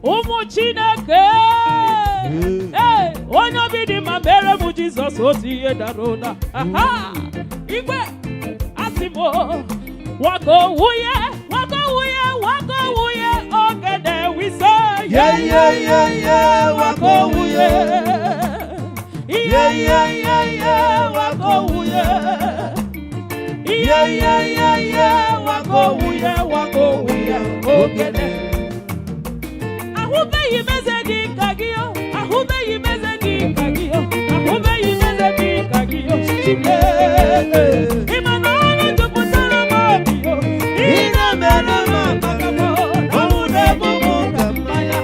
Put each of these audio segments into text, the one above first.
Ụmụ Chineke onye obi dị mma mere m Jizọs otu ihe dara ụda. Igwe asị m waka owuye ogede wise waka owuye waka owuye waka owuye ogede. Ahụbeghị meze gị ka gị o, ahụbeghị meze gị ka gị o, ahụbeghị meze gị ka gị o. Ịma na ọnụ jupụtara m obi o, ị na-emere m amaka m o, ọnwụ na-egbu m ka mmanya.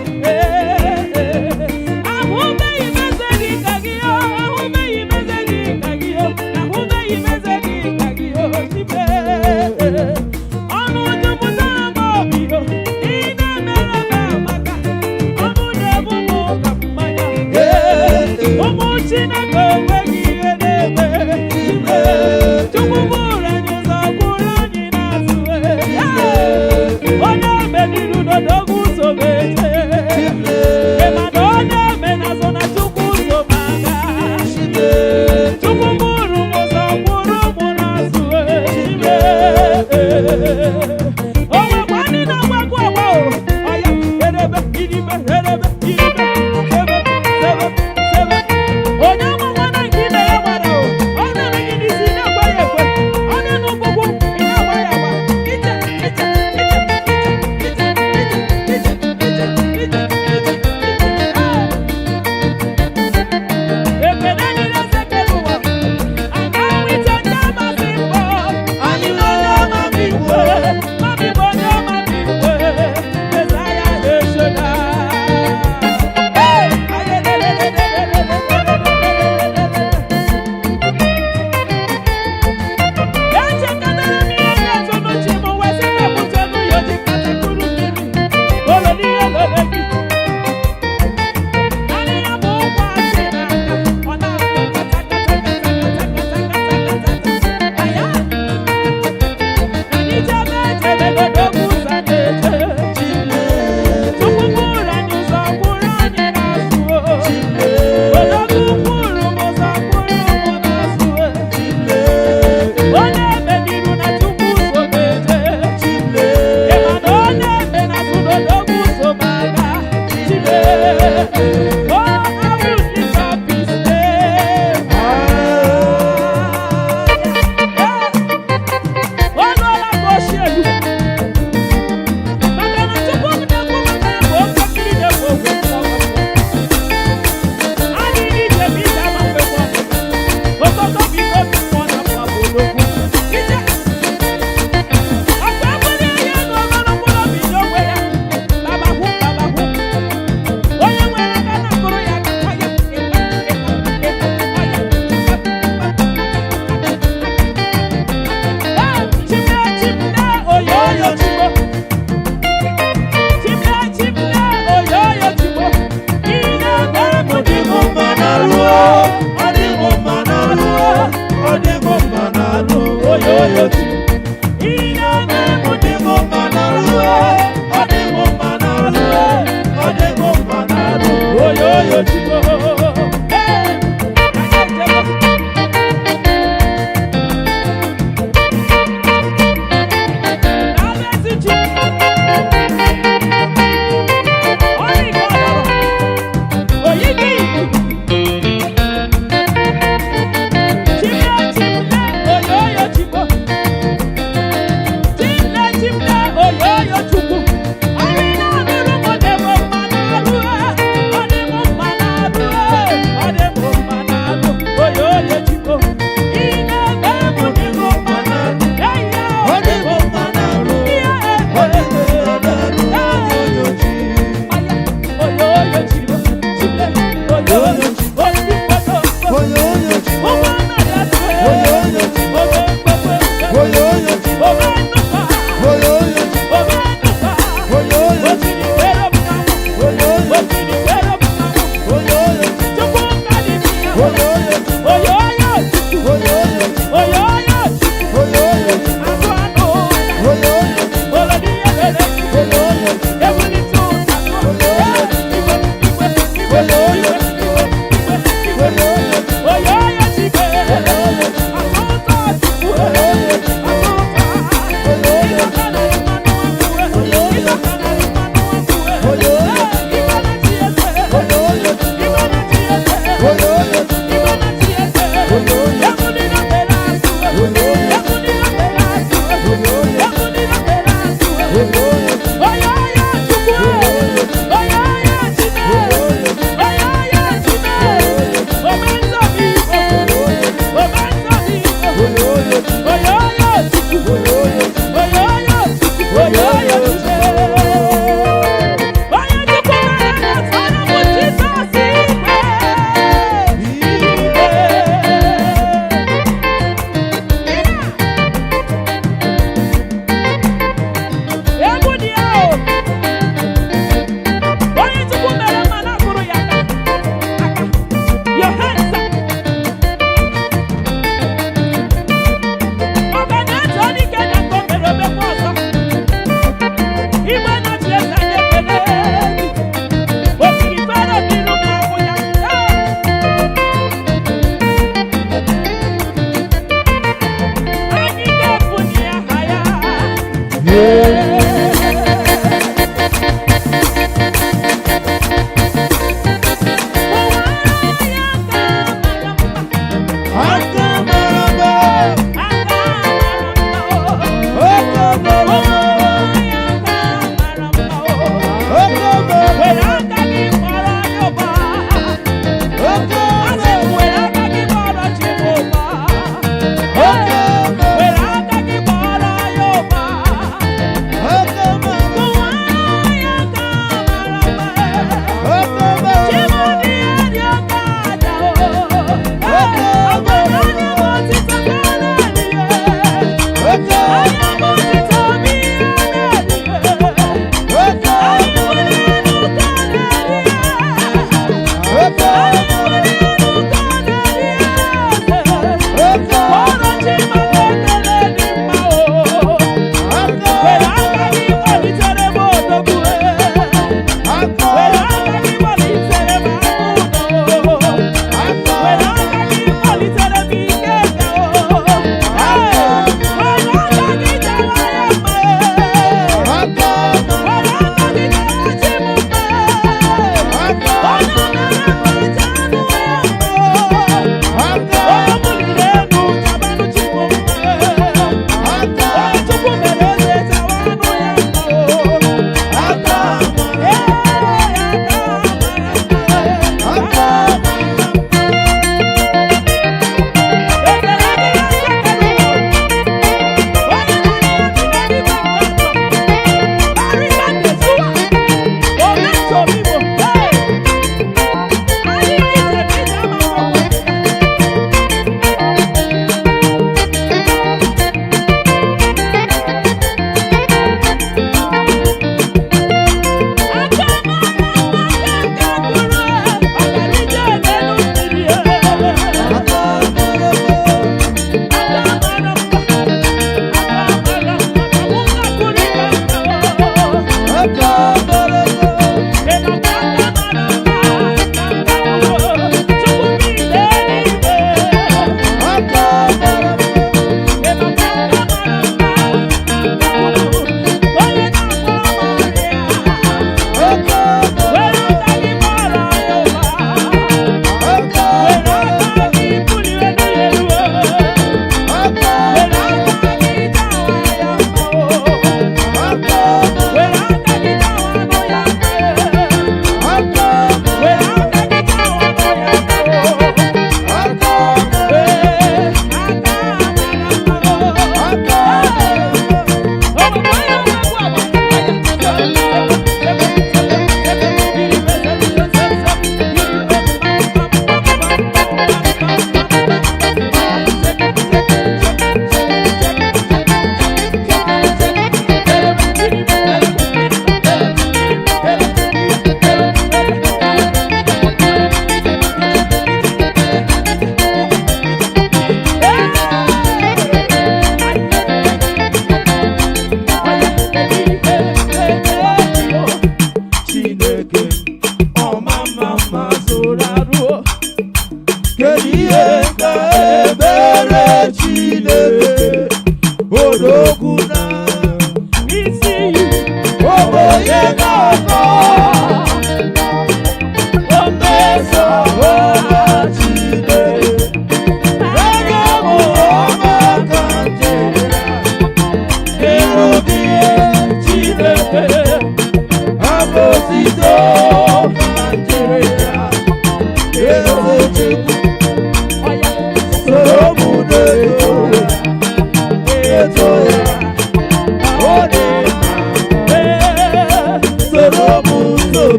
Ahụbeghị meze gị ka gị o, ahụbeghị meze gị ka gị o, ahụbeghị meze gị ka gị o. Ọnụ jupụtara m obi o, ị na-emere m amaka. Ụmụ Chineke enweghị ihe na-eme. Chukwu bụrụ anyị ụzọ, bụrụ anyị n'azụ. Onye meriri n'odogwu ụzọ meje. Ịma na onye eme n'azụ na Chukwu ụzọ maga. Chukwu bụrụ m ụzọ, bụrụ m n'azụ. O nwekwa ndị na-agbagwo agba o. Ọya erebe iribe erebe iribe. Onye amụma nke ime ya gbara o, ọ na-emegide isi na-agba ya ekwe, ọ na-enu ụkwụkwụ ị na-agba ya agba. Ekele niile sekere ụwa, aga nwite ndị amasị mbọ, anyị onye amaghị ikwe, mabi bụ onye amaghị ikwe, eze ya na-eshoda.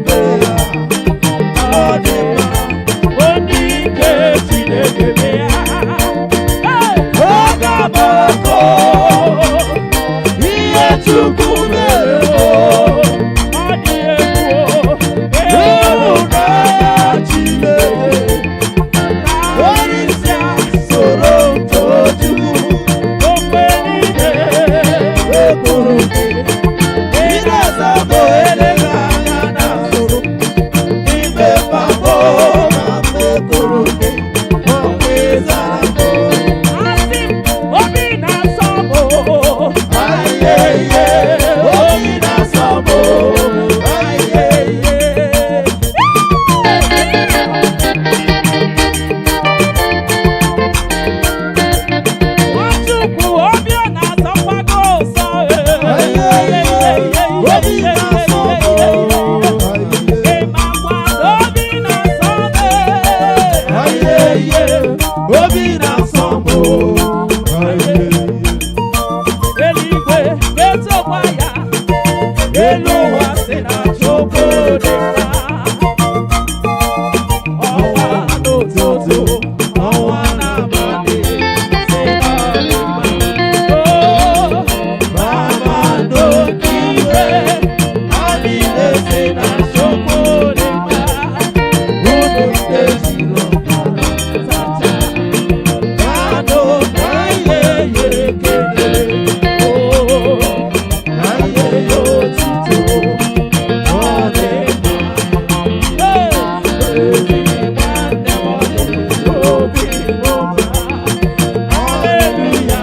dobe ya ọ dị mma onye ike Chineke mee ya. ọ ga-agbakọ ihe Chukwu mere o Ọ dị egwu ịhụnanya Chineke onye isi soro tochukwu okwe niile ekwuru gị ịna-asabụ eleghị anya na soro ime pabo ma mekwuru gị okwe zara mbụ asị m obi na-asọ m ayeye obi na-asọ m ayeye Nwachukwu obi ọ na-asọkwa gị ụsọ obi na-asọ m ịmakwa na obi na-asọ m ayeye obi na-asọ m ayeye eluigwe ga-etokwa ya elu ụwa sị na Chukwu dị mma ọnwa n'ụtụtụ ọnwa n'abalị sị na ọ dị mma kpakpando nke iwe ha niile si na Chukwu dị mma unu ndị ezinụlọ gaanụ ka ihe ya ekele ka ihe ya otito ọ dị mma ezi nwanne m ọ dị obi ụma haleluya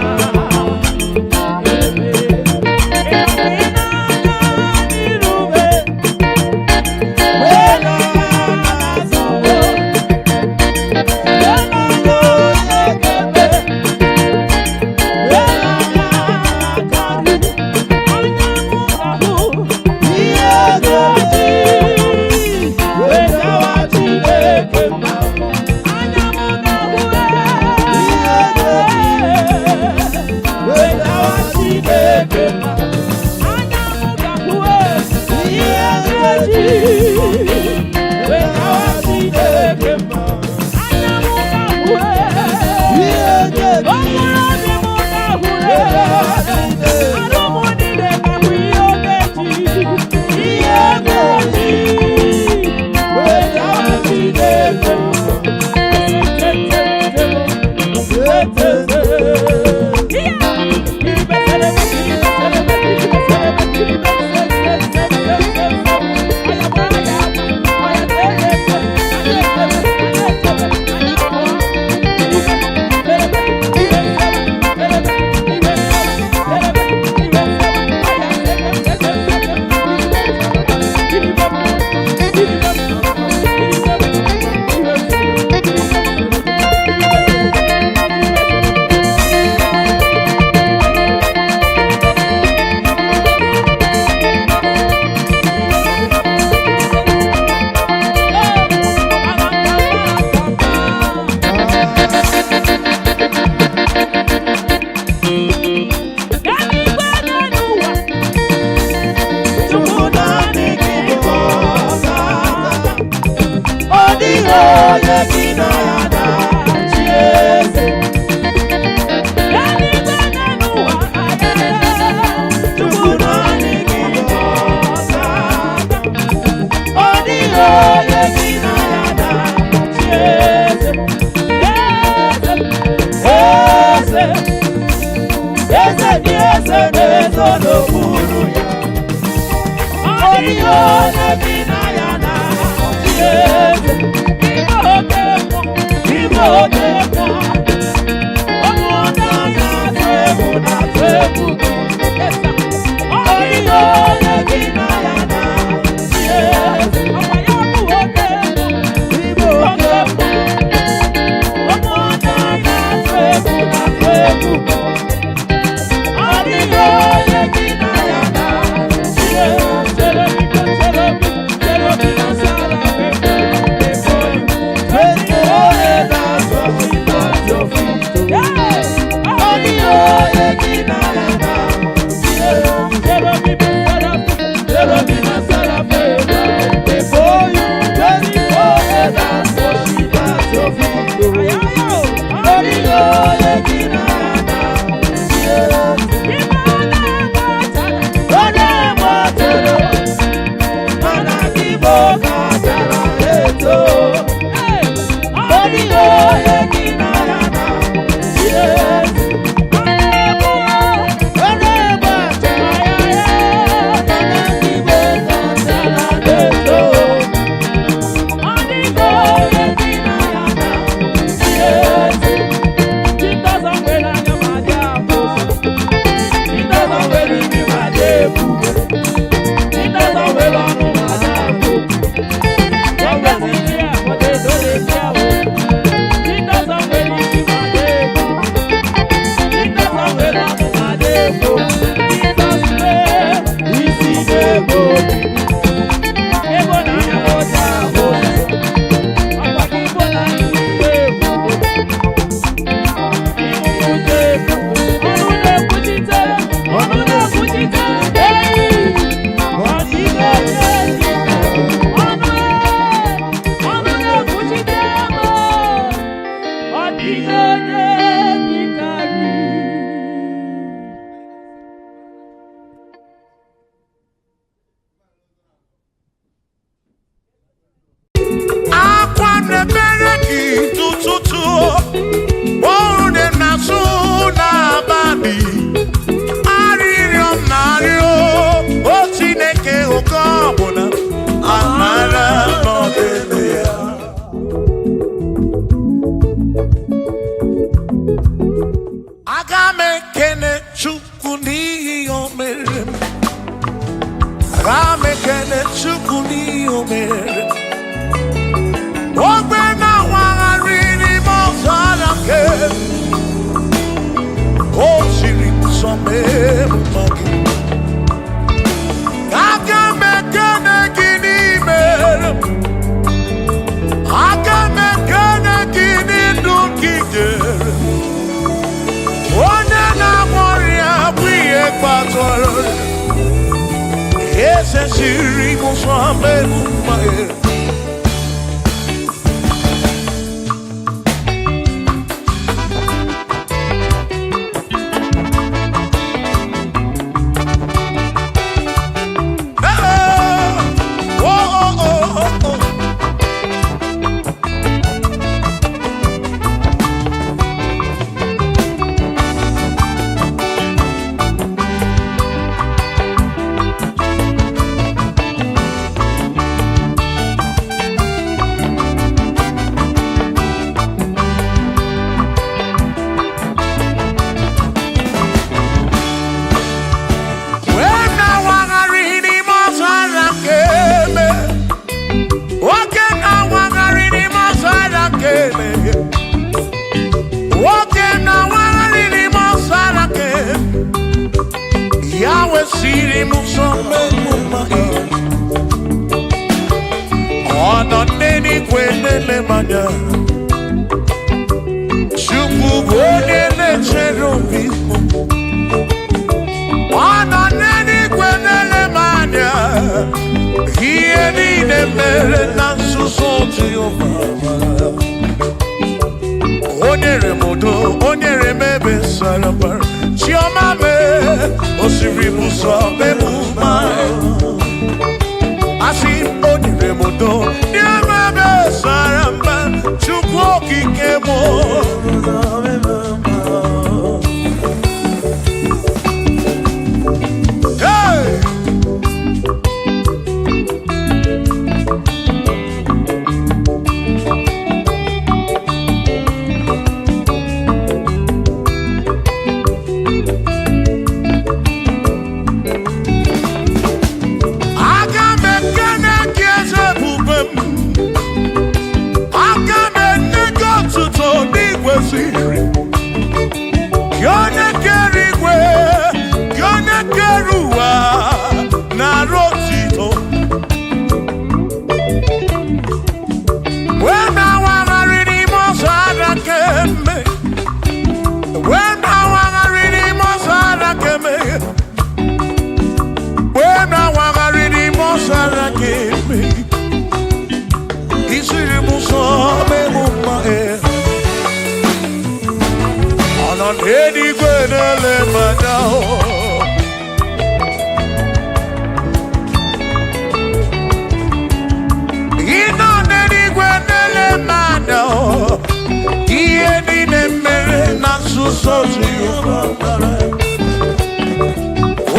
so Jehovah.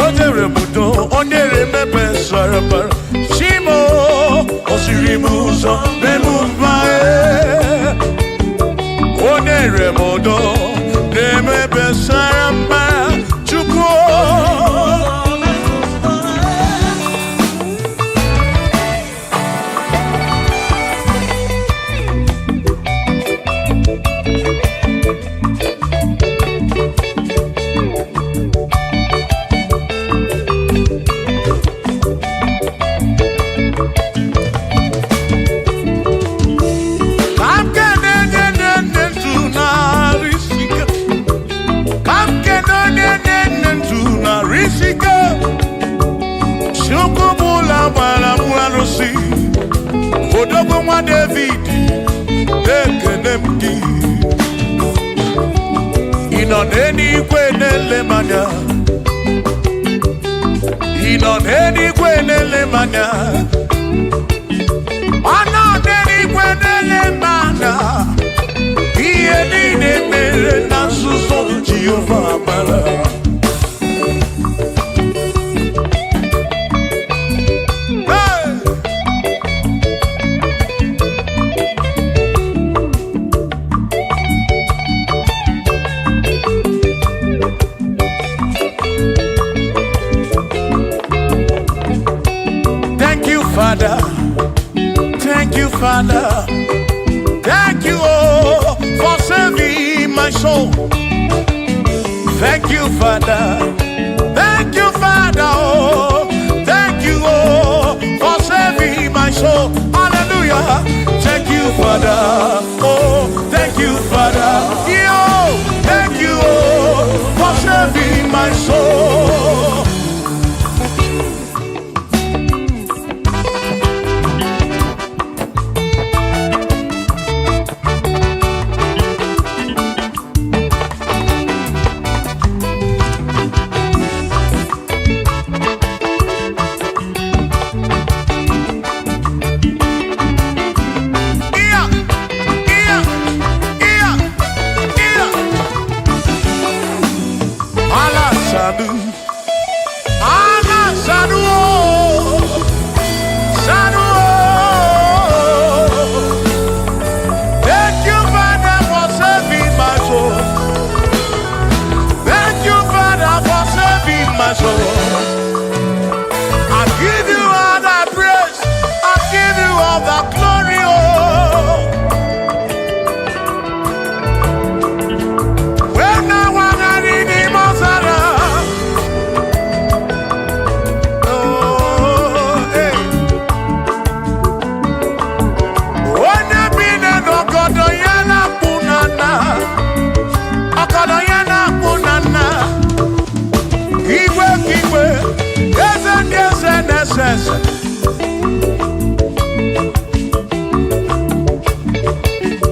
Odere mudo, onere mepe sarapar. Shimo, osirimuzo, memuvae. Onere mudo, nemepe sarapar. Chuko. Odogwa David, Ekenemdi. Inoneni kwenele manya. Inoneni kwenele manya. Anoneni kwenele manya. Iye nine mere na suso Jehovah mala. Father, thank you, Father, thank you, oh, for saving my soul. Thank you, Father, oh, thank you, oh, for saving my soul. Hallelujah. Thank you, Father, oh, thank you, Father, yo, thank you, oh, for saving my soul.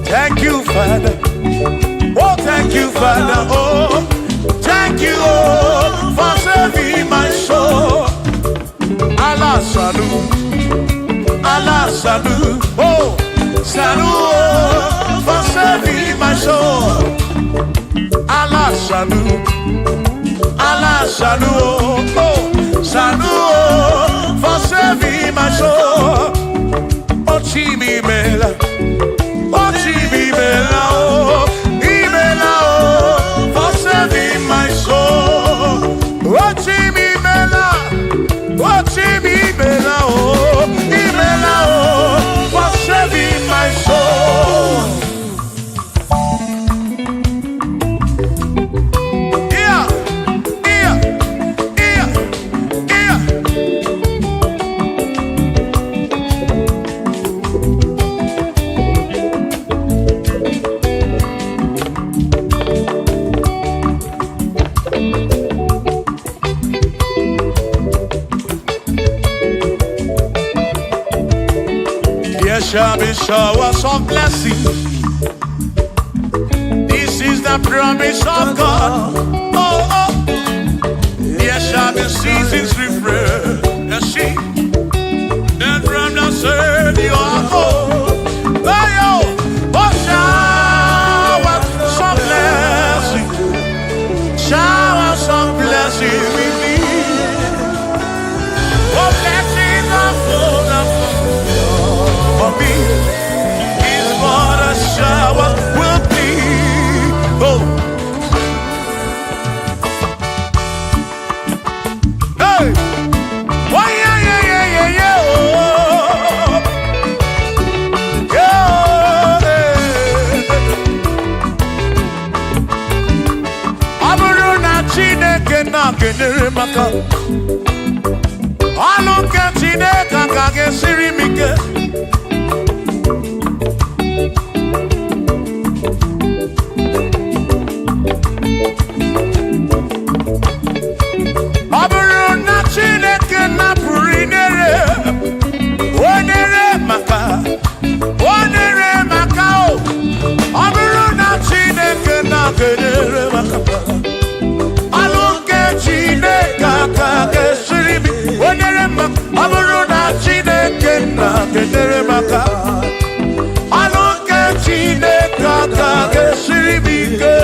Thank you, Father. Oh, thank you, Father. Oh, thank you, oh, for saving my soul. Allah salut, Allah salut. Oh, salut, oh, for saving my soul. Allah salut, Allah salut. Oh, salut, oh, for saving my soul. Oh, Chimi Mela. Oh, Chibibela, oh, Ibela, oh, for saving my soul. Oh, Chibibela, oh, Ibela, oh, for saving my soul. Yeah, yeah, yeah, yeah. There shall be showers of blessing. This is the promise of God. Oh, oh. There shall be seasons refreshing. And from the earth you are home. Oh, yo, oh, showers of blessing. kedere maka ọnụ nke Chineke aka ga-esiri m ike.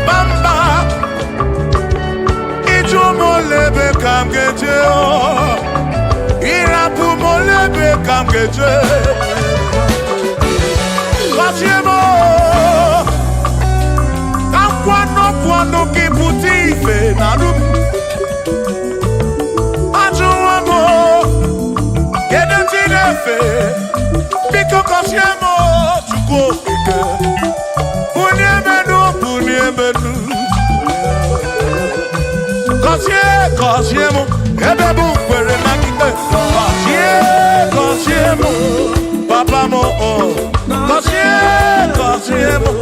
bamba Ijo molebe kamgeje Irapu molebe kamgeje Kasiemo Kamkwano kiputi narum Ajuamo Kedenjinefe Biko kasiemo Chuko Uniemenu Kasiemo Ebebu kwere makite Kasiemo Papa mo Kasiemo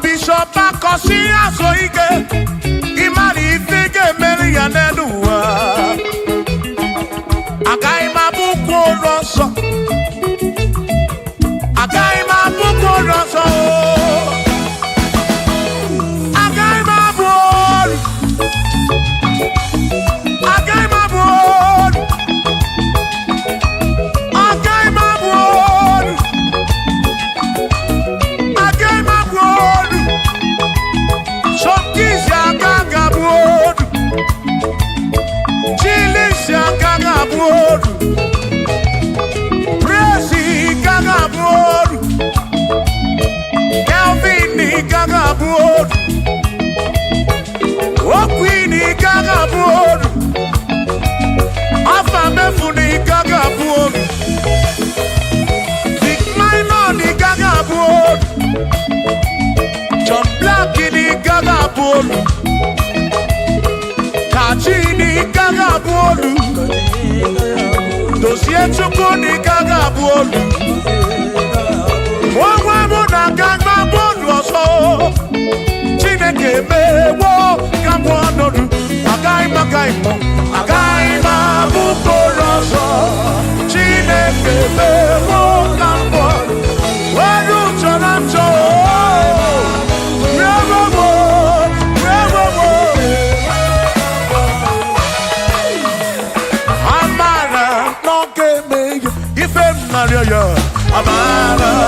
Bishop Akosi Asoike meri ya n'elu ụwa agaghị m abụkwa onye ọzọ agaghị m abụkwa onye ọzọ agaghị m abụ olu agaghị m abụ olu agaghị m abụ olu agaghị m abụ olu Sọkisi agaghị abụ olu Chilisi agaghị abụ olu Presi agaghị abụ olu Kelvin agaghị abụ olu Okwin agaghị abụ olu Afamefu agaghị abụ olu Big Minor agaghị abụ olu John Black agaghị abụ olu Kachi agaghị abụ olu Dozie Chukwu agaghị abụ olu onwe m na-agaghị abụ olu ọzọ Chineke emewo ka m ọnọdụ agaghị m abụ olu ọzọ Chineke emewo ka m ọnọdụ onye chọrọ njọ Maria, Amara,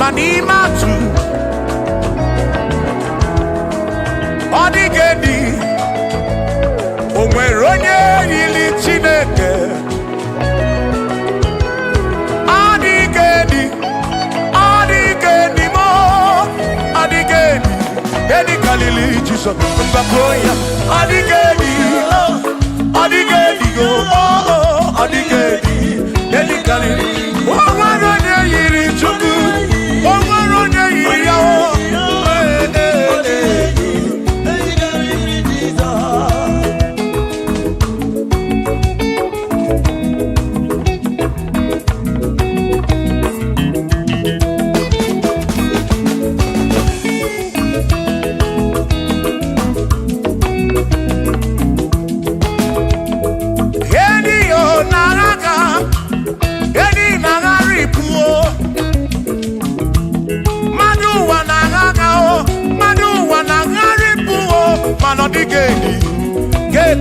manimatu odigedi onwere onye yili Chineke odigedi mo odigedi edi kalili Jesus mbakoya odigedi go odigedi edi kalili onwere onye yiri Chukwu onwere onye yiri ya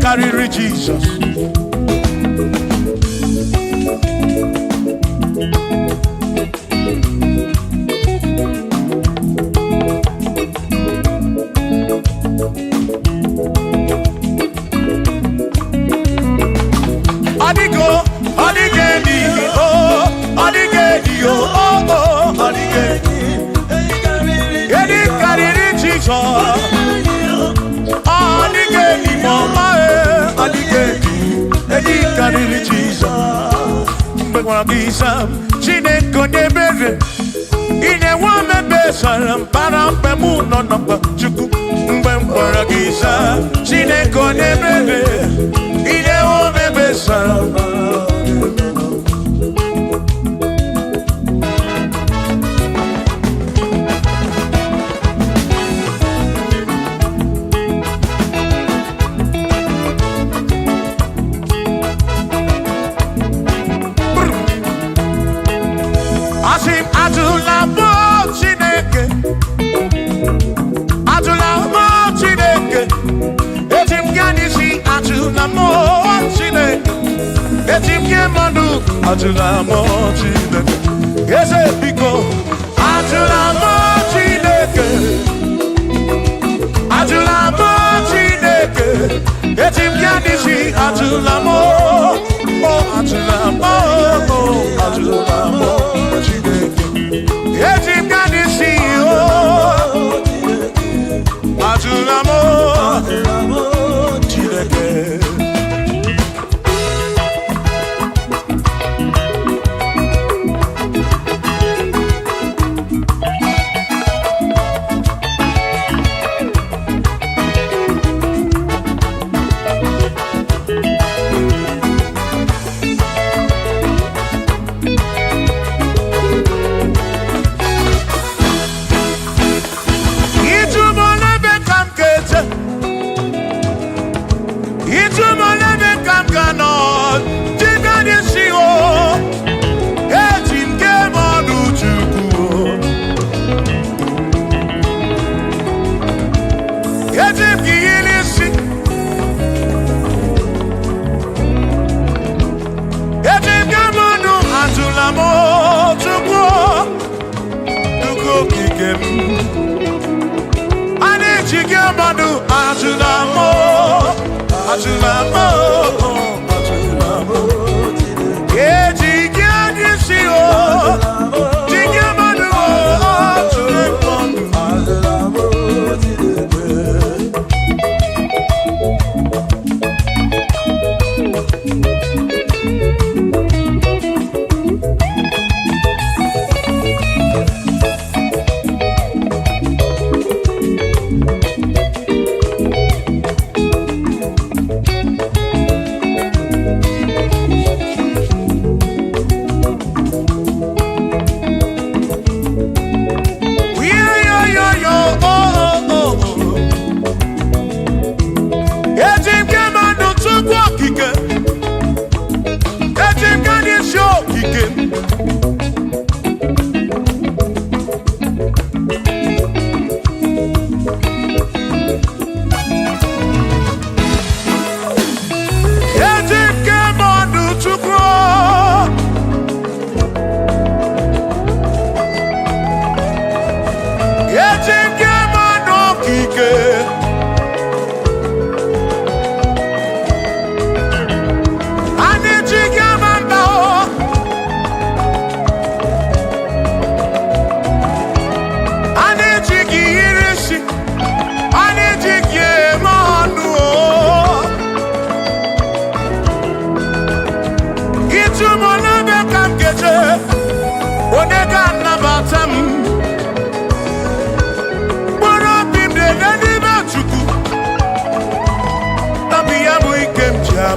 karịrị Jesus Chineke onye mere ine nwa mebe sara mpara mpe mụ nọ n'ọkpa Chukwu mgbe m gwara gị saa Chineke onye mere ine nwa mebe sara Ajula mo Chineke eze biko ajula mo Chineke etim ya nisi ajula mo Chineke etim ya nisi ajula mo Chineke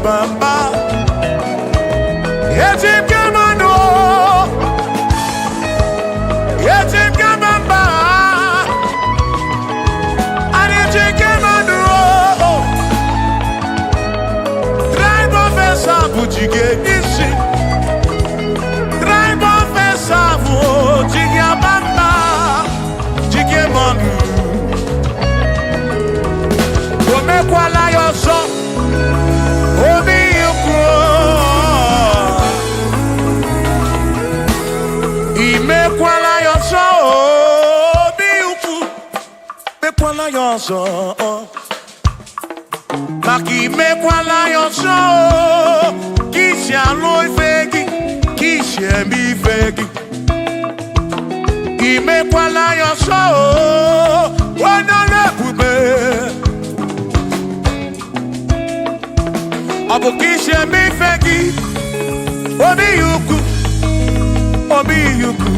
bamba. Yetim kamano. Yetim kamamba. Yetim kamano. Tribe of Esavu jige isi. Tribe of Esavu jige bamba. Jige manu. Omekwala yoso. Obi yukro. Imekwala yoso. Obi yukro. Mekwala yoso. Maki mekwala yoso. Kishi aloi fegi. Kishi emi fegi. Imekwala yoso. Wana lebube. Abukishe mi fegi. Obi yuku. Obi yuku.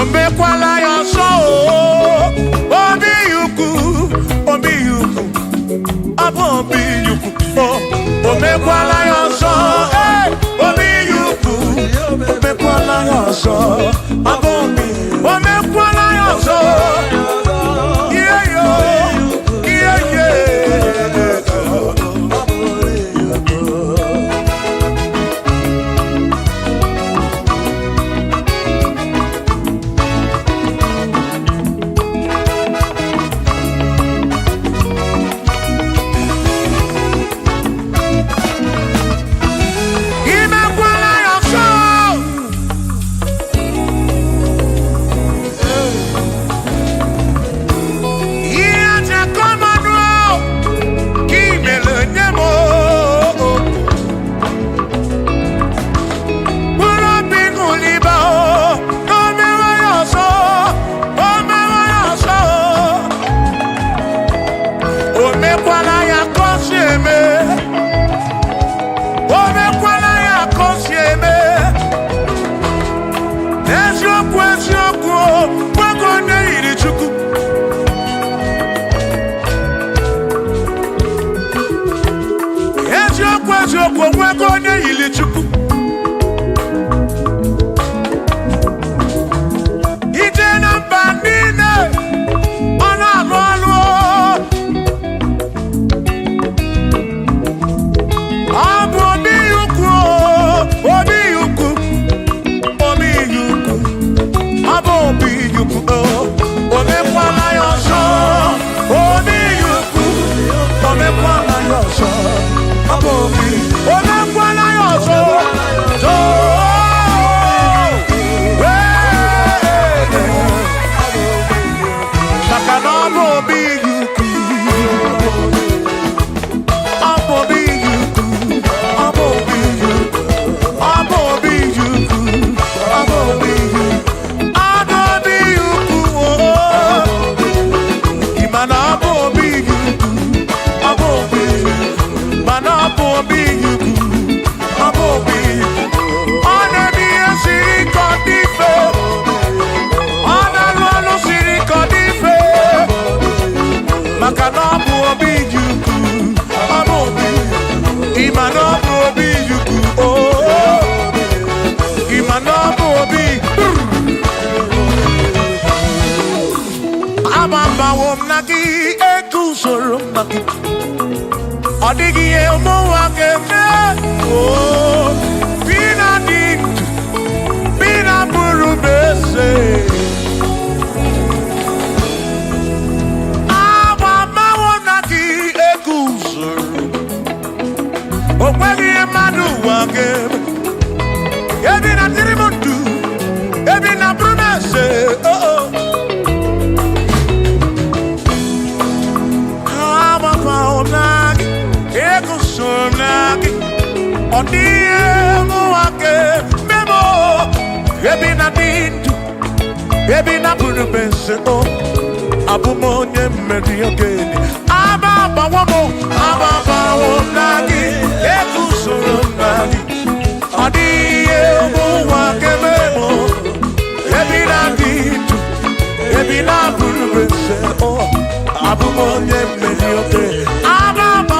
Omekwala yoso. Obi yuku. Obi yuku. Abo obi yuku. Omekwala yoso. Obi yuku. Omekwala yoso. Abo obi. Omekwala yoso. Yeah yo. Yeah yeah. Odigi elmo akeme oh bina dit bina buru bese aba mawonaki ekuzuru okwagi madu akeme ebina tirimondu ebina buru bese oh oh aba mawonaki Ekusonaki, odiemu ake memo, ebi na dintu, ebi na buru bense o, abumonye meri ogeni, ababa wonaki, ekusonaki, odiemu ake memo, ebi na dintu, ebi na buru bense o, abumonye meri ogeni, ababa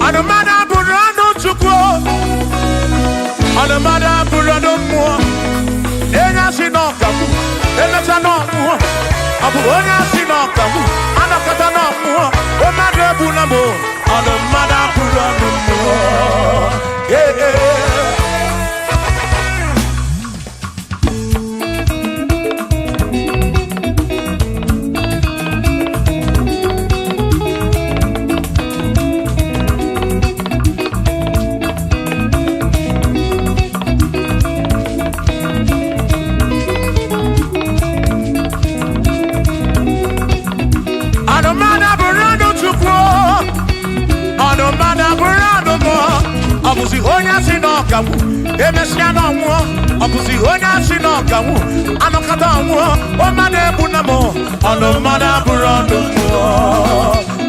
Anamada burano chukwo. Anamada burano mo. Enya sinokamu. Enya no. Abu onya sinokamu. Anakata no mo. Omade bunamo. Anamada burano mo. Yeah. Abusi honya sinokamu, emesiano mo. Abusi honya sinokamu, anokata mo. Omade bunamo, anomada burando mo.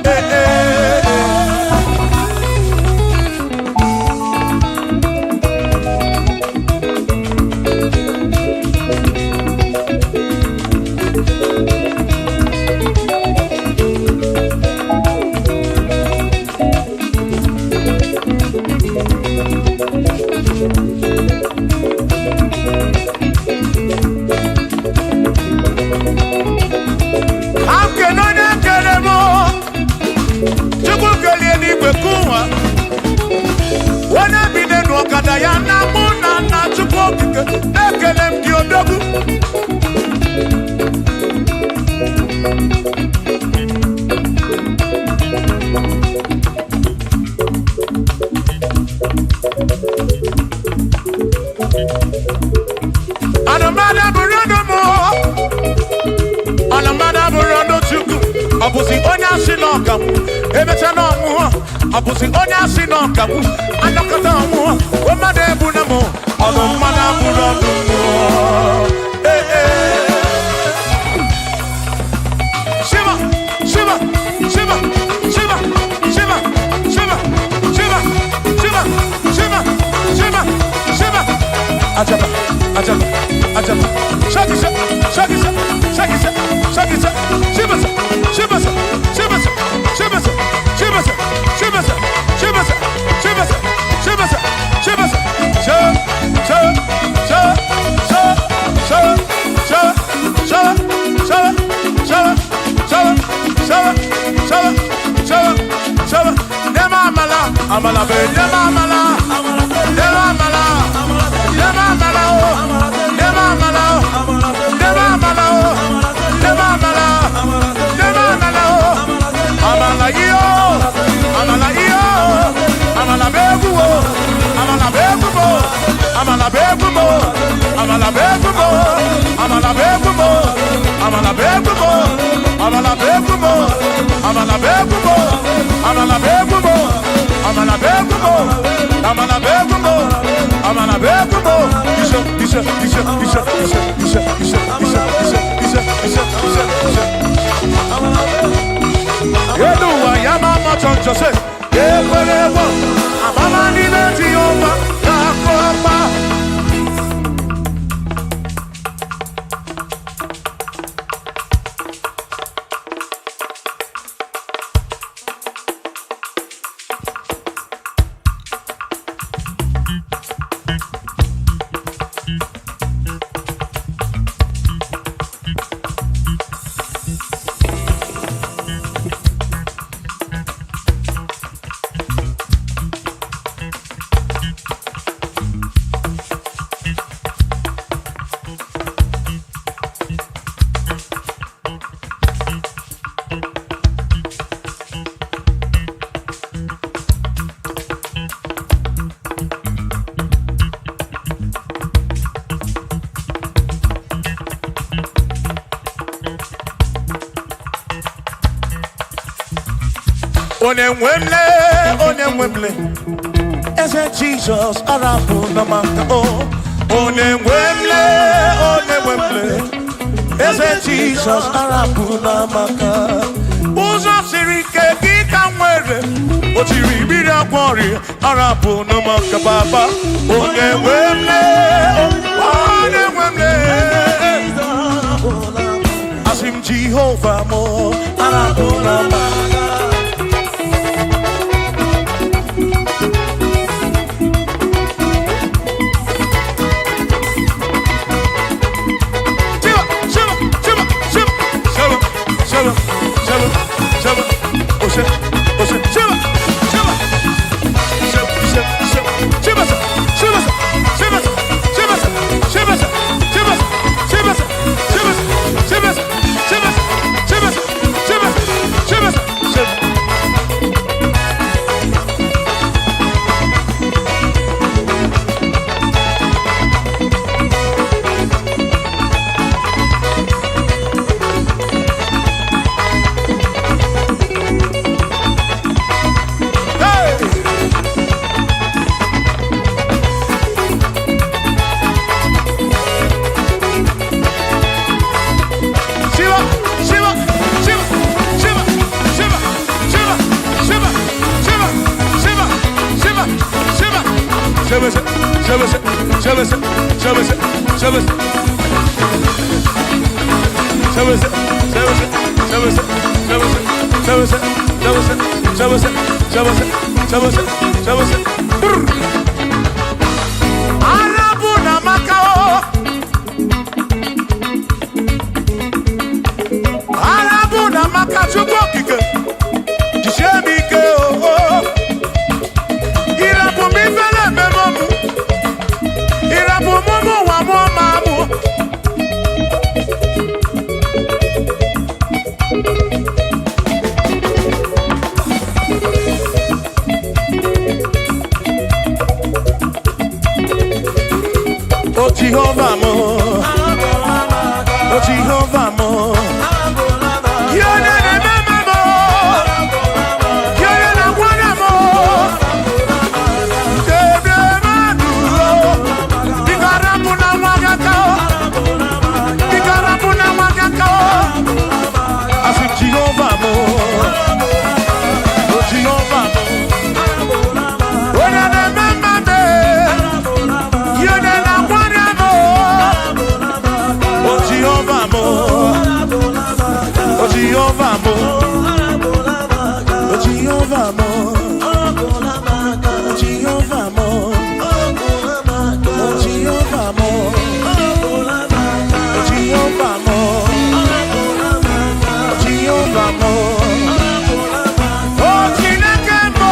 Abusi onya sinokamu, emechano mo. Abusi onya sinokamu, anokata mo. Omade bunamo, anomada burando mo. Shiva, Shiva, Shiva, Shiva, Shiva, Shiva, Shiva, Shiva, Shiva, Shiva, Shiva. Ajaba, ajaba, ajaba. Shakisa, shakisa, shakisa, shakisa. Shiva, Shiva, Shiva, Shiva, Shiva, Shiva, Shiva, Shiva, Shiva, Shiva, Shiva, Amala be, amala, amala, Onemwemle, ese Jesus arabu namaka oh. Onemwemle, ese Jesus arabu namaka. Uzo sirike kika mwere, otiri bira kwori arabu namaka baba. Onemwemle, asim Jehovah mo arabu namaka. Jehovah mo, oh Jehovah mo, you're the remember mo, you're the one mo, Bikarapuna wagako, asu Jehovah mo, oh Jehovah mo, oh the remember me, you're the Jehovah mo, oh Jehovah mo, oh Jehovah mo, Jehovah mo, oh Jehovah mo, Jehovah mo, Jehovah mo, oh Chineke mo.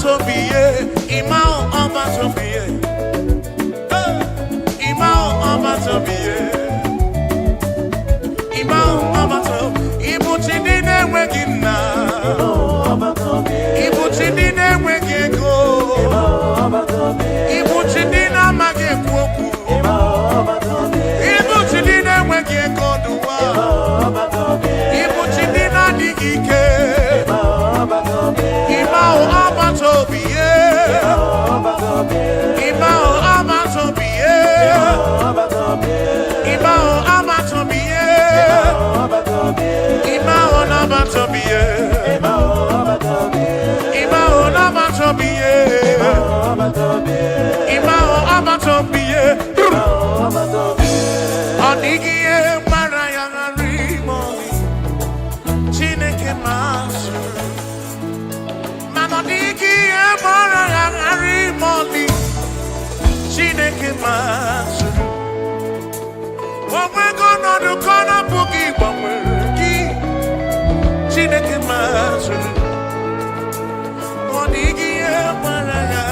Obatobiye, Imao Obatobiye, Imao Obatobiye, Imao Obatobiye, Ibuchidine Wegina, Ibuchidine Wegego, Ibuchidina Magekwoku, Ibuchidine Wegego Dua, Ibuchidina Digike, Imao Obatobiye, Imao Obatobiye, Imao Obatobiye, Imao Obatobiye, Imao Obatobiye, Imao Obatobiye, Onigiye Maraya Rimoni, Chineke Masu. Manodigiye Maraya Rimoni, Chineke Masu. We're gonna do corner boogie, but we're Chineke Masu. Monigiye Maraya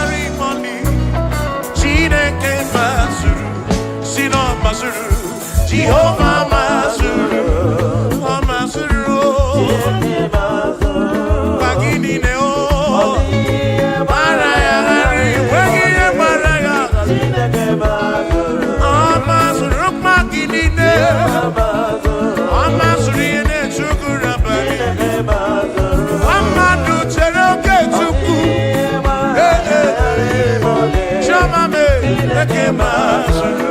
Rimoni, Chineke Masu. Sino Masuru, Jehovah Masuru, Masuru, Bagini Neo, Maraya, Wagia Maraya, Masuru, Magini Neo, Masuri and Chukurabani, Amadu Cheroke Chuku, Chamame, Masuru.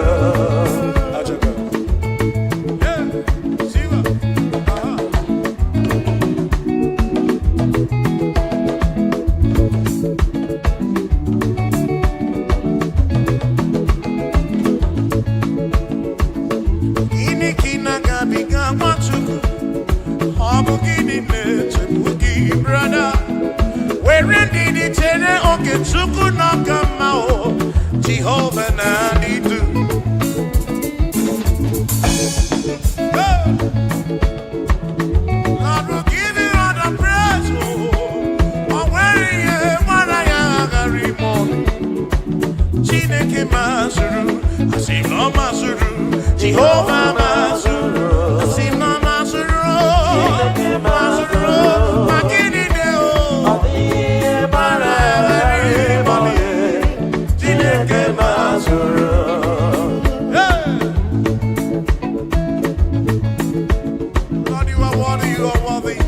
Jehovah Nadidu. Lord will give you all the praise. Oh, where you Chineke Masuru, Asino Masuru, Jehovah Masuru, Asino Masuru, Masuru, Makini Deo, Chineke Masuru. Lord, you are worthy, you are worthy.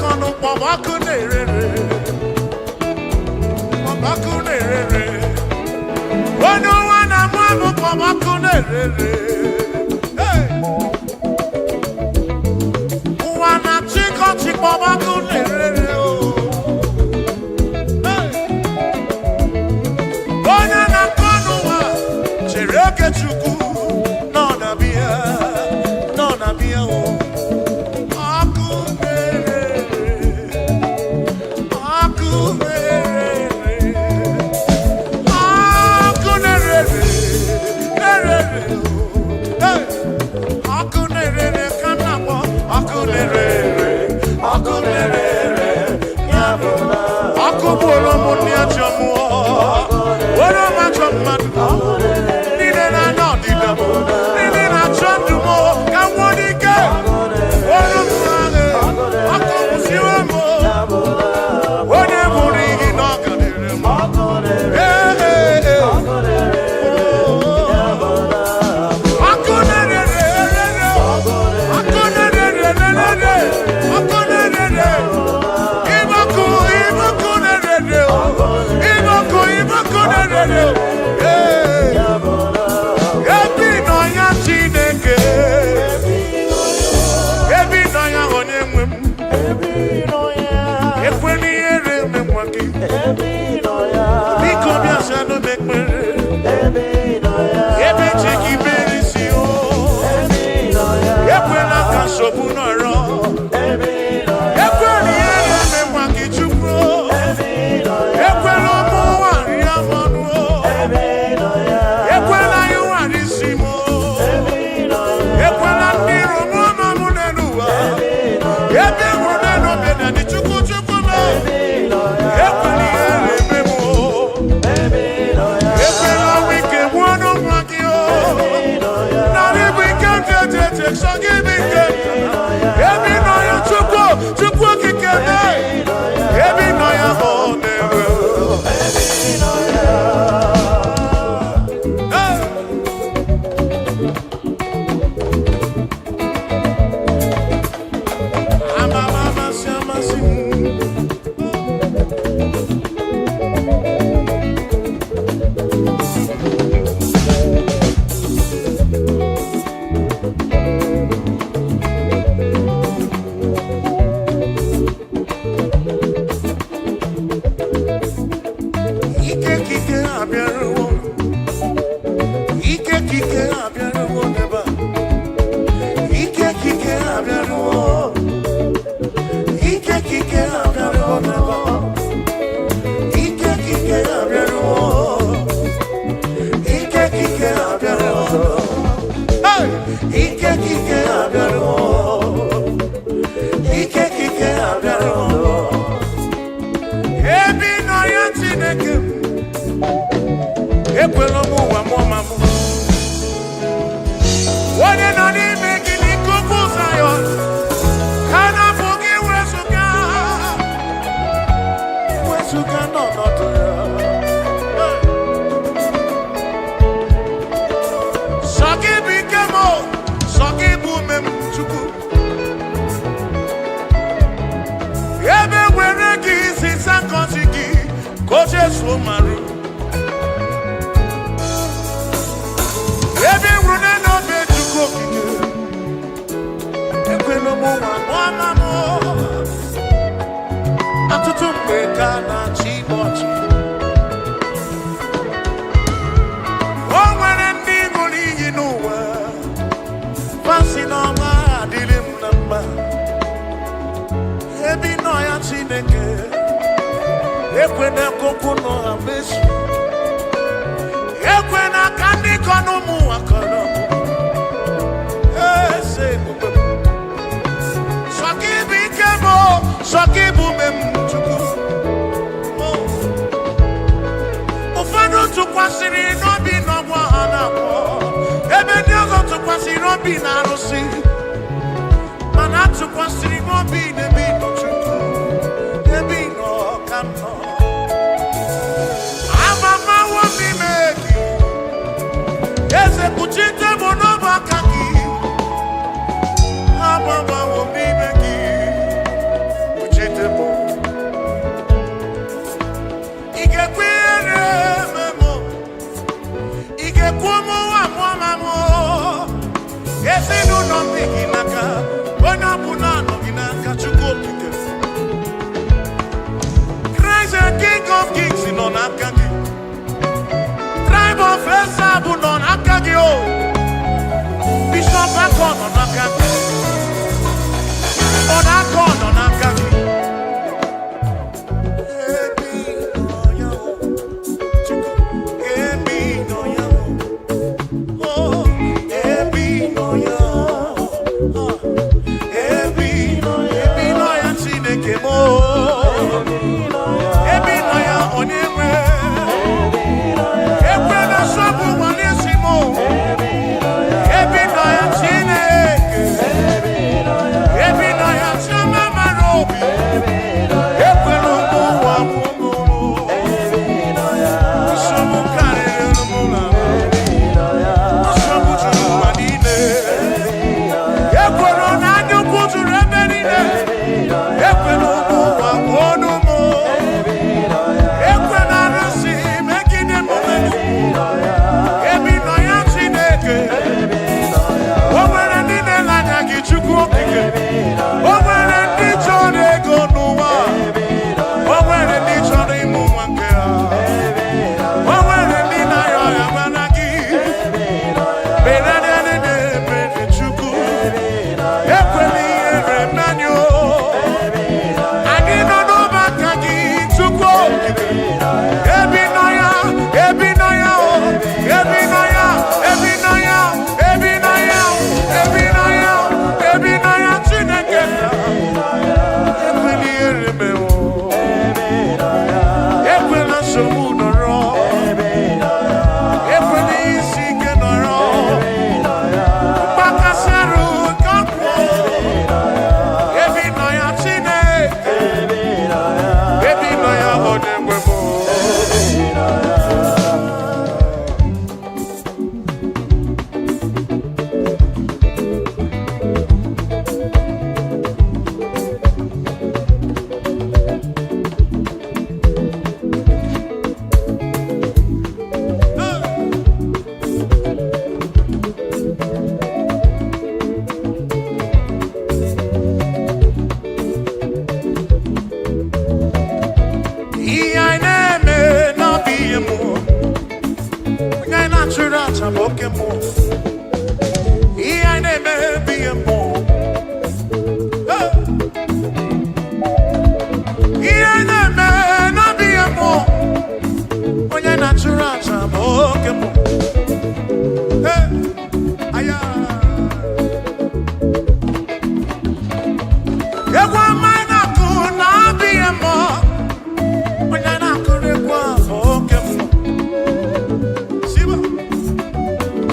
kono pobaku nerere. Pobaku nerere. Ono wana mwamu pobaku nerere. Hey. Wana chiko pobaku nerere. Hey. Ona na kono wa chereke chuku. No na bia. No na bia o.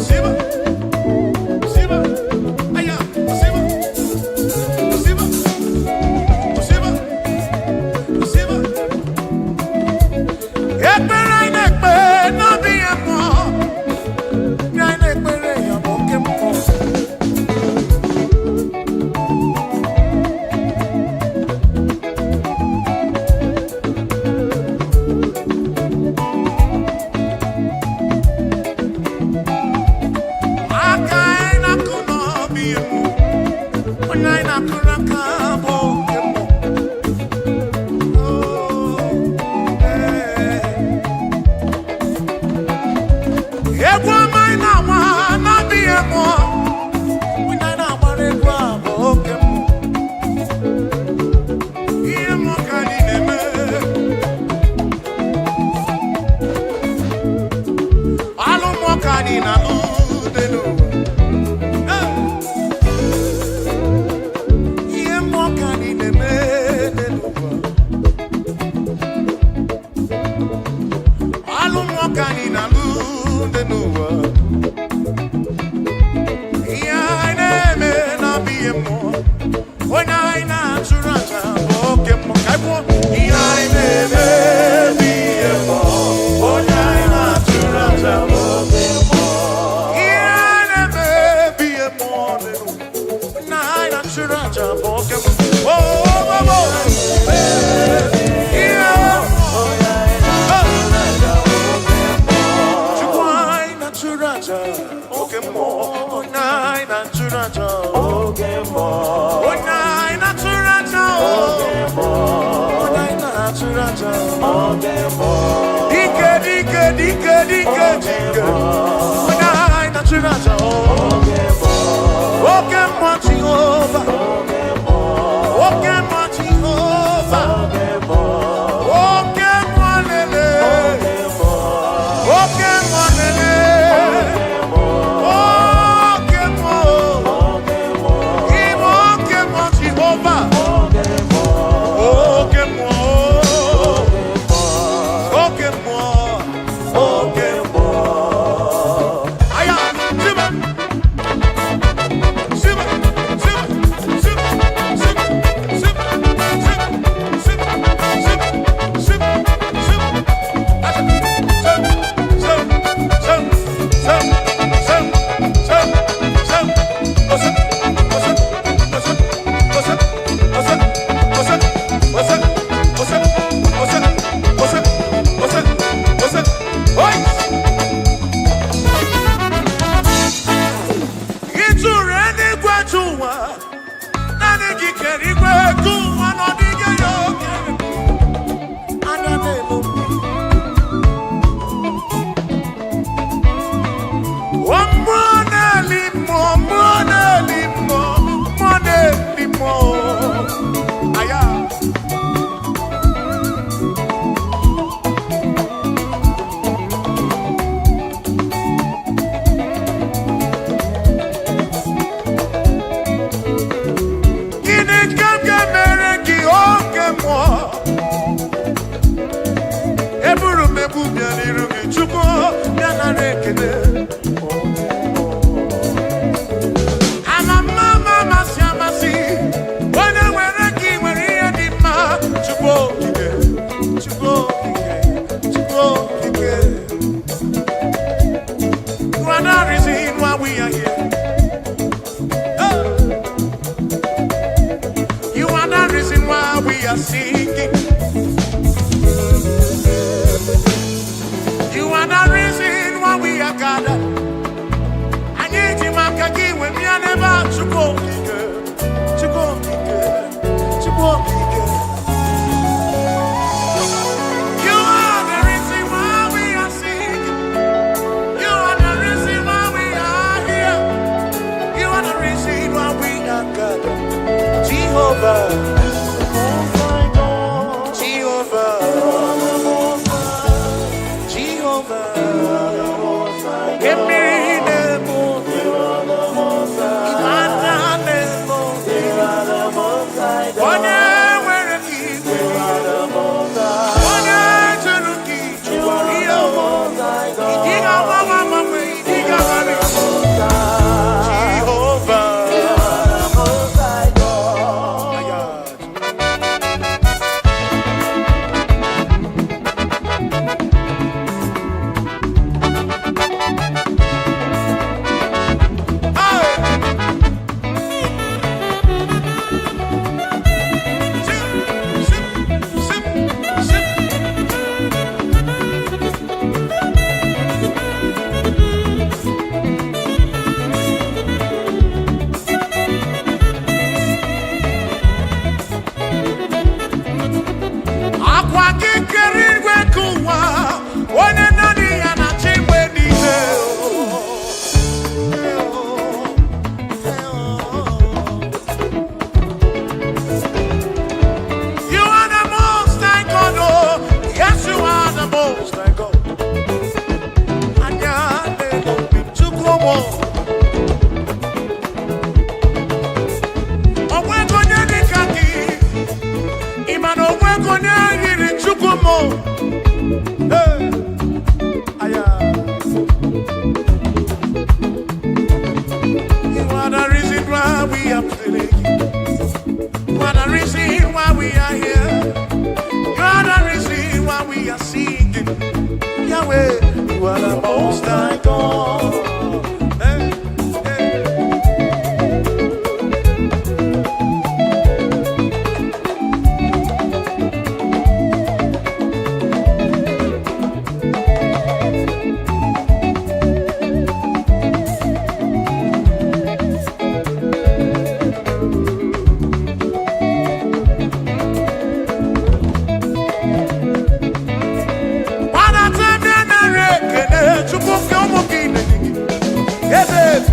Siba,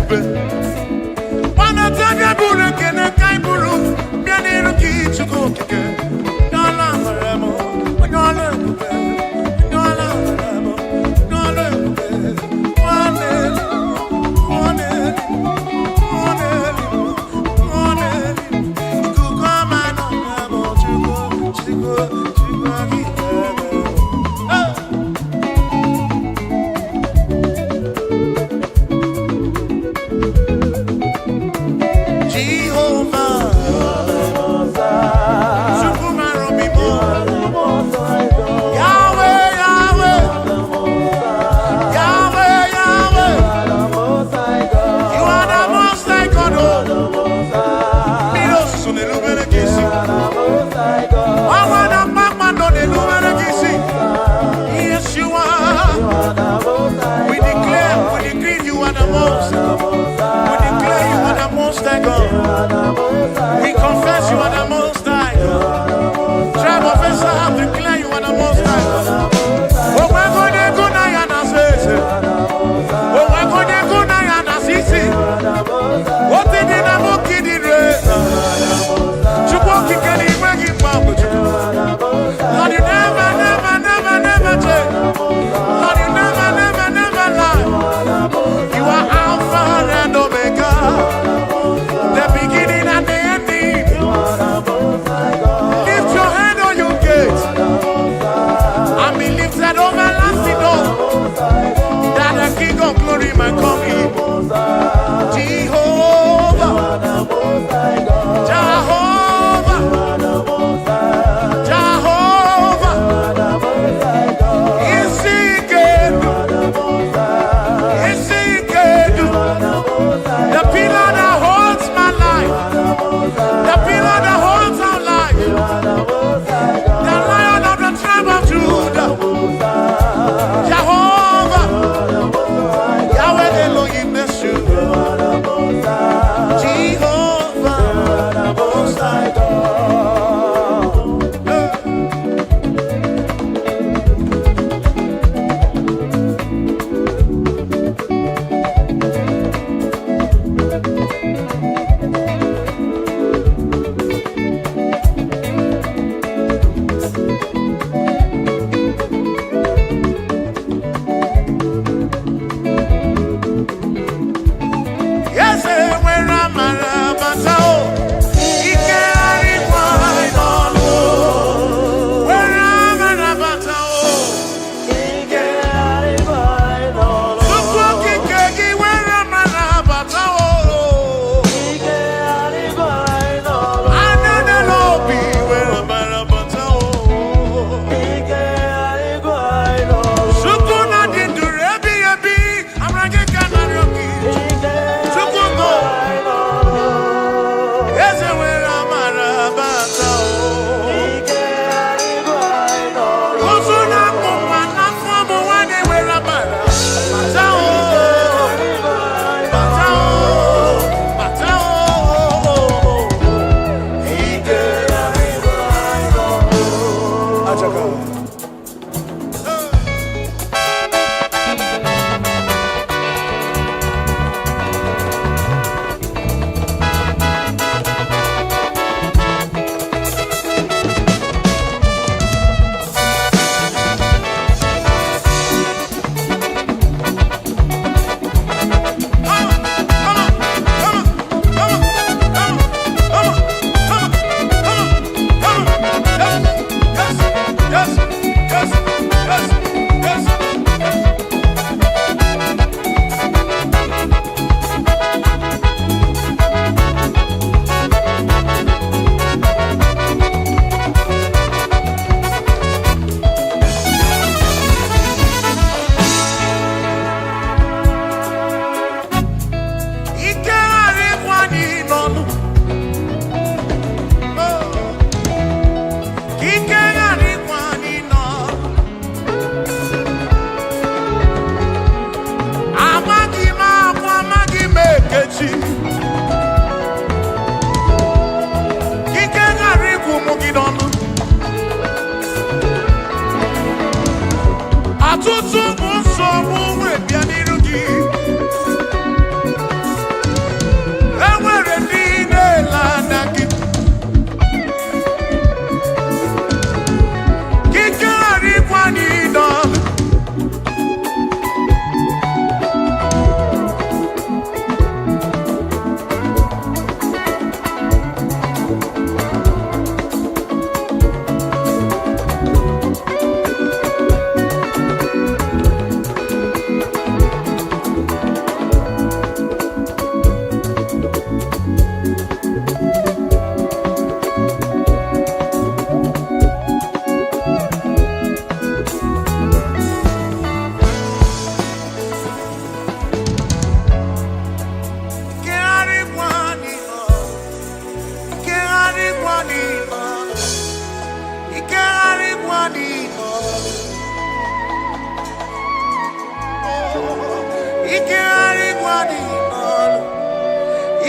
ebube. Wana taga buru kene kai buru mianiru ki chuko kike. Nyala maremo, nyala ebube, nyala maremo, nyala ebube. Wane, wane, wane, wane. Ikukoma no maremo chuko, chuko, chuko kike. We confess you are the most high God. Tribe of Israel, declare you are the most high God. Oh, we're going to go now and assess it. Oh, we're going to go now and assess it. What did you know? Kid in red. Chukwaki can he bring it back with you? Lord, you never, never, never, never change. Lord, you never, never, never lie. You are Alpha and Omega. The beginning and the ending. Lift your head on your gates and be lifted over lasting door, that the King of glory might come in. Jehovah, Jehovah, Jehovah, is he good? Is he good? The pillar that holds my life, the pillar that holds our life, the Lion of the tribe of Judah, Jehovah, Yahweh Elohim Yeshua, Jehovah, Most High God.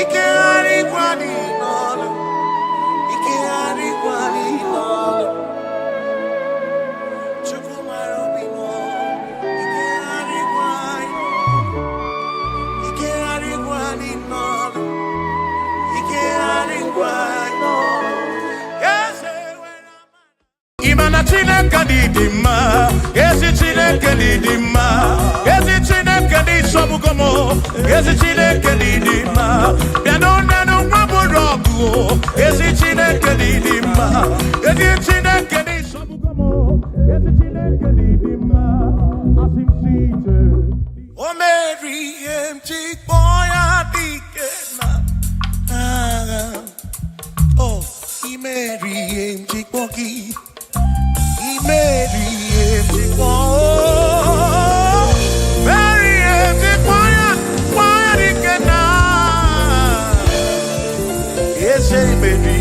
ike harịkwa n'ọnụ, ike harịkwa n'ọnụ. Chukwu mara obi m, ike harịkwa n'ọnụ, ike harịkwa n'ọnụ, ike harịkwa n'ọnụ. Imana Chineke dị mma, ezi Chineke dị mma, ezi Chineke dị sobugomo, ezi Chineke dị mma. Bịanụ nenu nwa bụrụ ọgụ, ezi Chineke dị mma, ezi Chineke dị sobugomo, ezi Chineke dị mma. Asị m si ije, o meri ihe m ji kpọọ ya dike na agha. Oh, imeri ihe m ji kpọọ gị. Mary, Mary, quiet, again. Yes, Mary,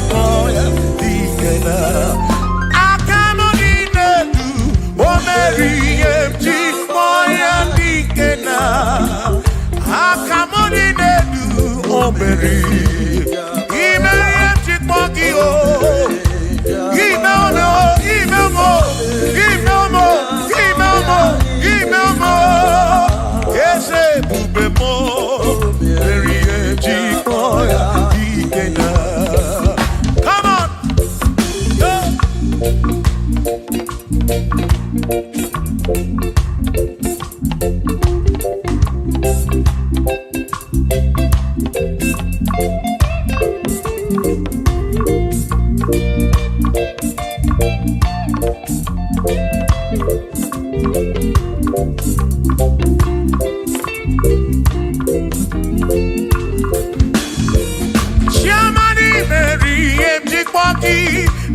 quiet, again. I cannot eat it. Oh, Mary, quiet, again. I cannot eat it. Oh, Mary, come on.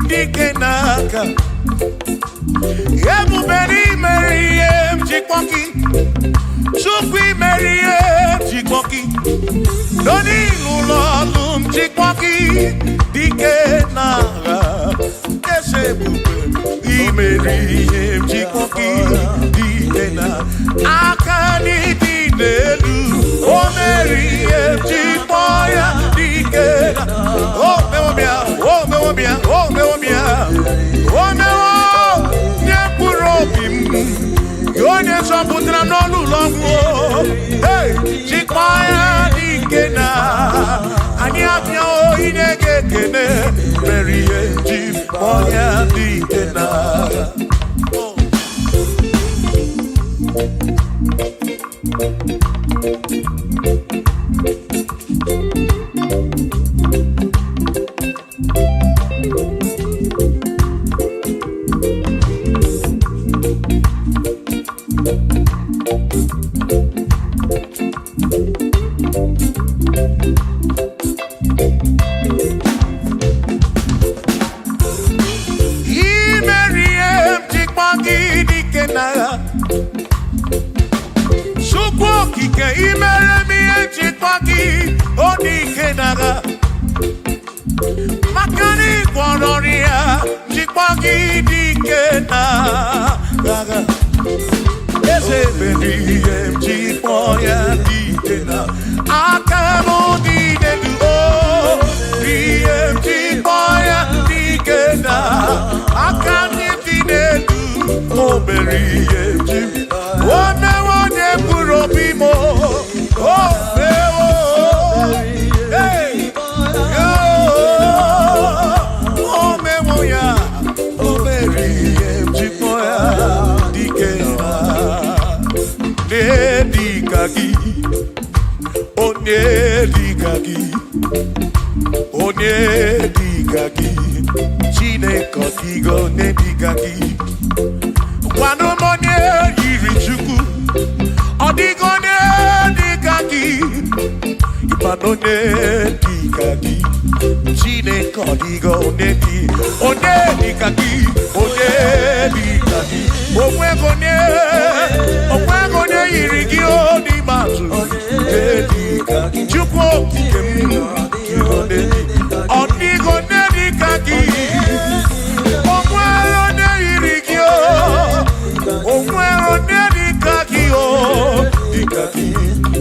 Dike n'aka ebubere imeri ihe m jikpọ gị Chukwu imeri ihe m jikpọ gị n'onye ụlọ ọlụ m jikpọ gị dike n'agha eze ebube imeri ihe m jikpọ gị dike n'aka n'ịdị n'elu o meri ihe m jikpọ ya dike o mewobịa nye mkpụrụ obi m onye zọpụtara n'ọnụ ụlọ ọgwụ jikpọ ya dike na anyị abịa inye gị ekene mere ihe jikpọ ya dike na Chukwu okike imere m ihe njikwa gị odike n'agha maka na ịgwọrọ ya njikwa gị dike n'agha eze mere ihe njikwa ya dike na aka m dị n'elu ihe njikwa ya dike na aka m dị n'elu o mere ihe njikwa o mewo onye mkpụrụ obi m o mewo o mewo ya o mere ihe njikwa ya dike na dịka gị onye dịka gị onye dịka gị Chineke ọdịgo onye dịka gị gwanụ m onye yiri Chukwu ọdịgo onye dịka gị ịmanụ onye dịka gị Chineke ọdịgo onye dịka gị onye dịka gị onwego onye yiri gị n'ime atụ dịka gị Chukwu okike m ọdịgo onye dịka gị onwere onye yiri gị onwere onye dịka gị dịka gị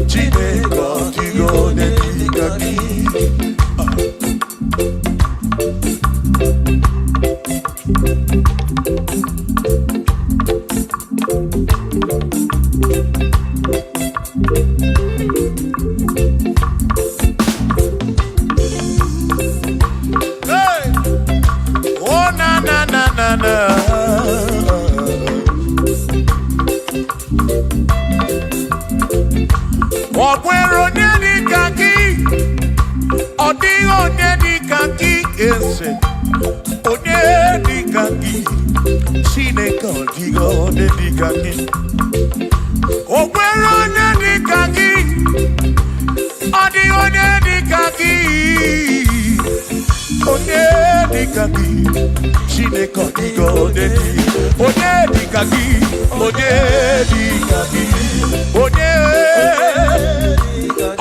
Chineke ọdịgo onye na. Ọ̀pẹ̀rẹ̀ onye dịka gị, ọ dịghị onye dịka gị eze, onye dịka gị, Chineke ọ dịghị onye dịka gị. Ọ̀pẹ̀rẹ̀ onye dịka gị, ọ dịghị onye dịka gị, onye dịka gị, Chineke ọ dịghị onye dịka gị, onye dịka gị, onye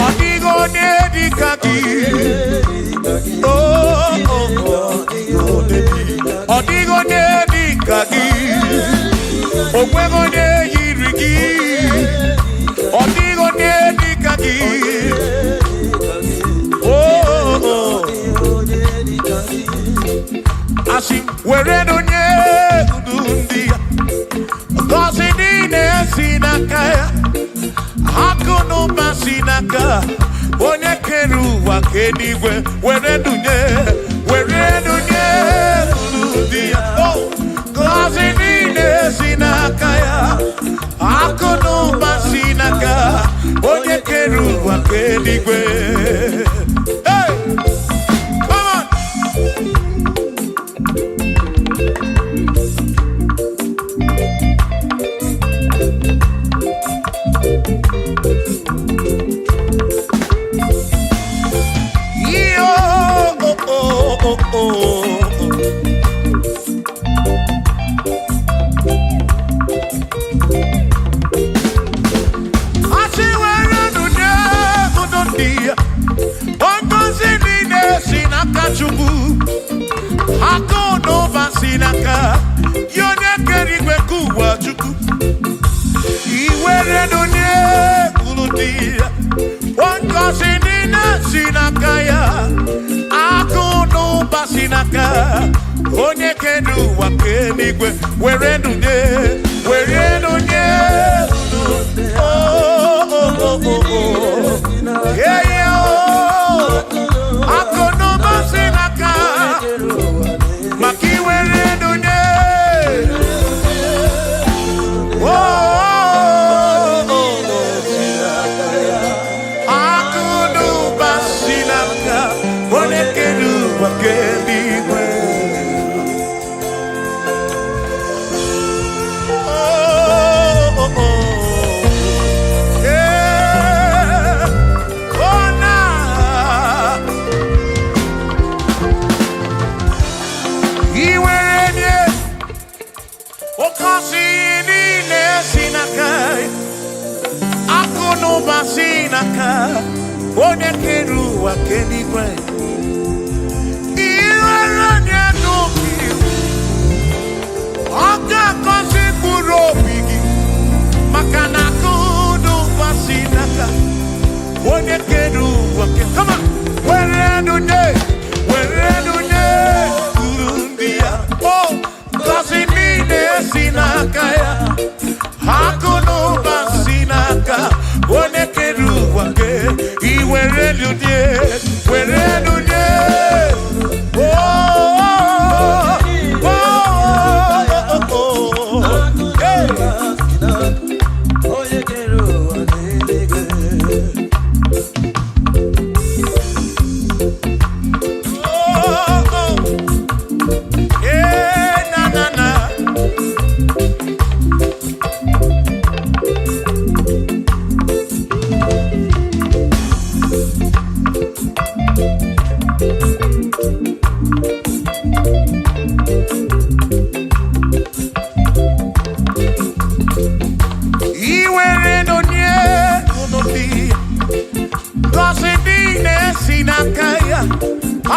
ọ dịghị onye dịka gị, ọ dịghị onye dịka gị, o nweghị onye yiri gị, ọ dịghị onye dịka gị, asị were onye ndu ndị ya, ngọzi niile si n'aka ya, akụ na ụba si n'aka onye kere ụwa ka eluigwe, were ndunye ndị ya, ngọzi niile si n'aka ya, akụ na ụba si n'aka onye kere ụwa ka eluigwe. Onye kenu ụwa ka eluigwe, were ndunye akụ n'ụba si n'aka, maka iwere ndunye akụ n'ụba si n'aka onye kenu ụwa ka eluigwe. Onye kere ụwa ka eluigwe, iwere onye n'obi, ọ ga-agọzi mkpụrụ obi gị, maka na akụ na ụba si n'aka onye kere ụwa ka, kama were ndunye uru ndị ya, ngọzi niile si n'aka ya, akụ na ụba si n'aka onye kere ụwa ka iwere ndunye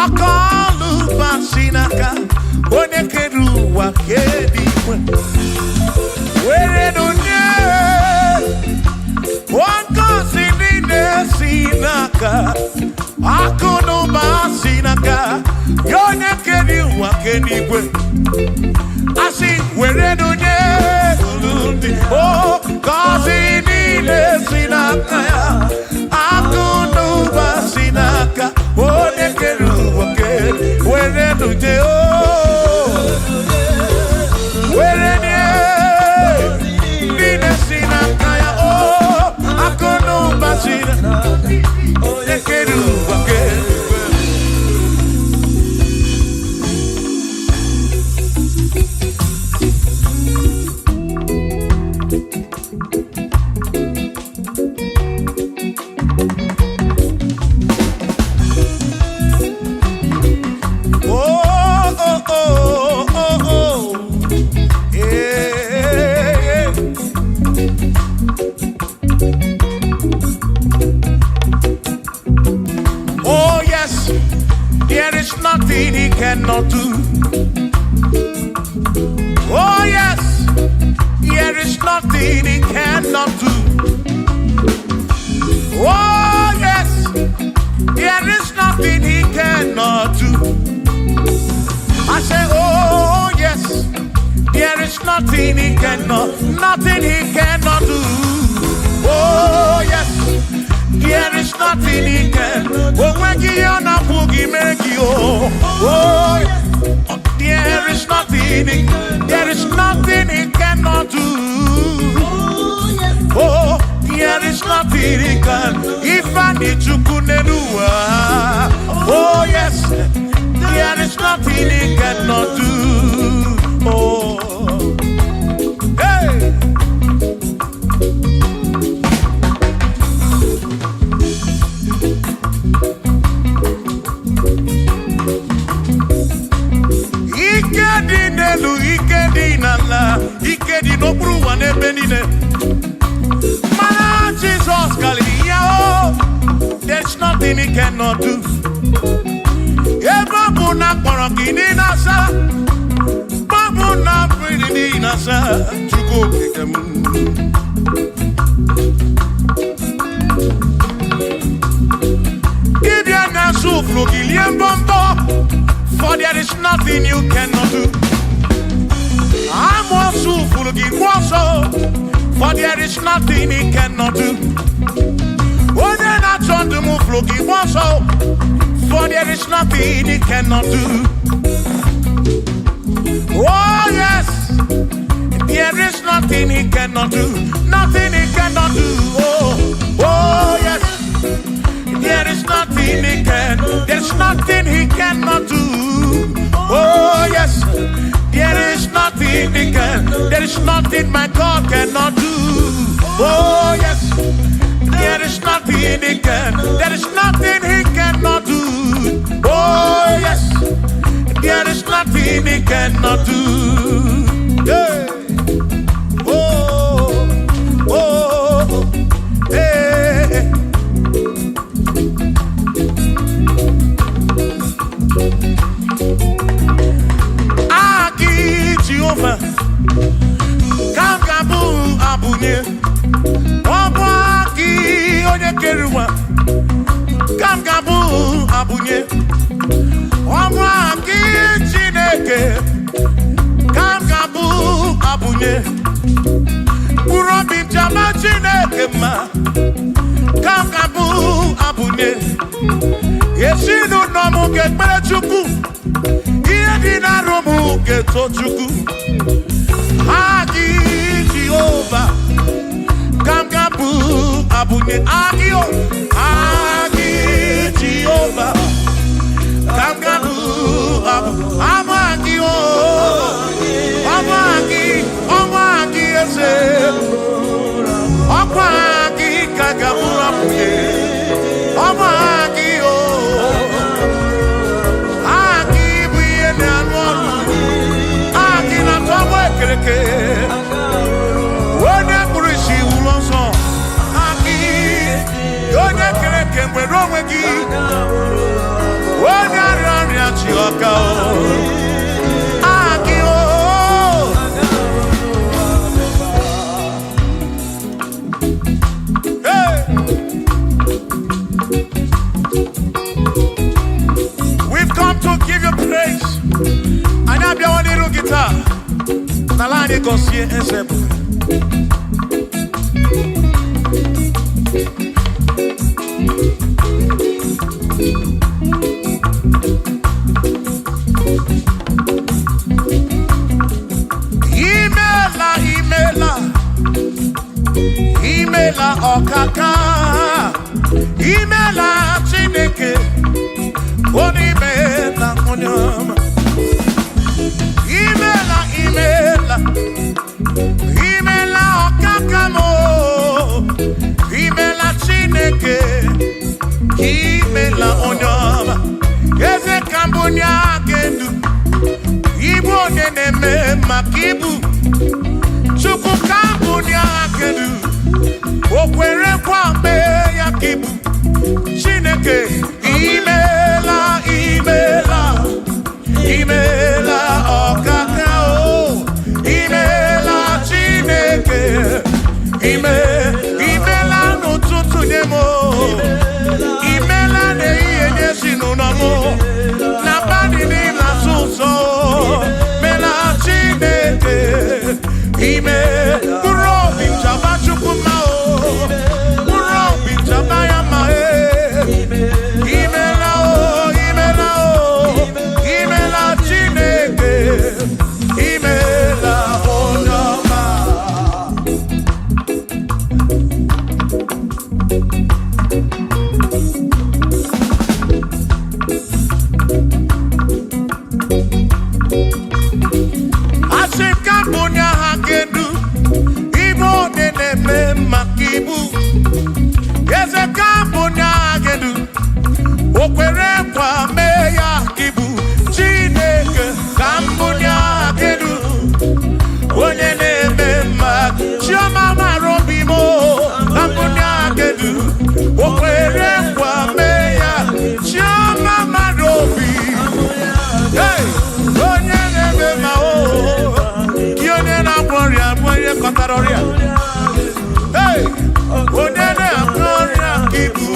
akọlụba si n'aka onye kere ụwa ka eluigwe, were ndunye ngọzi niile si n'aka, akụ na ụba si n'aka ya onye kere ụwa ka eluigwe, asị were ndunye ndị ngọzi niile si n'aka ya, akụ na ụba si n'aka onye kere ụwa ka were ndunye cannot do. Oh yes, there is nothing he cannot do. Oh yes, there is nothing he cannot do. I say, oh yes, there is nothing he cannot do. Oh yes, there is nothing he can. Oh when you na boogie make you. Oh there is nothing he cannot do. Oh there is nothing he can. If I need to kunenua. Oh yes, there is nothing he cannot do. Oh hey. Ikedi no bruwa ne benine. Mana Jesus Galileo, there's nothing he cannot do. Babu na korokini nasa, babu na pretty nasa, chuko kikemu. Ibya na suflo giliem bombo, for there is nothing you cannot do. I'm also full of also, for there is nothing he cannot do. Oh, then I turn to move looking also, for there is nothing he cannot do. Oh, yes, there is nothing he cannot do. Nothing he cannot do. Oh, yes, there is nothing he can. There's nothing he cannot do. Oh, yes. There is nothing he can. There is nothing my God cannot do. Oh yes. There is nothing he can. There is nothing he cannot do. Oh yes. There is nothing he cannot do. Hey. Oh. Oh. Hey. Kamgabu abunye Wabwaki onye keruwa Kamgabu abunye Wabwaki Chineke Kamgabu abunye Kurobi jama Chineke ma Kamgabu abunye Yeshinu nomu kekpere chukwu Iye dina romu keto chukwu Agi Jehovah, Kamgabu abunye agio, Agi Jehovah, Kamgabu amagio, amagi ese, amagi Kagabu abuye, amagio, agi buye ne anwaru, agi na tobo ekereke. We've come to give you praise. And I'm your little guitar. Nalani Gosie Esebu. Imela okaka, imela Chineke, onimela onyama. Imela okaka mo, imela Chineke, imela onyama. Eze kambunya gendu, Igbo neneme makibu, chuku kambunya gendu. Okwere kwambe ya kibu Chineke imela kwere nkwa mee ya ibu Chineke ka mbunye aha kedu onye na-eme mma chioma mara obi m ka mbunye aha kedu o kwere nkwa mee ya chioma mara obi onye na-eme mma gị onye na-agwọ ọrịa bụ onye kọtara ọrịa onye na-agwọ ọrịa gị bụ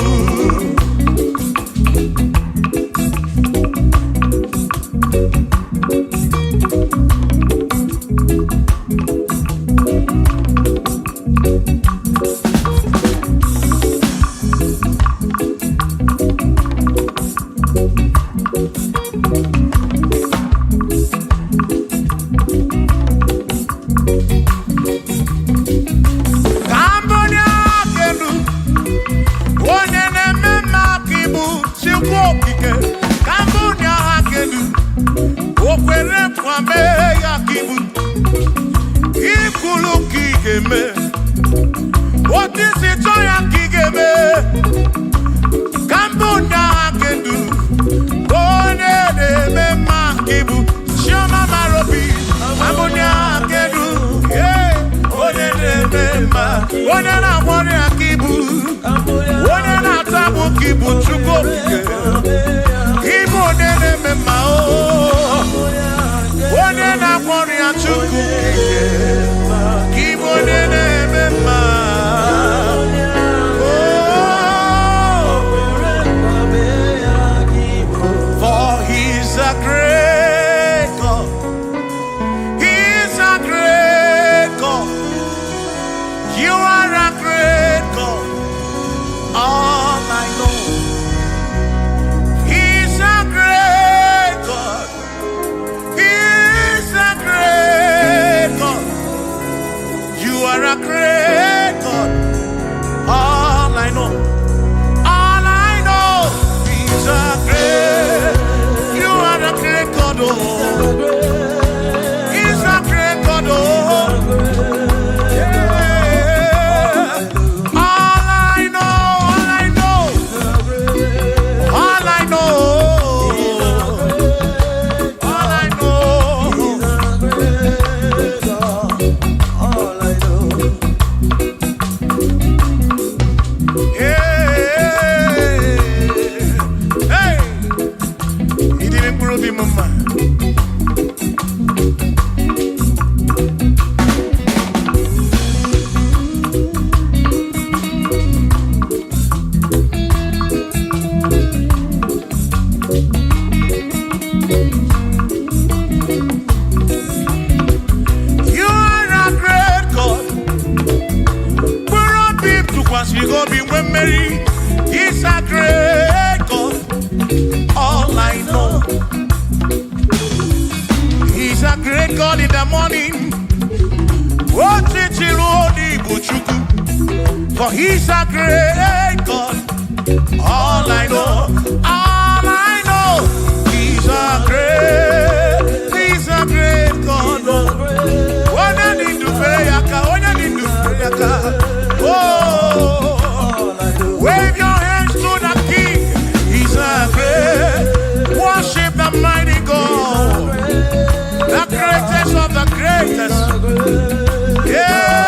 onye na-agbọrị aka ibu onye na-atabụ ka ibu Chukwu okike ibu onye na-eme mma onye na-agbọrị ya Chukwu okike ibu onye na-eme mma for he's a great God, he's a great God. You are a great God, all I know. He's a great God, he's a great God. You are a great God, all I know. All I know, he's a great, you are a great God, oh. He's a great God, oh. You go be when Mary. He's a great God, all I know. He's a great God in the morning. For he's a great God, all I know. All I know, he's a great God. When I need to pray, oh, wave your hands to the King. He's a great. Worship the mighty God, the greatest of the greatest. Yeah.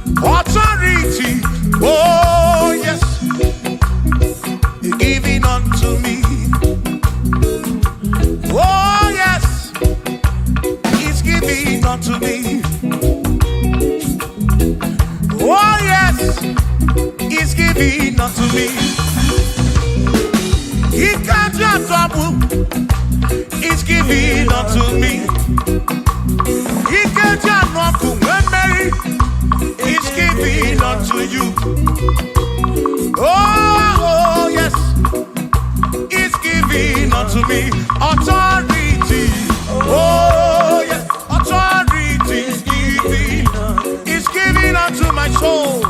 Authority, oh yes, giving unto me. Oh yes, it's giving unto me. Oh yes, it's giving unto me. He can't just trouble, it's giving unto me. He can't just trouble when Mary. It's giving unto you. Oh, yes, it's giving unto me. Authority. Oh, yes, authority is giving. It's giving unto my soul.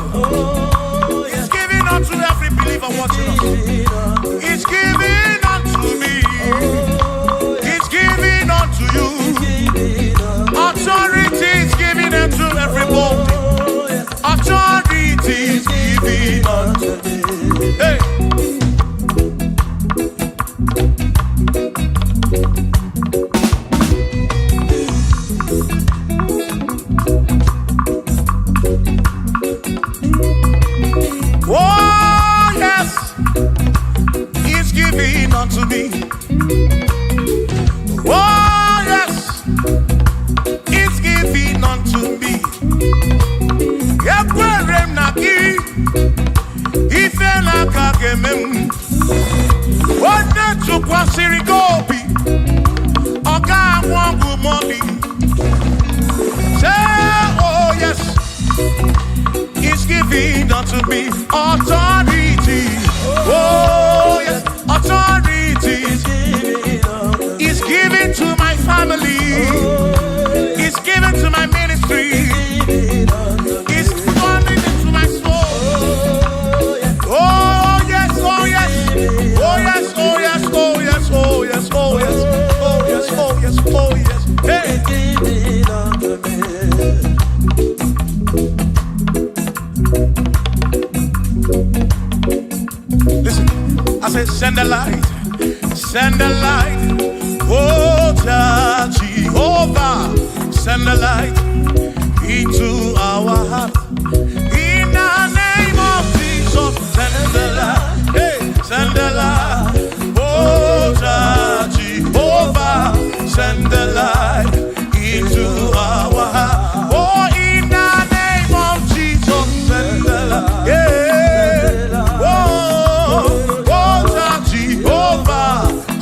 It's giving unto every believer watching us. It's giving unto me. unto me authority. Oh, yes, authority is given to my family, is given to my ministry, is coming into my soul. Oh, yes, oh, yes, oh, yes, oh, yes, oh, yes, oh, yes, oh, yes, oh, yes, oh, yes, oh, yes. Hey. Listen, I said, send the light, oh Jehovah, send the light into our heart. In the name of Jesus, send the light, hey, send the light, oh Jehovah, send the light into our heart. Oh, in the name of Jesus, send the light, yeah.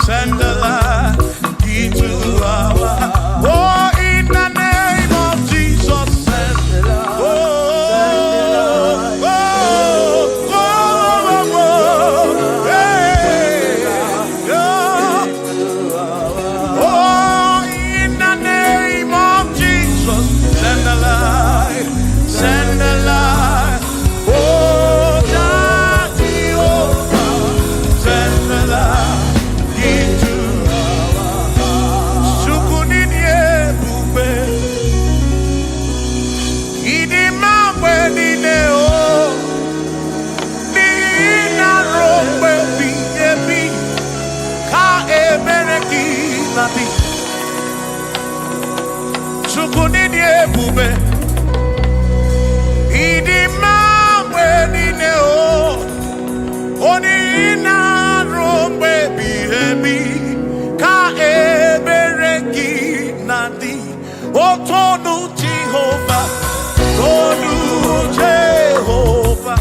Send the light into our heart. Oh, in the name of Jesus, send the light. Oh, oh, oh, oh, oh, hey, oh, in the name of Jesus, send the light, send the light. Oh, Jehovah, send the light. Chukunini ebube, idima wenine o, oni ina rombe bihebi, ka ebereki nandi, otonu Jehovah, tonu Jehovah.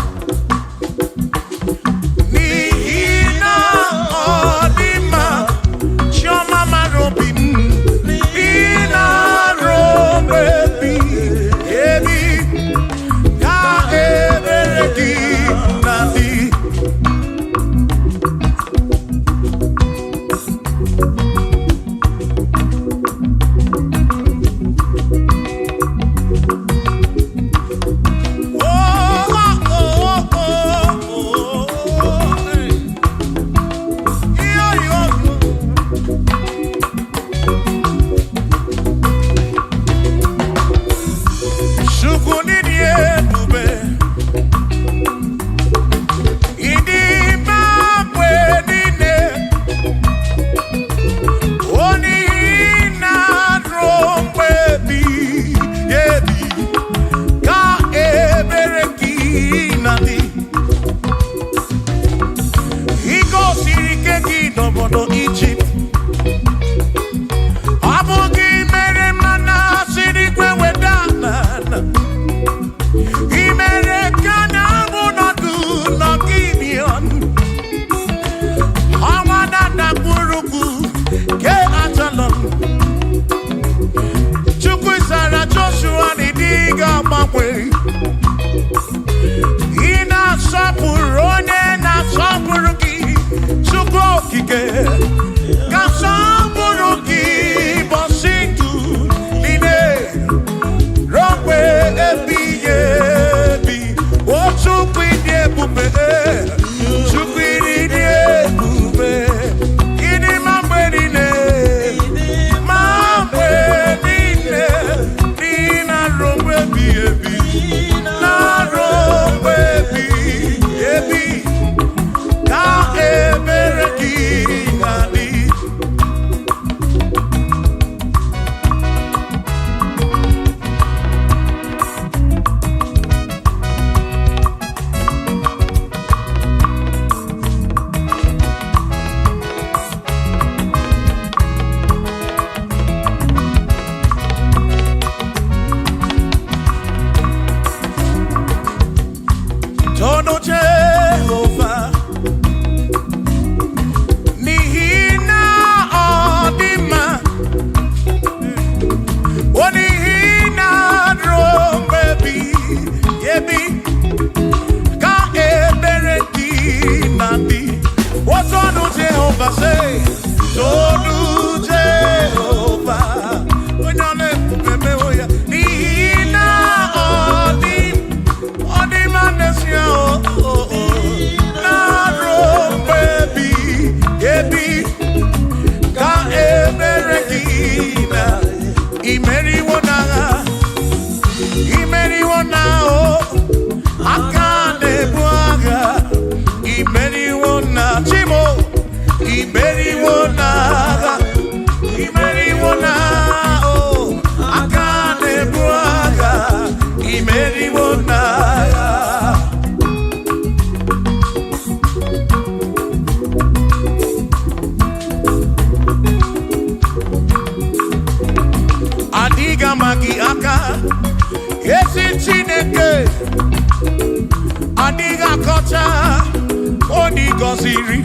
gọziri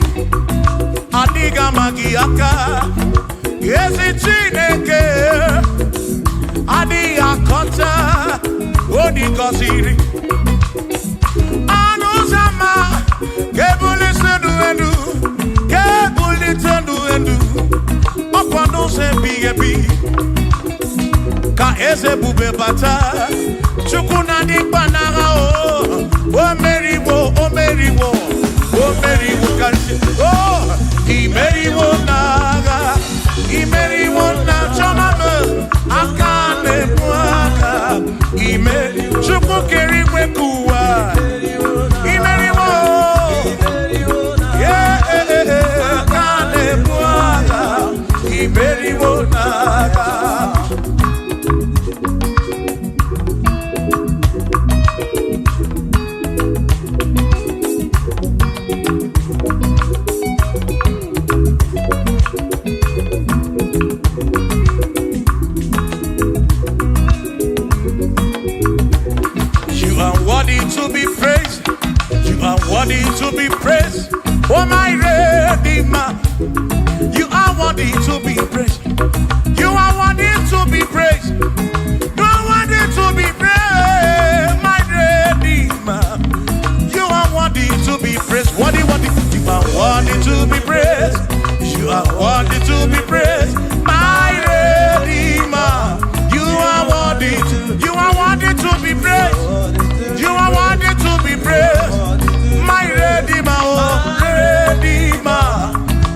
adịghị ama gị aka ezi Chineke adịghị akọta onye gọziri anụ ụzọ ama ga-ebulite elu ga-ebulite elu ọkwa n'ụzọ ebighị ebi ka eze bube bata Chukwu na dịkpa n'agha o meriwo karịsị imeriwo n'agha imeriwo na chọmama aka na-ebu aka Chukwu kere igwe ka ụwa imeriwo aka na-ebu aka imeriwo n'agha. To be praised, you are worthy to be praised. Oh my Redeemer, you are worthy to be praised. You are worthy to be praised. You are worthy to be praised, my Redeemer. You are worthy to be praised. Worthy. You are worthy to be praised. You are worthy to be praised, my Redeemer. You are worthy to be praised. You are worthy to be praised, my Redeemer, oh Redeemer.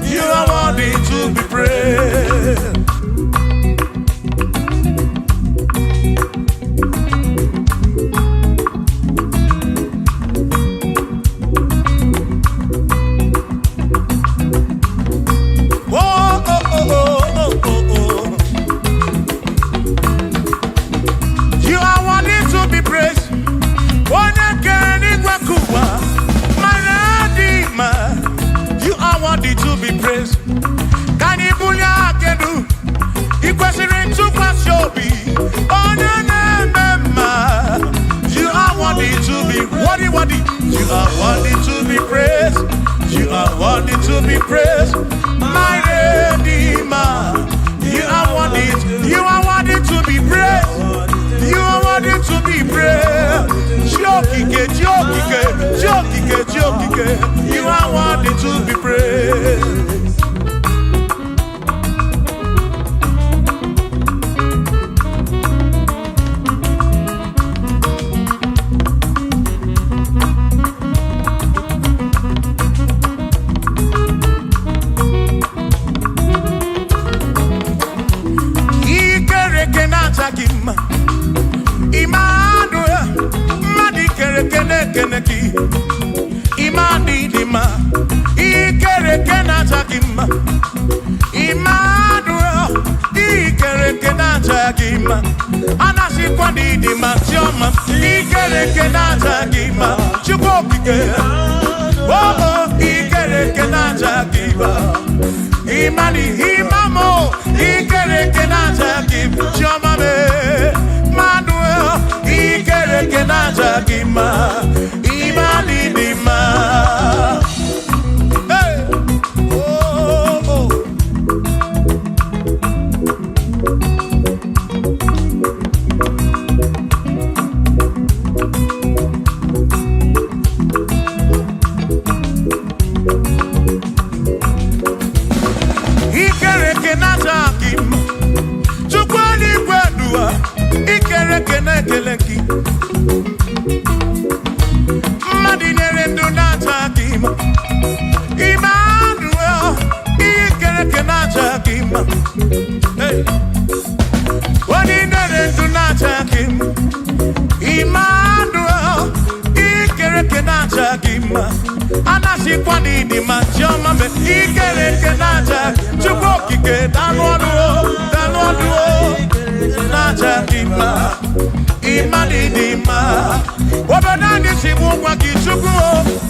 You are worthy to be praised. Oh, oh, oh, oh, oh, oh. You are worthy to be praised. You are worthy to be praised. Can you believe I can do? You question to Pashobi. Oh, no. You are worthy to be worthy. You are worthy to be praised. You are worthy to be praised, my Redeemer. You are worthy to be praised. You are worthy to be praised. Jokike. You are worthy to be praised.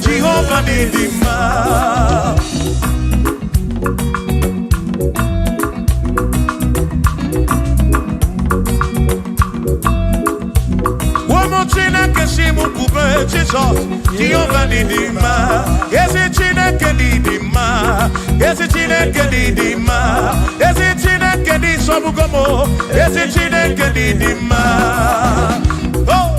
Jehovah Chineke si mu kube Jesus Jehovah didima Ezi Chineke didima Ezi Chineke didima Ezi Chineke di sobugomo Ezi Chineke didima Oh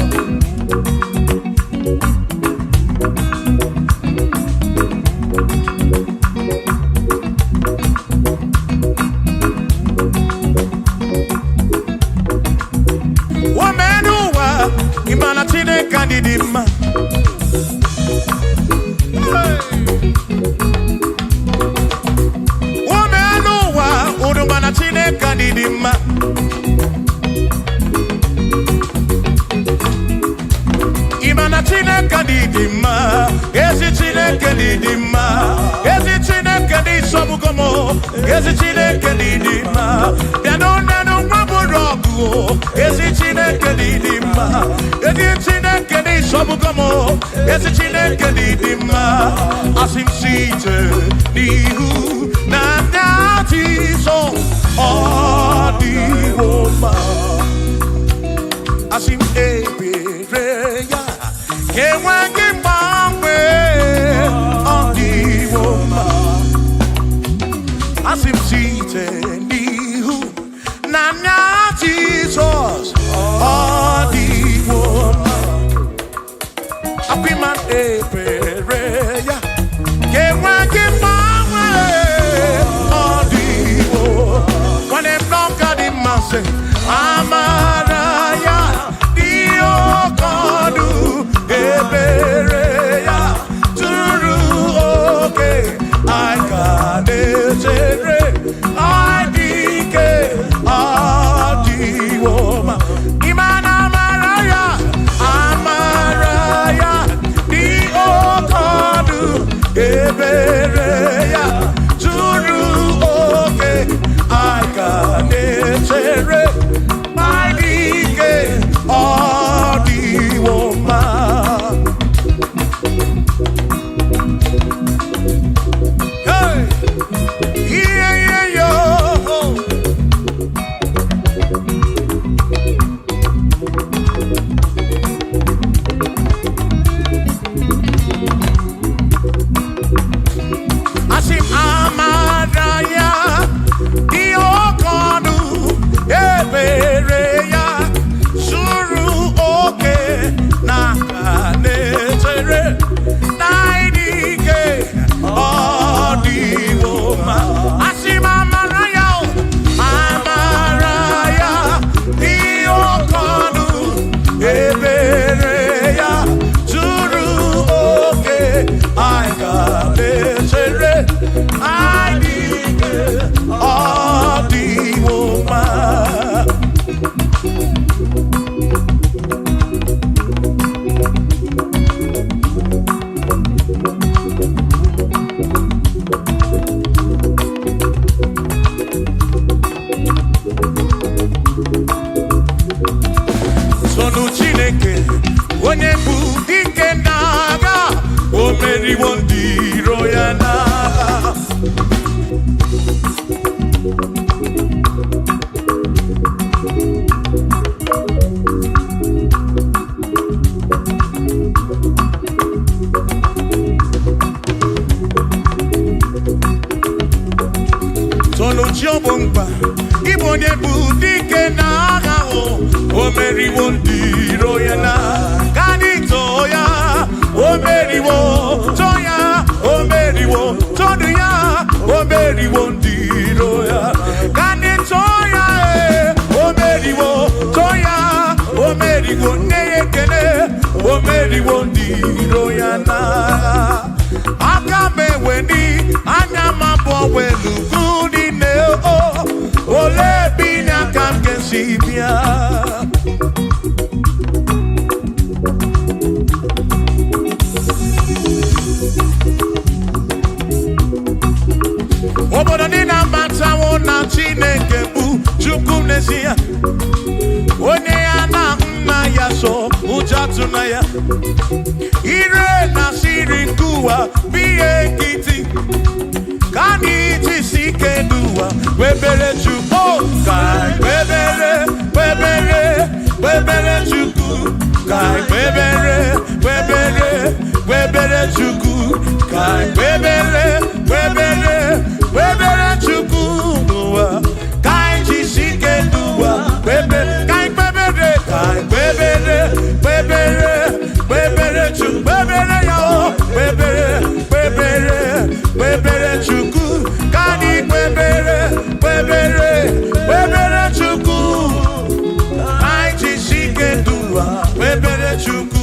Imana Chineke didima Womenuwa Udumana Chineke didima Imana Chineke didima Ezi Chineke didima Ezi Chineke di sobugomo Ezi Chineke didima Yanonanu maburogu Ezi Chineke didima Ezi Chineke di sobugomo Ezi Chineke didima Asim site nihu na dati so Odiwoma Asim ebereya Kewangi mangwe Odiwoma Asim site nihu na Jesus Odiwoma Apiman ebereya Kewangi mangwe Odiwoma When them don't got him say Amaraya Dio Kodu Ebereya Turu okay I got it I dike Adiwoma Imana Amaraya Amaraya Dio Kodu Ebereya Turu okay I got it my dike Adiwoma Hey yeah yeah yo Asim Amaraya Diokodu Ebereya Suru oke Nakanetere Naidike Adiwoma Asim Amaraya Amaraya Diokodu Ebereya Suru oke Aikanetere Aidike Adiwoma Sonu Chineke onye bụ dike n'agha o meriwo ndị iro ya n'agha Sonu Chiobomba Igbo onye bụ dike n'agha o meriwo ndị iro ya n'agha Kanito ya o meriwo Toya o meriwo Todu ya o meriwo ndị iro ya Kanito ya o meriwo Toya o meriwo Neyekene o meriwo ndị iro ya n'agha Aka meweni anya mabọ welu gudi ne o Ole binya kam kesibia Obodo dị na mbatawo na Chineke bụ Chukwu n'ezie onye ya na nna ya so ụjọ tụna ya ire na siri nke ụwa bụ ihe nkịtị ka anyị jisi ike n'ụwa webere Chukwu ka webere Chukwu ka Chukwu kai kwebere kwebere kwebere Chukwu n'ụwa kai jisike n'ụwa kwebere kai kwebere kwebere kwebere Chukwu kwebere ya o kwebere kwebere kwebere Chukwu kai kwebere kwebere kwebere Chukwu kai jisike n'ụwa kwebere Chukwu.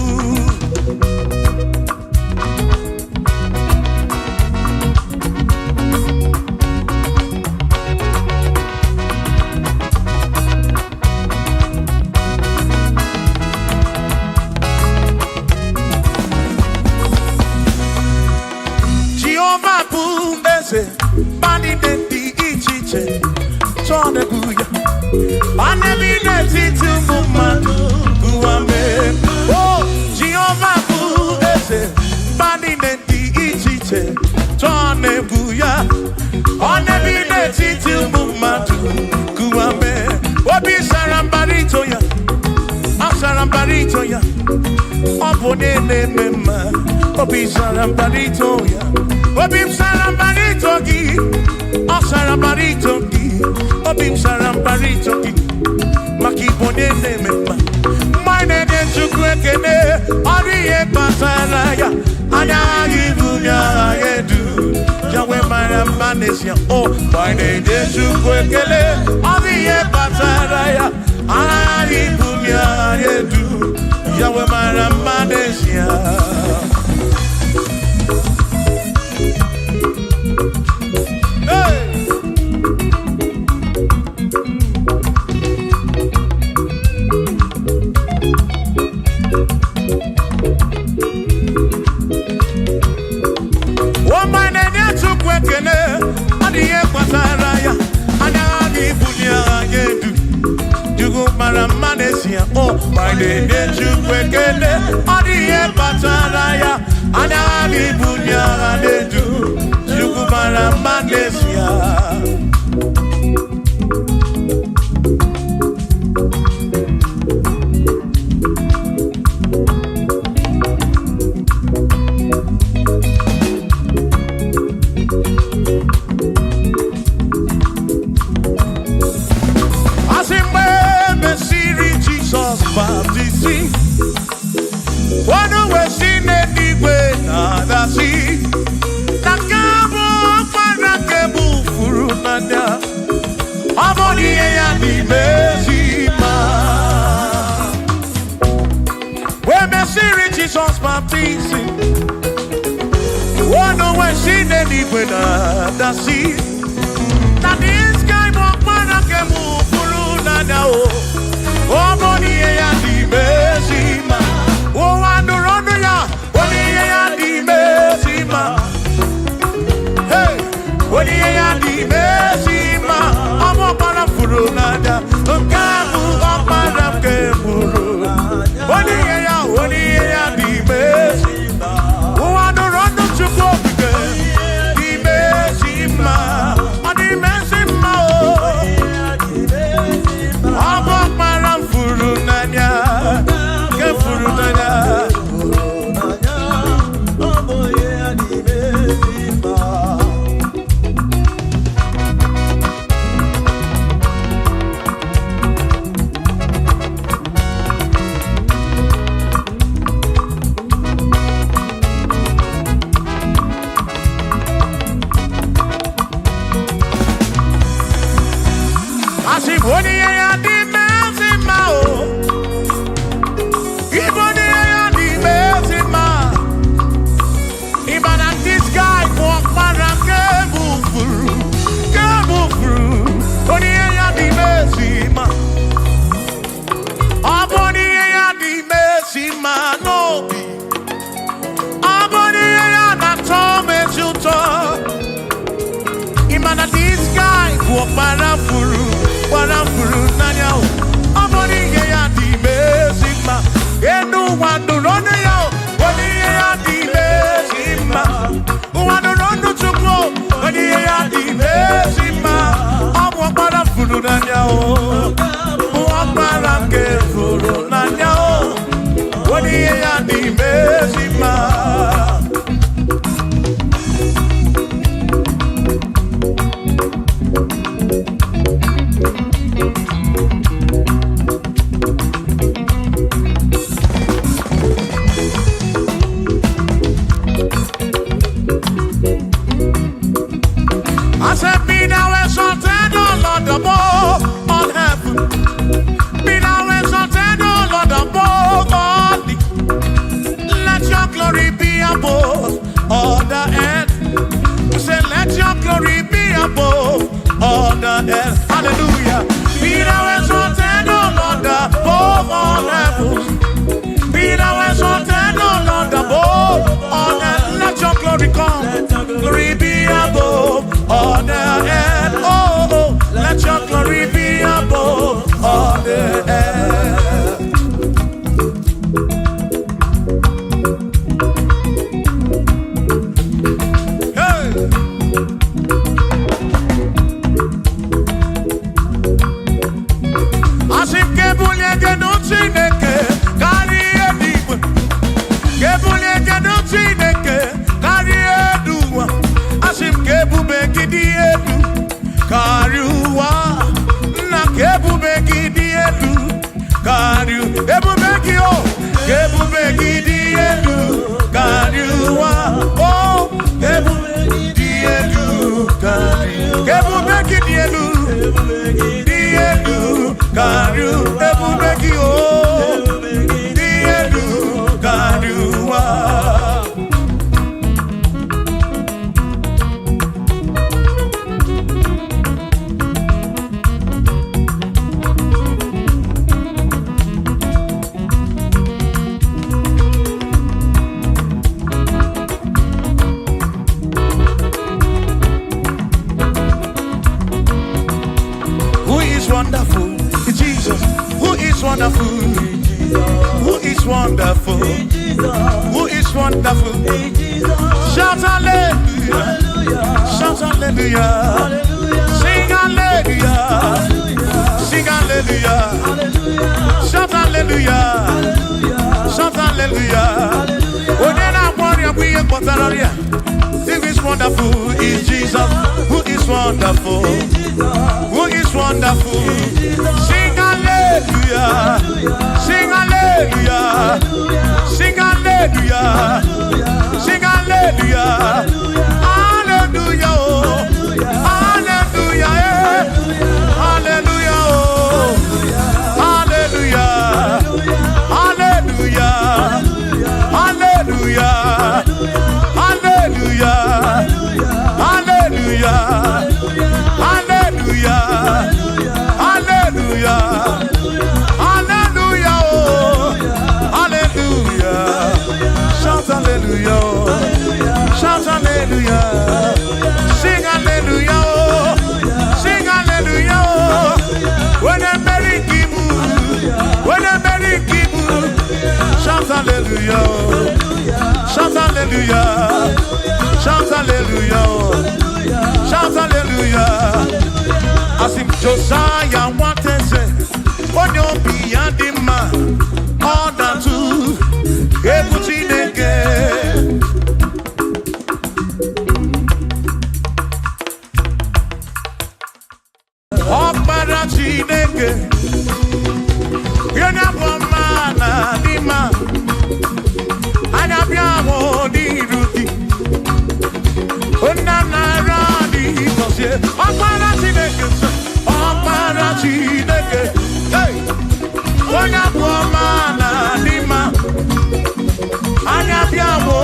Bani denti ichiche chone guya anebi neti tumumanu guame oh Jehovah ese bani denti ichiche chone guya anebi neti tumumanu guame obi sarambarito ya asarambarito ya opone mema obi sarambarito ya Obim sarambarito gi, sarambarito gi, obim sarambarito gi, makibone nemema. Mine de chukwekene, oriye pasaraya, anagi bunya yedu, jawe maramanesia. Oh, mine de chukwekene, oriye pasaraya, anagi bunya yedu, jawe maramanesia. Oh, my name is Chukwekene, Odiye Pataraya, Anabi Bunya Adedu, Chukwumara Manesia. Jesus baptism. Oh no, when she did it with the sea. That this guy walk man and can move through now. Oh, money and the mercy man. Oh, and the run ya. Money and the mercy man. Hey, money and the mercy man. I'm up on a furu nada. I'm kamu up on a keburu. Money and the mercy man. Oh, and the run to go again. The mercy man. The mercy man. I'm up on a furu nada. Keburu nada. Warafuru nanya o amoni ye ya di mesima enu wanu ronu ya oni ye ya di mesima wanu ronu chukwu oni ye ya di mesima amu warafuru nanya o warafuru nanya o oni ye ya di mesima all the earth. Hallelujah. Be thou exalted, O Lord, above all heavens. Be thou exalted, O Lord, above all earth. Let your glory come. Glory be above all the earth. Oh, oh, let your glory be above all the earth. Wonderful, Jesus. Who is wonderful? Who is wonderful? Who is wonderful? Shout hallelujah! Shout hallelujah! Sing hallelujah! Sing hallelujah! Shout hallelujah! Shout hallelujah! Who is wonderful is Jesus. Who is wonderful? Who is wonderful? Sing hallelujah! Sing hallelujah! Sing hallelujah! Sing hallelujah! Hallelujah! Hallelujah! Hallelujah! Hallelujah! Hallelujah! Hallelujah! Hallelujah! Hallelujah! Hallelujah! Hallelujah! Hallelujah! Hallelujah! Shout hallelujah! Shout hallelujah! Sing hallelujah! Sing hallelujah! When I'm Mary Kibu, when I'm Mary Kibu, shout hallelujah! Shout hallelujah! Shout hallelujah! Shout hallelujah! As if Josiah wanted to say, when you're beyond the man, all that too, everything again. Oh, Parachineke, you're not one man, the man. And I'm your duty. Oh, Nana, because you're Chineke, hey, onye bụ ọma na n'ime anya bịawo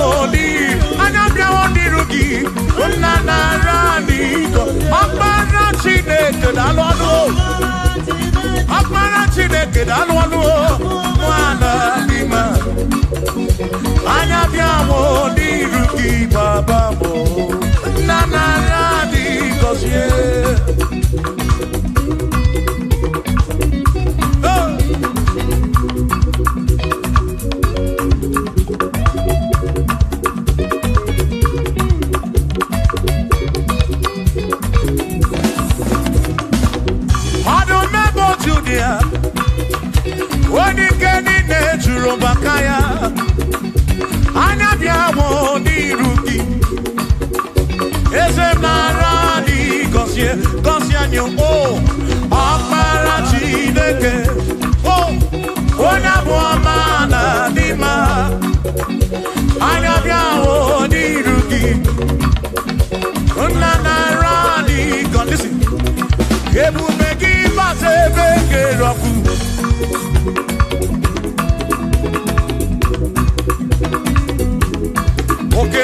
n'iru gị nna na-ara n'iko ọkpara Chineke daalụ ọnụ ọkpara Chineke daalụ ọnụ nwana n'ime anya bịawo n'iru gị baba bụ nna na-ara n'ikozie. Bakaya, anya bịawo n'iru gị, eze mara dị gọzie anyị o ọkpara Chineke o onye bụ ọma na dị mma, anya bịawo n'iru gị, nna nara dị gọzie ebube gị bata ebe kere ọkụ.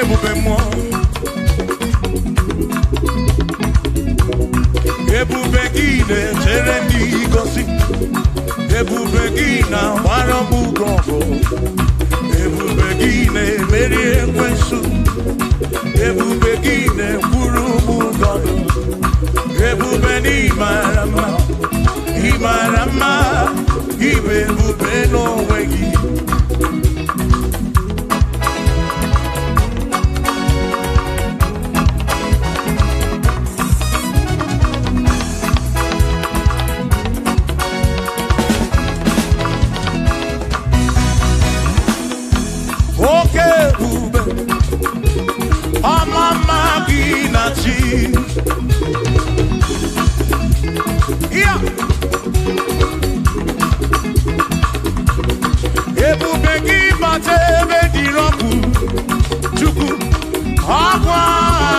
Ebube mmụọ ebube gị na-ekwuru m ụzọ ndụ. Ebube na ịmara mma, ịmara mma, ịbụ ebube n'onwe gị. Oke ebube, ọmụma gị na chi. Yeah. Ebube gị bata ebe dị rọpụ, Chukwu ọgwụ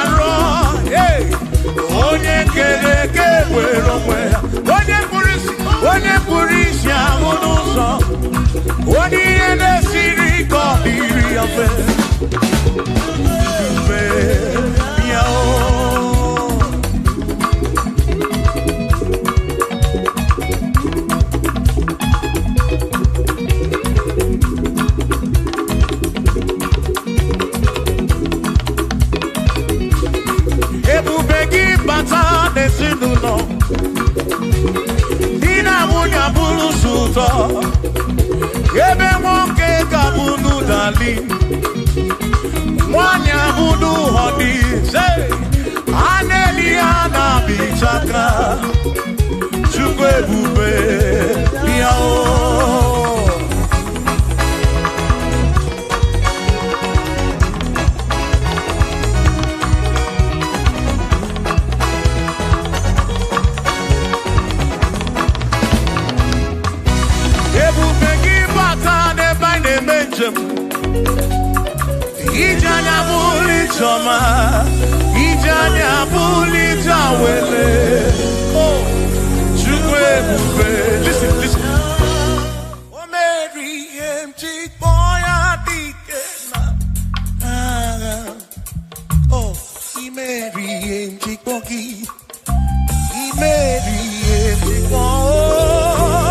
arụ. Onye kere eke were onwe ya, onye kpụrụ isi ahụ n'ụzọ, onye ihe na-esiri ike ọ dịrị ya mfe. Ebube ya o. Ebube gị bata n'ezinụlọ, di na nwunye abụrụ sọ ụtọ, ebe nwoke ga-abụrụ dali, nwanyị abụrụ họdị, a na-eli ya na-abịchaka. Chukwu ebube ya o. Ebube gị bata n'ebe anyị na-eme njem, ije anya bụrụ ije ọma, ije anya bụrụ ije awele. Chukwu ebube, listen, listen. O mere ihe m ji kpọọ ya dike na agha. I mere ihe m ji kpọọ gị, I mere ihe m ji kpọọ.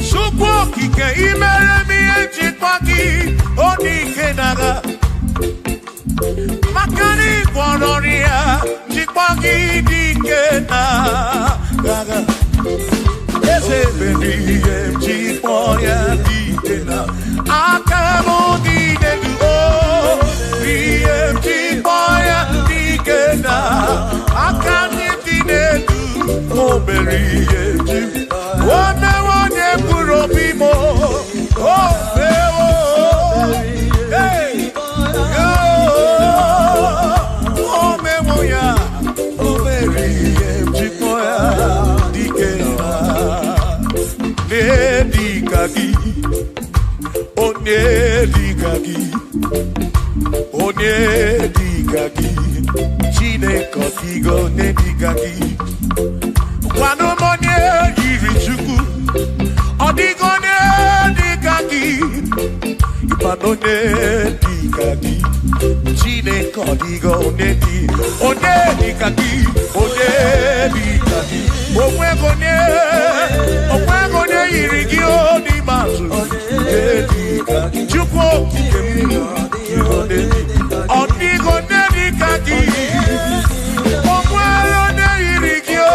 Chukwu okike imere m ihe akamudine duo rieti boya digena akamudine du oberieti wona wonye burobimo oh bewo hey yo oh memoya oberieti boya digena Nedikagi, Onedikagi, Chinekotigo, Nedikagi. Wano monye irichuku, Odigo Nedikagi, Ipano Nedikagi, Chinekotigo, Onedikagi, Omwegone irigio ni mazu, Chukwo kikemi, Odigo Nedikagi, Omwegone irigio,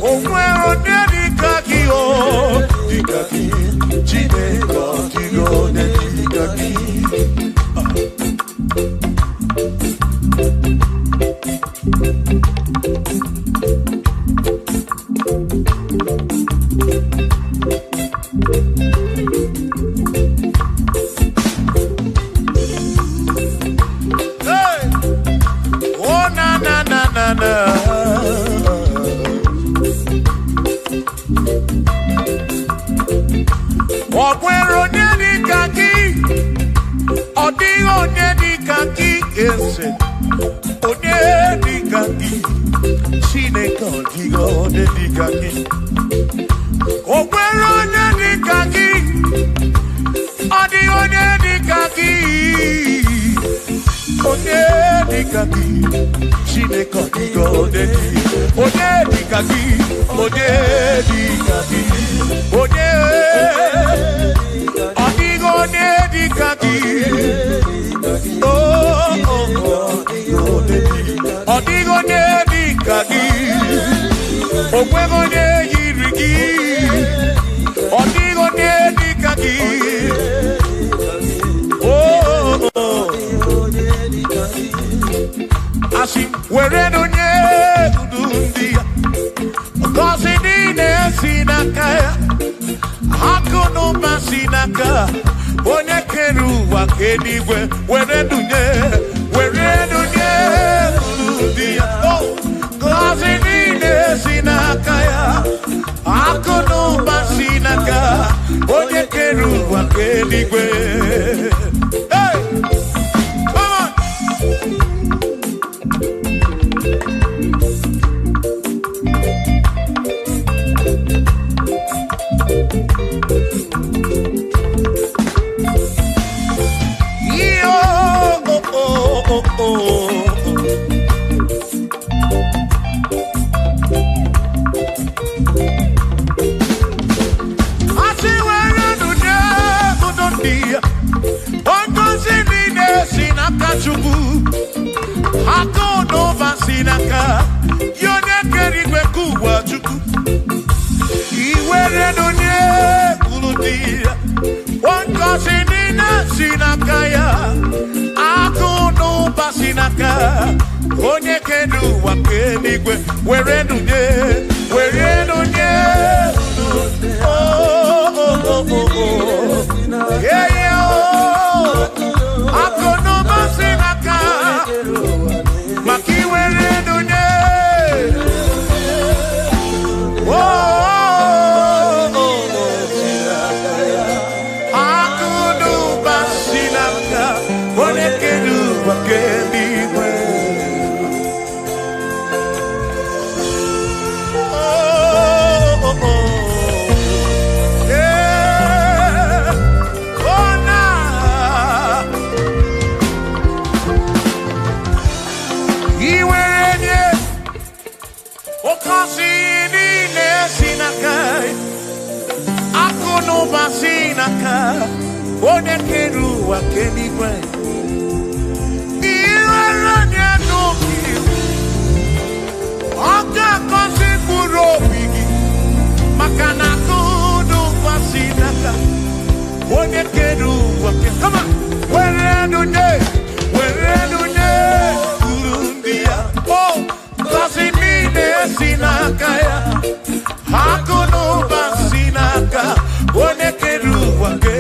Omwegone Nedikagi, Dikagi, Chineko, Digo Nedikagi. Okwero Nedikagi, Odigo Nedikagi, Onedikagi, Chineko Digo Nedikagi. Okwero Nedikagi, Odigo Nedikagi, Onedikagi, Chineko Digo Nedikagi. Onedikagi, Onedikagi, Odigo Nedikagi, Odigo Nedikagi, Okwego Nedikagi, Odigo Nedikagi, Asim wereno Nedundia, Kosi Dine Sinakaya, Hakono Masinaka, Onekeru Wakenigwe, wereno Nedundia, oh, Kosi Dine Sinakaya, Hakono Masinaka, Onekeru Wakenigwe. Hey! Come on! Onye kedu wakenigwe were nunye yeah yeah akono basinaka maki were nunye akono basinaka onye kedu wakenigwe. Onekeru wakenigwe iweranya noki oga kosi buro bigi makana kudu wasinaka onye kere ụwa ke. Come on. Were nunye ndị ya. Oh, ngọzi niile si n'aka ya. Akụ na ụba si n'aka onye kere ụwa ke.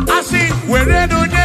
I were nunye.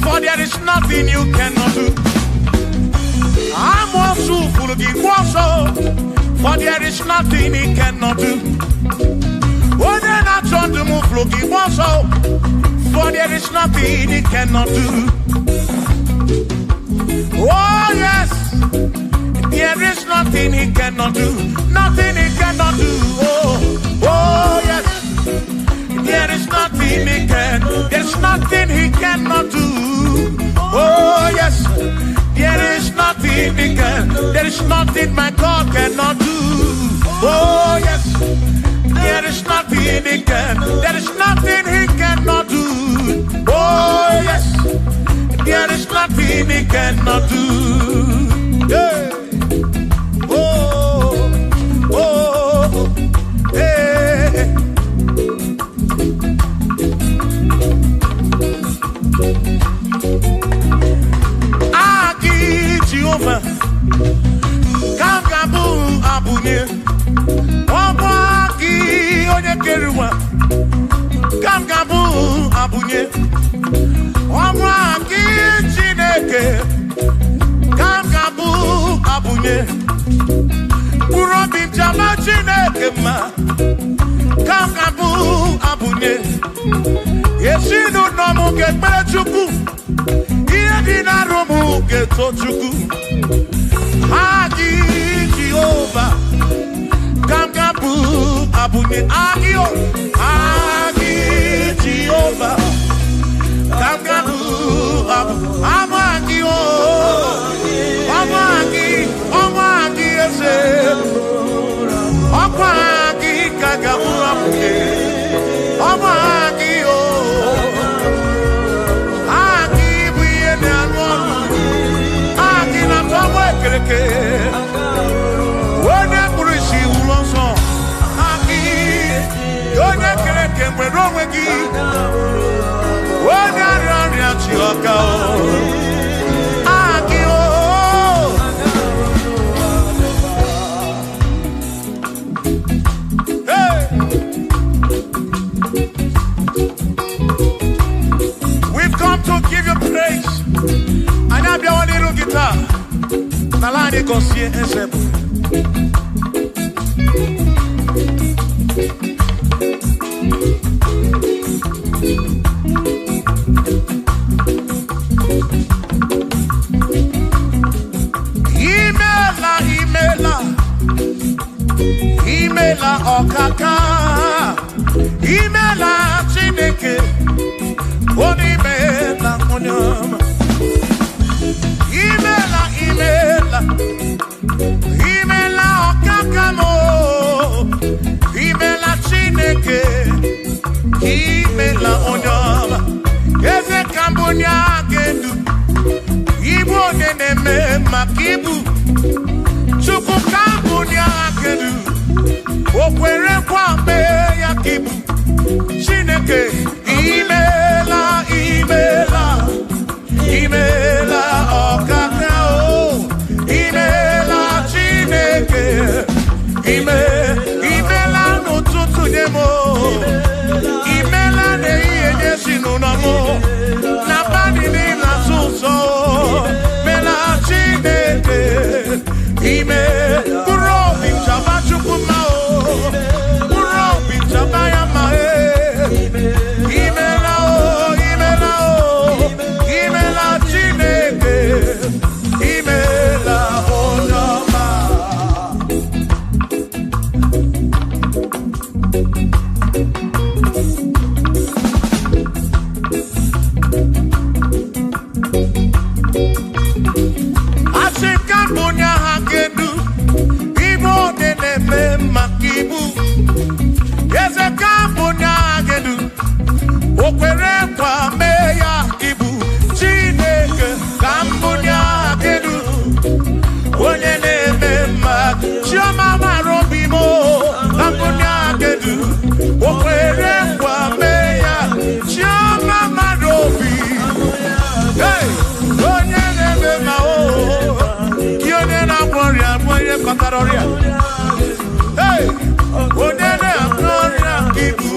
For there is nothing you cannot do. I'm also full of for there is nothing he cannot do. Oh, then I turn to move, looking for there is nothing he cannot do. Oh, yes, there is nothing he cannot do. Nothing he cannot do. Oh, yes, there is nothing he can. There's nothing he cannot do. Oh, yes, there is nothing he can. There is nothing my God cannot do. Oh, yes, there is nothing he can. There is nothing he cannot do. Oh, yes, there is nothing he cannot do. Hey. Oh, oh, hey. Aki Jehovah, Kangabu Abunye, Wabaki Onyekeruwa. abunye Urobi jama Chineke ma Kangabu abunye Yeshinu nomu kekpere chukwu Iye di na romu keto chukwu Agi Jehovah Kangabu abunye Agio Agi Jehovah Kangabu Amagi Amagi ese Amagi Kangabu abunye Amagi Agi buye ne anwonu Agi na tomo ekereke Wone kurishi ulonso Agi Yone kereke mwero wegi Wone arani achioka Agi Hey We've come to give you praise And I be one little guitar Nalani Gosie Esebu Imela okaka Imela Chineke Onimela onyama Imela okaka mo Imela Chineke Imela onyama Eze kambunya gendu Ibu oneneme makibu Chukwu kambunya gendu Okwere kwambe ya kibu Chineke Imela okaka o Imela Chineke Imela n'ụtụtụ nye mo Imela n'ehihie nye si n'ụlọmụ Na bani n'ịla sụsọ Mela Chineke Mkpụrụ obi chaba Chukwu ma o Mkpụrụ obi chaba ya ma Imela o Imela Chineke Imela onyama Asikambunya hakedu Ibo deneme makibu Yeze kambunya hakedu Okwere kwa meya ibu Chineke kambunya hakedu Onye neme mak Chioma marobi mo Kambunya hakedu Okwere kwa meya Chioma marobi Hey, onye neme ma o Kionye na gloria Mwenye kataroria Hey, onye na gloria ibu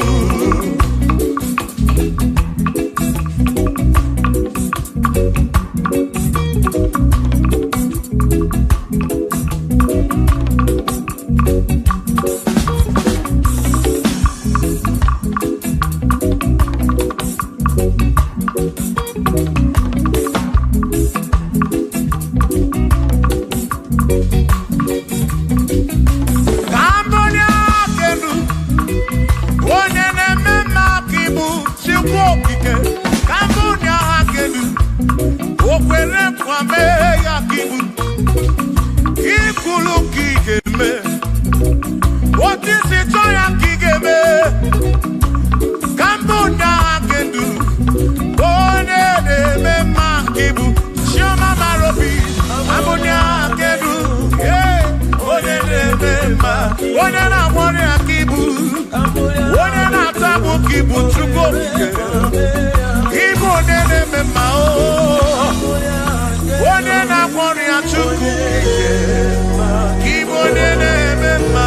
What is it? Onye na-agbọrọ ya ka ibu, onye na-atabụ ka ibu Chukwu okike, ibu onye na-eme mma o, onye na-agbọrọ ya Chukwu okike, ibu onye na-eme mma.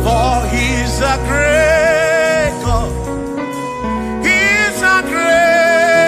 For he's a great God, he's a great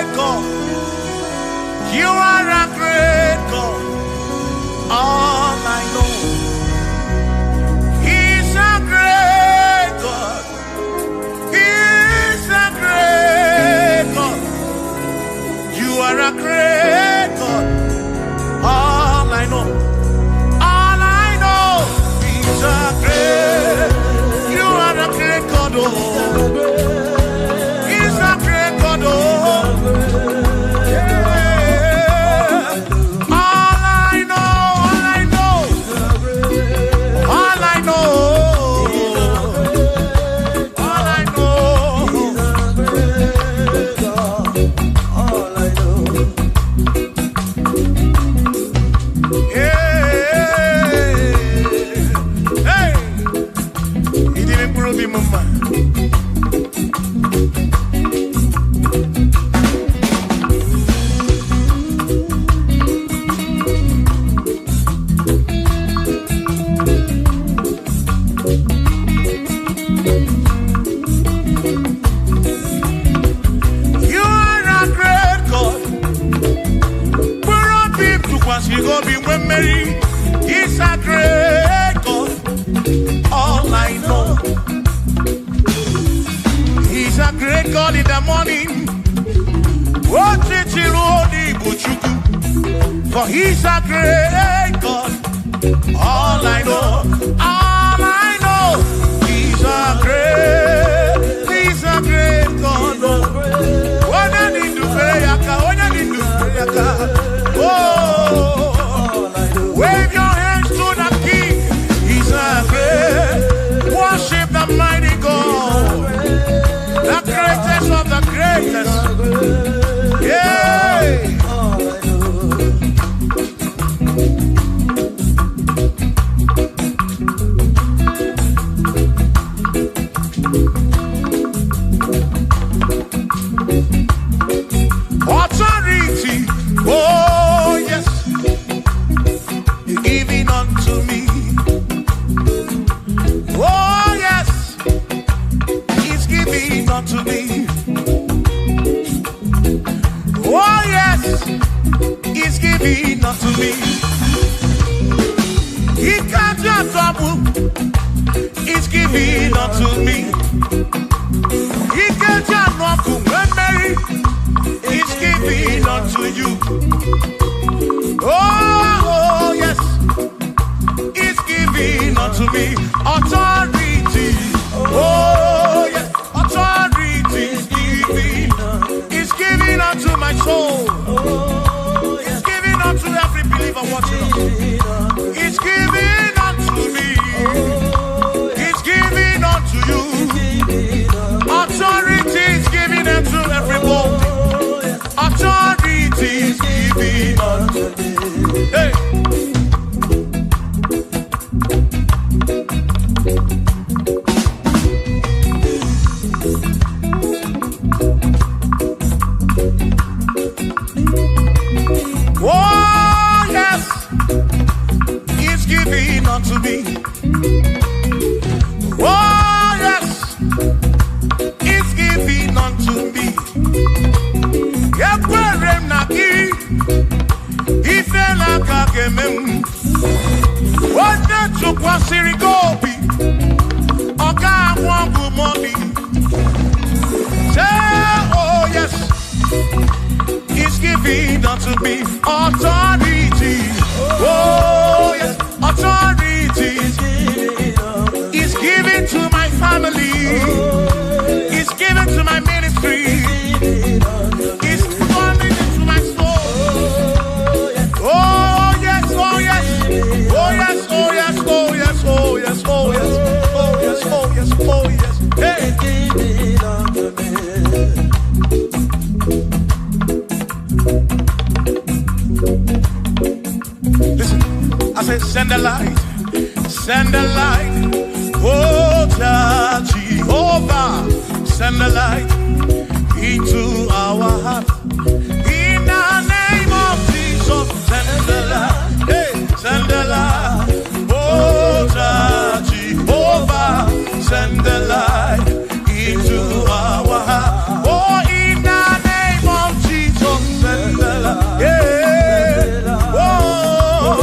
great God in the morning. For he's a great God. All I know, he's a great God. When I need to pray, oh, wave your hands to the King. He's a great. Worship the mighty God, the greatest of the greatest. Yeah. Authority, oh yes, you're giving unto me. Oh yes, he's giving unto me. Oh yes, he's giving unto me. He can't just trouble. He's giving unto me. He can't just walk away. He's giving unto you. Oh yes, he's giving unto me. Authority. Oh yes, authority is giving. He's giving unto my soul. He's giving unto every believer watching us. He's giving unto me. He's giving unto you. Authority is giving unto everybody. Authority is giving unto me. Hey. Oh yes, he's giving unto me. Oh yes, he's giving unto me. Yekwere naki, ife laka kemem. Wanda chukwa sirigobi, oka wangu moni. Say oh yes, he's giving unto me authority. Oh yes, authority. He's giving to my family. He's giving to my ministry. He's coming into my soul. Oh yes, oh yes, oh yes, oh yes, oh yes, oh yes, oh yes, oh yes, oh yes, oh yes. Hey. Listen, I say send the light, send the light. Oh, Jehovah, send the light into our heart. In the name of Jesus, send the light. Hey, send the light. Oh, Jehovah, send the light into our heart. Oh, in the name of Jesus, send the light. Yeah. Oh,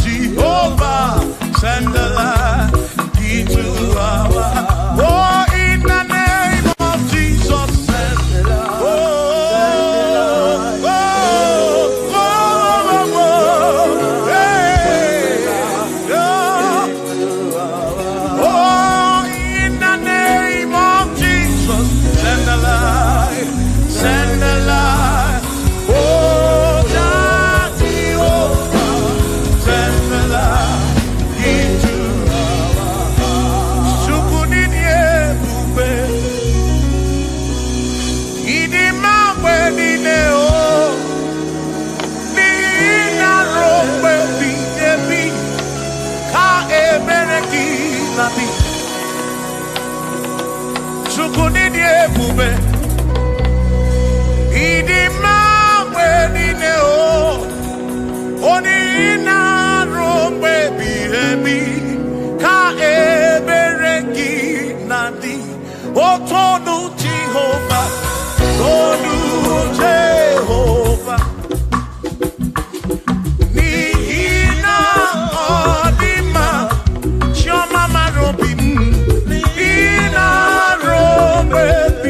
Jehovah, send the light into our heart. Oh, in the name of Jesus, send the light. Oh, hey. Oh, in the name of Jesus, send the light, send the light. Oh, Jehovah, send the light into Jehovah, Jehovah. Nihina odima, Choma marobim, Nihina robe.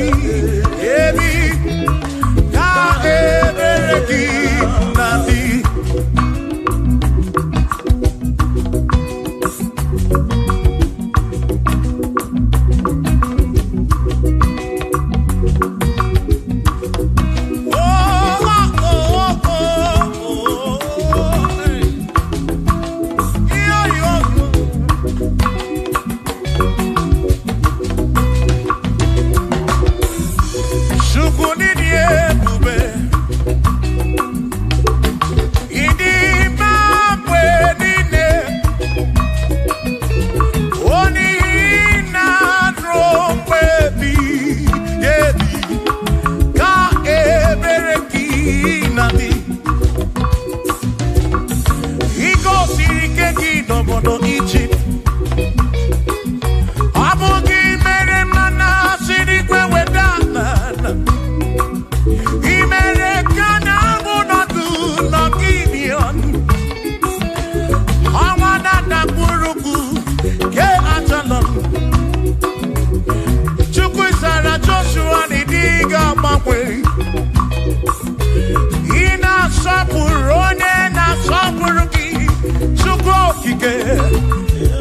okike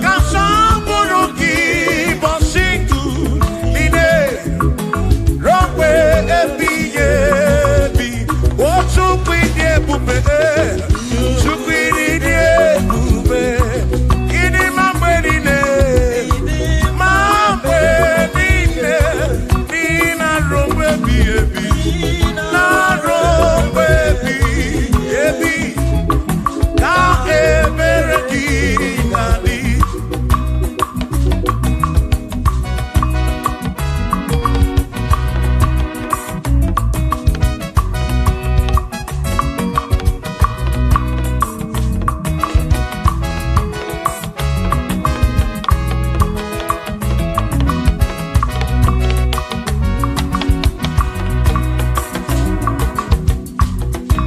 kasamboroki bositu ine rompe ebiyebi otukwini ebube tukwini ebube ini mamwerine nina rompe ebi na rompe ebi ka emereki nadi.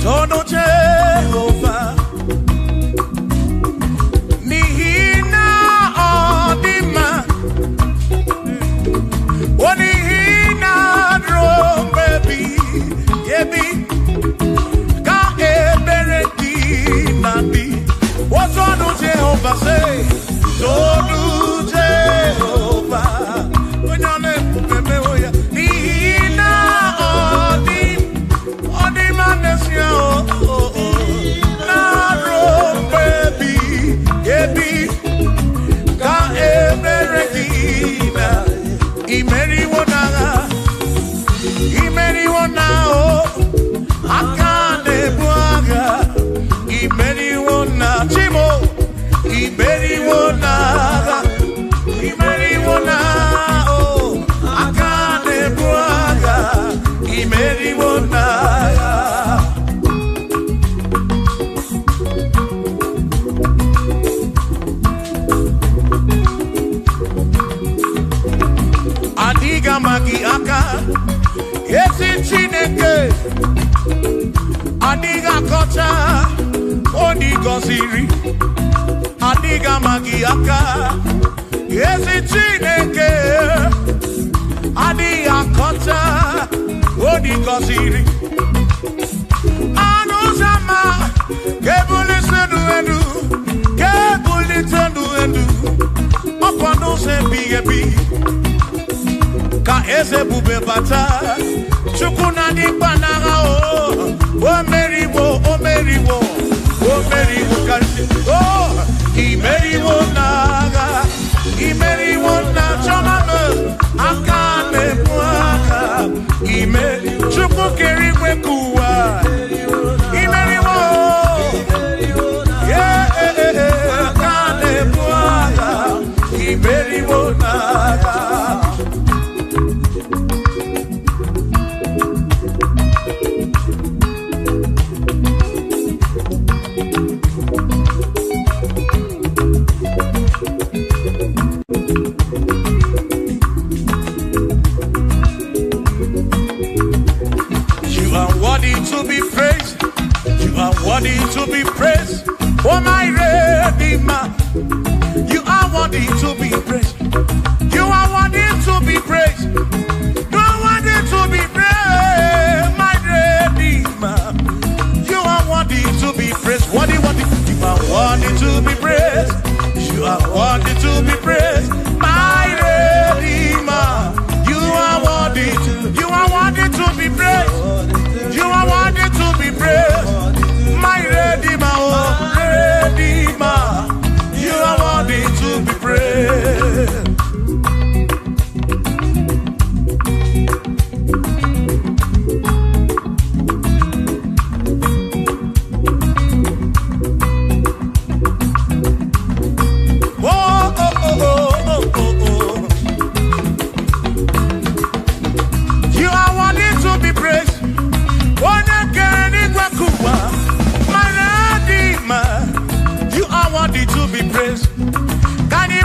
Tono Jehovah Nihina Odima Onihina Drombebi Yebi Ka Ebereki Nabi What Tono Jehovah say? Tono Jehovah Nihina Odima Adiga magi aka esi Chineke Adiga kocha odigoziri Adiga magi aka esi Chineke Adiga kocha odigoziri Anuzama kebuli senu edu kebuli tenu edu Opano se bigebi Ka eze bube bata Chukuna di banaga o meriwo kansi imeriwo naga imeriwo na choname akane mwaka imeri chuku kerikwe kuwa imeriwo akane mwaka imeriwo naga. To be praised, you are worthy to be praised. Oh my Redeemer, you are worthy to be praised. You are worthy to be praised. You are worthy to be praised, my Redeemer. You are worthy to be praised. Worthy. You are worthy to be praised. You are worthy to be praised, my Redeemer. You are worthy to be praised. You are worthy to be praised, my Redeemer, oh Redeemer. You are worthy to be praised. You are worthy to be praised. You are worthy to be praised. Can you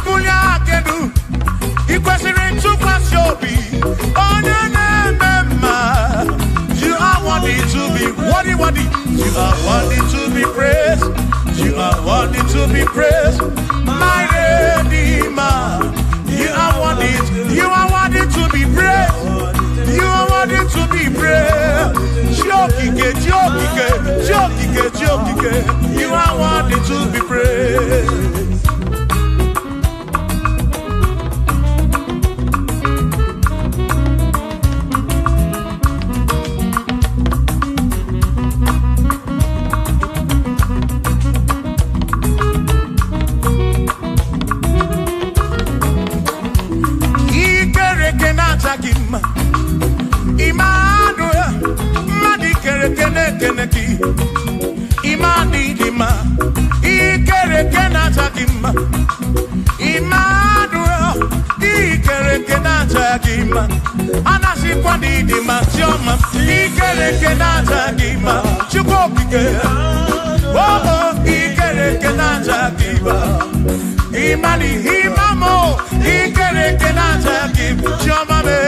You are worthy to be worthy. You are worthy to be praised. You are worthy to be praised, my Redeemer. You are worthy to be praised. You are worthy to be praised. You are worthy to be praised. gima. Emmanuel, ikereke naja gima. Anasi kwani di matioma, ikereke naja gima. Chukokike, oh, ikereke naja gima. Imani imamo, ikereke naja gima. Choma me,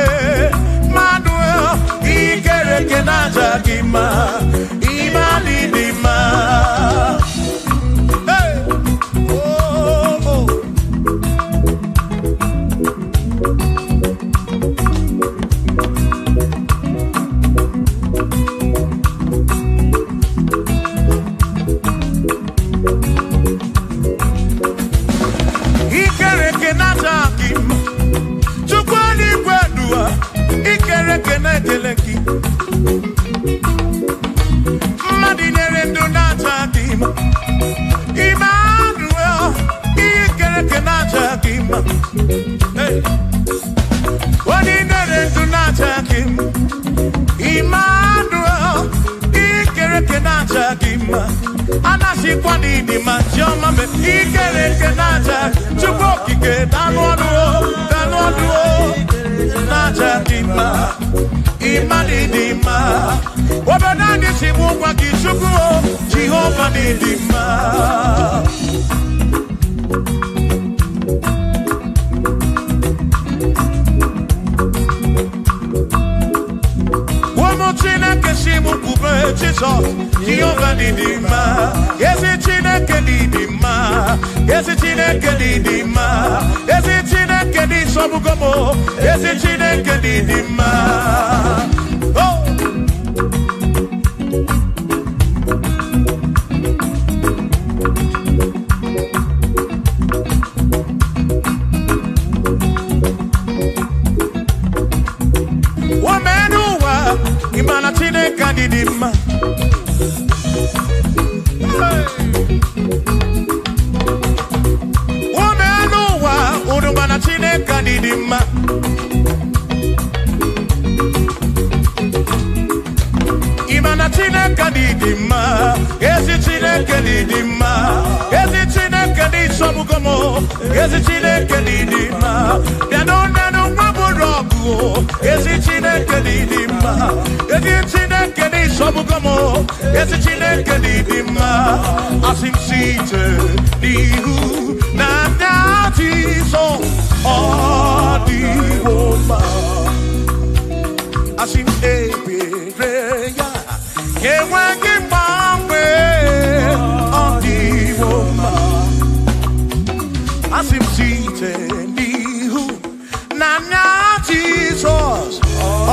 Emmanuel, ikereke naja gima. Imani dima. Madinere ndo natakima. Emmanuel, ikereke natakima. Hey, Madinere ndo natakima. Emmanuel, ikereke natakima. Anasi kwani di machoma me ikereke natakima. Chukokike danwaduo, danwaduo. Natakima. Imani dima. Wabanani simuwa kichukuo. Jehovah ni dima. Wamochina kesimu kube Jesus. Jehovah ni dima. Yesi chineke ni dima. Yesi chineke ni dima. Yesi chineke ni sobugomo. Yesi chineke ni dima. Oh. Wamenuwa imana chineke ni dima. Wamenuwa udumana chineke ni dima. Imana chineke ni dima. Ezi chineke ni dima. Ezi chineke ni sobugomo. Ezi chineke ni dima. Nanu waburogu. Ezi chineke ni dima. Ezi chineke ni sobugomo. Ezi chineke ni dima. Asim site nihu na nati so odiwoma. Asim ebereya. Yewangi mangwe odiwoma. Asim site nihu na nati so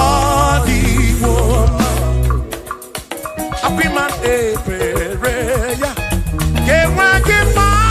odiwoma. Apiman ebereya. Yewangi mangwe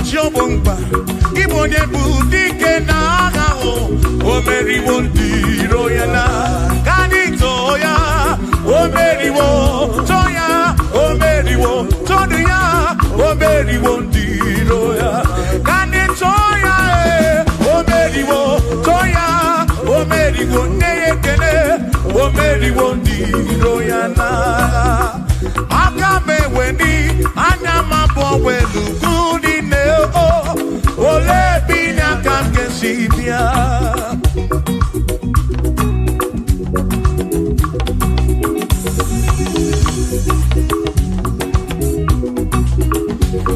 Chobomba, Igbo Nebu, Dike Naga, Omeriwo, Diroyana, Kanitoya, Omeriwo, Toya, Omeriwo, Toya, Omeriwo, Diroya, Kanitoya, Omeriwo, Toya, Omeriwo, Neyekene, Omeriwo, Diroyana. Akame weni, anyama welu gudi neo, ole bina kamke sibia.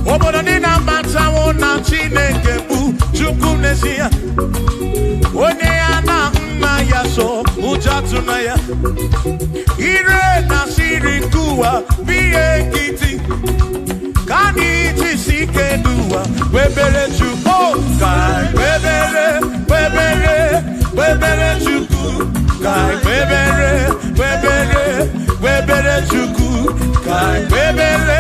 Obodo ni na matawo na Chineke bu Chukwu n'ezie. Onye ya na nna ya so ujatu na ya. Ire na siri nkuwa biye nkiti. Kani jisike duwa webere Chukwu kai webere Chukwu kai webere Chukwu kai webere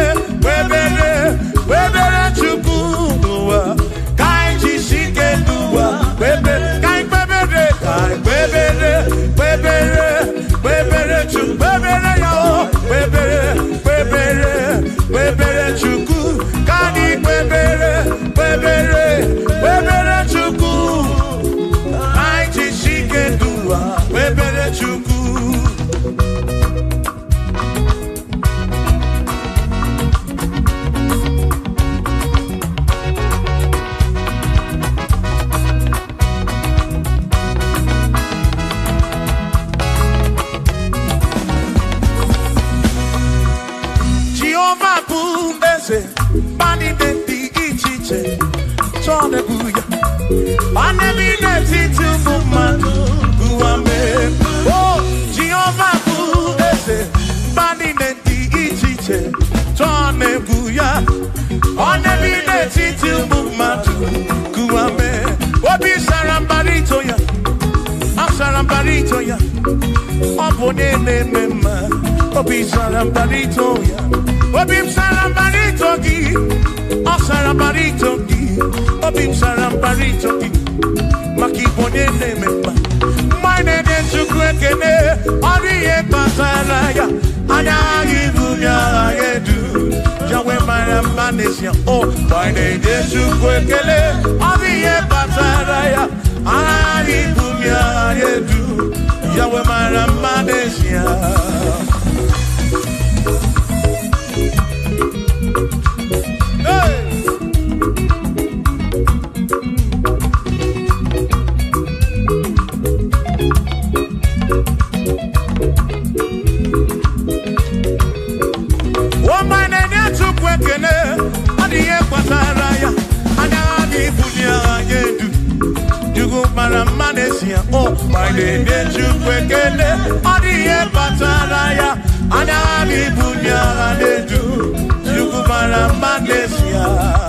Chukwu duwa kai jisike duwa webere kai webere Chukwu webere yo webere Chukwu kani webere Chukwu kai jisike duwa webere Chukwu. Bani denti ichiche, chone buya. Bani bineti tumumanu guame. Oh, Jehovah buese. Bani denti ichiche, chone buya. Bani bineti tumumanu guame. Obi sarambarito ya, sarambarito ya. Obone mema, obi sarambarito ya. Obim sarambarito gi, o sarambarito gi, obim sarambarito gi, makibone nememba. Mine de chukwekene, oriye pasaraya, anagi bunya yedu, jawe marambanesia. Oh, mine de chukwekene, oriye pasaraya, anagi bunya yedu, jawe marambanesia. Oh, my name is Chukwekene, Odiye Pataraya, Anani Bunya Anedu, Chukwara Manesia.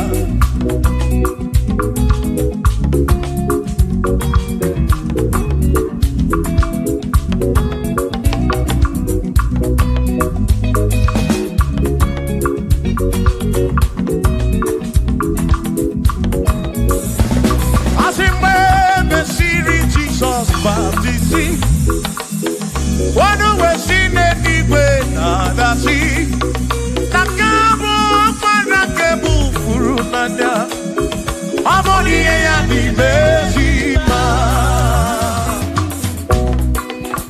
One way seen anyway, nada see. Nakabo Panakabu Furumanda. Amoni and the Bezima.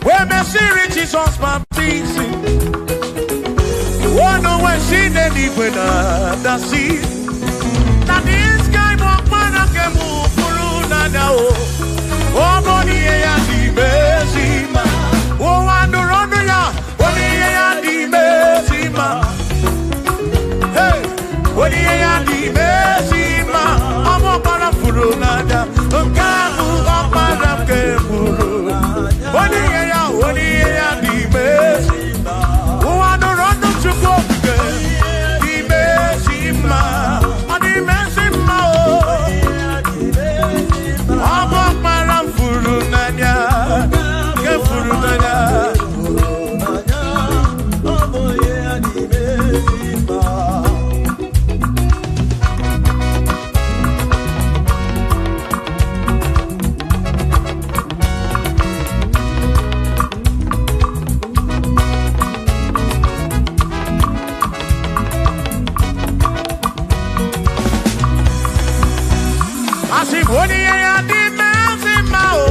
When Messi Jesus baptizing. One way seen anyway, nada see. That is guy Panakabu Furumanda. Amoni and the Bezima. Oh, I don't run ya. What do you Bezima? Hey, what do you Bezima? I'm a parafurunada. Kamu opara keburu. What do you Bezima? Oh, I don't run to go. The Bezima. The Bezima. I'm a parafurunada. Only ya di mezima o.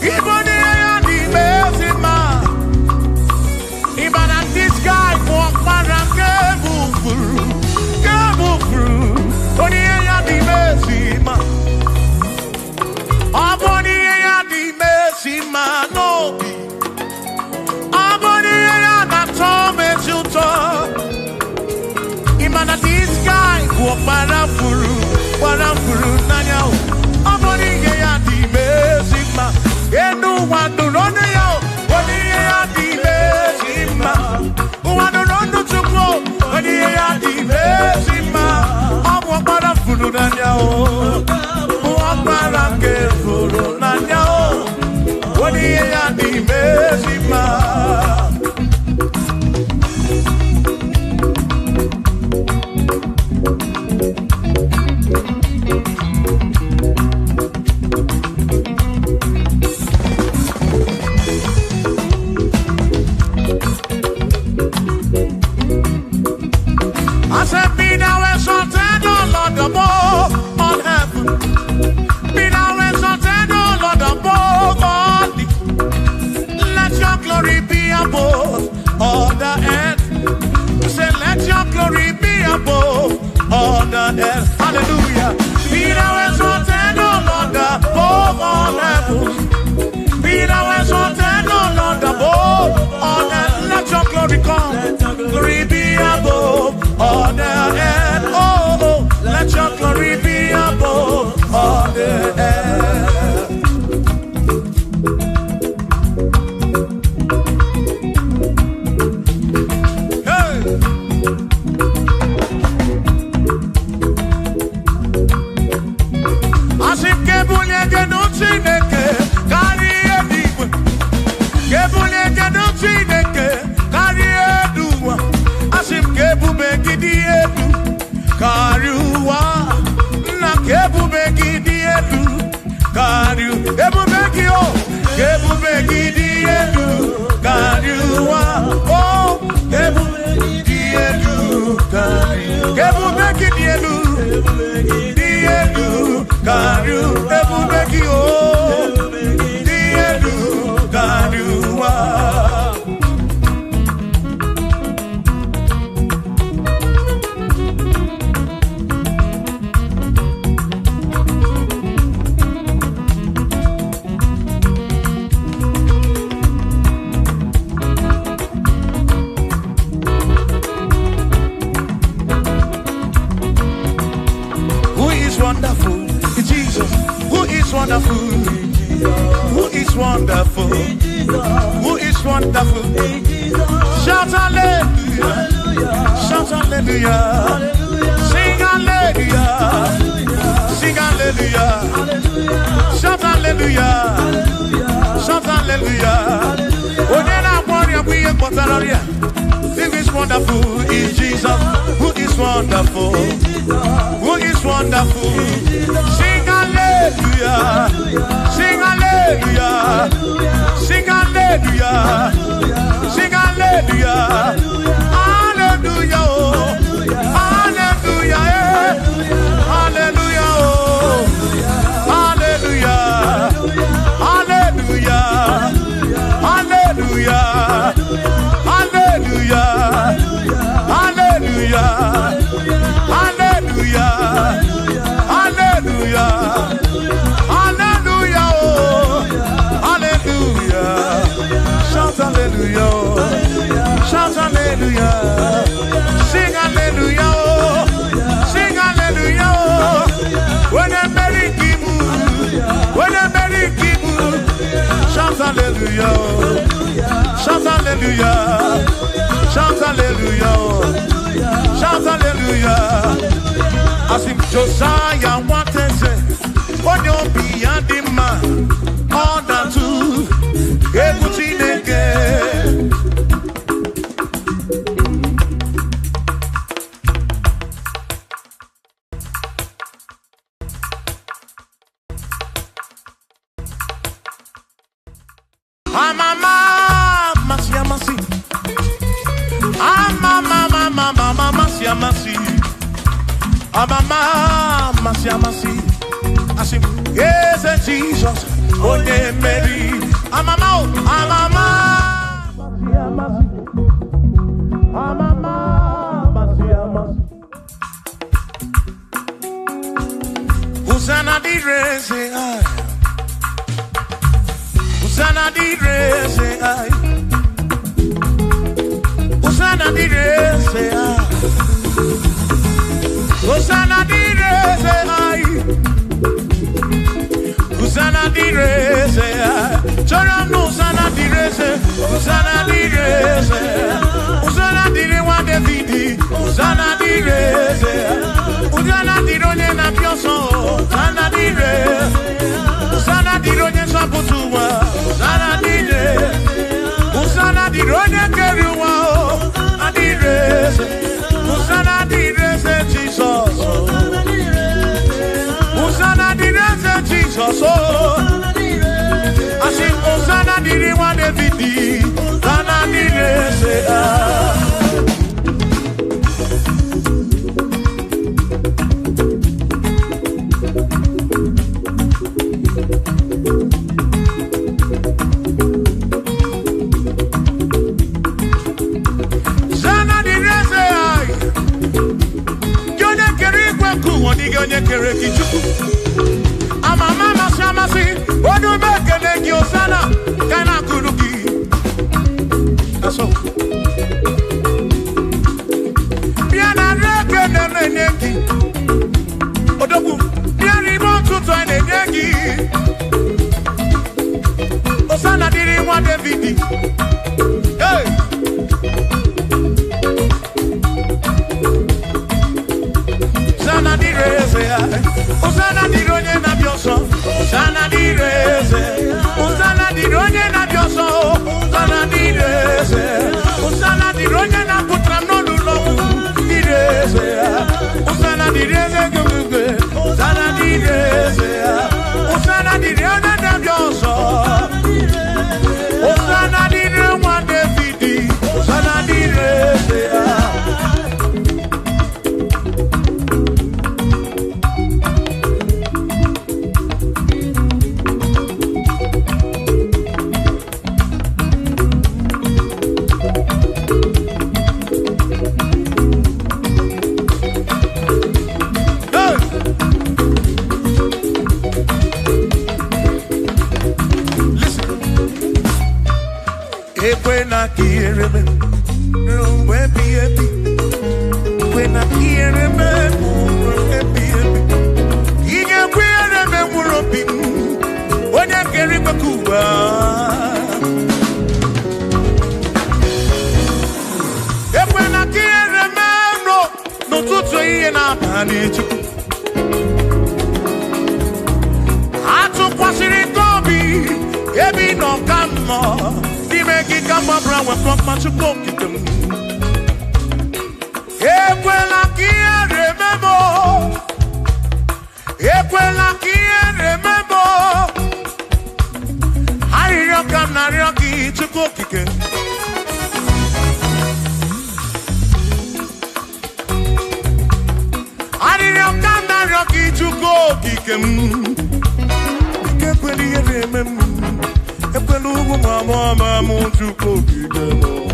Igbo ni ya di mezima. Even at this guy walk around Gebufuru. Only ya di mezima. Aboni ya di mezima no. Aboni ya na tome juto. Even at this guy walk around Furu. Warafuru nanyao, aboni ya di mezima. Enu wanu rone yao, wani ya di mezima. Wanu rondo tukwo, wani ya di mezima. Abu warafuru nanyao, waparake furu nanyao, wani ya di mezima. All the earth, say let your glory be above all the earth. Hallelujah. Be thou exalted, O Lord, above all heaven. Be thou exalted, O Lord, above all earth. Let your glory come. Glory be above all the earth. Oh, oh, let your glory be above all the earth. Shout hallelujah, shout hallelujah, sing hallelujah, sing hallelujah, shout hallelujah, shout hallelujah. Who is wonderful is Jesus, who is wonderful, who is wonderful. Sing hallelujah, sing hallelujah, sing hallelujah, sing hallelujah, hallelujah, hallelujah, hallelujah, hallelujah, hallelujah, hallelujah, hallelujah, hallelujah, hallelujah, hallelujah, hallelujah, hallelujah. Shout hallelujah, shout hallelujah, sing hallelujah, sing hallelujah. When I'm very kibu, when I'm very kibu, shout hallelujah, shout hallelujah, shout hallelujah, shout hallelujah. As if Josiah wanted to say, on your beyond the man, all that too, everything again. I say, yes, Jesus, oh, yeah, Mary. I'm a Hosanna di rese ai, Hosanna di rese ai, Hosanna di rese ai, Hosanna di rese ai, Hosanna di rese ai, Choram Hosanna di rese, Hosanna di rese, Hosanna di rewa David, Hosanna di rese, Hosanna di ronye na pioso, Hosanna di re, Hosanna di ronye saputuwa, Hosanna di re, Hosanna di ronye keruwa, Hosanna di re, Hosanna di re, Jesus, Hosanna di re, Jesus, I sing Hosanna di rewa David, Hosanna di re, Hosanna didn't want David. Hey. Hosanna di rese, Hosanna di rogne na bioso, Hosanna di rese, Hosanna di rogne na bioso, Hosanna di rese, Hosanna di rogne na putra no lulo, di rese, Hosanna di rese gugwe, Hosanna di rese, Hosanna di rogne na bioso, Hosanna di rewa David, Hosanna di rese. When I hear him, when I hear him, he can wear him and when I get him a Cuba. When I hear him, no to say and I'm managed. I took what's in it, Toby, every no come more. Come up around with my chuko. Equela kia remember. Equela kia remember. Harioka narioki chuko kike. Harioka narioki chuko kike. Equeli remember. Mama, muito pouquinho.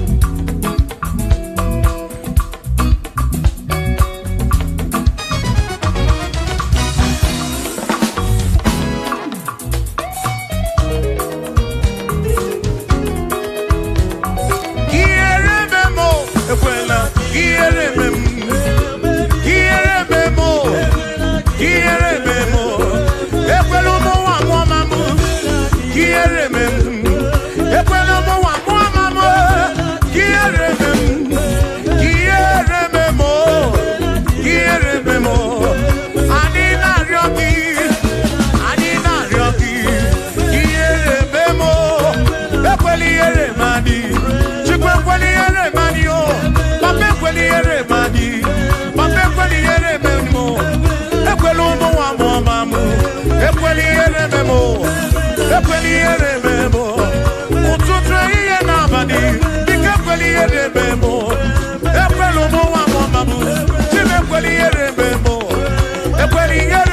Equally,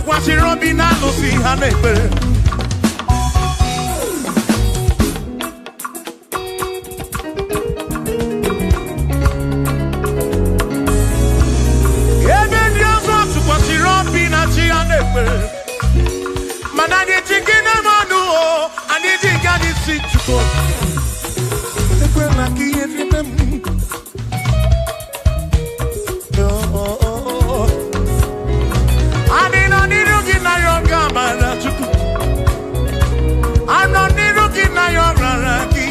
tụkwasịrị obi na alụsị ha na-ekpere. Ebe ndị ọzọ tụkwasịrị obi na chi ha na-ekpere. Mana anyị ji gị na mmanụ o, anyị ji gị anyị si Chukwu. Ekwela ka ihe rime m. Anyị nọ n'iru gị na ya ọga amara Chukwu. Anyị nọ n'iru gị na ya ọrara gị.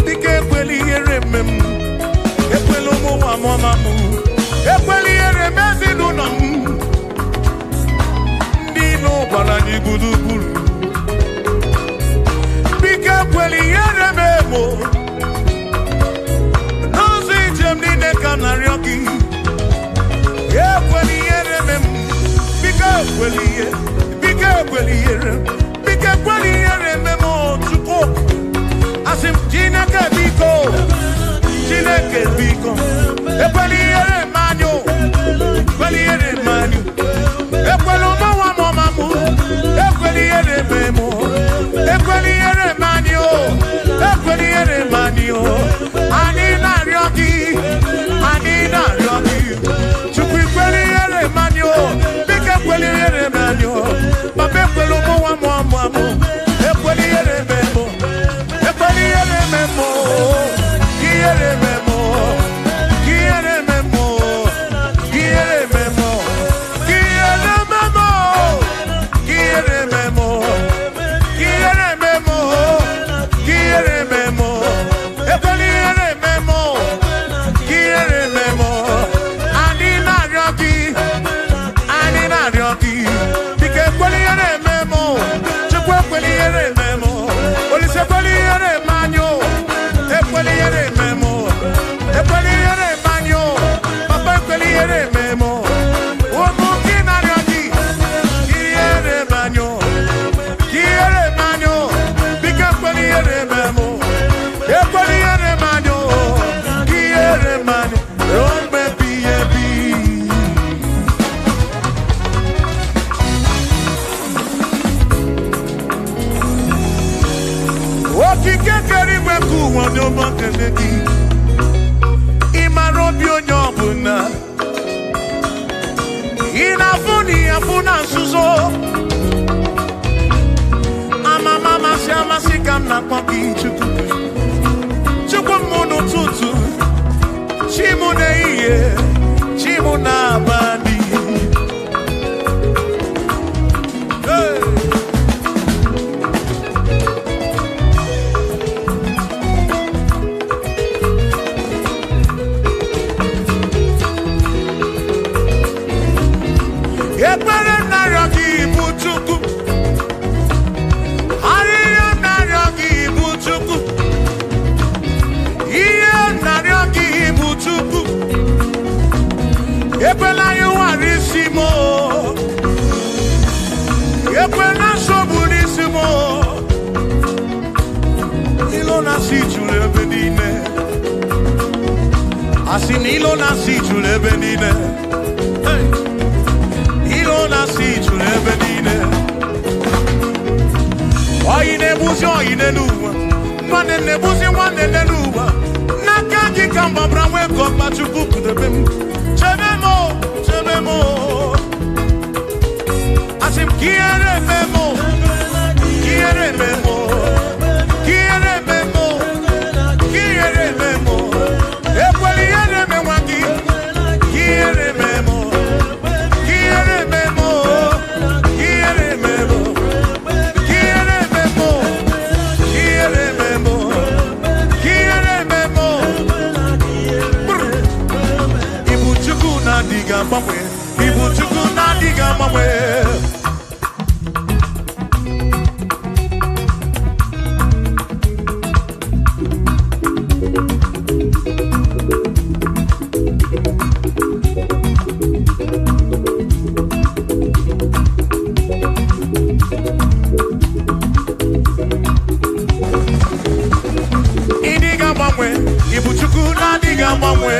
Dịka ekwela ihere mme m. Ekwela ụmụ nwa mụọma m. Ekwela ihere mme ezinụlọ m. Ndị ilo gwara anyị gburugburu. Biko ekwela ihere mme mo. N'ụzọ ijem niile ka m na-arịọ gị. Ekwela ihere mme m. Biko ekwela ihere. Biko ekwela ihere. Biko ekwela ihere mme m Chukwu. Asị m Chineke biko. Chineke biko. Ekwela ihere mme anyị. Ekwela ihere mme anyị. Ekwela ụmụnwa mụọma m. Ekwela ihere mme m. Ekwela ihere mme anyị. Ekwela ihere mme anyị. Anyị na-arịọ gị. Anyị na-arịọ gị. Chukwu ekwela ihere mme anyị. Biko ekwela ihere mme anyị. Papa ekwela ụmụnwa mụọma m. Ekwela ihere mme m. Ekwela ihere mme m. Ihere mme m. Ihere mme m. Ihere mme m. Ihere mme m. Ihere mme m. Ihere mme m. Ihere mme m. Ekwela ihere mme m. Ihere mme m. Anyị na-arịọ gị. Anyị na-arịọ gị. Biko ekwela ihere mme m. Chukwu ekwela ihere mme m. Olise ekwela ihere mme anyị. Ekwela ihere mme m. Ekwela ihere mme anyị. Papa ekwela ihere mme m. Ụmụ gị na-arịọ gị. Ihere mme anyị. Ihere mme anyị. Biko ekwela ihere mme m. Ekwela ihere mme anyị. Ihere mme anyị. Ruo mgbe ebighị ebi. Okike kere igwe ka ụwa dị ụmụ nkele gị. Ị mara obi onye ọbụla. Ị na-afụ na ihe afụ na nzuzo. Amama amasị amasị ka m na-akpọ gị Chukwu. Chukwu m n'ụtụtụ. Chi m n'ehihie. Chi m n'abalị. Hey! Ekpere m na-arịọ gị bụ Chukwu. Arịrịọ m na-arịọ gị bụ Chukwu. Ihe m na-arịọ gị bụ Chukwu. Ekwela anyị nwara isi m. Ekwela nsogbu n'isi m. Ilo na-asị juru ebe niile. Asị na ilo na-asị juru ebe niile. Hey! Ilo na-asị juru ebe niile. Oyi na-egbuzi oyi n'elu ụwa. Nwanne na-egbuzi nwanne n'elu ụwa. N'aka gị ka m gbabara nwee ka ọkpa Chukwu kudebe m. Chebe m, chebe m. Asị m ka ihere eme m. Ka ihere eme m. Ka ihere eme m. Ka ihere eme m. Ekwela ihere eme nwa gị. Ka ihere eme m. Ka ihere eme m. Ka ihere eme m. Ka ihere eme m. Ka ihere eme m. Ka ihere eme m. Ibu Chukwu na-adịghị agbanwe. Ibu Chukwu na-adịghị agbanwe. Ibu Chukwu na-adịghị agbanwe.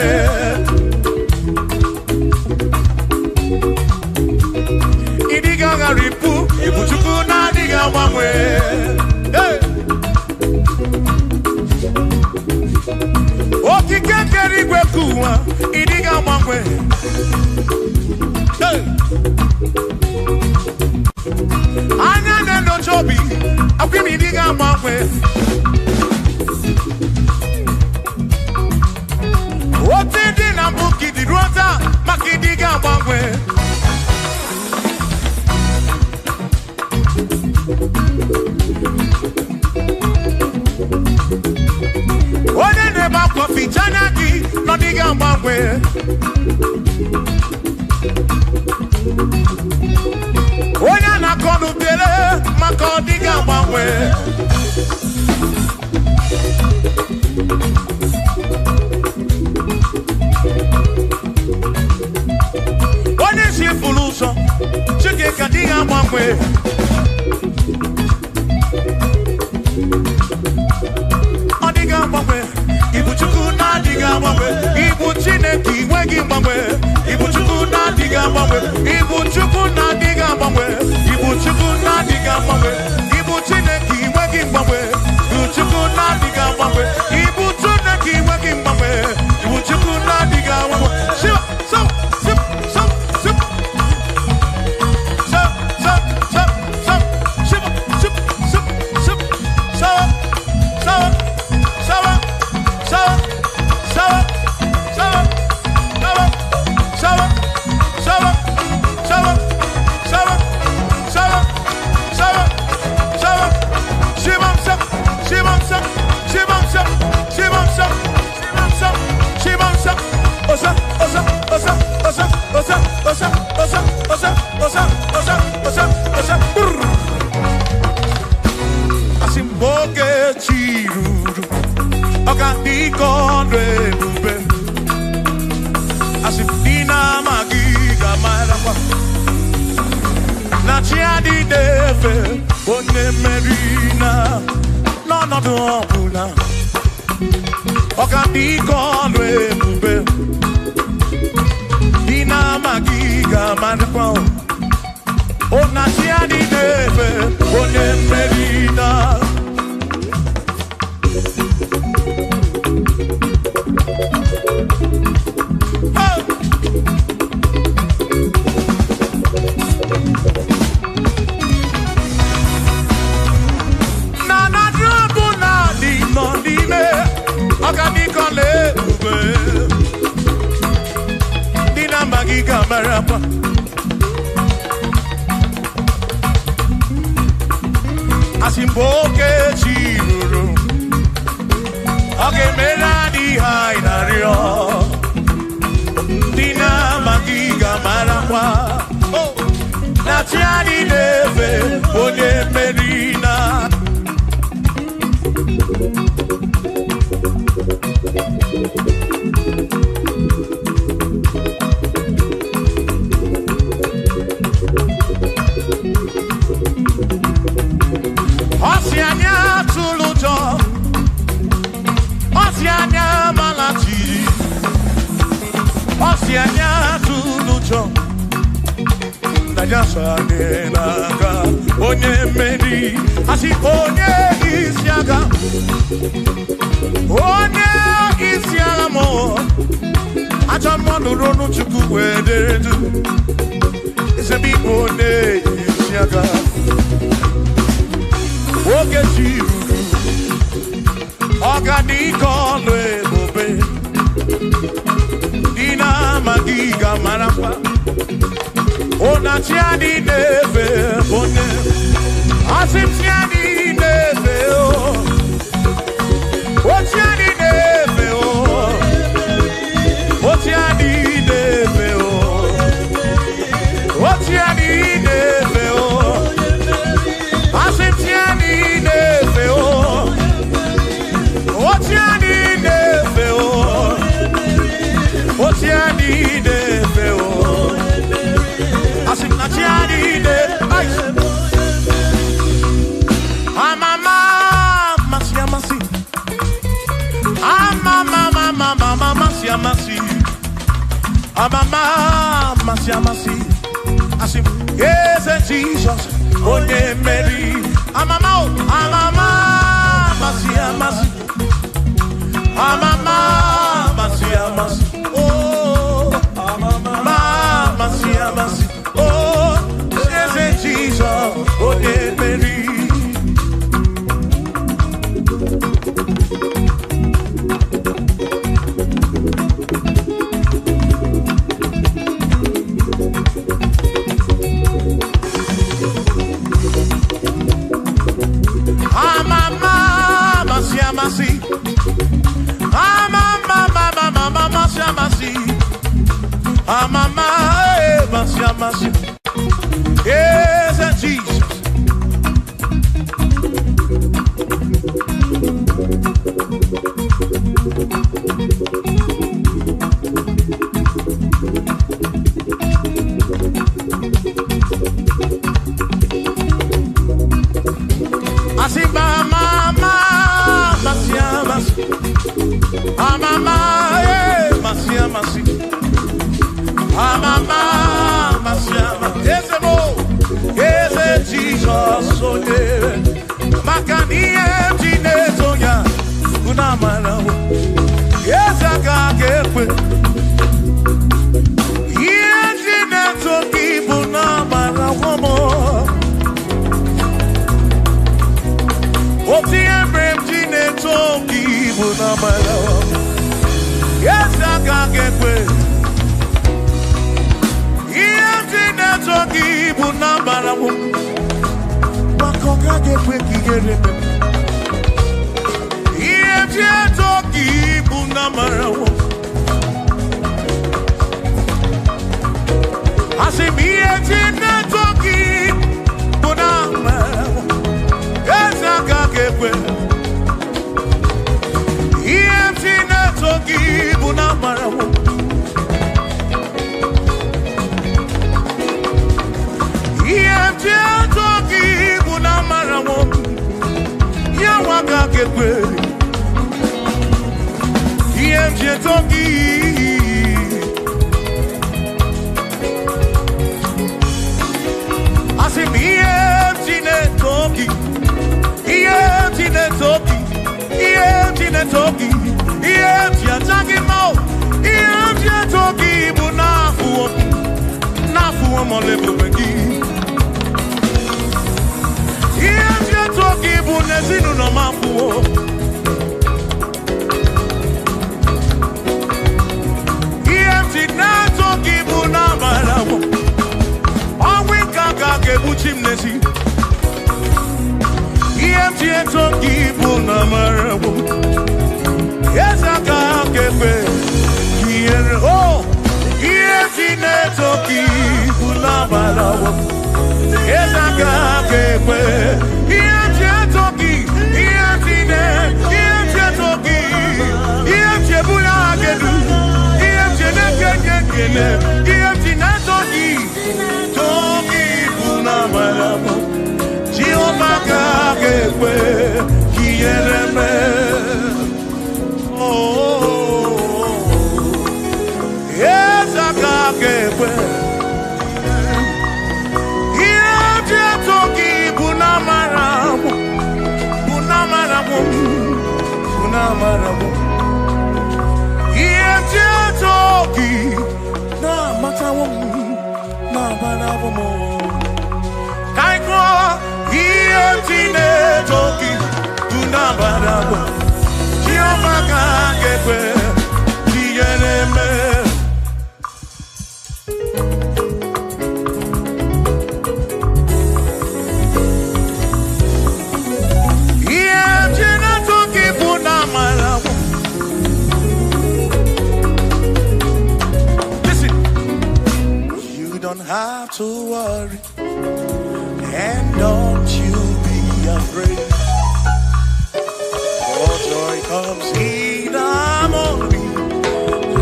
gbangwe. Anya ne no chobi, akwimi diga gbangwe. Oti di na buki di rota, makidiga gbangwe. One neba kofi chanaki, no diga gbangwe. Onya na kodu tele, mako diga gbangwe. Onye si fuluso, chike ka diga gbangwe. Odiga gbangwe, ibu chuku na diga gbangwe. Ibu Chineke inweghị mgbanwe. Ibu Chukwu na diga gbangwe. Ibu Chukwu na diga gbangwe. Ibu Chukwu na diga gbangwe. Ibu Chineke inweghị mgbanwe. Ibu Chukwu na diga gbangwe. Ibu Chineke inweghị mgbanwe. Ibu Chukwu na diga gbangwe. Shiva, so, sip, so, sip. So, so, so, so, shiva, sip, sip, sip, so, so, so, so, so, Asimboge chiruru, okandi kondre bube. Asimdina magiga marapa, na chiadi deve, one merina, no duopuna. Okandi kondre bube, dina magiga marapa. Ona chiadi deve, one merina. Marapa. Asimboke chiruru, oge meladi hainario. Dina magiga marapa. Oh, na tiani deve, onye merina. Osianya tulujo, Osianya malachiri, Osianya tulujo. Najasa nenaga, onye meri, asi onye isiaga, onye isiaga mo. Acha monu ronu chuku wederedu, isebi onye isiaga. Oge chiruru, organico ebube, dina magiga marapa. Ona tiani neve bone, asim tiani neve o, o tiani neve o, o tiani neve o, o tiani neve o, asim tiani neve o, o tiani neve o, o tiani neve o. Asim na tiani de ice. Amama masia masi. Amama mama masia masi. Amama masia masi. Asim yes Jesus onye meri. Amama masia masi. Amama masia masi. Oh Amama, Masia, Masia. Yes, Jesus. Asimba, mama, Masia, Masia. Amama, Masia, Masia. Amama, Masia, Masia. Yes, Jesus, so dear. Makania, Tinetoya, Unamana. Yes, I can't get with. Yes, Tinetoki, Unamana, woman. What the emblem, Tinetoki, Unamana. Yes, I can't get with. Yes, Tinetoki, Unamana. Makoka get with you. If you talk, Bunamara, I say, me and talking, Bunamara, yes, I can't get with. If you talking, Bunamara, if you talking, Bunamara, Yawaka get with. Yemje toki, asi mi yemjine toki, yemjine toki, yemjine toki, yemje toki mo, yemje toki bu nafu mo lebu bengi, yemje toki bu nezinu no mafu. Chimney, EMT Toki Bunamara. Yes, I can't get back. Oh, EMT Toki Bunamara. Yes, I can't get back. EMT Toki, EMT Toki, EMT Bunagedu, EMT Naked, EMT Toki. Jehovah Gekwe Kiereme. Oh, yes, I got Gekwe. Here Toki Bunamaramu, Bunamaramu, Bunamaramu. Here Toki Namatamu, Namaramu. Kaikwa, Tine Toki, Tunabarabu, Chiomaka Gekwe, Tieneme. Tine Toki, Punamarabu. Listen, you don't have to worry. And don't you be afraid, for joy comes in the morning,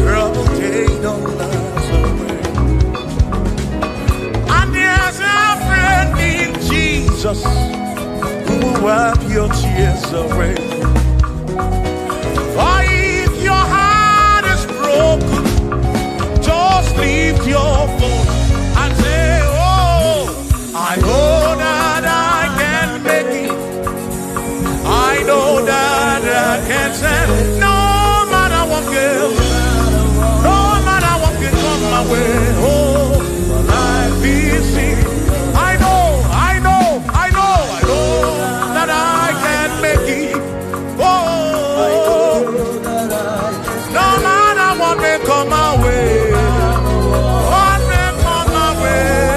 trouble take don't last away. And there's a friend in Jesus who will wipe your tears away. For if your heart is broken, just lift your voice and say, oh, I know that I can make it. I know that I can stand. No matter what comes, no matter what can come my way. Oh, life is seen. I know that I can make it. Oh, no matter what may come my way. What may come my way.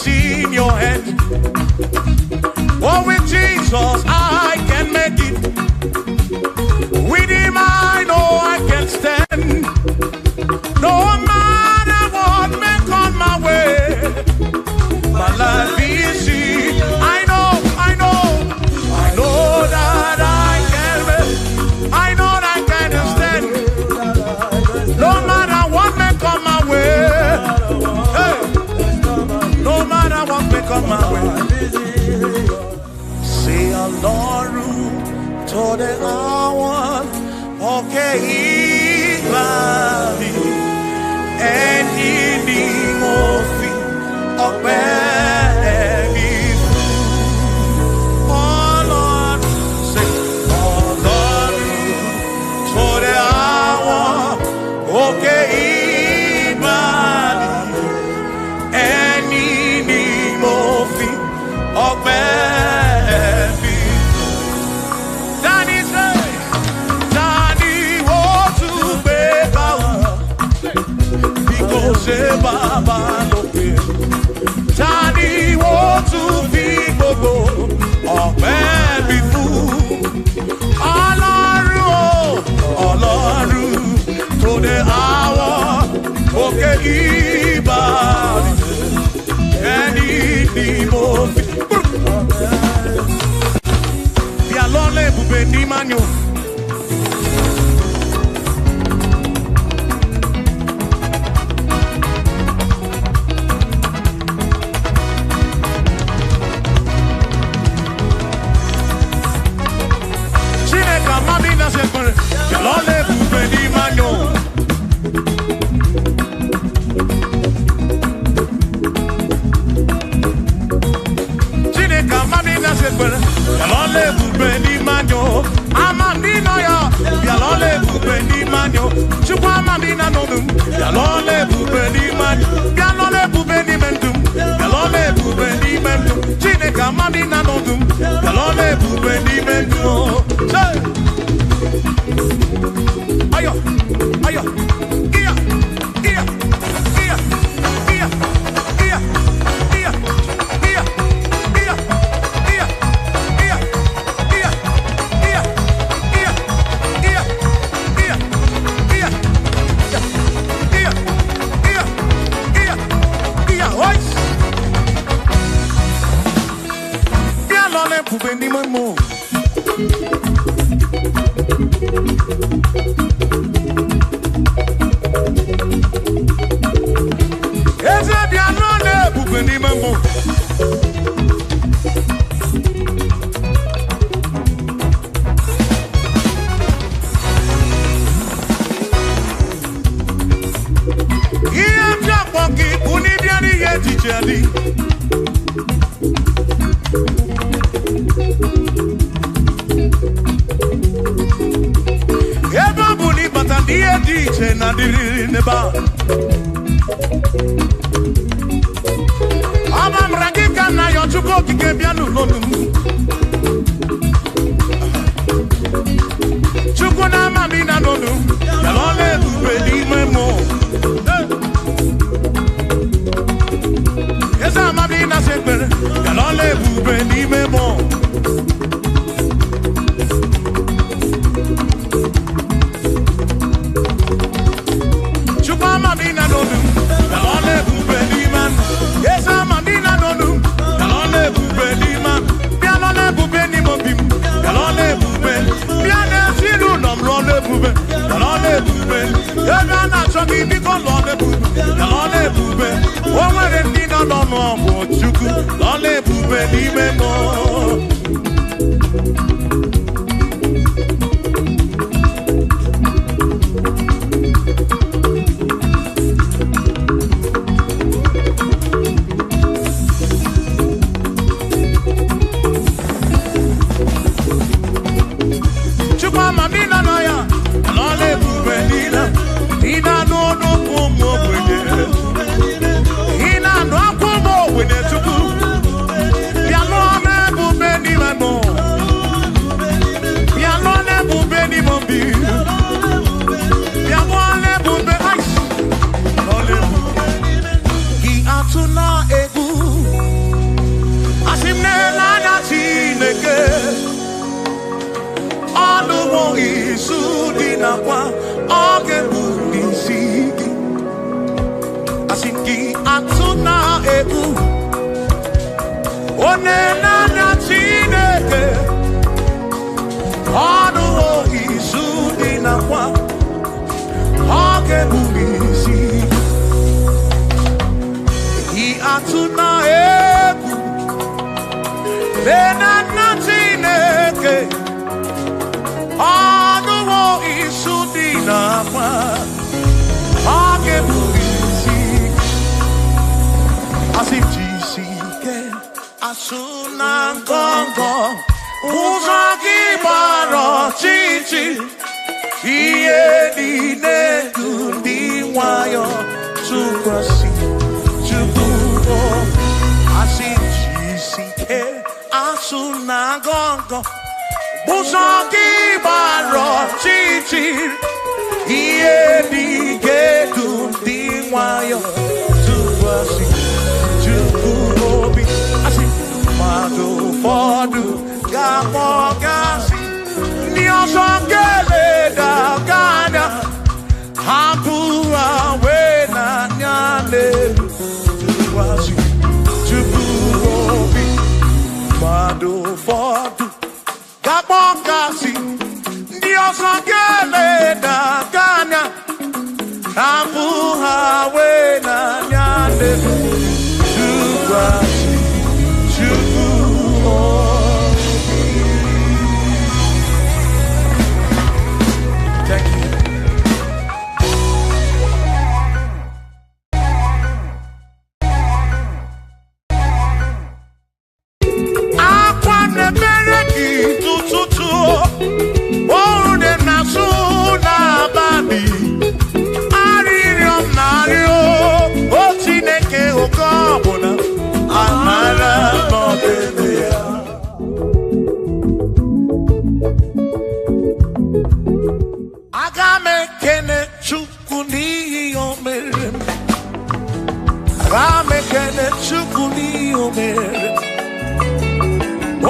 is in your hand. Oh, with Jesus I can make it. With him I know I can stand. No matter what may come my way, my life is in. I know that I can make. I know that I can stand. No matter what may come my way. Hey. No matter what may come my way. Say Ọlọ́run tó dé àwọn òkè ìgbà mi. Ẹni ni mo fi ọpẹ́ mi fún. Ọlọ́run, say Ọlọ́run tó dé àwọn òkè ìgbà mi. Ẹni ni mo fi ọpẹ́ mi. Dani say, Dani wo tún gbé báwo. Ṣé bàbá lókè? Tani wo tún fi gbogbo ọpẹ́ mi fún? Ọlọ́run o, Ọlọ́run tó dé àwọn òkè ìbàdí. Ẹni ni mo fi. Bí alọ́lẹ̀ ibùgbé ní Mánio. kwa Oge bugisi I atuna ebu Lena natineke Anuwo isudina kwa Oge bugisi Asifjisike Asuna gongo Uzaki baro chichi Iye dine kundi wayo Tukwasi Tukubo Asifjisike Asuna gongo Uzaki baro chichi Iye dine kundi wayo Tukwasi Tukubo Mado fodu gamogasi niosongele da gana hampua wena nyale wasi tubuobi mado fodu gamogasi niosongele da gana hampua wena nyale wasi Thank you. Akwane bereki tututu Ode nasu na babi Aririom nario Otineke okobona Amara modelia Agame kene chukuni omere Agame kene chukuni omere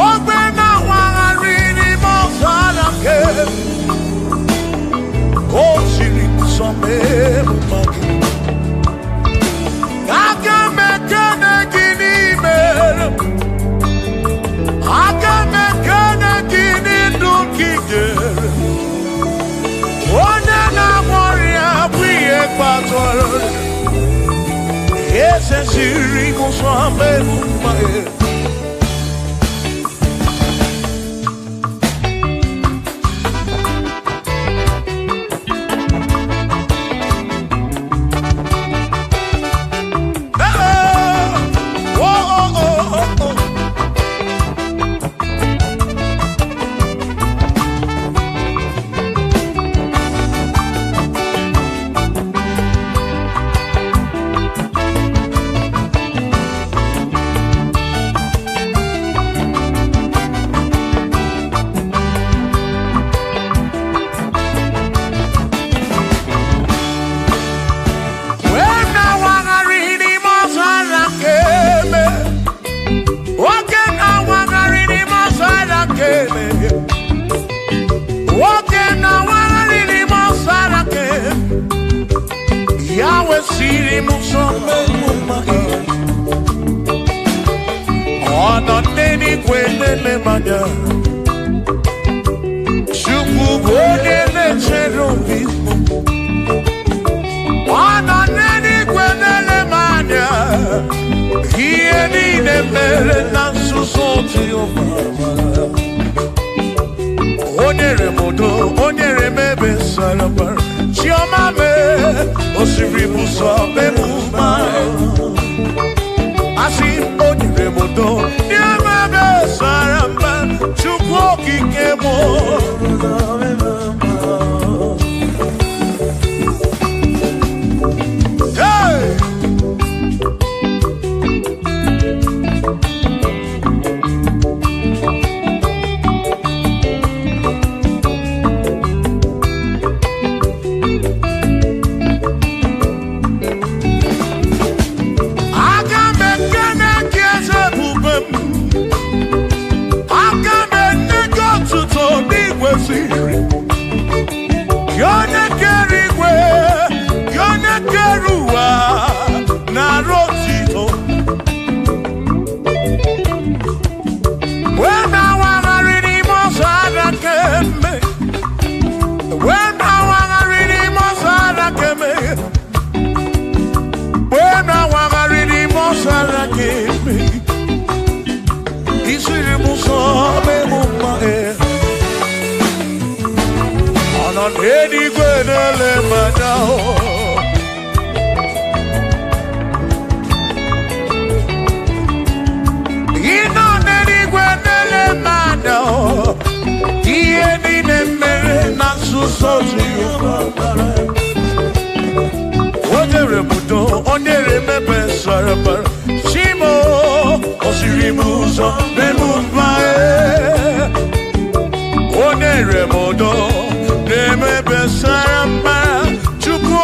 Ogbe na wangarini mozara ke Osiri kusome mumagi Agame kene gini mere Agame kene gini dunkigere One na moria bwiye kwatoro Ese siri kusome mumagi Siri musome mumai Ono neni kwenele manya Shuku bonele cherubismo Ono neni kwenele manya Hiye nine mere nansu soti o mama Onyere modo, onyere mebe salabar Chioma me, osiri muso me mumai Asi onyere modo, nye mebe saramba Chukwo kikemo Hey! so Jehovah. Onere mudo, onere mebe sarabara. Shimo, osirimuzo, nemumae. Onere mudo, nemebe sarabara. Chuko.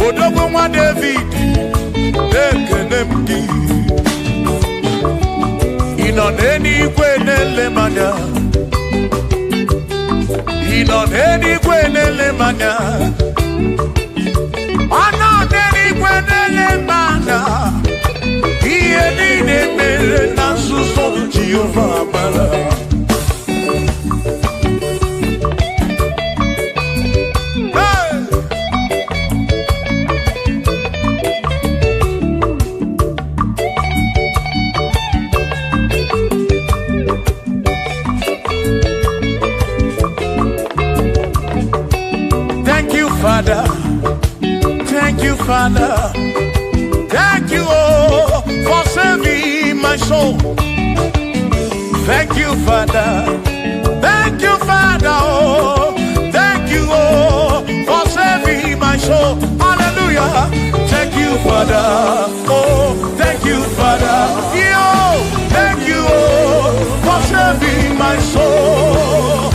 Odogwa David, ekenemdi. Ino neni kwenele manya. Ino neni kwenele manya. Ano neni kwenele manya. Iye nini mere na suso Jehovah bara. Father, thank you, Father, thank you, oh, for saving my soul. Thank you, Father, oh, thank you, oh, for saving my soul. Hallelujah. Thank you, Father, oh, thank you, Father, yo, thank you, oh, for saving my soul.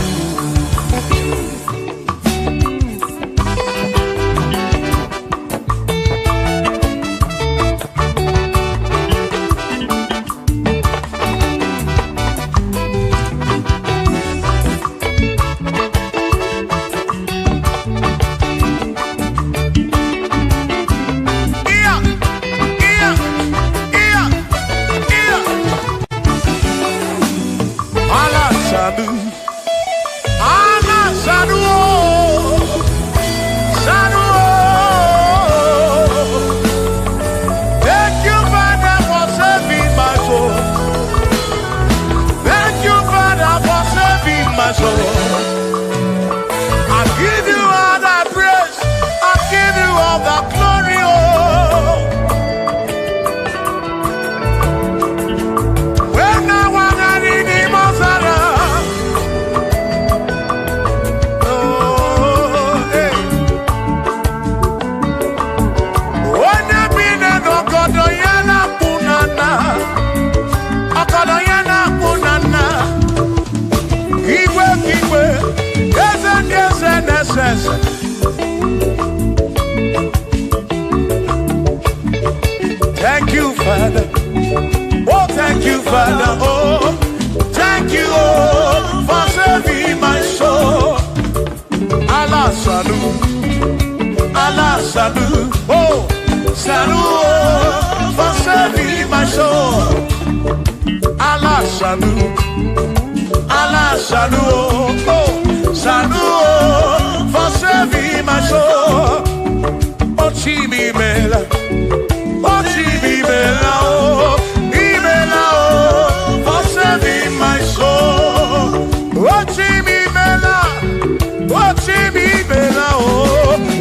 Thank you, Father. Oh, thank you, Father. Oh, thank you, oh, for saving my soul. Allah salut, Allah salut. Oh, salut, oh, for saving my soul. Allah salut, Allah salut. Oh, salut, oh, for saving my soul. Oh, Chimi Mela. Oh, Chibibela, oh, Ibela, oh, for saving my soul. Oh, Chibibela, oh,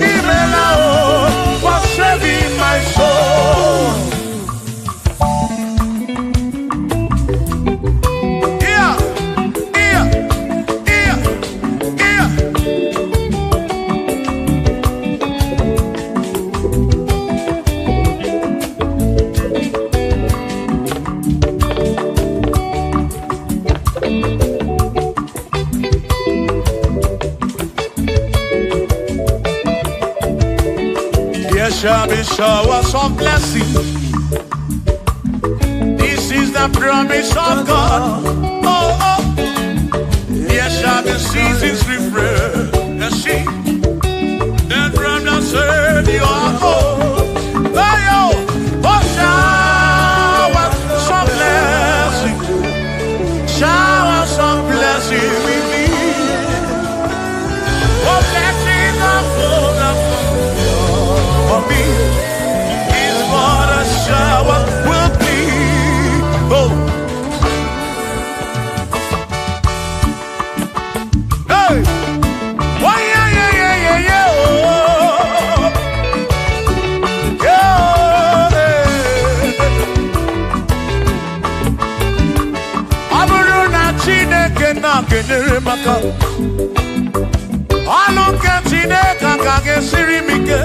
Ibela, oh, for saving my soul. Yeah, yeah, yeah, yeah. There shall be showers of blessing. This is the promise of God. Oh, oh. There shall be seasons refreshing. Then from the sun you are home. Oh, showers of blessing. be with me. Oh, blessings unfold for me is what a shower will be. Oh, hey, oh yeah, yeah, yeah, yeah, yeah. Oh, yeah. Aburu na Chineke na kenere maka. Ọlụ nke Chineke ka ga-esiri m ike.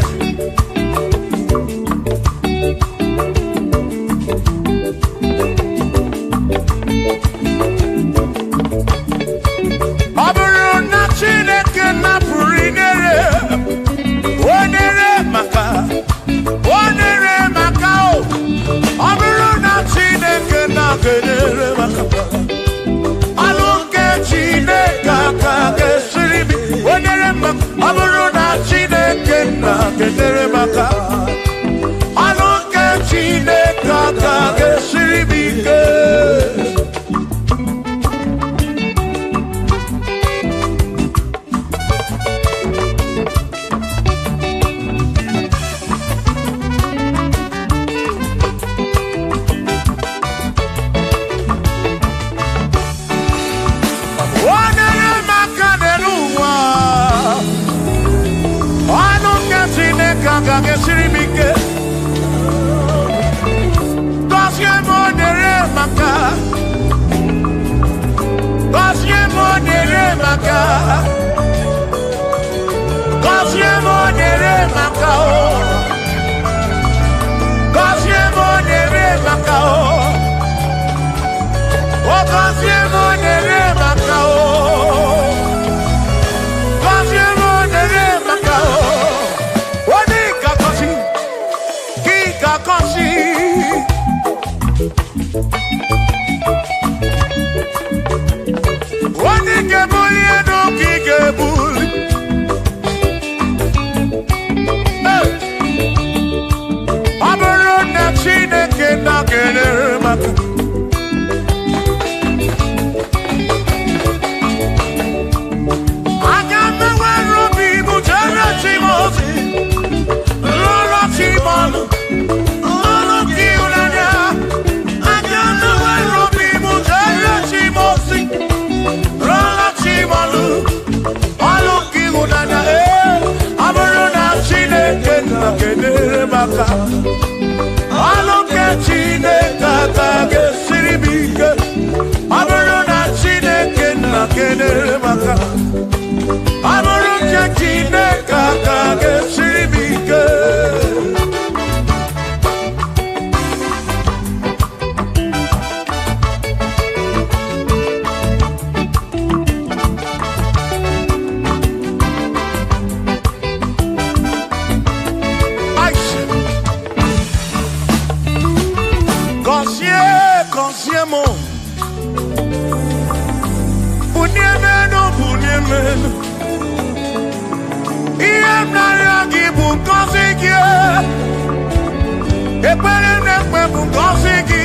Ọ bụrụ na Chineke napụrụ inyere maka o. Ọ bụrụ na Chineke na-enyere maka ọlụ nke Chineke ka ga-esiri m ọ bụrụ na Chineke na-enyere maka ọlụ nke Chineke ka ga-esiri m ike. Ga-esiri m ike. Gọzie m onyere maka. Gọzie m onyere maka. Gọzie m onyere maka. Gọzie m onyere maka. Gọzie m onyere maka. Gọzie m onyere maka. Onye ga-ebuli elu ka ị ga-ebuli. Ọ bụrụ na Chineke na-enyere maka aga m enwere obi bụ jere chi m ozi lụrụ chi m ọnụ. Ọlụ nke Chineke ka ga-esiri m ike. Ọ bụrụ na Chineke na-enyere maka ọ bụrụ nke Chineke ka ga-esiri m ike. Consiamo Bunyemenu Iem Nariagi Bunkosiki Ekpere Nekwe Bunkosiki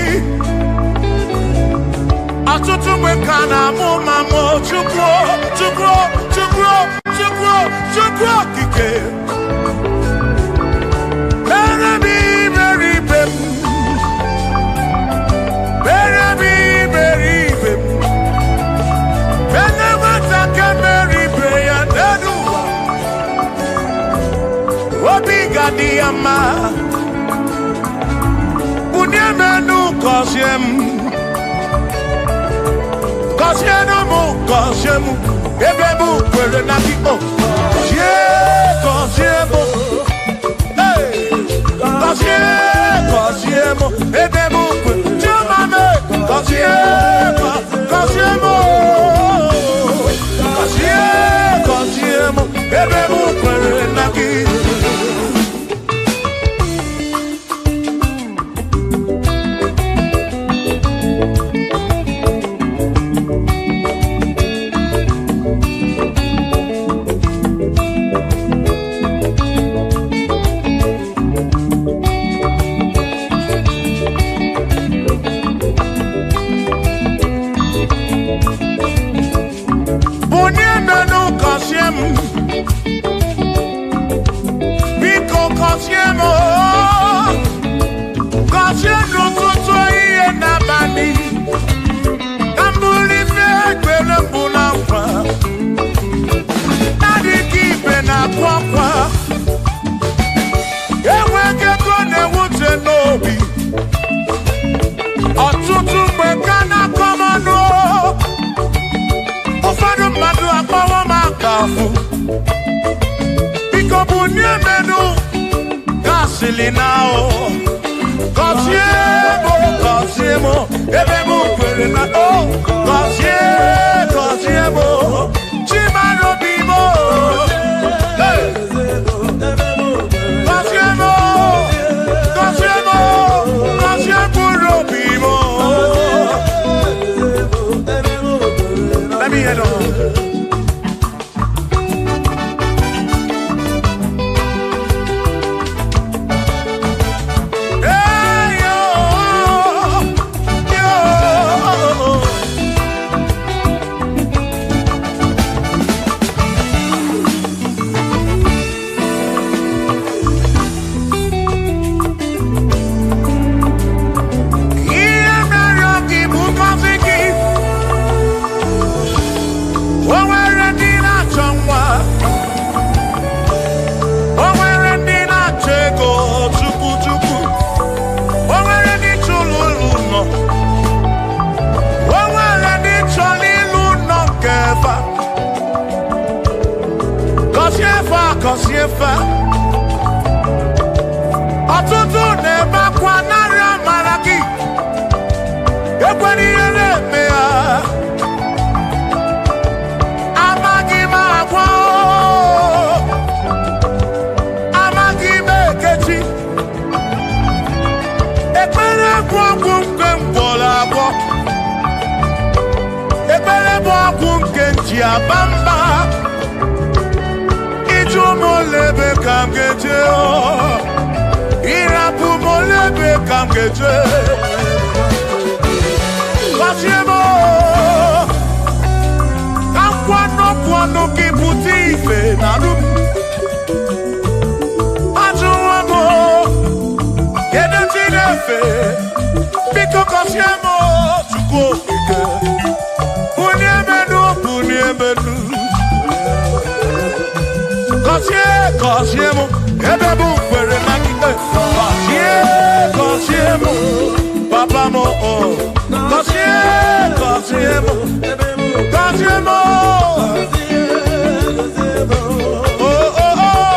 Atutu Mekana Mumamo Chukro Kike Diama Bunyemenu Kosiemu Ebebu Kwere Nakiko Kosiemu Kosiemu Ebebu Chumame Kosiemu Ebebu Kwere Nakiko. now. Cosiemo, ebemu perena oh. Cosiemo, chimano bimo. Cosiemo bimo. Let me hear it. Kosiefa ọtụtụ na-ebe akwa narị amara gị ekwere ihe na-eme ya amaghị m agwa amaghị m ekechi ekpere bụ ọgwụ nke mgbọrọ agwọ ekpere bụ ọgwụ nke nji aba mba molebe kam geje irapu molebe kam geje Kosiemo kwano kiputi ife naru ajuwamo yede tinefe biko Kosiemo chukwu okike uniemenu Kosiemo, ebebu kwere nakite. Kosiemo, papa mo oh. Kosiemo, oh oh oh.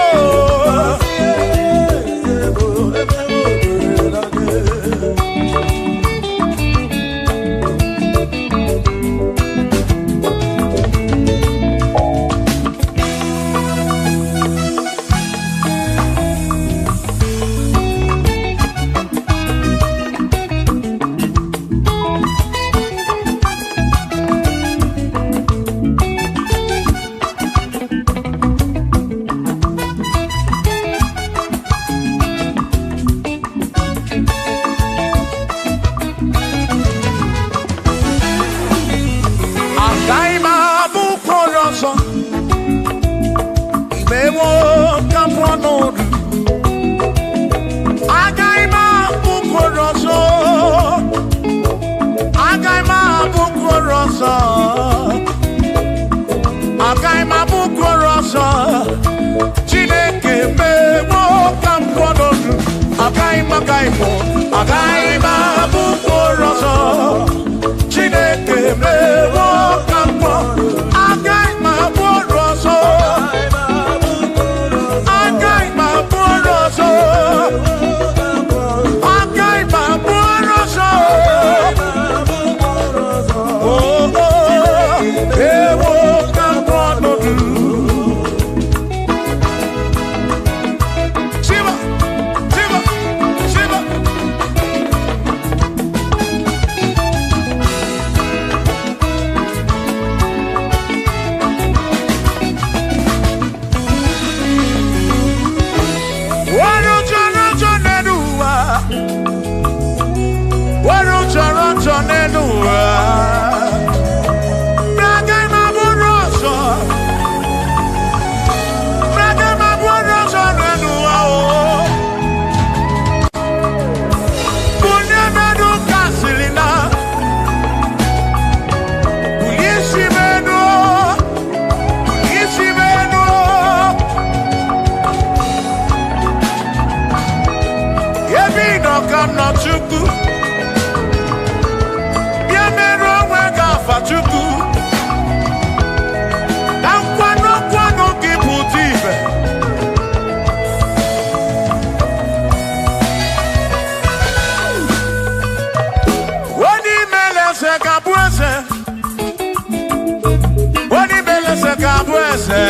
eze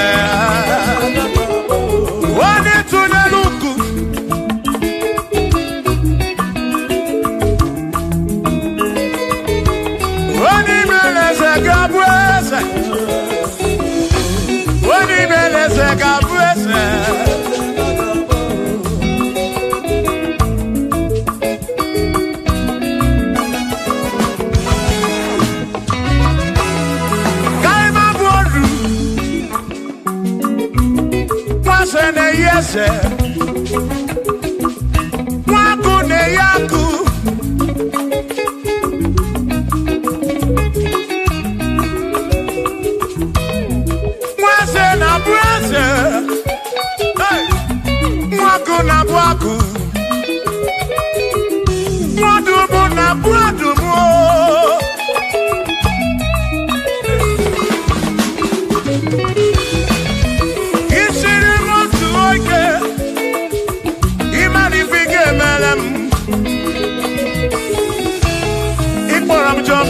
onye tụnyere ukwu onye mere eze ga-abụ eze onye mere eze ga-abụ eze Yese Mwaku ne yaku Mwase na bwase Mwaku na bwaku Mwadumu na bwadumu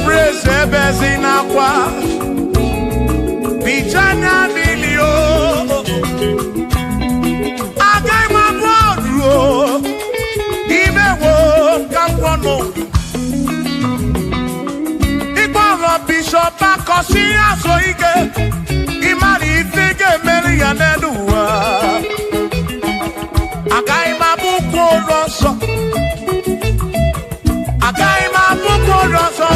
Praise ebezina kwa Bichanya milio Agai mabodro Imewo kampono Igboro bishop akosi aso ike Imari ifige meri yaneduwa Agai mabuko roso Agai mabuko roso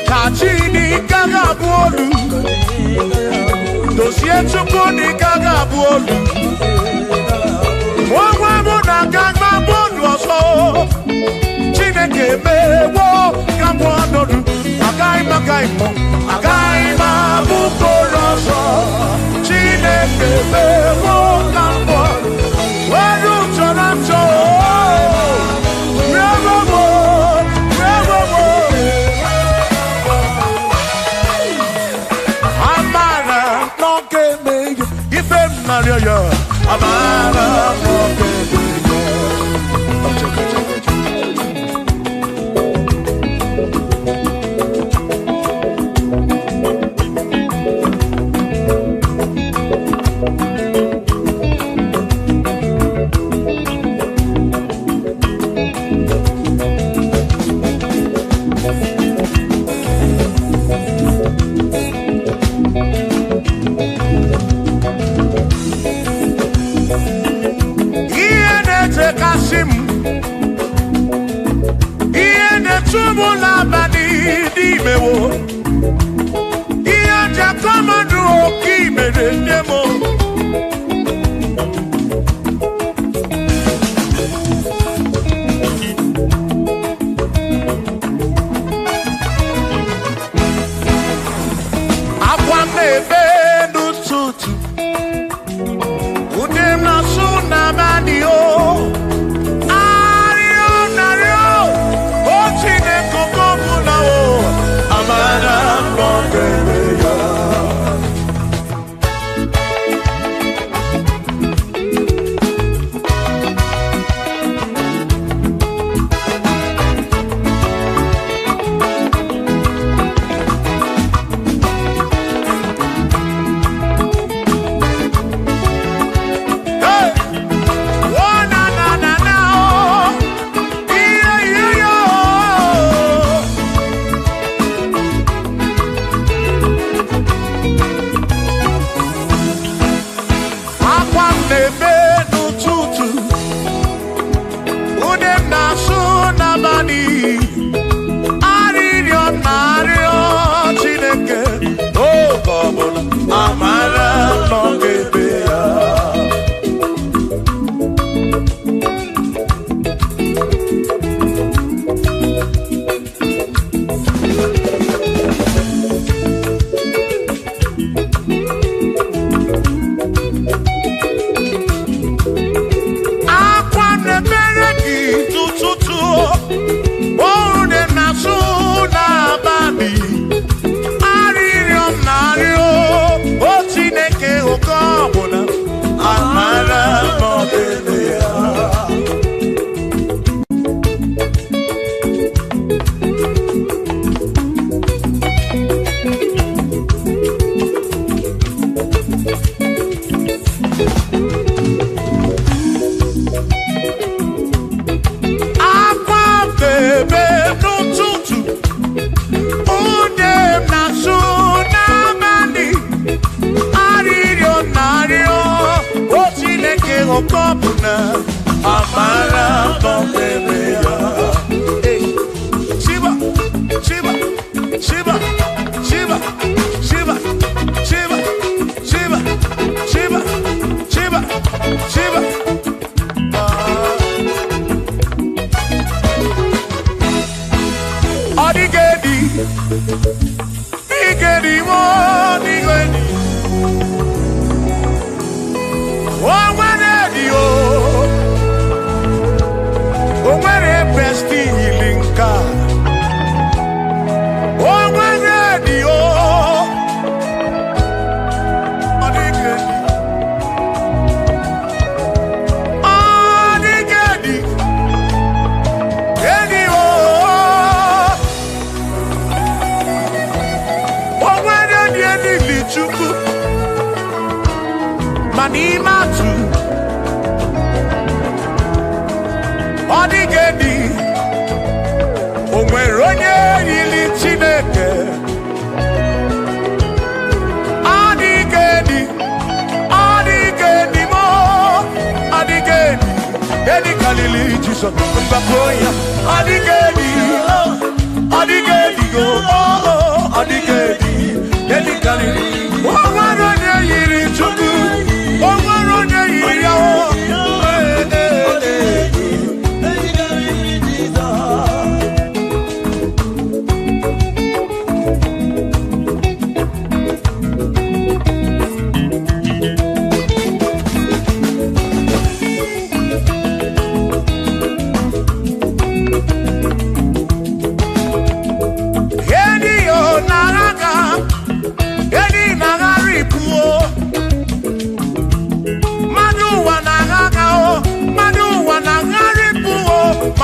Kachini gaga bolu Dossier chukuni gaga bolu Mwa muna gaga bolu oso Chineke mewo gamwa nodu Agai mo Agai mabuko roso Chineke mewo gamwa Wadu chonacho Amara Mokopuna, Amara Bombeya. Shiva, Shiva, Shiva, Shiva, Shiva, Shiva, Shiva, Shiva, Shiva, Shiva. Adigedi, Igedi, Adigedi. Oh, when Omwere besti hilinka. Omwere dio. Adigedi. Adigedi. Edi o. Omwere edi lichuku. Manimatu. Adigedi, onwere onye yili Chineke. Adigedi, adigedi mo, adigedi, edi kalili Jesus, mbapoya. Adigedi, adigedi go, adigedi, edi kalili. Onwere onye yili Chukwu, onwere onye yili yawo.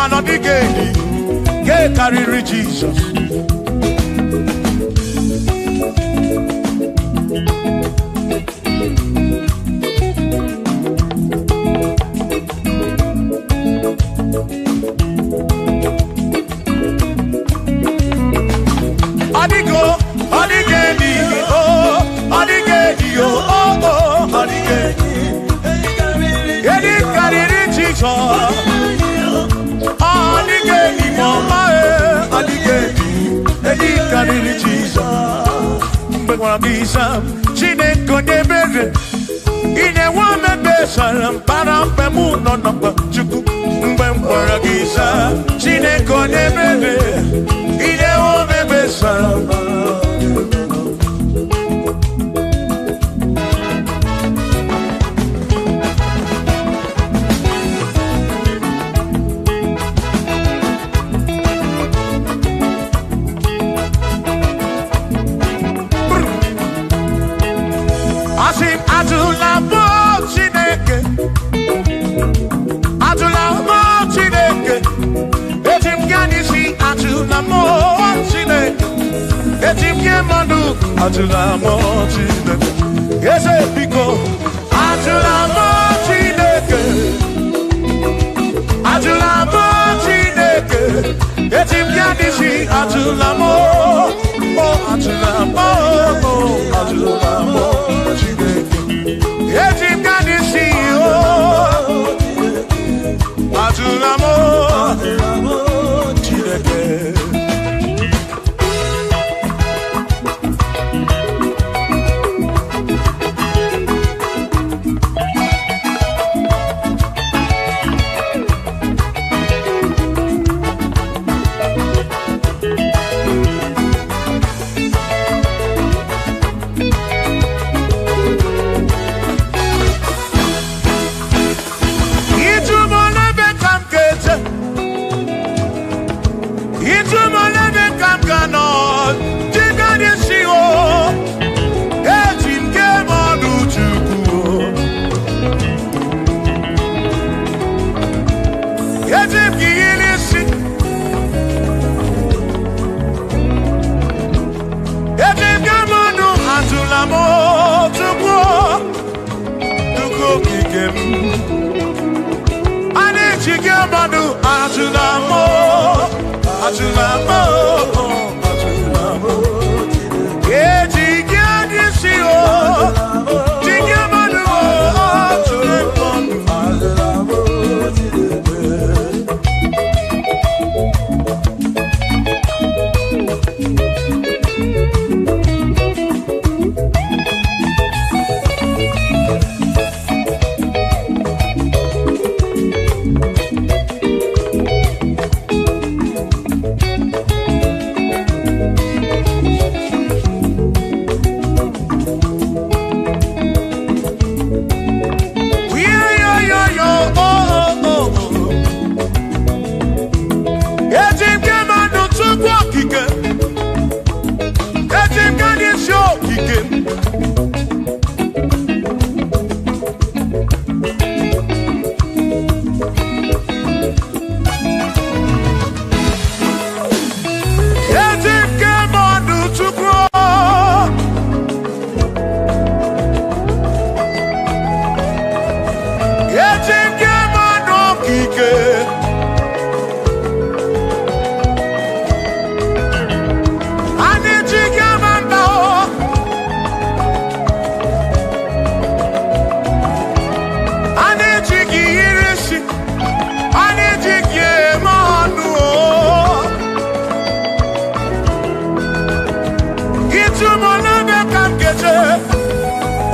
Adigedi, get carry Jesus. Adigo, adigedi, oh, adigedi, oh, oh, adigedi, get carry Jesus. Adigedi mama adigedi edi kariri Jesus mbe kwa bisa Chineke onye bere ine wa mebe sara mpara mpe mu no no Chukwu mgbe mkwara gisa Chineke onye bere ine wa mebe sara Adulamo Chineke, yes, Biko. Adulamo Chineke, Adulamo Chineke. Etim Yadisi Adulamo, oh Adulamo, oh Adulamo Chineke. Etim Yadisi oh Adulamo Chineke.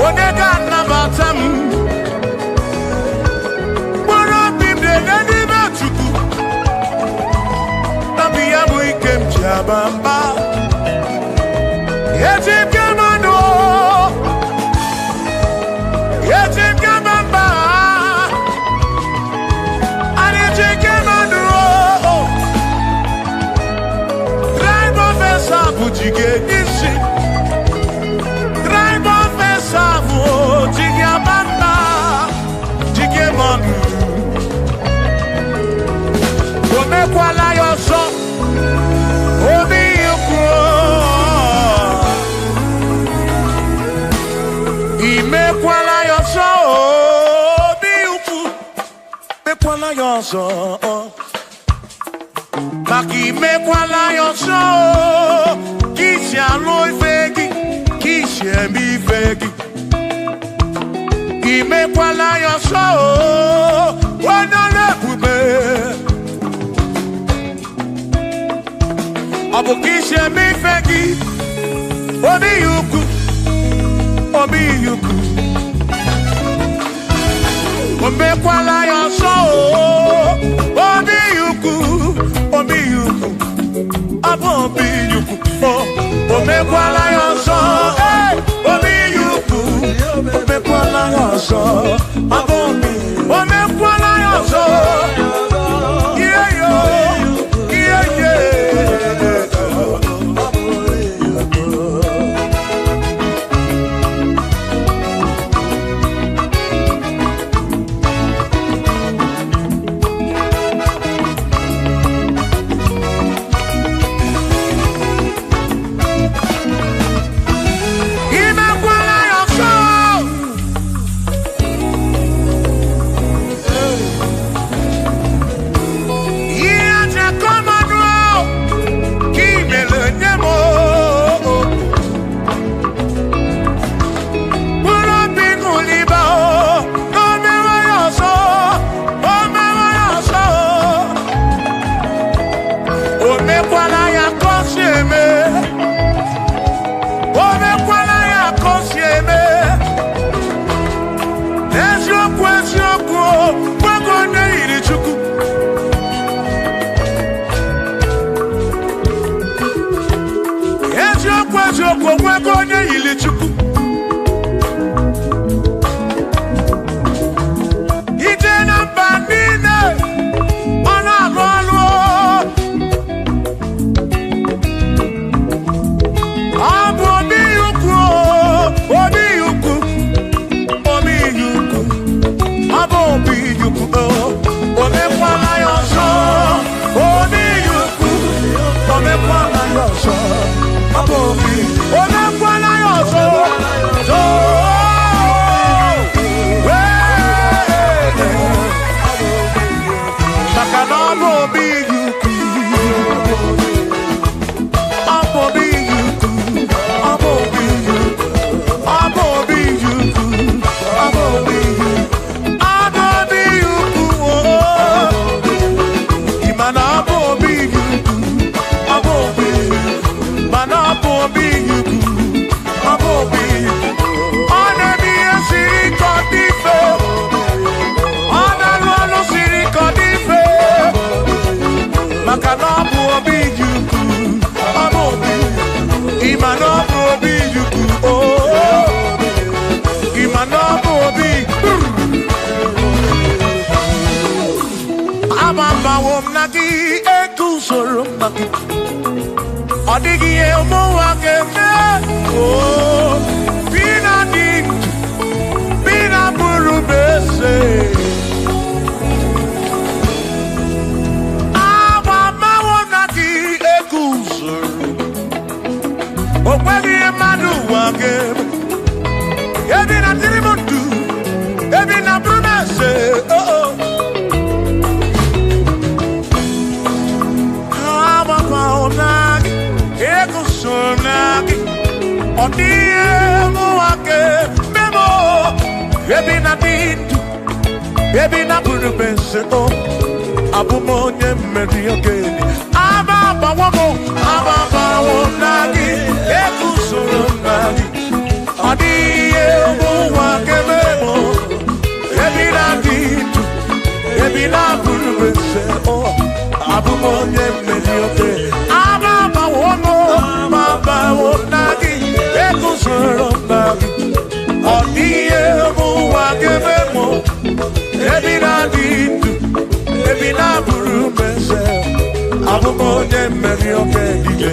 Onega nabatam. Bora bimde nani bachuku. Nabiya buikem jabamba. Yetim kamano. Yetim kamamba. Yetim kamano. Drive officer bujige nisi. Omekwala yoso, obi yukro. Imekwala yoso, obi yukro. Mekwala yoso, maki mekwala yoso. Kishi aloi fegi, kishi emi fegi. Imekwala yoso, wanale pube. Abukishe mi fegi, obi yuku, obi yuku. Omekwala yoso, obi yuku, obi yuku. Abo obi yuku, omekwala yoso, obi yuku. Omekwala yoso, abo obi, omekwala yoso. Yeah yo, yeah yeah. Odigi emo wakeme, oh, bina di, bina buru bese. Awa mawo naki ekusoro, okwegi emadu wakeme. Ebi na tirimutu, ebi na buru bese, oh oh. Awa mawo naki. Sonagi, odie muake memo, ebi na dindu, ebi na buru bense o, abumonye meri ogeni, ababa wonagi, eku sonagi, odie mese o abumonye medioke amama wono mama wonagi ekusoro nagi odiye muwa gebemo ebina ditu ebina buru mese abumonye medioke dile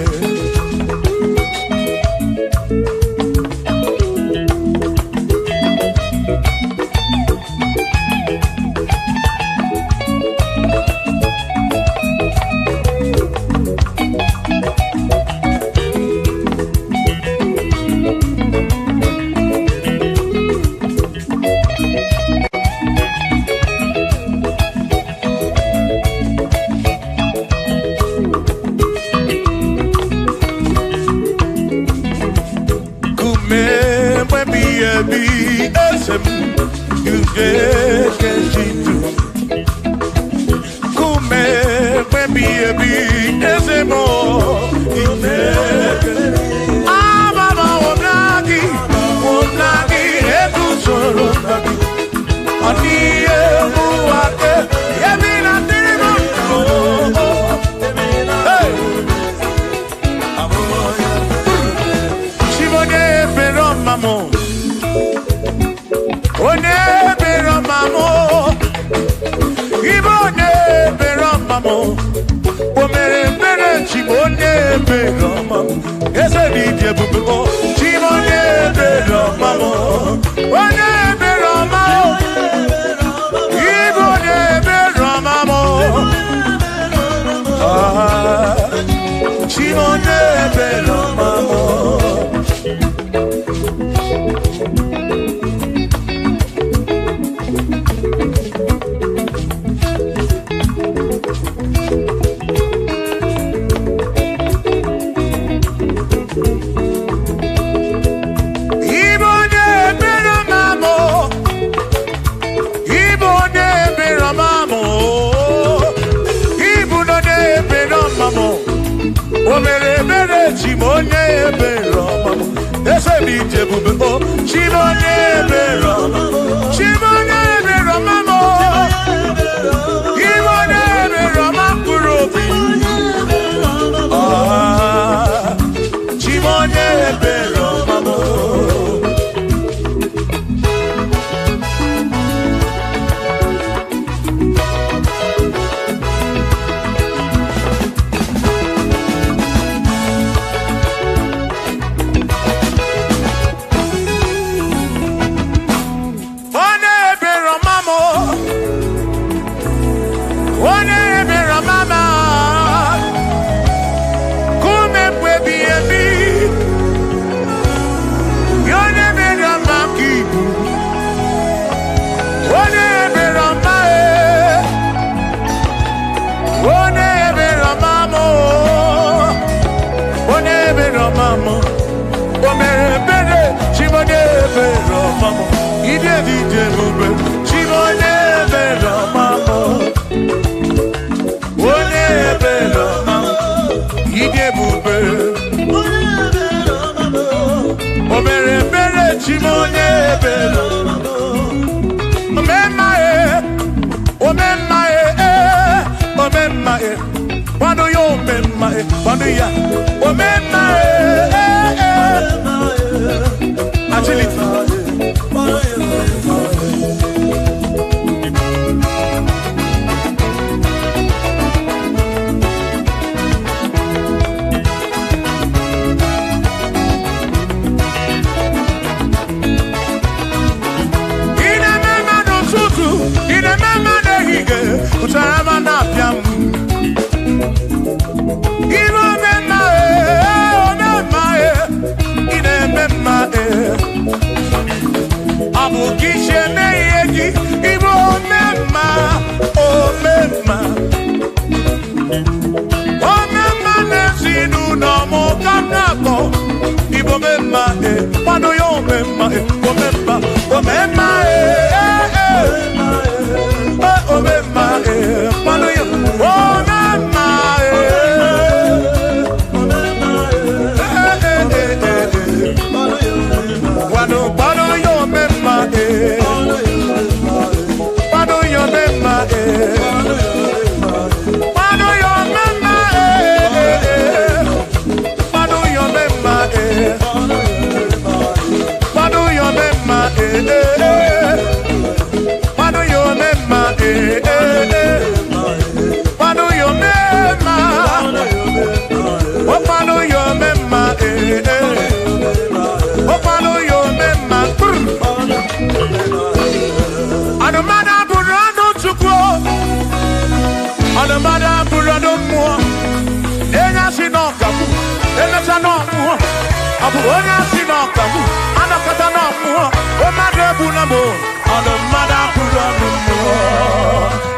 Abu onya sinoka mu anakata na mu o madu ebu na mo ono mada puro no mo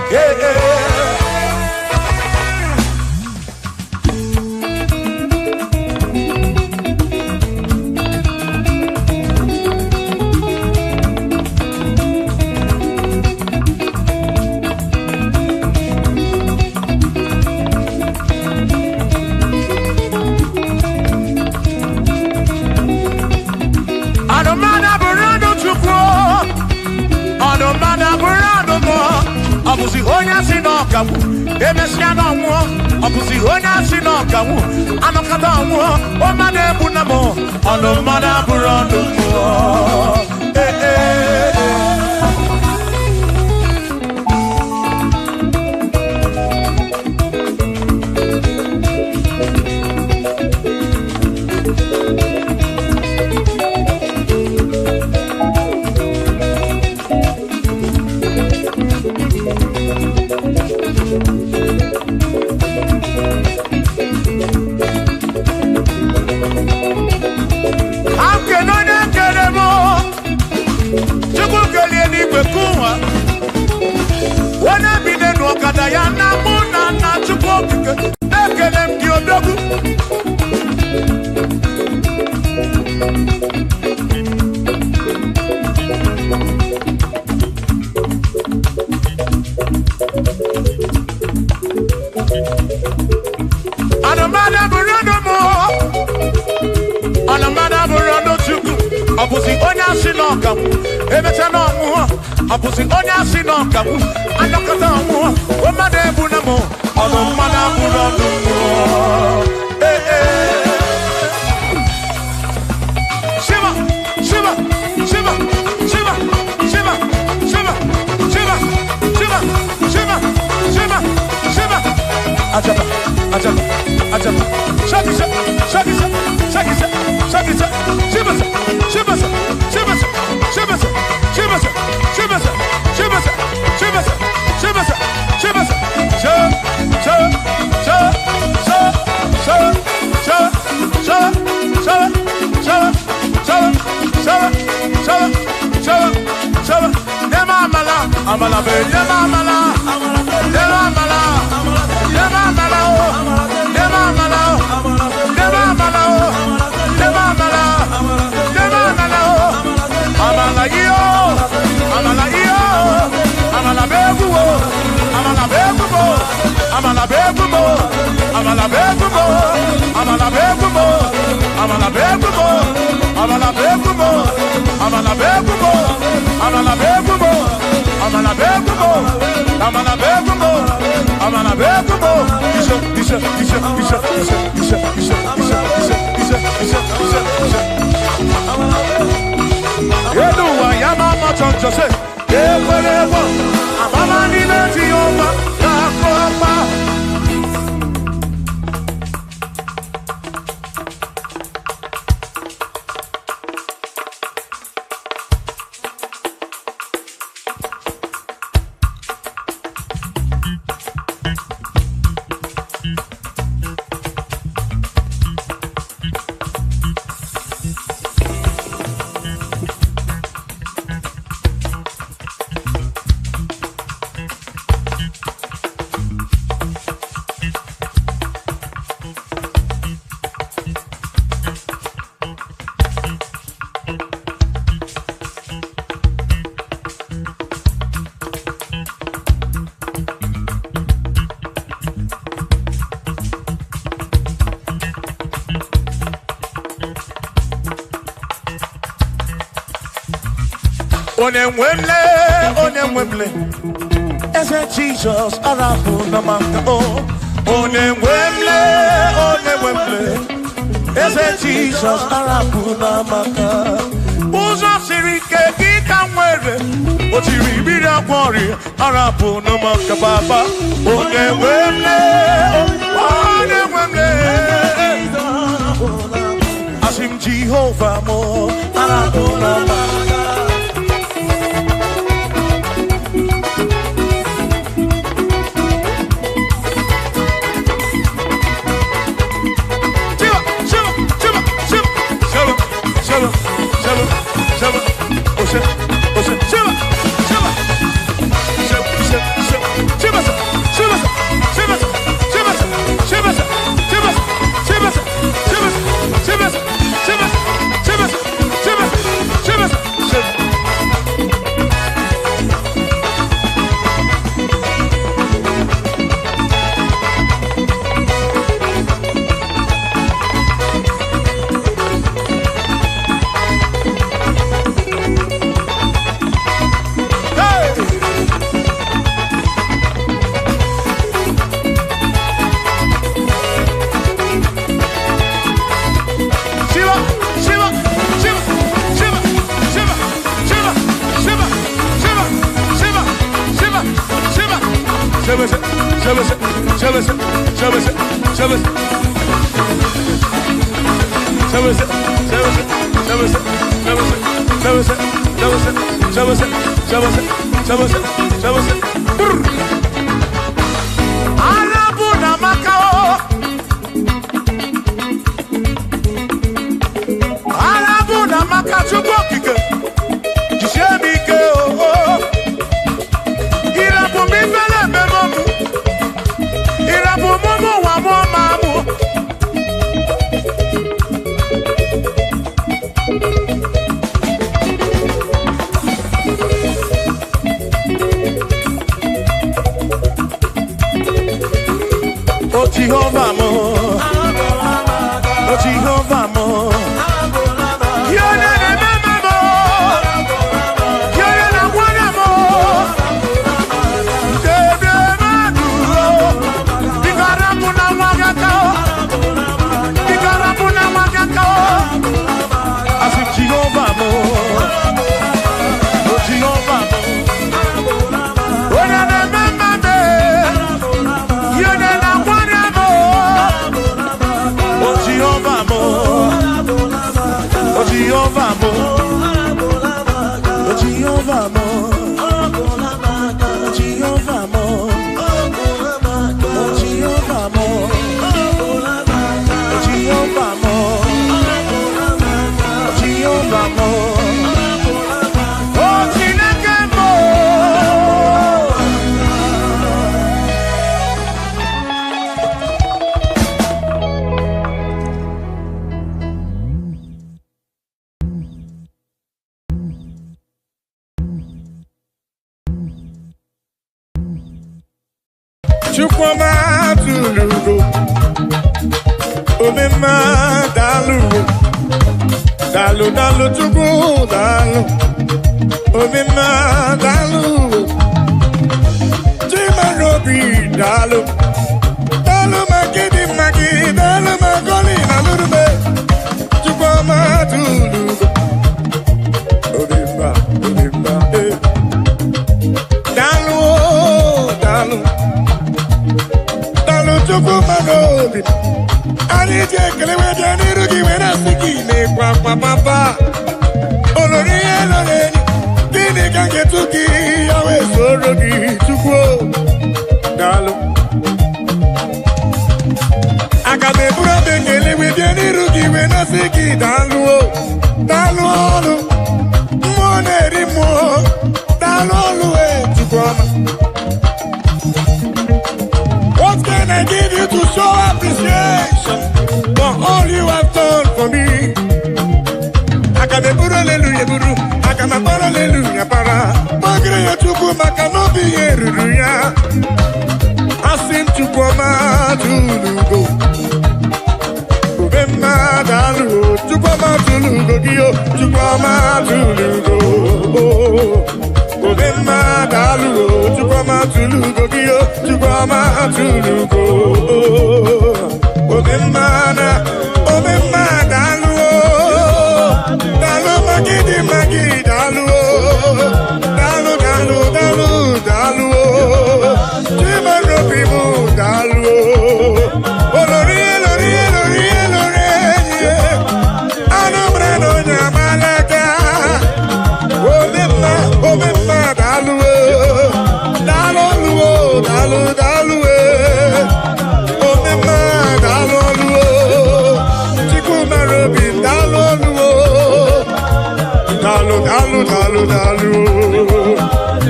Abusi onya sinoka mu emesia no mo abusi onya sinoka mu anokata mu o made buna mo ono mada burando mo Abusi onya sinoka mu emecha no mu abusi onya sinoka mu anokata mu o made bu na mo ono mada bu no mu Shiva Shiva Shiva Shiva Shiva Shiva Shiva Shiva Shiva Shiva Shiva Ajaba Ajaba Ajaba Shakisa Shakisa Shakisa Shakisa Shiva Shiva Shiva Shiva Shiva Shiva Shiva Shiva Shiva Shiva Amala be amala amala Onemwemle, ese Jesus arabu namaka oh. Onemwemle, ese Jesus arabu namaka. Uzo sirike kika mwere, otiri bira kwori arabu namaka baba. Onemwemle, asim Jehovah mo arabu namaka. Chukwuma tulugo, omema dalu, dalu dalu chukwu dalu, omema dalu, chimarobi dalu, dalu magidi magi, dalu magoli nalurube, Chukwuma tulugo, omema dalu dalu. Chukwuma n'obi anyị ji ekele wede n'iru gị were asị gị na-ekwe akwa papa olori ihe lọrọ enyi gịnị ka ga-etu gị ya wee soro gị Chukwu daalụ aga m eburu abịa ekele wede n'iru gị wee na-asị gị daalụ daalụ ọrụ mmụọ na-eri mmụọ daalụ ọrụ wee Chukwuma. What can I give you to show appreciation for all you have done for me? I can be put hallelujah, buru. I can be put hallelujah, para. Magre ya Chukwuma cannot be here, I sing Chukwuma tulugo. Chukwuma dalu, Chukwuma tulugo, gio, Chukwuma tulugo. Chukwuma dalu, Chukwuma tulugo, gio, Chukwuma tulugo. Chukwuma dalu, dalu magidi magi dalu, dalu dalu dalu dalu, chimarobi mu dalu, olori olori olori olori, anumre no nyamalaka, Chukwuma dalu, dalu dalu dalu, Chukwuma dalu, chimarobi dalu, dalu dalu dalu dalu,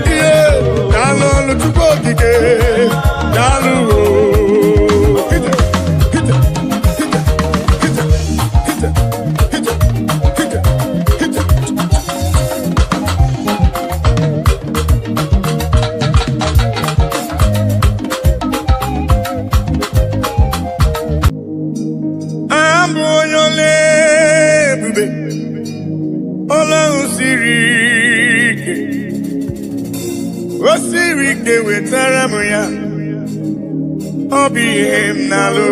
yeah, dalu Chukwukike, dalu. Osirike wetara m ya ọ bụ ihe m na-alụ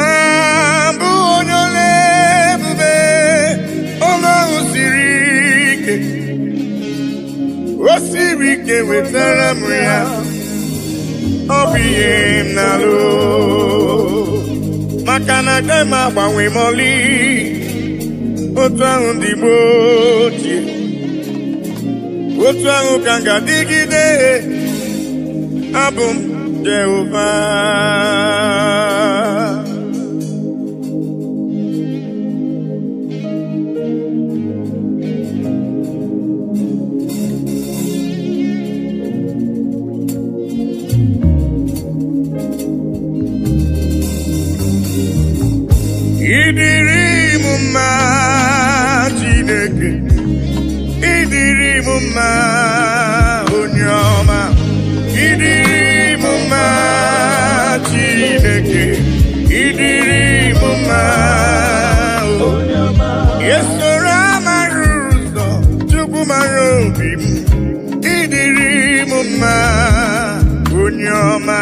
abụ onye ole ebube ọlụ ahụ siri ike o siri ike wetara m ya ọ obi nalo makana kema gbanwe moli otu ahụ ndị gboo ochie otu ahụ ka ga-adịgide abụ m Jehova Idiri m mma Chineke Idiri m mma onye ọma Idiri m mma Chineke Idiri m mma onye ọma Yesoro amara ụzọ Chukwu mara obi m Idiri m mma onye ọma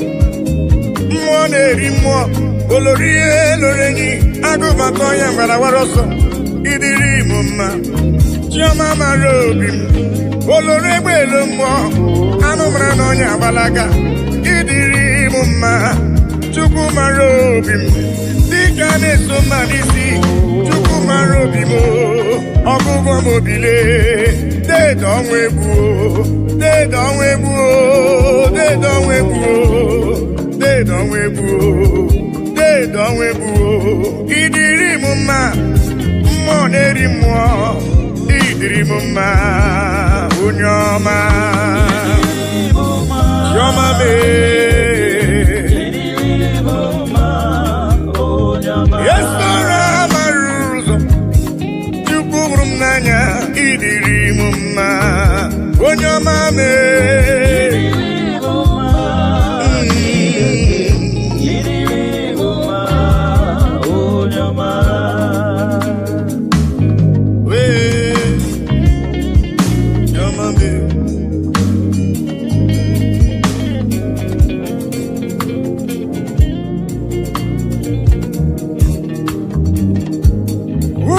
mmụọ na-eri mmụọ olori elorenyi agụbata onye mgbarawara ọsọ idiri m mma chiọma mara obi m olori egbe elu mmụọ anụ mara na onye agbalaga idiri m mma Chukwu mara obi m dịka na-eso mma n'isi Chukwu mara obi m ọgụgụ m obile deede ọnwa egwu deede ọnwa egwu deede ọnwa egwu deede ọnwa egwu deede ọnwa egwu idiri m mma mmụọ na-eri mmụọ idiri m mma onye ọma chiọma Yesoro amara ụzọ Chukwu hụrụ m n'anya idiri m mma onye ọma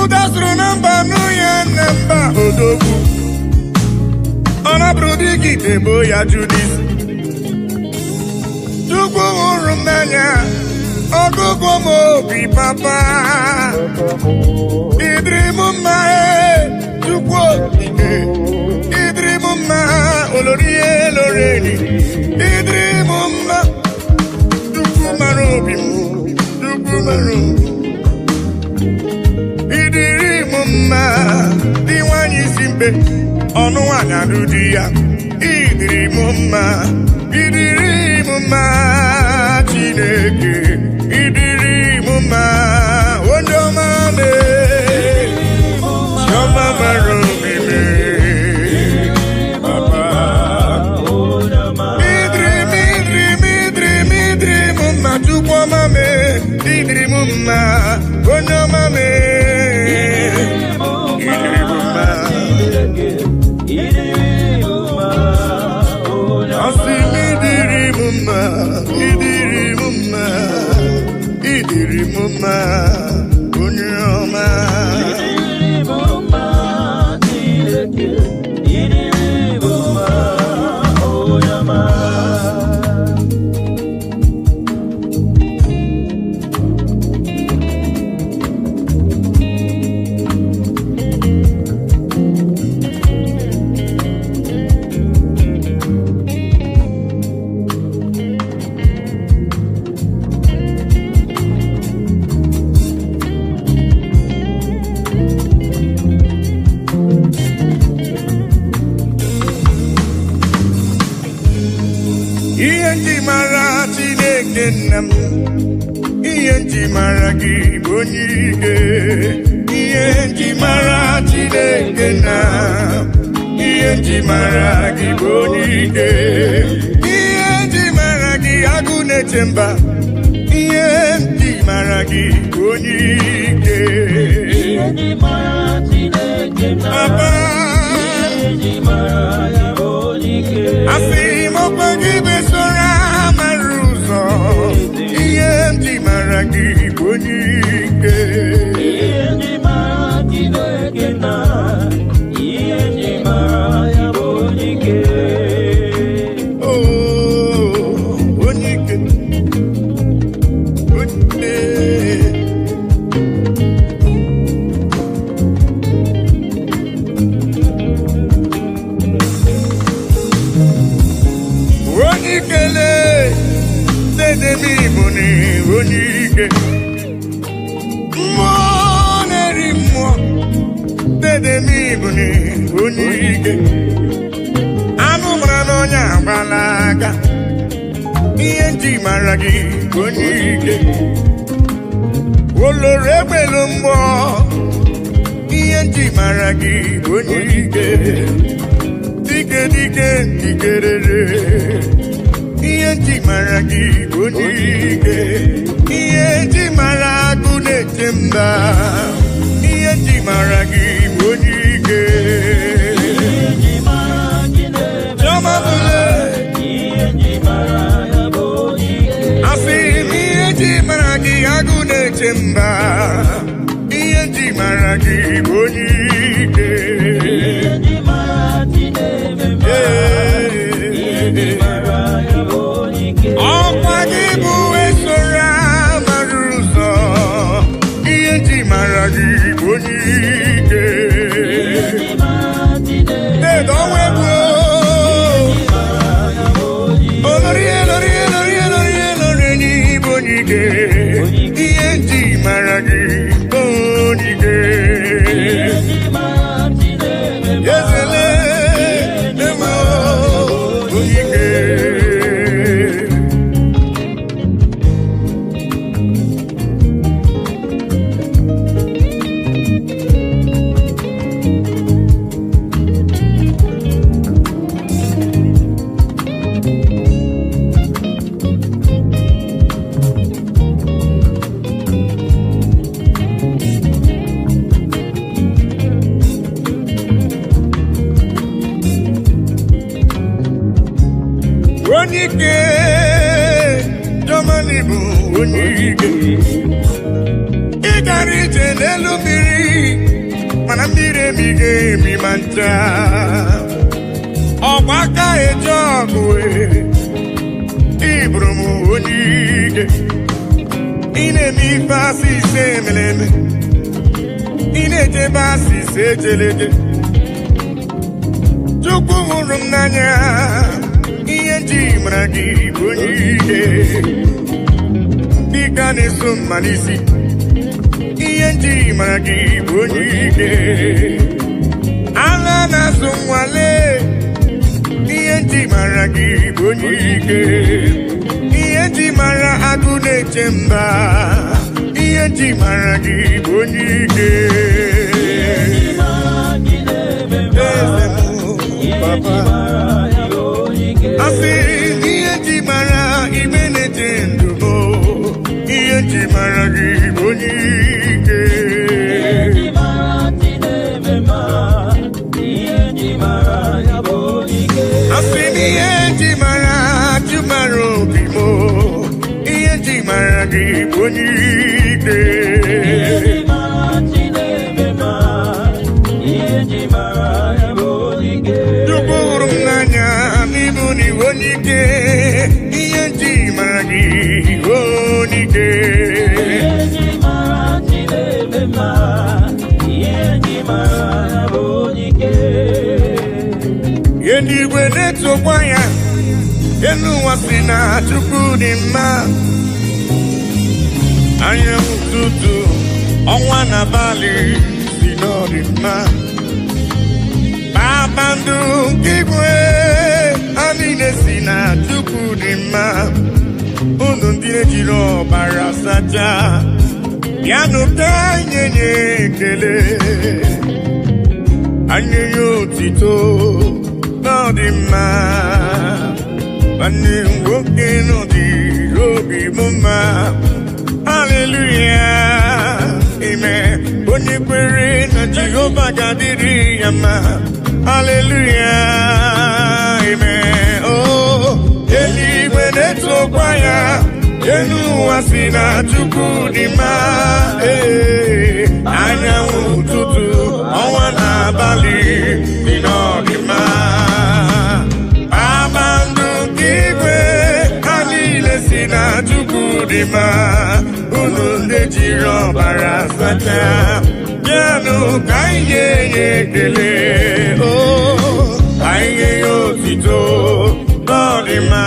Udasuru namba nuya namba odogwu Ọnabụrụ dịgide bụ ya Judis Chukwu hụrụ m n'anya ọgụgụ m obi papa idiri m mma Chukwu okike idiri m mma olori eloreni idiri m mma Chukwu mara obi m Chukwu mara obi idiri m mma dị nwanyị isi mbe ọnụ nwanyị alụ di ya idiri m mma idiri m mma Chineke idiri m mma onye ọma chiọma mara obi m papa idiri m mma Chukwu ọma idiri m mma onye ọma idiri m mma onye ọma Chineke nna m, ihe nji mara gị bụ onye ike. Ihe nji mara Chineke nna, ihe nji mara gị bụ onye ike. Ihe nji mara gị agụ na-eche mba, ihe nji mara gị bụ onye ike. Ihe nji mara Chineke nna, ihe nji mara ya bụ onye ike. Asị m ọkwa gị besoro amara ụzọ, ihe nji mara gị bụ onye ike. Ihe nji mara Chineke nna, ihe nji mara ya bụ onye ike. Oh, onye ike, onye ikele dede m Igbo ni onye ike. Mmụọ na-eri mmụọ dede m Igbo ni onye ike. Anụ mara n'ọnya agbala aka, ihe nji mara gị bụ onye ike. Oloro egbelu mgbọ, ihe nji mara gị bụ onye ike. Dike dike dikerere, ihe nji mara gị bụ onye ike. Ihe nji mara agụ na-eche mba, ihe nji mara gị bụ onye ike. Ihe nji mara Chineke Chioma bụle, ihe nji mara ya bụ onye ike. asị m ihe nji mara gị agụ na-eche mba, ihe nji mara gị bụ onye ike. Ihe nji mara Chineke ihe nji mara ya bụ onye ike. Ọkwa gị bụ esoro amara ụzọ, ihe nji mara gị bụ onye ike. Ihe nji mara Chineke Dedo onwe bụ mara ya bụ onye ike. olori elori elori elori elori enyi bụ onye ike. Ihe nji mara gị bụ onye ike. Ihe nji mara Chineke Ezele emo onye ike. Onye ike, Germany bụ onye ike. Ị gara ije n'elu mmiri, mana mmiri emighị emi ma ncha. Ọgba aka eje ọgụ ị bụrụ m onye ike. Ị na-eme ife asị ise emere eme, ị na-ejebe asị ise ejeleje. Chukwu hụrụ m n'anya, ihe nji mara gị bụ onye ike. Dịka na-eso mma n'isi, ihe nji mara gị bụ onye ike. Agha na-asụ nwale, ihe nji mara gị bụ onye ike. Ihe nji mara agụ na-eche mba, ihe nji mara gị bụ onye ike. Ihe nji mara Chineke Eze m, ihe nji Papa. mara ya bụ onye ike. Asị ihe nji mara igbe na-eche ndụ bụ, ihe nji mara gị bụ onye ike. Ihe nji mara Chineke ihe nji mara ya bụ onye ike. Asị m ihe nji mara Chumara obi m, ihe nji mara gị bụ onye ike. Ihe nji mara Chineke ihe nji mara ya bụ onye ike. Chukwu hụrụ m n'anya n'ịbụ n'iwu onye ike. Ihe nji mara gị bụ onye ike. Ihe nji mara Chineke ihe nji mara ya bụ onye ike. Ihe ndị igwe na-etokwa ya, elu ụwa si na Chukwu dị mma. Anyanwụ ụtụtụ, ọnwa na abalị si n'ọdị mma. Kpakpando nke igwe ha niile si na Chukwu dị mma. Unu ndị jiri ọbara sacha bịanụ ka anyị nye ekele anyị nye otito n'ọdịmma nwanne m nwoke n'ọdịrị obi m mma haleluya amen onye kwere na Jehova ga-adịrị ya mma haleluya amen oh eluigwe na-etokwa ya elu ụwa si na Chukwu dị mma anyanwụ ụtụtụ ọnwa na abalị dị n'ọdịmma kpakpando nke igwe ha niile si na Chukwu dị mma unu ndị jiri ọbara sacha bịanụ ka anyị nye ya ekele anyị nye ya otito n'ọdịmma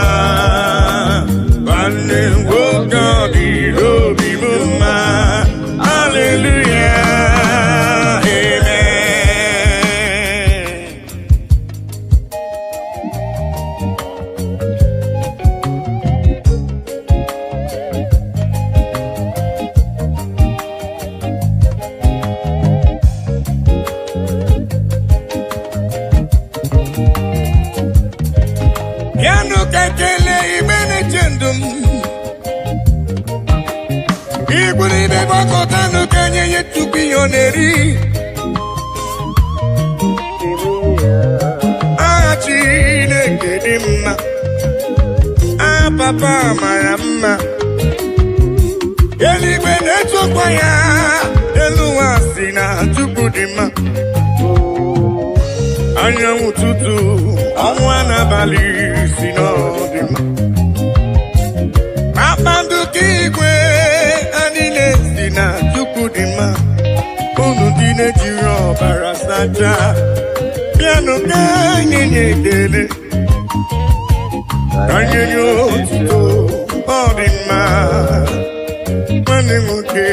nwanne m nwoke ọ dịrị obi m mma haleluya amen bịanụ ka ekele igbe na-eche ndụ m igwuride gbakọtanụ ka nye ya Chukwu ihe ọ na-eri aha Chineke dị mma aha papa mara mma eluigwe na-etokwa ya elu ụwa si na Chukwu dị mma anyanwụ ụtụtụ ọnwa n'abalị si n'ọdịmma kpakpando nke igwe ha niile si na Chukwu dị mma unu ndị na-ejiri ọbara sacha bịanụ ka anyị nye ekele ka anyị nye otito ọ dị mma nwanne m nwoke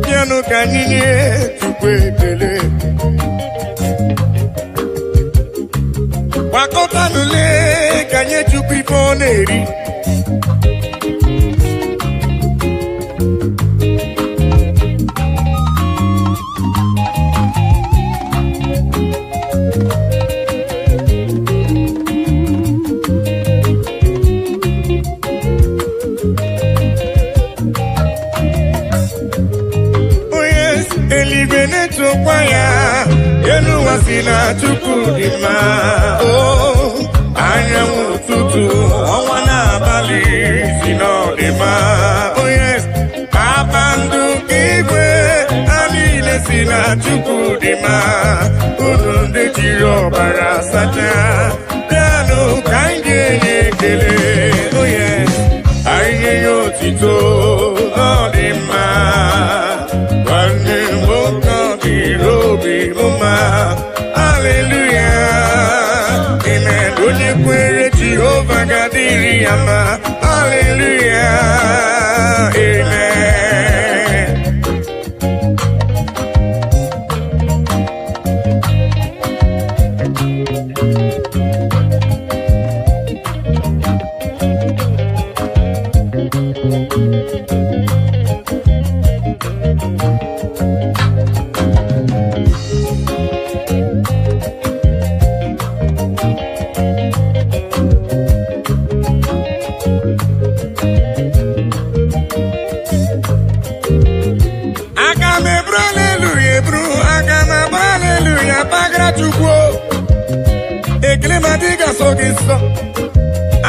bịanụ ka anyị nye Chukwu ekele gbakọtanụle ka nye Chukwu ife ọ na-eri eluigwe na-etokwa ya elu ụwa si na Chukwu dị mma anyanwụ ụtụtụ ọnwa na-abalị si n'ọdịmma kpakpando nke igwe ha niile si na Chukwu dị mma unu ndị jiri ọbara sacha bịanụ ka anyị nye ekele anyị nye ya otito n'ọdịmma nwanne m nwoke ọ dịrị obi m mma haleluya amen onye kwere Jehova ga-adịrị ya mma haleluya amen Chukwu ekele ma dị ga-asọ gị nsọ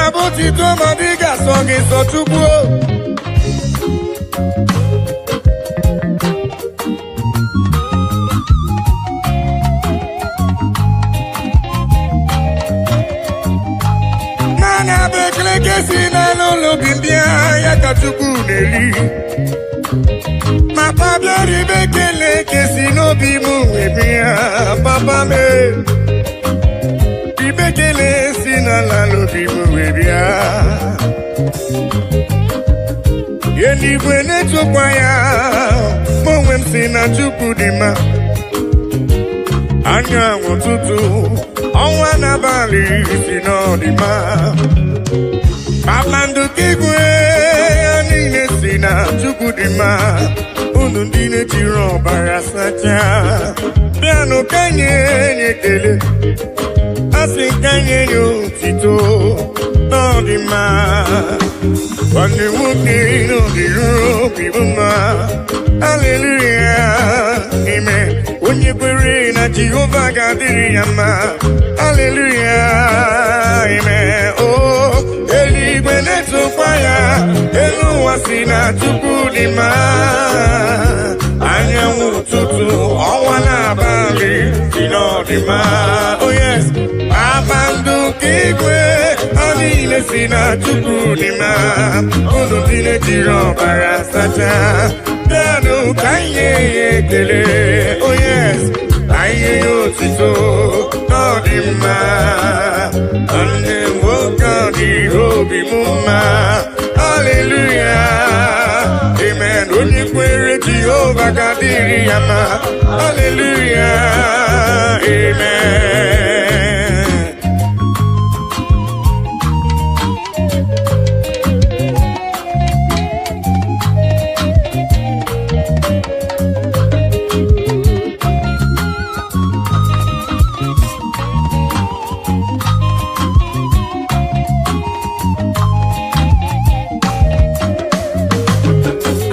abụtito ma dị ga-asọ gị nsọ Chukwu naanị abụ ekele ka esi n'ala ụlọ obi ndị ya ka Chukwu na-eri papa bịara ibe ekele ka esi n'obi m wee ya papa m ibe ekele si n'ala n'obi m wee bịa eluigwe na-etokwa ya ma onwe m si na Chukwu dị mma anyanwụ ụtụtụ ọnwa n'abalị si n'ọdịmma kpakpando nke igwe ma unu ndị na-ejiri ọbara sacha bịanụ ka nye ekele asị ka nye otito n'ọdịmma nwanne nwoke n'ọdịruru obi bụ mma haleluya amen onye kwere na Jehova ga-adịrị ya mma haleluya amen o eluigwe na-etokwa ya elu ụwa si na Chukwu dị mma anyanwụ ụtụtụ ọnwa n'abalị si n'ọdịmma oh yes kpakpando nke igwe ha niile si na Chukwu dị mma unu ndị na-ejiri ọbara sacha bịanụ ka nye ya ekele oh yes ka nye ya otito n'ọdịmma nwanne nwoke ọ dịrị obi m mma haleluya amen onye kwere Jehova ga-adịrị ya mma haleluya amen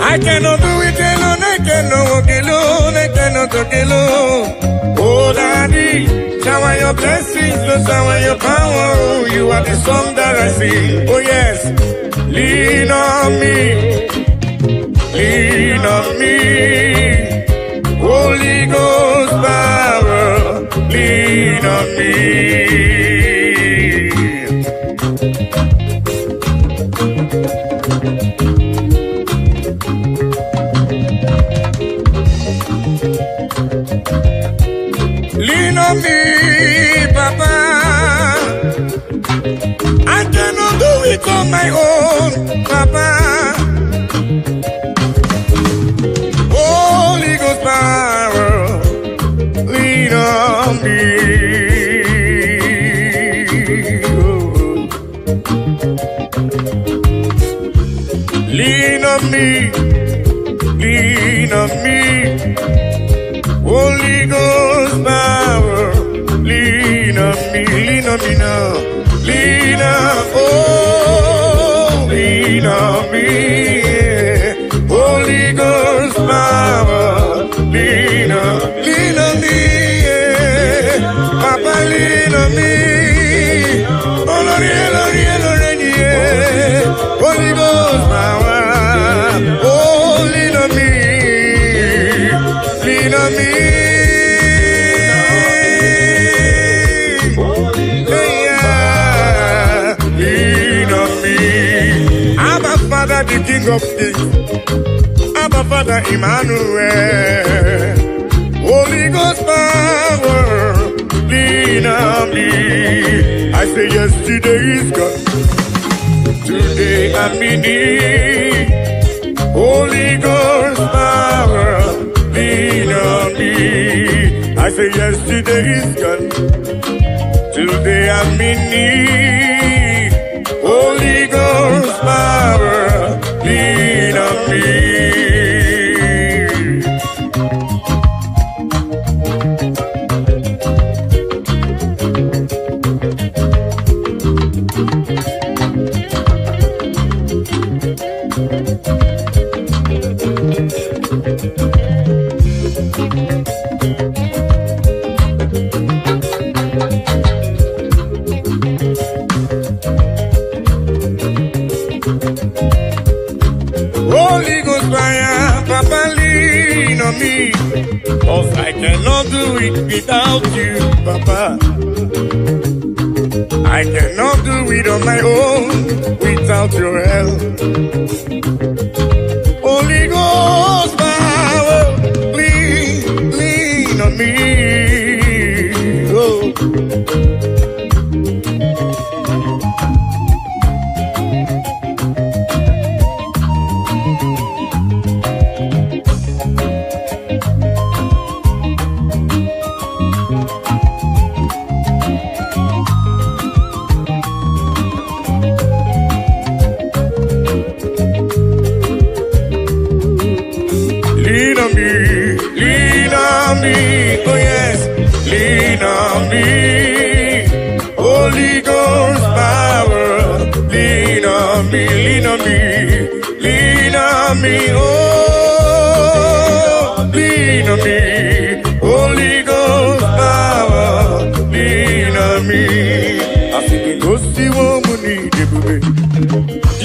I cannot do it alone, I cannot walk alone, I cannot talk alone. Oh, Daddy, shower your blessings, Lord, shower your power. Oh, you are the song that I sing. Oh, yes, lean on me, lean on me. Holy Ghost power, lean on me. Lean on me, Papa. I cannot do it on my own, Papa. Holy Ghost power, lean on me. Oh. Lean on me, lean on me. Holy Ghost power, lean on me now, lean on, oh, lean on me, yeah. Holy Ghost power, lean on me, yeah. Papa, lean on me, oh Lord, yeah. Holy Ghost power, oh, lean on me. Lean on me, yeah, lean on me. Abba Father, the King of Kings, Abba Father, Emmanuel. Holy Ghost power, lean on me. I say yesterday is gone, today I'm in need. Holy Ghost power, lean on me. I say yesterday is gone, today I'm in need. Holy Ghost power, lean on me. Holy Ghost fire, Papa, lean on me, 'cause I cannot do it without you, Papa. I cannot do it on my own without your help. Holy Ghost power, lean on me. Oh.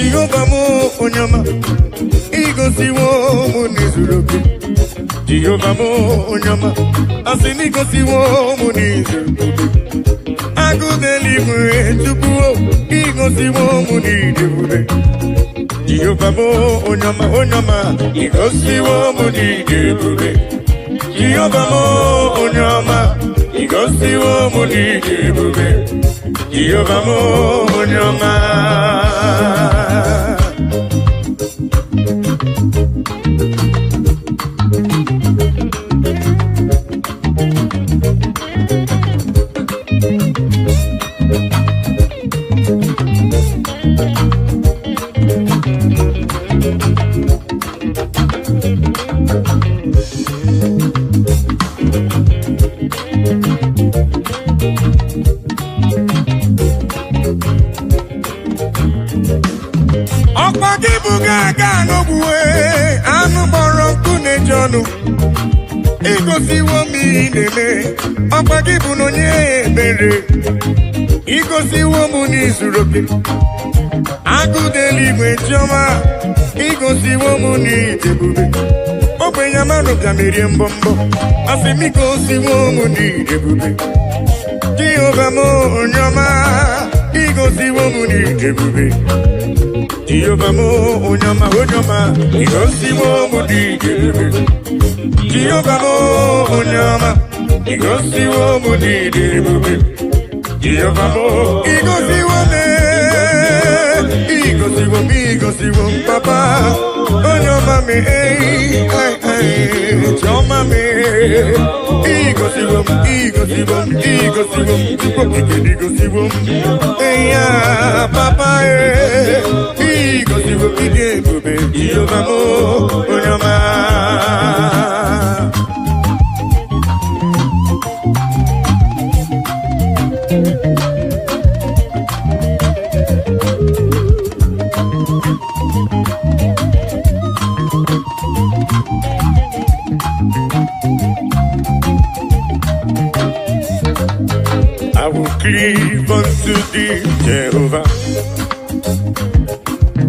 Jehovah mo onyama, igosiwo mo nizuruke. Jehovah mo onyama, asini igosiwo mo nizuruke. Agudeli mwe chukuo, igosiwo mo nizuruke. Jehovah mo onyama, onyama, igosiwo mo nizuruke. Jehovah mo onyama, igosiwo mo nizuruke. Jehovah mo onyama. Igosiwo mi neme, ọkwagibu n'onye ebere. Igosiwo mu n'izuroke, agụdeli igwe chioma. Igosiwo mu n'idebube, ogbenye mmanụ bịamerie mbọmbọ. Asị m igosiwo mu n'idebube. Jehovah mo onyoma, igosiwo mu n'idebube. Jehovah mo onyoma, onyoma, igosiwo mu n'idebube. Jehovah mo onyama, igosiwo mo n'idebube. Jehovah mo igosiwo me, igosiwo papa. Onyama me, choma me. Igosiwo, igosiwo, ya papa igosiwo idebube. Jehovah mo onyama. I will cleave unto thee, Jehovah.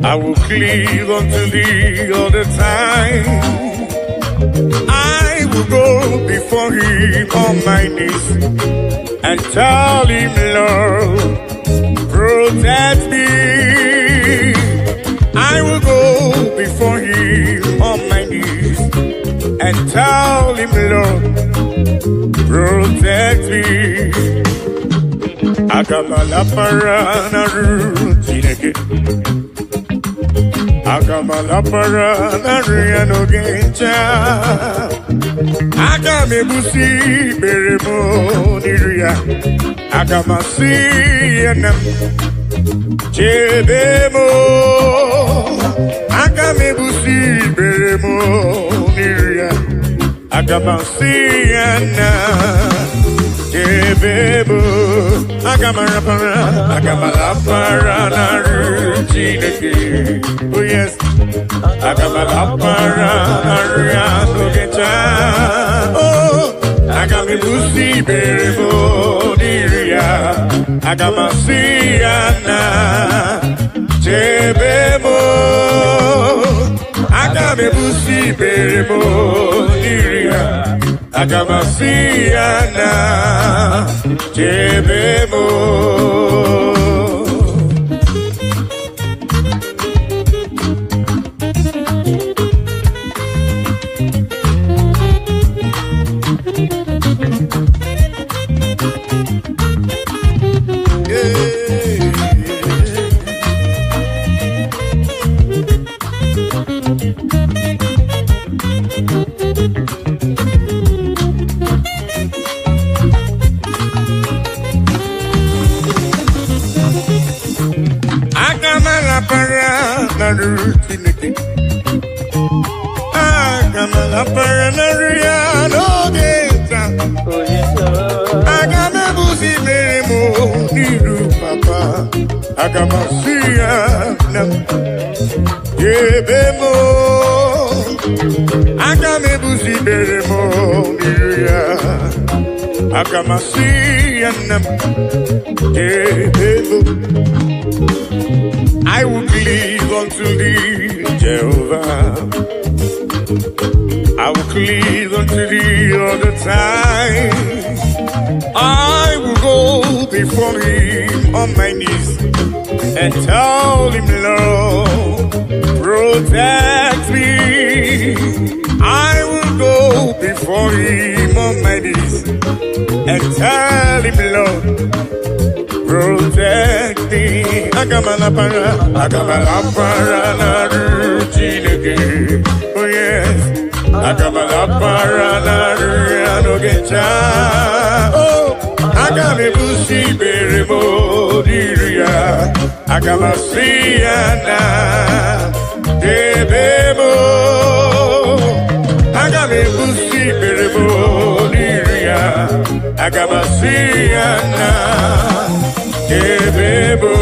I will cleave unto thee all the time. I will go before him on my knees and tell him, Lord, protect me. I will go before him on my knees and tell him, Lord, protect me. Akamala parana rutineke, akamala parana riano gencha, akamebusi beremo niria, akamasi yanam chebemo, akamebusi beremo niria, akamasi yanam. Jebebo, agamara para na rutineke. Oh yes, agamara para na riano geta. Oh, agamibusi berebo niria, agamasi ana. Jebebo, agamibusi berebo niria. Agamasiana Jebemo. Rutineke, agamala paranaria no geta. Agamebusi beremo niru papa. Agamasia nam yebemo. Agamebusi beremo niruya. Akamasiyanam. I will cleave unto thee, Jehovah. I will cleave unto thee all the time. I will go before him on my knees and tell him, Lord, protect me. I will go before him on my knees and tell him, Lord, protect me. Agamalapara, Agamalapara, Chineke. Oh yes, Agamalapara, Anogecha. Oh, Agamibusi Beremo Diria, Agamasiana, Debemo, Agamibusi Beremo Diria, Agamasiana, Debemo.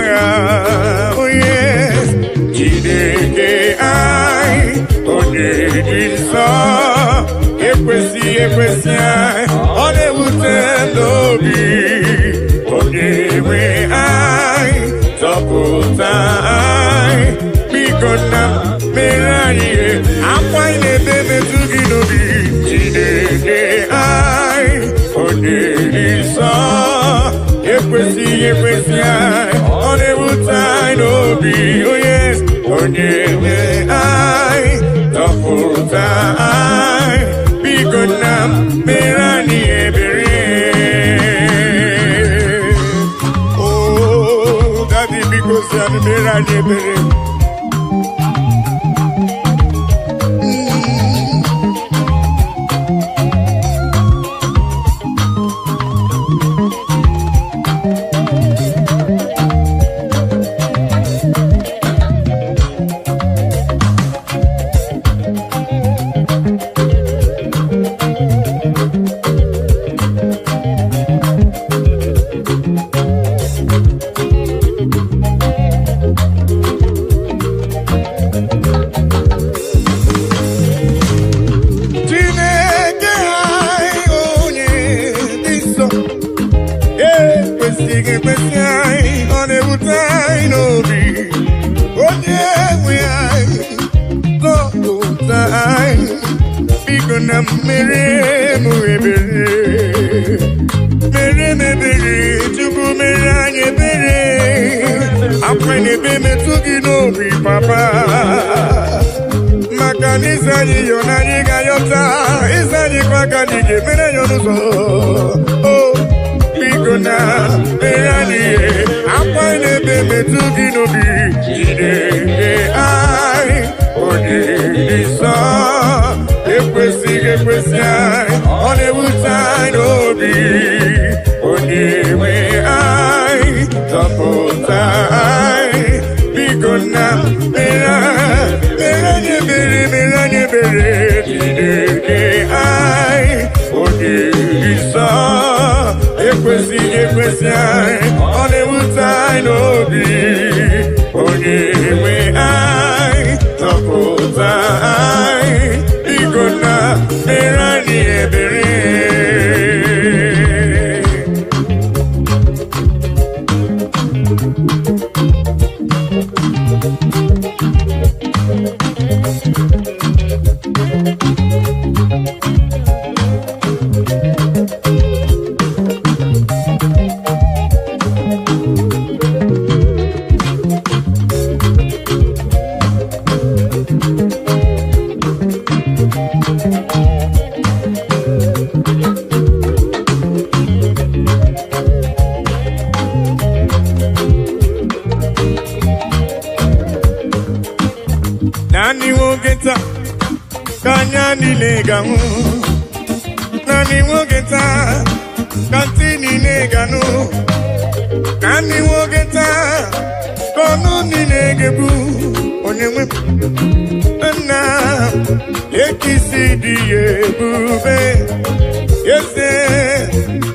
Oh yes, Chineke ai, onye nsọ, ekwesi ai, ọ na-ewute n'obi, onye nwe ai, zọpụta ai, biko na mere anyị akwa ị na-ebe metụ gị n'obi, Chineke ai, onye nsọ, ekwesi ai, ọ na-ewute anyị n'obi, oh yes, onye nwe anyị, zọpụta anyị, biko na mere anyị ebere. Oh, daddy, biko si anyị mere anyị ebere. Ekwesi ai, ọ na-ewute anyị n'obi, onye Nani wogeta kanya nileganu. Nani wogeta kantini neganu. Nani wogeta kono ninegebu. Onyewe na lekisidi ebube. Yese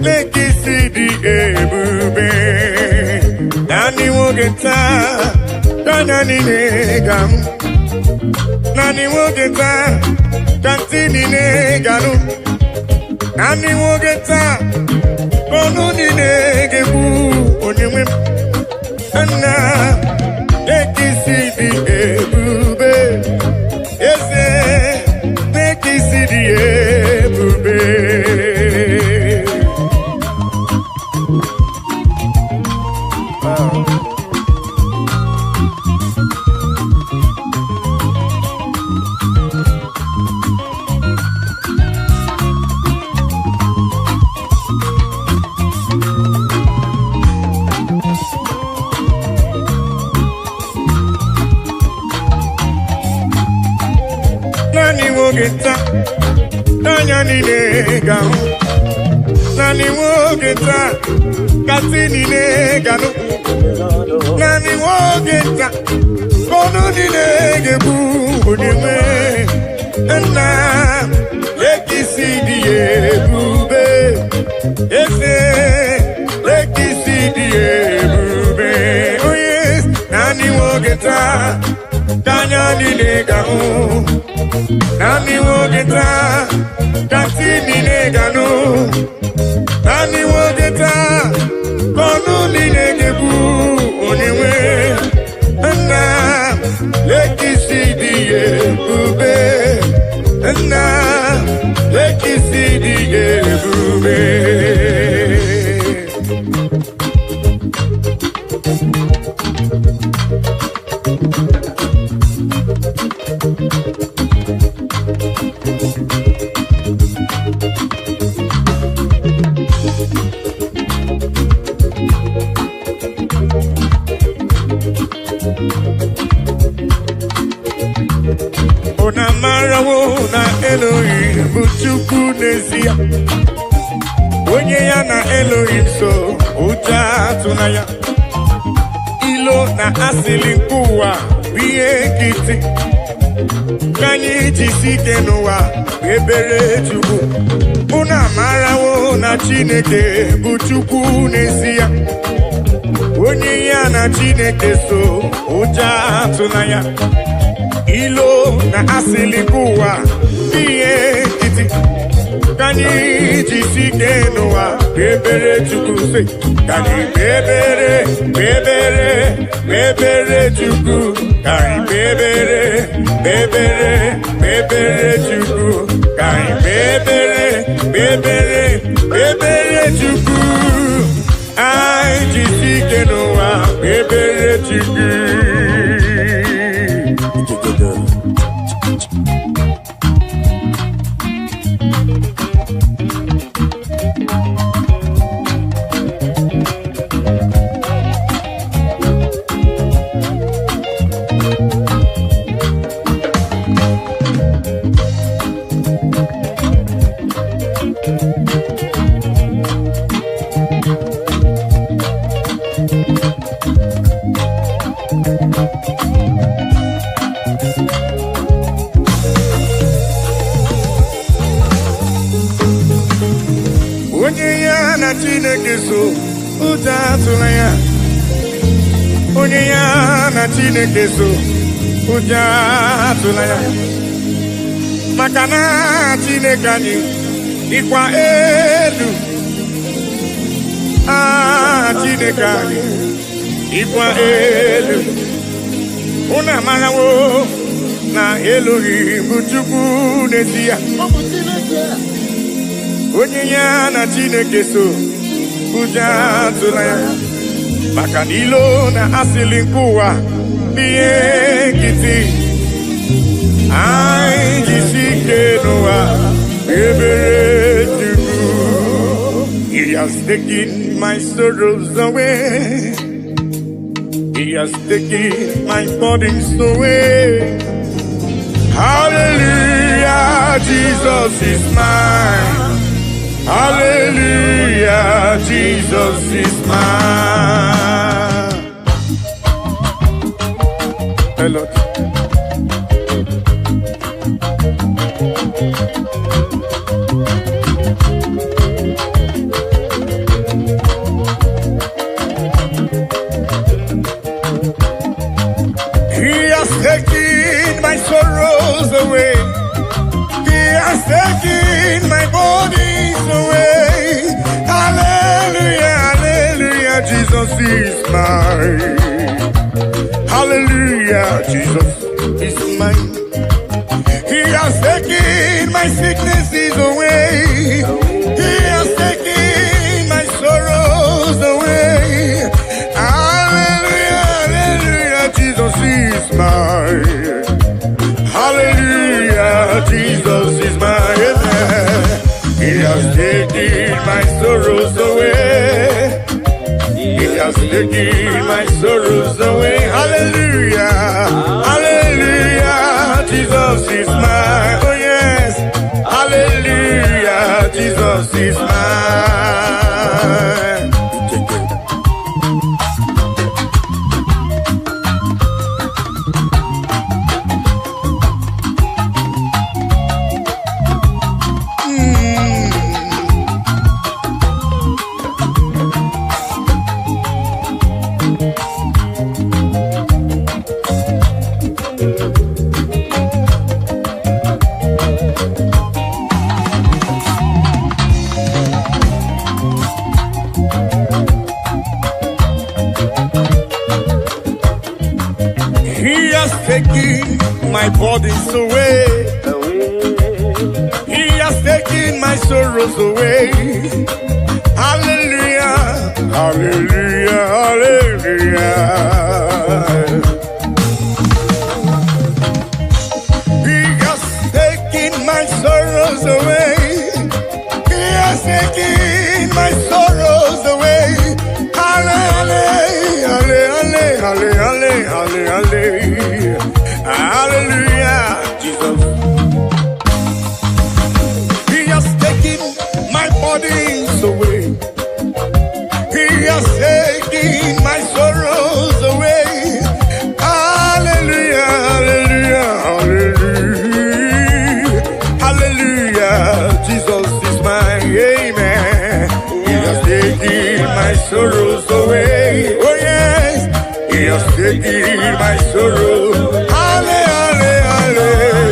lekisidi ebube. Nani wogeta kanya nilegamu. Nani wogeta kantini neganu. Nani wogeta kono ninegebu. Onyewe na lekisidi ebube. Yese lekisidi ebube. Nani wogeta kanya nilegamu. Nani wogeta katini neganu. Nani wogeta kono ninegebu. Onyewe na lekisidi ebube. Ese lekisidi ebube. Oh yes, nani wogeta kanya nilegamu. Nani wogeta kantini neganu. Nani wogeta kono ninegebu. Onyewe na lekisidi ebube. Na lekisidi ebube. Ona marawo na Elohim bụ Chukwu n'ezie. Onye ya na Elohim so ụjọ atụna ya. Ilo na asịlị nke ụwa bụ ihe nkịtị. Ka anyị jisi ike n'ụwa ebere Chukwu. Unu amarawo na Chineke bụ Chukwu n'ezie. Onye ya na Chineke so ụjọ atụna ya. Ilo na asịlị nke ụwa ihe nkịtị. Ka anyị jisi ike n'ụwa ebere Chukwu sị. Ka anyị kpebere Chukwu. Ka anyị kpebere Chukwu. Ka anyị kpebere Chukwu. Anyị jisi ike n'ụwa ebere Chukwu. Onye ya na Chineke so ụjọ atụla ya. Onye ya na Chineke so ụjọ atụla ya. Maka na Chineke anyị dịkwa elu. Chineke anyị dịkwa elu. Unu amarawo na Elohim bụ Chukwu n'ezie. Onye ya na Chineke so ụjọ atụla ya. Maka na ilo na asịlị nke ụwa bụ ihe nkịtị. Anyị jisi ike n'ụwa ebere Chukwu. He has taken my sorrows away. He has taken my burdens away. Hallelujah, Jesus is mine. Hallelujah, Jesus is mine. Hello. He has taken my sorrows away. He has taken my bodies away. Hallelujah, hallelujah, Jesus is mine. Hallelujah, Jesus is mine. He has taken my sicknesses away. He has taken my sorrows away. Hallelujah, hallelujah, Jesus is mine. Hallelujah, Jesus is mine. He has taken my sorrows away. He has taken my sorrows away. Hallelujah, hallelujah, Jesus is mine. Oh yes, hallelujah, Jesus is mine. He has taken my bodies away. He has taken my sorrows away. Hallelujah, hallelujah, hallelujah. He has taken my sorrows away. He has taken my sorrows away. Hallelujah, hallelujah, hallelujah, hallelujah, hallelujah, Jesus. He has taken my bodies away. He has taken my sorrows away. Hallelujah, hallelujah, hallelujah, hallelujah, Jesus is my amen. He has taken my sorrows away. Oh yes, He has taken my sorrow. Hallelujah,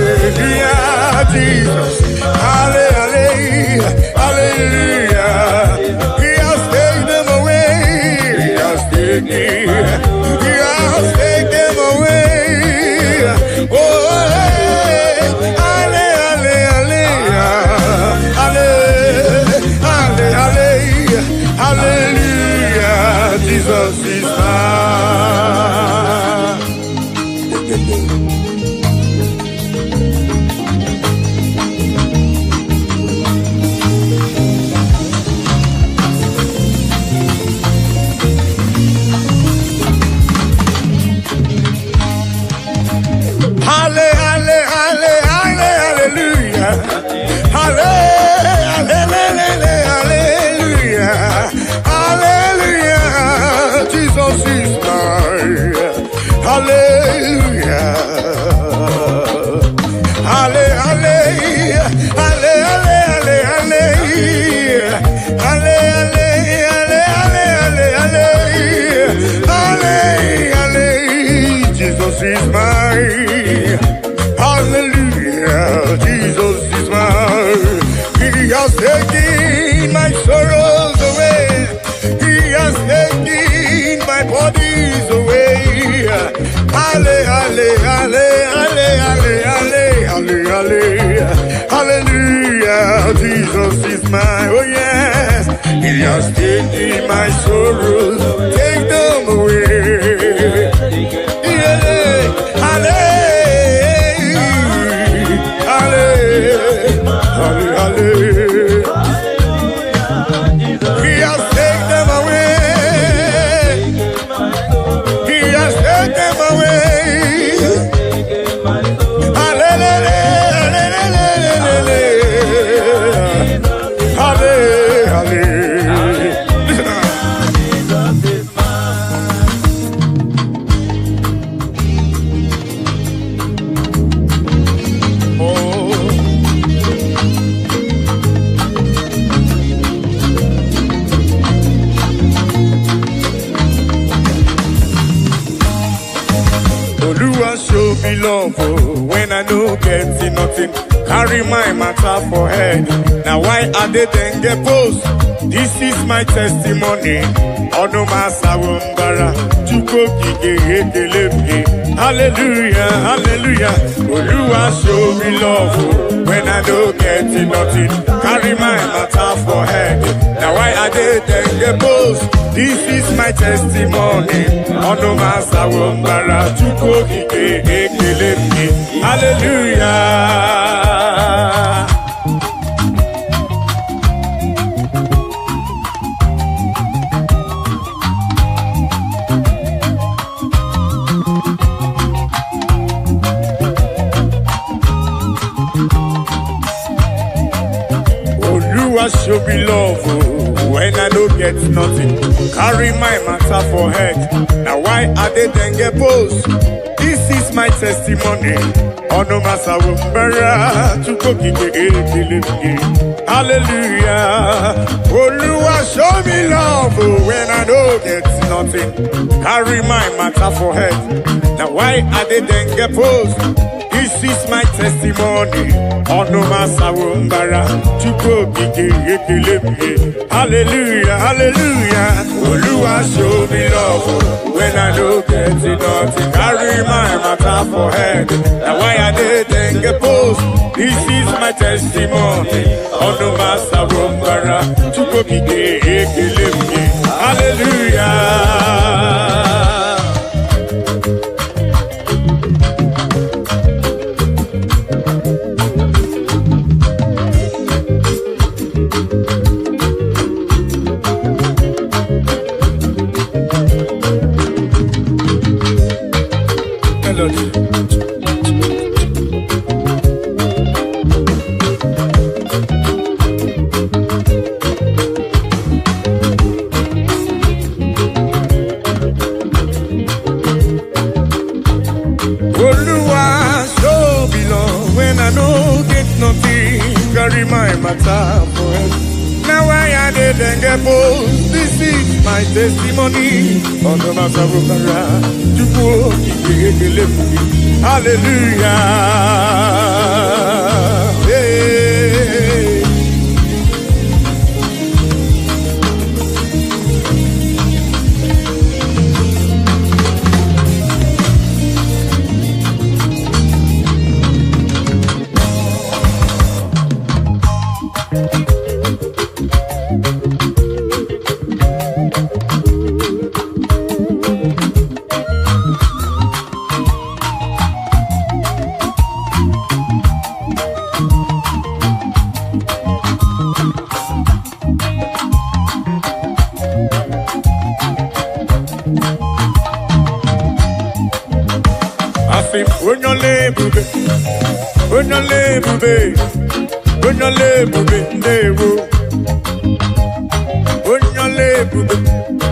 hallelujah, Jesus. Hallelujah, hallelujah. He has taken them away. He has taken them away. Oh, hallelujah, hallelujah, hallelujah, hallelujah, Jesus is mine. Hallelujah, hallelujah, hallelujah, Jesus is mine. Hallelujah, hallelujah, hallelujah, hallelujah, Jesus is mine. Hallelujah, Jesus is mine. He has taken my sorrows away. He has taken my bodies away. Hallelujah, Jesus is mine. Oh yes, He has taken my sorrows. Take them away. He has taken them away. He has taken them away. Hallelujah. Oluwa show me love oh, when I no get nothing. Carry my matter for head. Now why are they then get post? This is my testimony. Ono masawumbara chuko kike. Hallelujah, hallelujah. Oluwa show me love oh, when I no get nothing. Carry my matter for head. Now why are they then get post? This is my testimony. Ono masawumbara chuko kike. Hallelujah. Oluwa show me love oh, when I don't get nothing. Carry my matter for head. Now why are they then get post? This is my testimony. Ono masawumbara chuko kike. Hallelujah. Oluwa show me love oh, when I don't get nothing. Carry my matter for head. Now why are they then get post? This is my testimony. Ono masawumbara chuko kike. Hallelujah, hallelujah. Oluwa show me love oh, when I don't get nothing. Carry my matter for head. Now why are they then get post? This is my testimony. Ono masawumbara chuko kike. Hallelujah. Carry my matter for it. Now I are dead and get post. This is my testimony. On the Masarukara, hallelujah. Hey.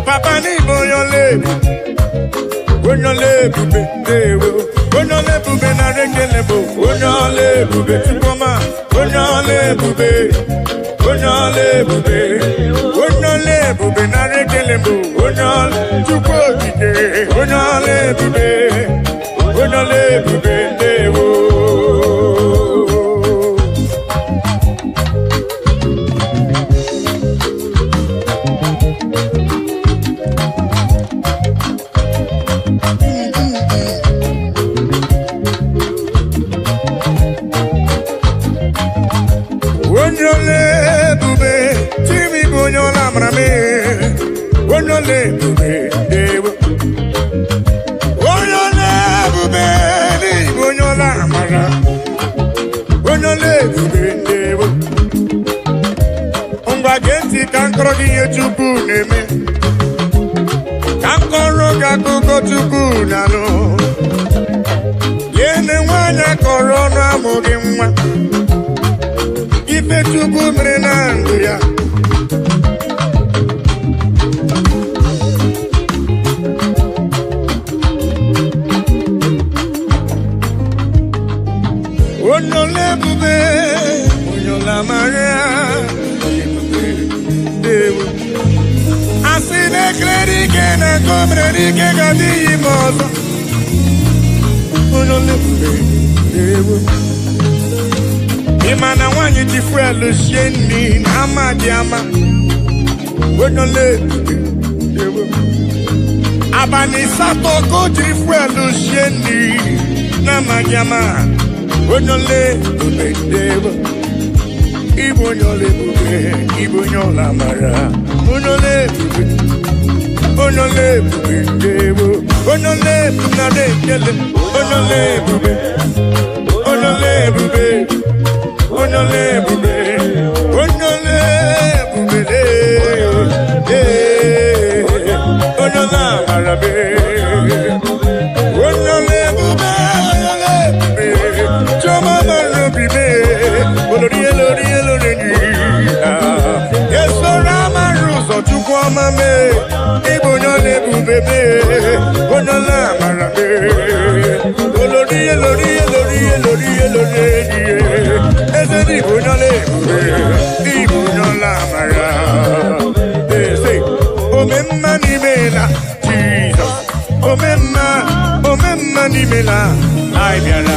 Papa ni bonyole bube na rekele bo bonyole bube tukoma bonyole bube na rekele bo bonyole tukokike bonyole bube ndewo. Kankoro diye chuku neme, kankoro gakuko chuku nano. Yene wanya korona mugimwa, ife chuku mrenanguya. Onole bube, onyola maria. Asine kredi ke na komredi ke gadi mozo. Imana wanyi tifrelu sheni na amadiama. Abani sato ko tifrelu sheni na amadiama. Igbo nyole bube, Igbo nyola mara. Onole bube, onole bube, onole bube na dekele. Onole bube, onole bube, onole bube, onole bube, onola mara be. Onole bube, onole bube, choma mara bube. Olori elori elori ni. Yeso rama ruso chukwa mame. Igbo nyole bube be, onola mara be. Olori elori elori elori elori ni. Ese Igbo nyole bube, Igbo nyola mara. Say, omemma ni mela, Jesus. Omemma ni mela, ai biara,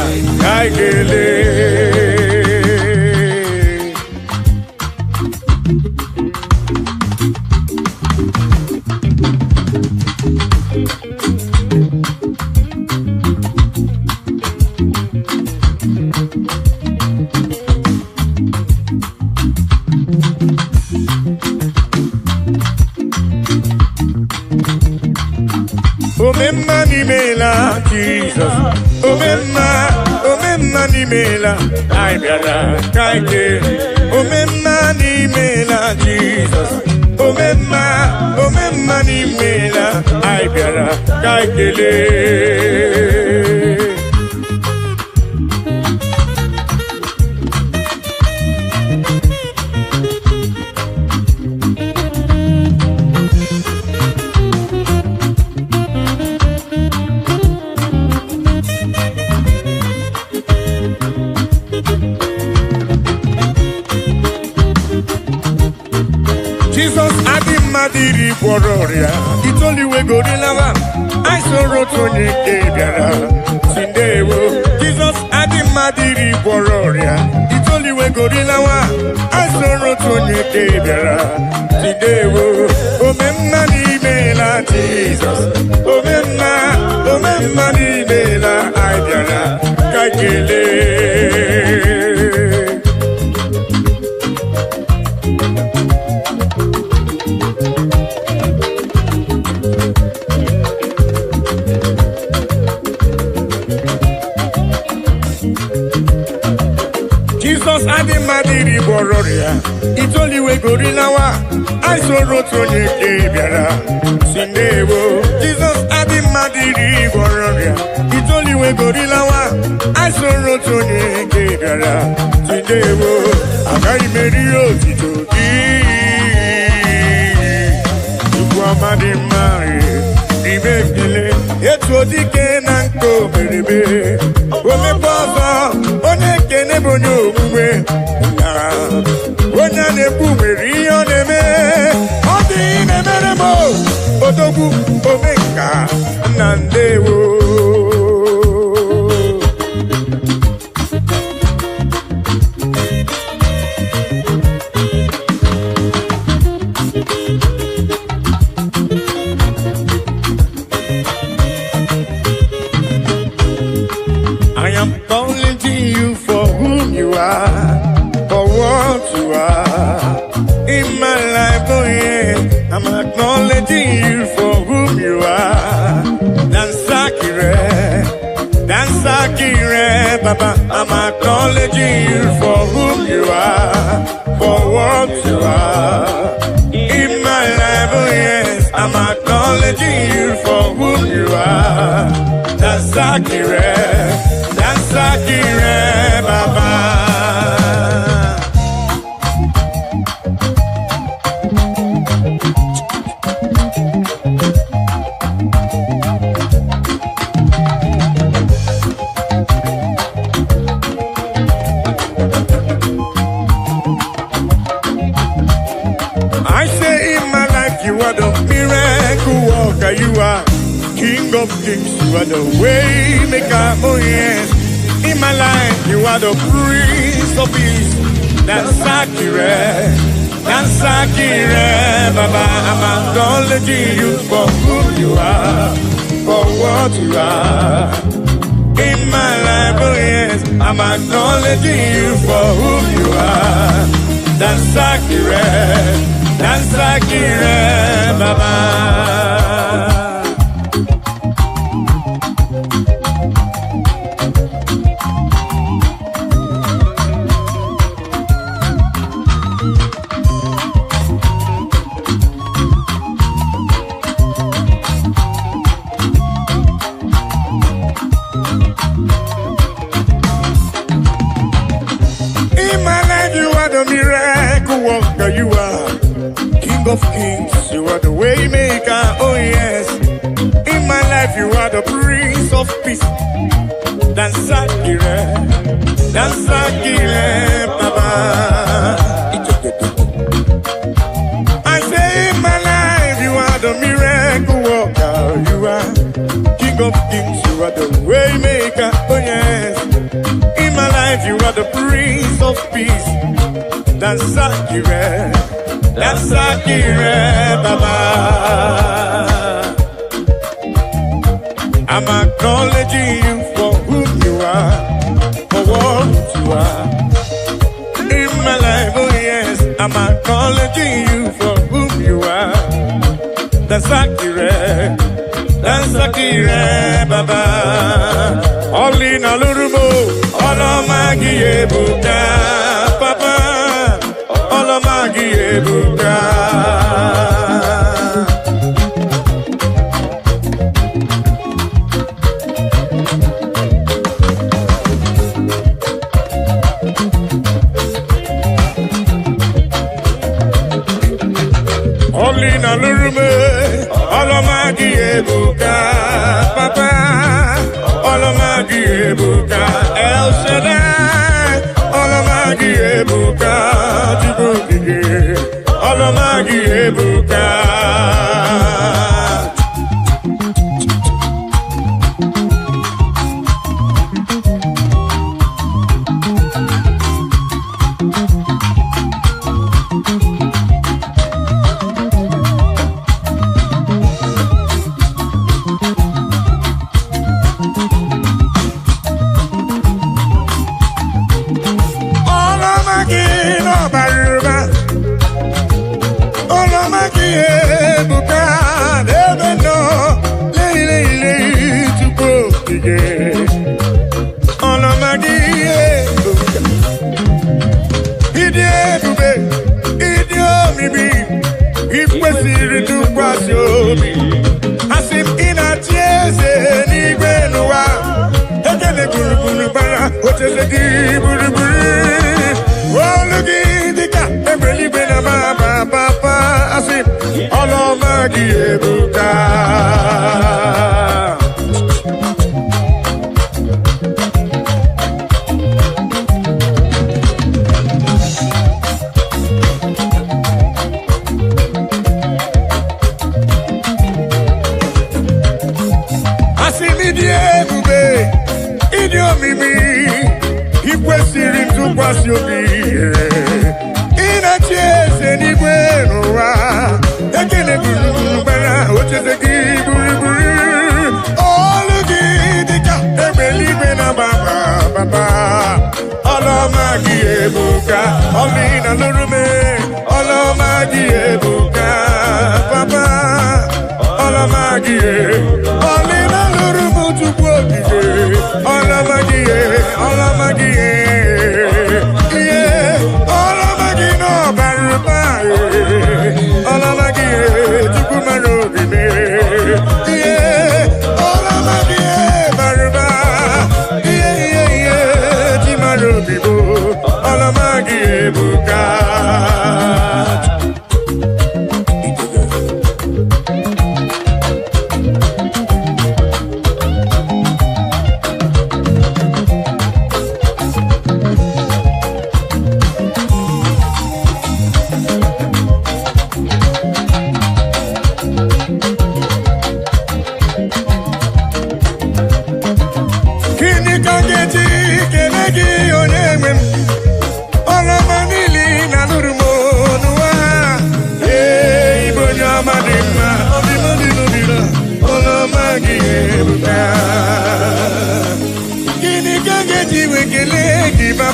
ai gele. Omemma ni mela, Jesus. Omemma ni mela, ai biara, kaike. Omemma ni mela, Jesus. Omemma ni mela, ai biara, kaikele. Jesus adim madiri pororia. It's only we go to lava. I saw rotoni kebiara. Sindewo. Jesus adim madiri pororia. It's only we go to lava. I saw rotoni kebiara. Sindewo. Omemma ni mela Jesus. Omemma ni mela ai biara. Kakele. Jesus adi madiri bororia. It's only we go rilawa. I saw rotoni kebiara. Sindewo. Jesus adi madiri bororia. It's only we go rilawa. I saw rotoni kebiara. Sindewo. Agai merio titoji. Ukwa madi mari. Ibekile. Eto dike nanko merebe. Ome bozo. One kene bonyo mwe. Onya nebu meri oneme. Odi nemere mo. Odogu omeka nandewo. I am calling to you for whom you are, for what you are in my life. Oh yeah, I'm acknowledging you for whom you are. Dansakire, Baba. I'm acknowledging you for whom you are, for what you are in my life. Oh yes, I'm acknowledging you for whom you are. Dansakire, Baba. I say in my life you are the miracle worker, you are King King of kings, you are the way maker, oh yes. In my life, you are the Prince of Peace. That's accurate, Baba. I'm acknowledging you for who you are, for what you are. In my life, oh yes, I'm acknowledging you for who you are. That's accurate, Baba. Miracle worker, you are King of kings, you are the way maker, oh yes. In my life, you are the Prince of Peace. That's accurate, Baba. I say in my life, you are the miracle worker, you are King of kings, you are the way maker, oh yes. In my life, you are the Prince of Peace. That's accurate, Baba. I'm acknowledging you for who you are, for what you are. In my life, oh yes, I'm acknowledging you for who you are. That's accurate, Baba. All in a little more, all of my Buddha, Papa. Ebuka. Only na lurume, olomagi ebuka, papa, olomagi ebuka, El Shaddai, olomagi ebuka, Djibouti, olomagi ebuka. All of my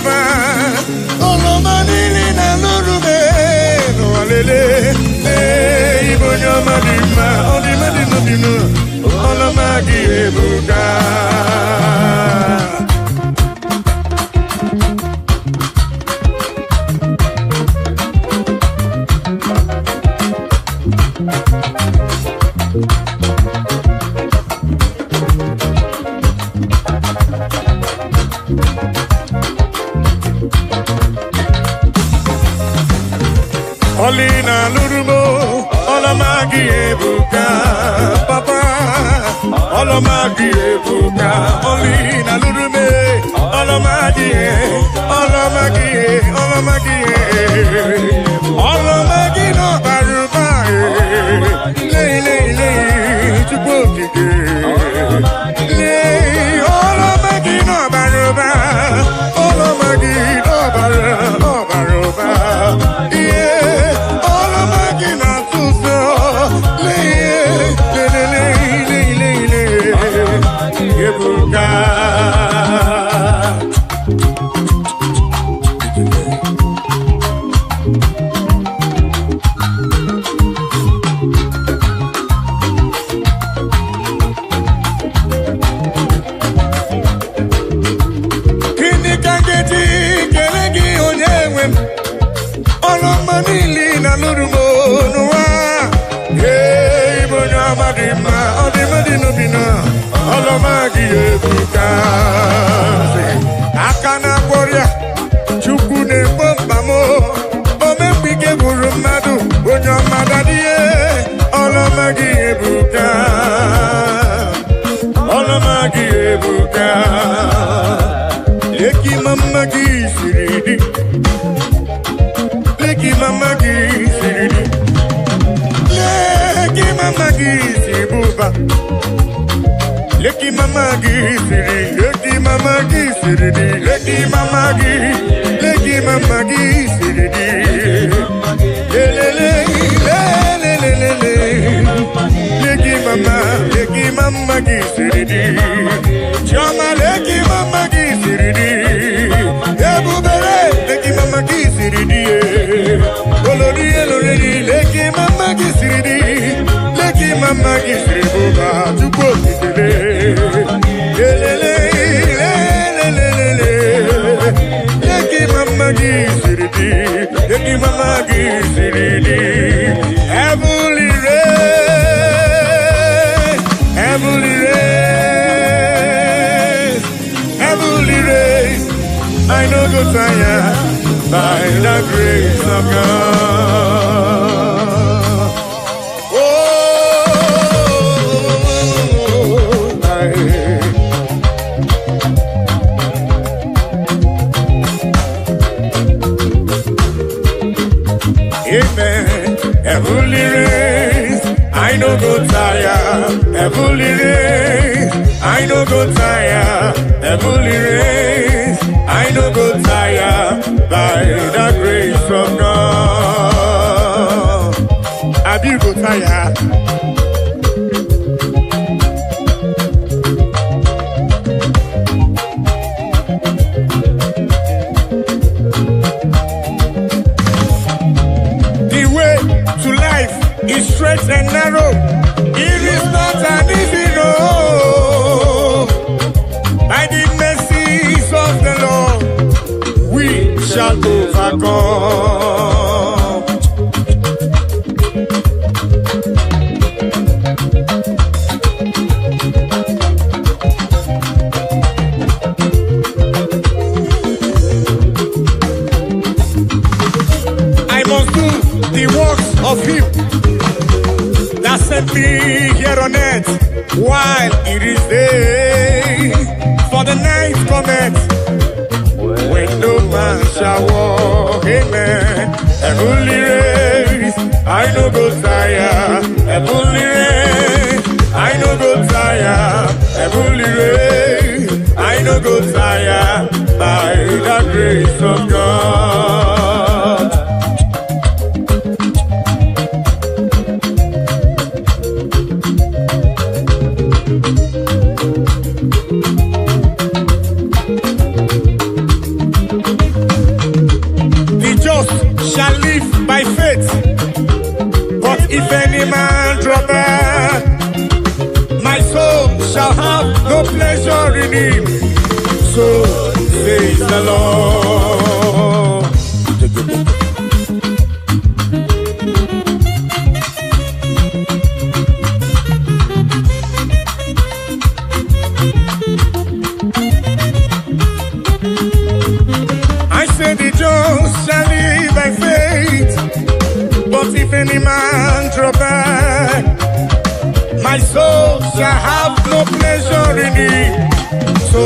Papa. Olomanili na lurume no alele. Igbo nyoma dima, odimadi no dino. Olomagi ebuka. Olina lurumo, olomagi ebuka, papa. Olomagi ebuka, olina lurume, olomagi, olomagi, olomagi, olomagi no baruba, le, chukokike, le, olomagi no baruba, olomagi no baruba, yeah, olomagi na tuso, le, ebuka. Olomanili na lurumo nuwa, hey bonya madima, odimadi no bina, olomagi ebuka. Akana warrior, chukune bombamo, omepike burumadu, bonya madadiye, olomagi ebuka, olomagi ebuka. Eki mamagi siridi. Leki mama gisiridi, leki mama gisibuba, leki mama gisiridi, leki mama gisiridi, leki mama gisiridi, lelele, lelele, leki mama gisiridi, chama leki mama gisiridi, ebubere leki mama gisiridi. Leki mama gisiridi, leki mama gisiribuba, chukwu okikele. Lelele, lelele, leki mama gisiridi, leki mama gisiridi. Heavenly race, heavenly race, heavenly race. I know go tire by the grace of God. Amen. Heavenly race, I know go tire. Heavenly race, I know go tire. Heavenly race, I know go tire by the grace of God. Have you go tire? Is straight and narrow. It is not an easy road. By the mercies of the Lord, we shall overcome. I must do the works of Him that sent me here on earth while it is day. For the night cometh when no man shall walk. Amen. Heavenly race, I know go tire. Heavenly race, I know go tire. Heavenly race, I know go tire by the grace of God. shall live by faith. But if any man draw back, my soul shall have no pleasure in him. So says the Lord. I say the just shall live by faith, but if any man draw back, my soul shall have no pleasure in it. So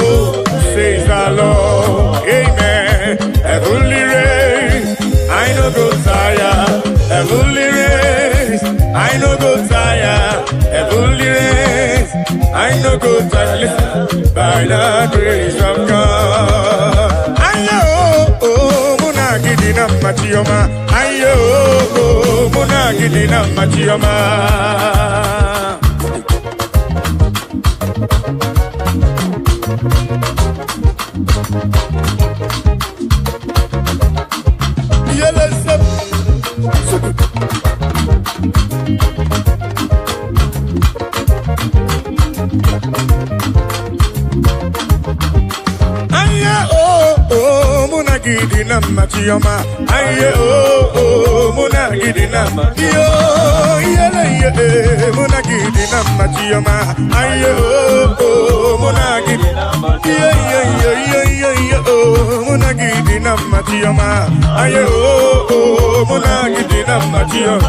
says the Lord, amen. Heavenly race, I no go tire. Heavenly race, I no go tire. Heavenly race, I no go tire. Listen, by the grace of God. Ayo, oh, muna gidina machioma. Ayo, oh, muna gidina machioma. Gidina machioma, aye oh muna gidina yo yele muna gidina machioma, aye oh muna gidina yo muna gidina machioma, aye oh muna gidina machioma.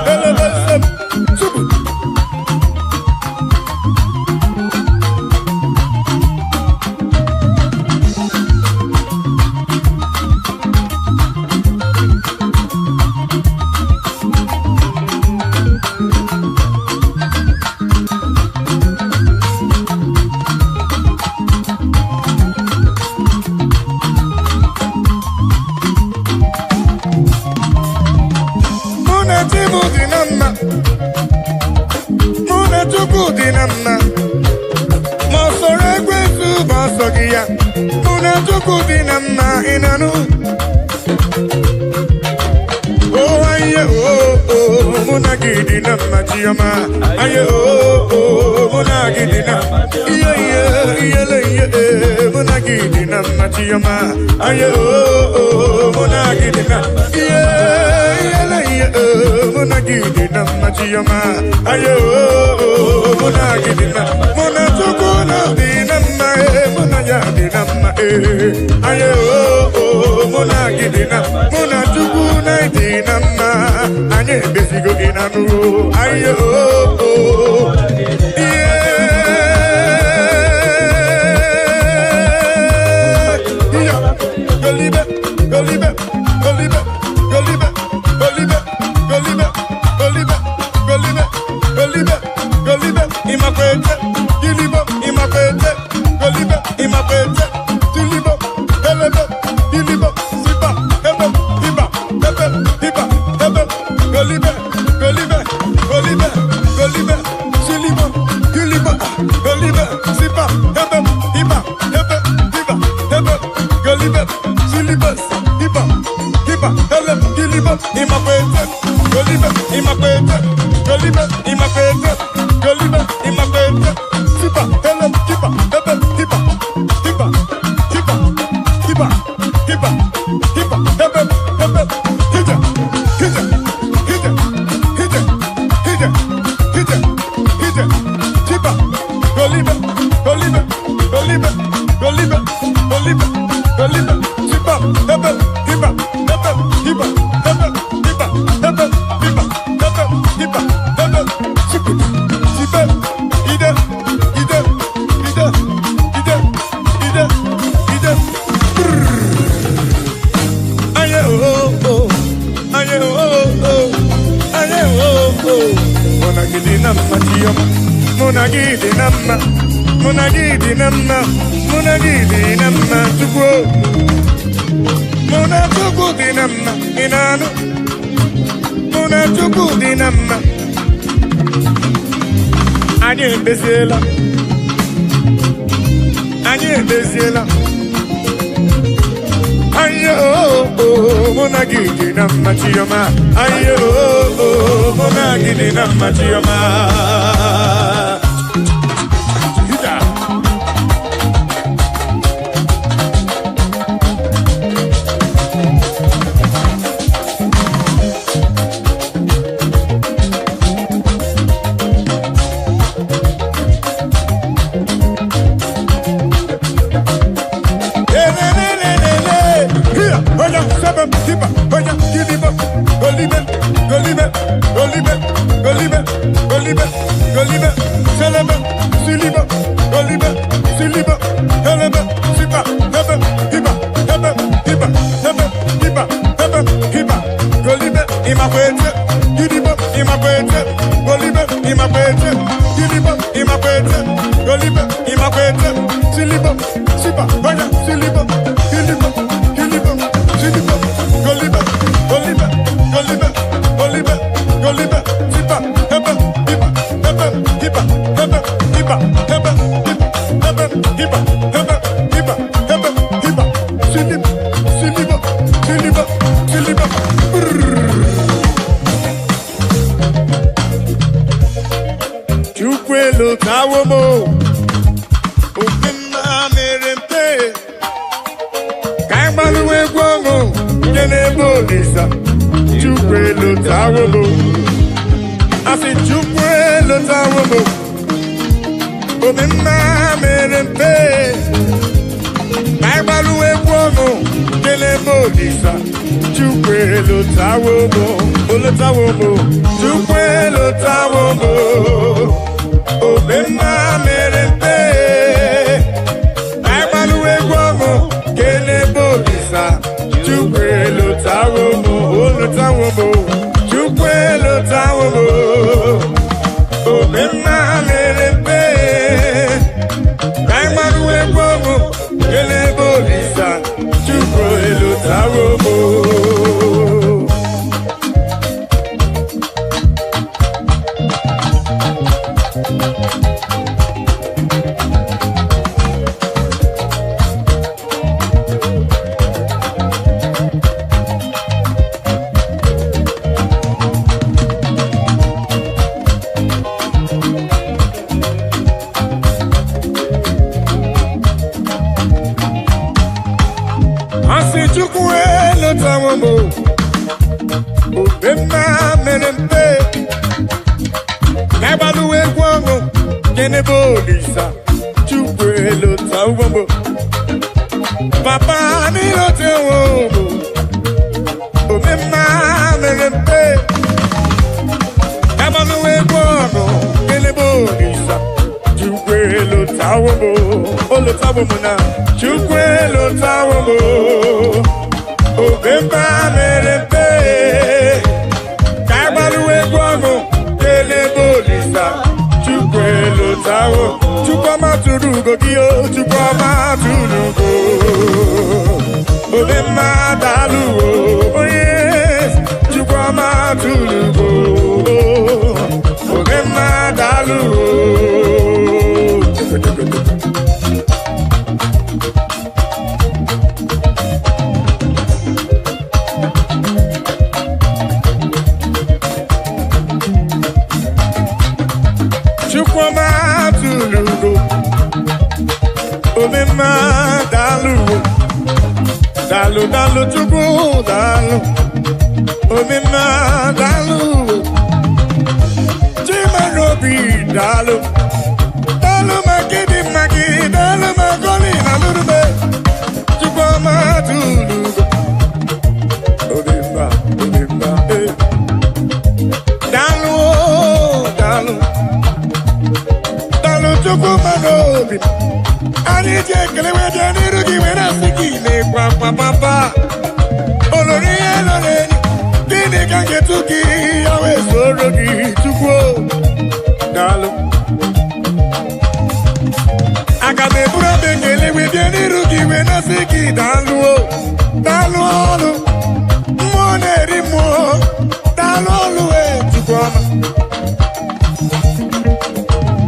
Aye oh muna gidina muna gidina machioma. Aye oh muna gidina muna gidina machioma. Aye oh muna gidina muna tukuna dina muna ya dina aye oh muna gidina muna tukuna dina anye besigo inanu. Aye oh Aye oh Monagidi Namachioma. Ayo, Monagidi Namachioma.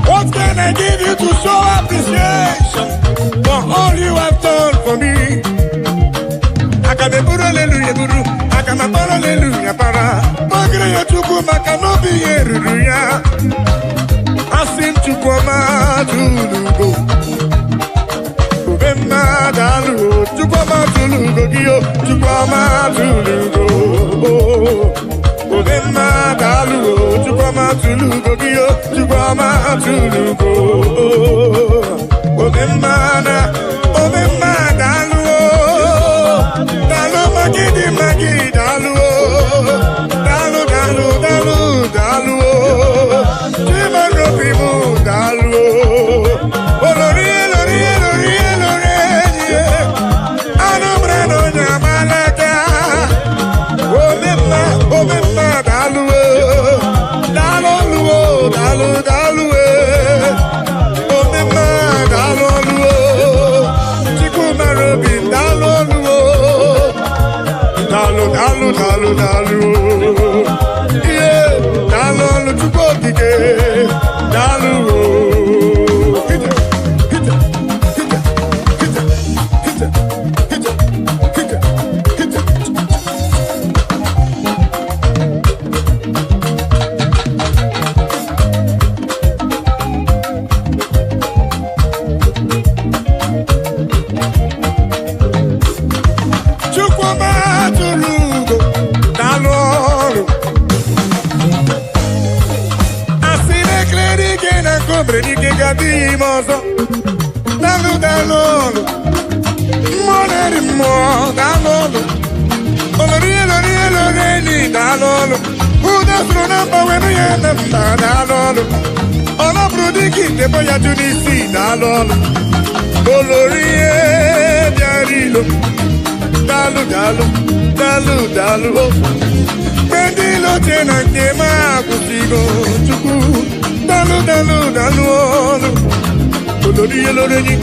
What can I give you to show appreciation for all you have done for me? I can be put hallelujah. maka n'obi ya eruru ya. Asị m Chukwu ọma tụlugo. Ube mmadụ alụgo, Chukwu ọma tụlugo gị o, Chukwu ọma tụlugo. Ube mmadụ alụgo, Chukwu ọma tụlugo gị o, Chukwu ọma tụlugo. Ube mmadụ alụgo, dalụ magidi magidi alụgo, dalụ dalụ dalụ dalụ, chimarobi mụ dalụ, olori elori elori elori enyi, anụ mre n'onye amalaka. Ome mma dalụ, dalụ oluwo, dalụ dalụ, ome mma dalụ oluwo, chikumarobi dalụ oluwo, dalụ dalụ dalụ dalụ, ihe dalụ olu Chukwu okike, dalụ o. Hite, hite, hite, hite, hite, hite, hite, hite. Chukwu ọma tụrụ ugo, dalụ ọrụ. Asị na-ekele dike na nkobre dike ga-adị ime ọzọ. Dalụ dalụ ọrụ. Mmụọ na-eri mmụọ, dalụ ọrụ. Olori elori elori enyi, dalụ ọrụ. Udo soro na mba wenu ya na mba, dalụ ọrụ. Ọ nọbụrụ dike itebo ya jụ n'isi, dalụ ọrụ. Olori ihe bịara ilo, dalụ dalụ dalụ dalụ. Mgbe ndị ilo chee na nke m akwụsịgo, Chukwu dalụ dalụ dalụ ọrụ. Olori elori enyi,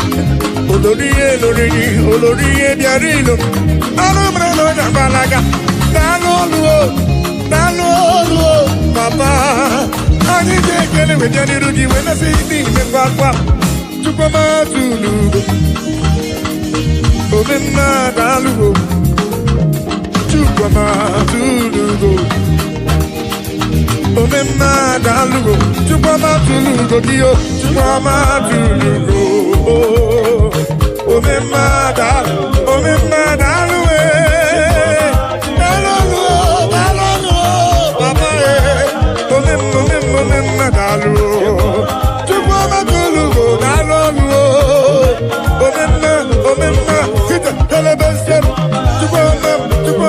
olori elori enyi, olori ihe bịara ilo, ọrụ mere na ọnya gbalaga. Dalụ ọrụ o, dalụ ọrụ o, papa. Anyị ga-ekele wete n'iru gị wee na-esi n'ime kwakwa. Chukwu ọma tụlugo, ome mma dalụ o, Chukwu ọma tụlugo, ome mma dalụ o, Chukwu ọma tụlugo gị o, Chukwu ọma tụlugo. Ome mma dalụ, ome mma dalụ e, dalụ ọlụ o, dalụ ọlụ o, papa e. Ome mma dalụ o, Chukwu ọma tụlugo, dalụ ọlụ o. Ome mma, hite, helebe nsem, Chukwu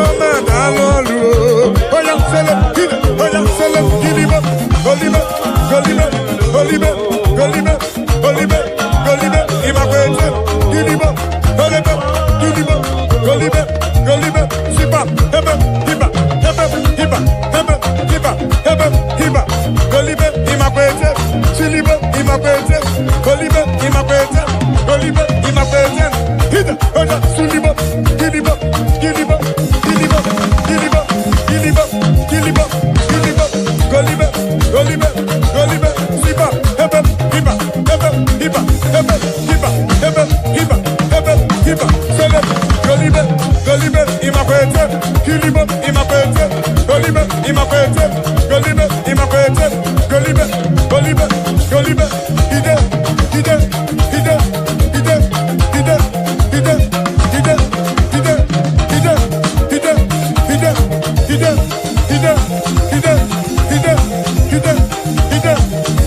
ọma dalụ ọlụ o. Oya sele, hite, oya sele, gilibe, golibe, golibe, golibe, golibe, golibe, golibe, imakwete, gilibe, golibe, gilibe, golibe, golibe, sipa, hebe, hiba, hebe, hiba, hebe, hiba, hebe, hiba, golibe, imakwete, silibe, imakwete, golibe, imakwete, golibe, imakwete, hita, oya, sulibe, gilibe, gilibe, gilibe, gilibe, gilibe, gilibe, gilibe, golibe, golibe, golibe, sipa, hebe, hiba, hebe, hiba, hebe, hiba, hebe, hiba, hebe, hiba, sele, golibe, golibe, imakwete, gilibe, imakwete, golibe, imakwete, golibe, imakwete, golibe, golibe, golibe, ide, ide, ide, ide, ide, ide, ide, ide, ide, ide, ide, ide, ide, ide, ide, ide, ide,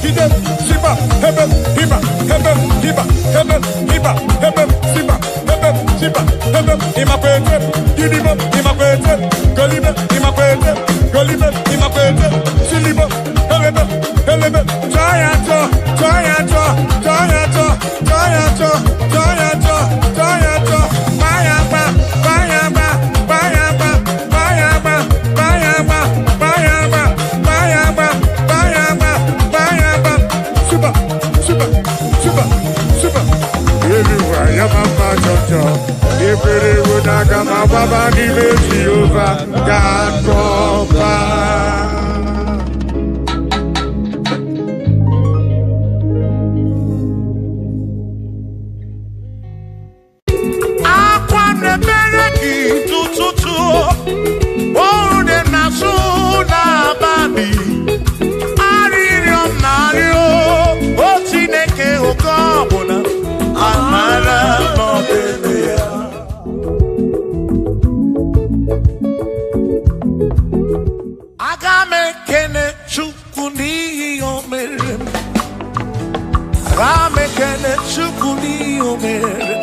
ide, sipa, hebe, hiba, hebe, hiba, hebe, hiba, hebe, sipa, hebe, sipa, hebe, imakwete, gilibe, imakwete, golibe, imakwete, golibe, imakwete, silibe, helebe, helebe, jayato, jayato, jayato, jayato, jayato, jayato, bayaba, bayaba, bayaba, bayaba, bayaba, bayaba, bayaba, bayaba, bayaba, super, super, super, super. Everywhere, ya mama jojo, ifere unaga mababa ni meji over, God cover. Tutu, oh, de na su na ba obi arịrịọ m na-arịọ o Chineke oke ọbụla amara n'ọdịbe ya. Aga m ekene Chukwu n'ihi o mere m. Aga m ekene Chukwu n'ihi o mere m.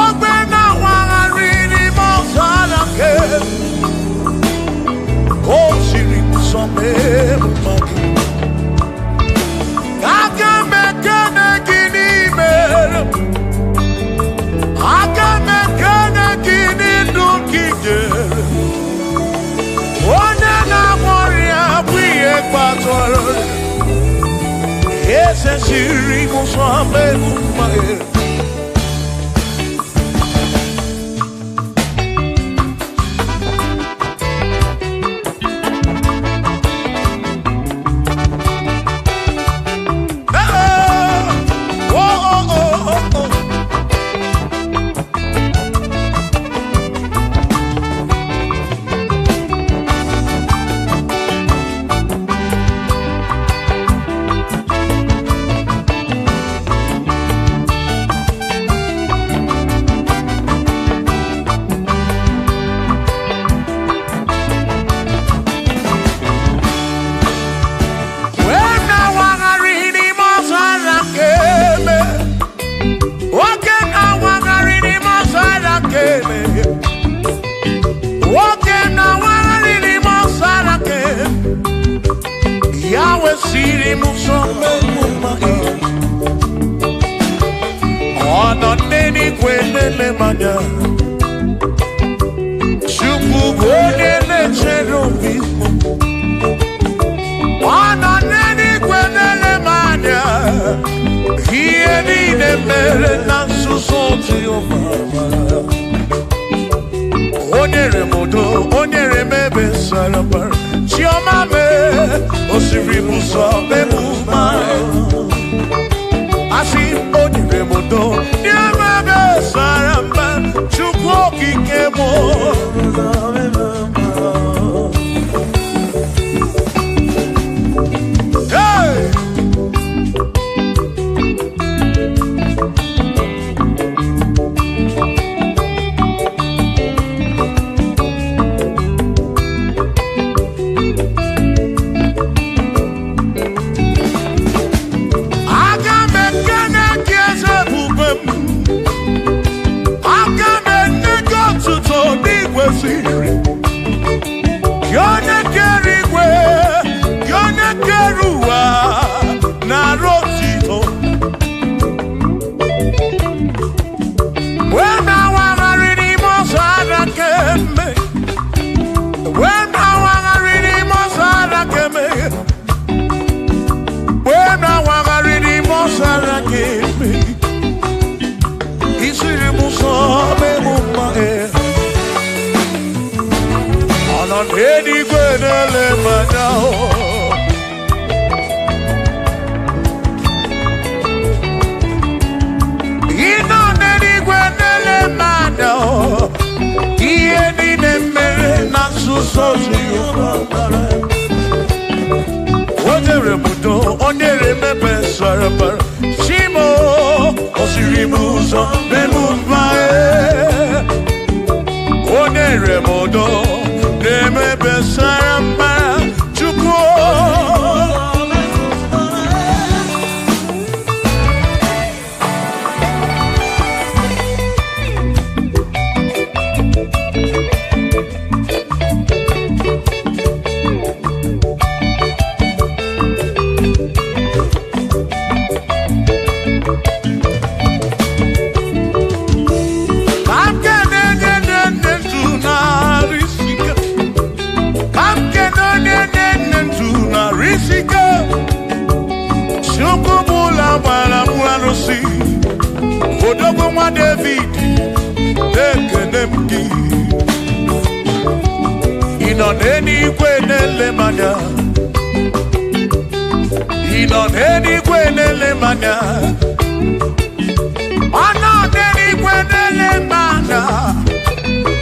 Ogbe na-awagharị n'ime ọzara nke o siri nsọ mee mmadụ. Aga m ekene gị n'imere m. Aga m ekene gị n'ndụ gị nyere m. Onye na-agwọ ọrịa bụ ihe kpatara eze siri nsọ mee mmadụ.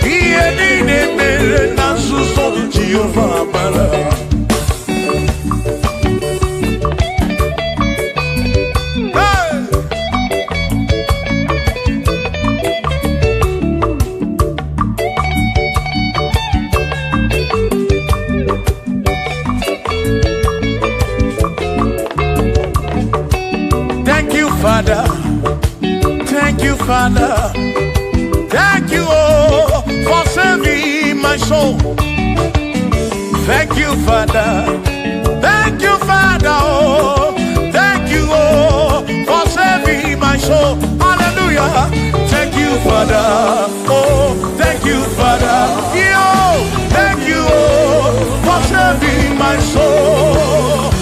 Ihe niile mere na nzuzo Jehova mara. Father. Thank you, oh, for saving my soul. Thank you, Father. Thank you, Father. Oh, thank you, oh, for saving my soul. Hallelujah. Thank you, Father. Oh, thank you, Father. Yo, thank you, oh, for saving my soul.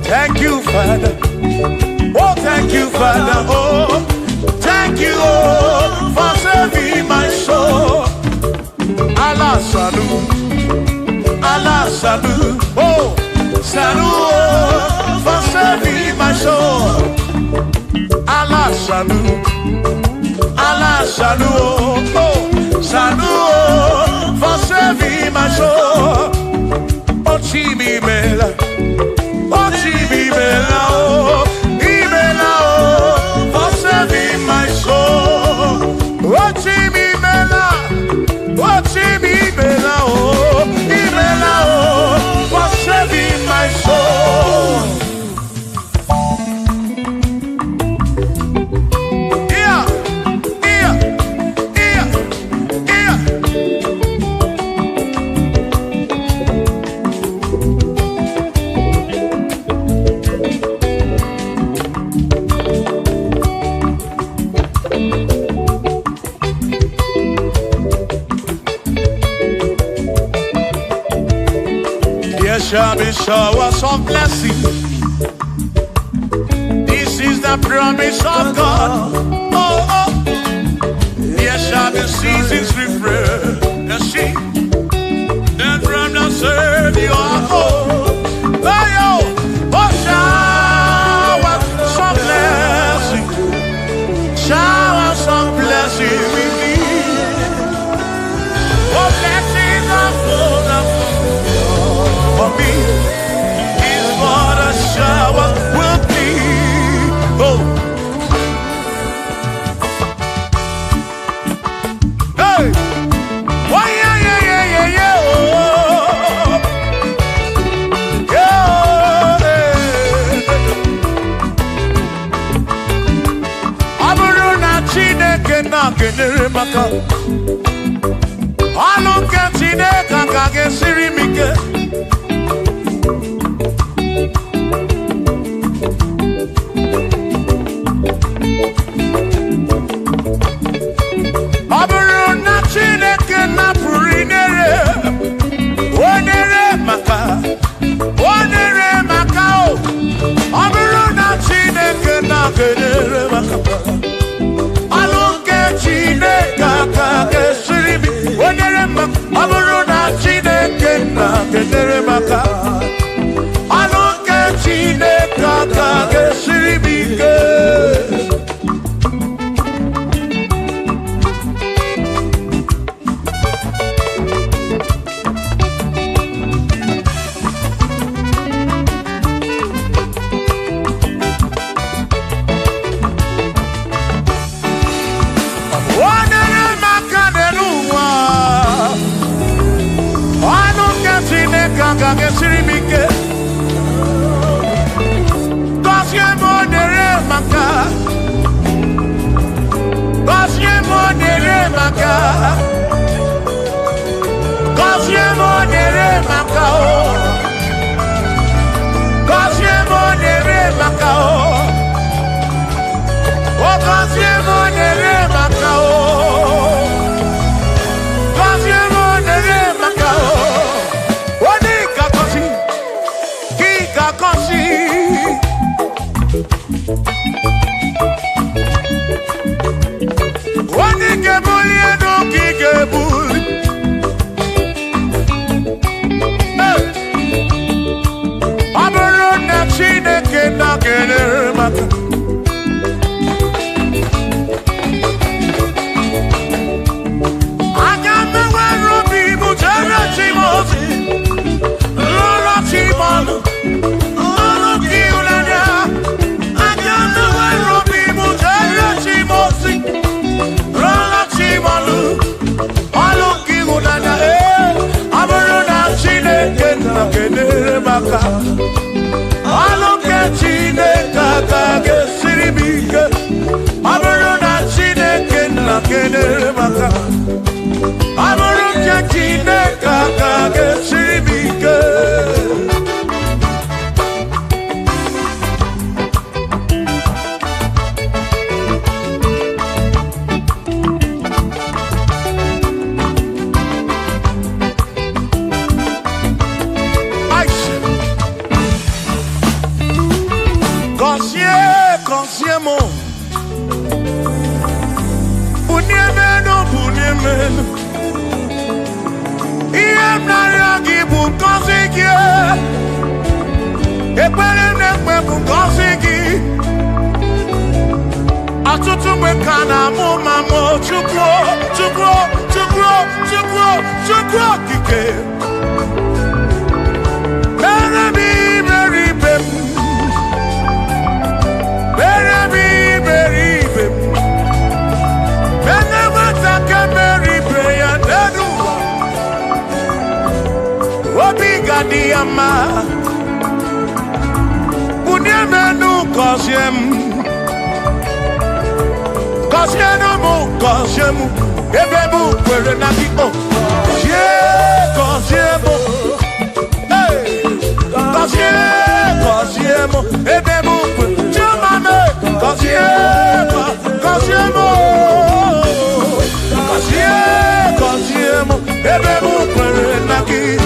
Thank you, Father. Oh, thank you, Father. Oh, thank you, oh, for saving my soul. Allah salut, Allah salut. Oh, salut, oh, for saving my soul. Allah salut, Allah salut. Oh, salut, oh, for saving my soul. Oh, Chimi Mela. Oh, Chimi Mela. Oh, Imela. Oh, for saving my soul. Oh, Chimi Mela. Oh, Chimi Mela. Oh, Imela. Oh, for saving my soul. There shall be showers of blessing. This is the promise of God. Oh, oh. There shall be seasons refreshing. Then from the serve you are home. Oh, yo. Oh, showers of blessing. Showers of blessing we need. Oh, blessings of full of for me is what a shower will be. Oh, hey, oh yeah, yeah, yeah, yeah, yeah. Oh, yeah. Aburu na Chineke na kenere maka. Alunke Chineke kage siri mike. I don't get you, aka alụke Chineke aka ga-esiri m ike ọ bụrụ na Chineke nna kedere maka ọ bụrụ nke Chineke aka ga-esiri m ike Consiemo Uniemeno Iem naragi bu konsigi Ekpere nekpe bu konsigi Atutu mekana mu mamo Chukwo kike Meremi meribem Diama Uniemenu Kosiemu Ebebu kwere na biko Kosiemu Kosiemu Ebebu kwere Chumame Kosiemu Ebebu kwere na biko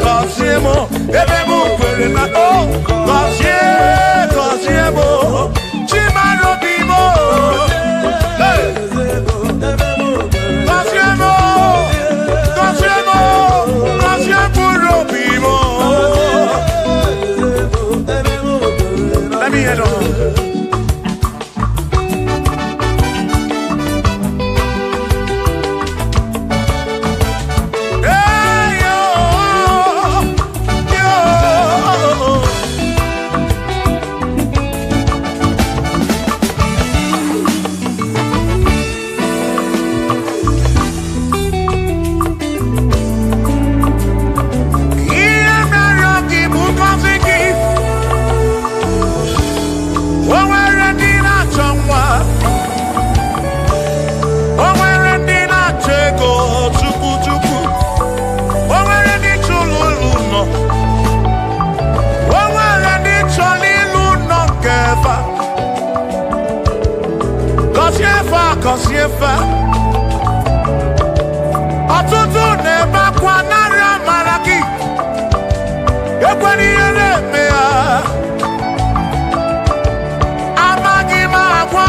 Kosiemo, Ebebu kwere na Kosiemo, Chimano bimo, Kosiemo bimo. Let me head on. Kosiefa Ọtụtụ na-ebe akwa narị amara gị ekwere ihe na-eme ya amaghị m agwa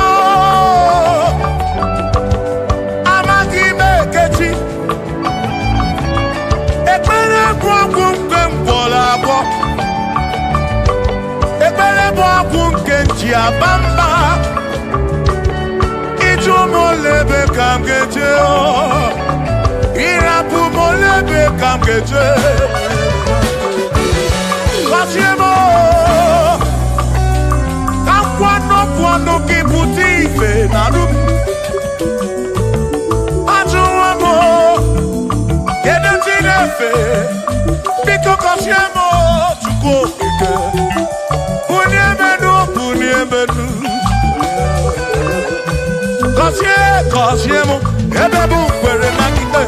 amaghị m ekechi ekpere bụ ọgwụ nke mkpọrọ agwọ ekpere bụ ọgwụ nke nji aba mba Molebe kam geje Irapu molebe kam geje Kosiemo Kamkwano kiputi ife narum Ajuwamo Yede tinefe Biko Kosiemo Chuko ike Uniemenu Kosiemo, Ebebu kwere na kite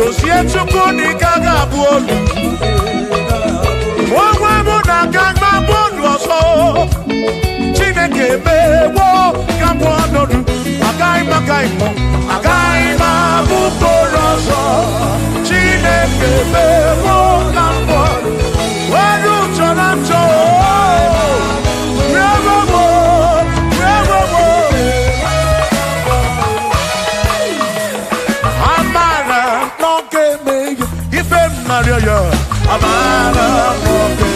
dozie chukwu n'ike ga-abụ olu onwe mụ na aka gbabụ olu ọzọ Chineke emewo gabụ ọnọdụ agaghị m abụ mkpụrụ ọzọ Chineke emewo gabụ ọnọdụ were ụjọ na njọ amara n'oge emeghe ife mmarịọ ya amara n'oge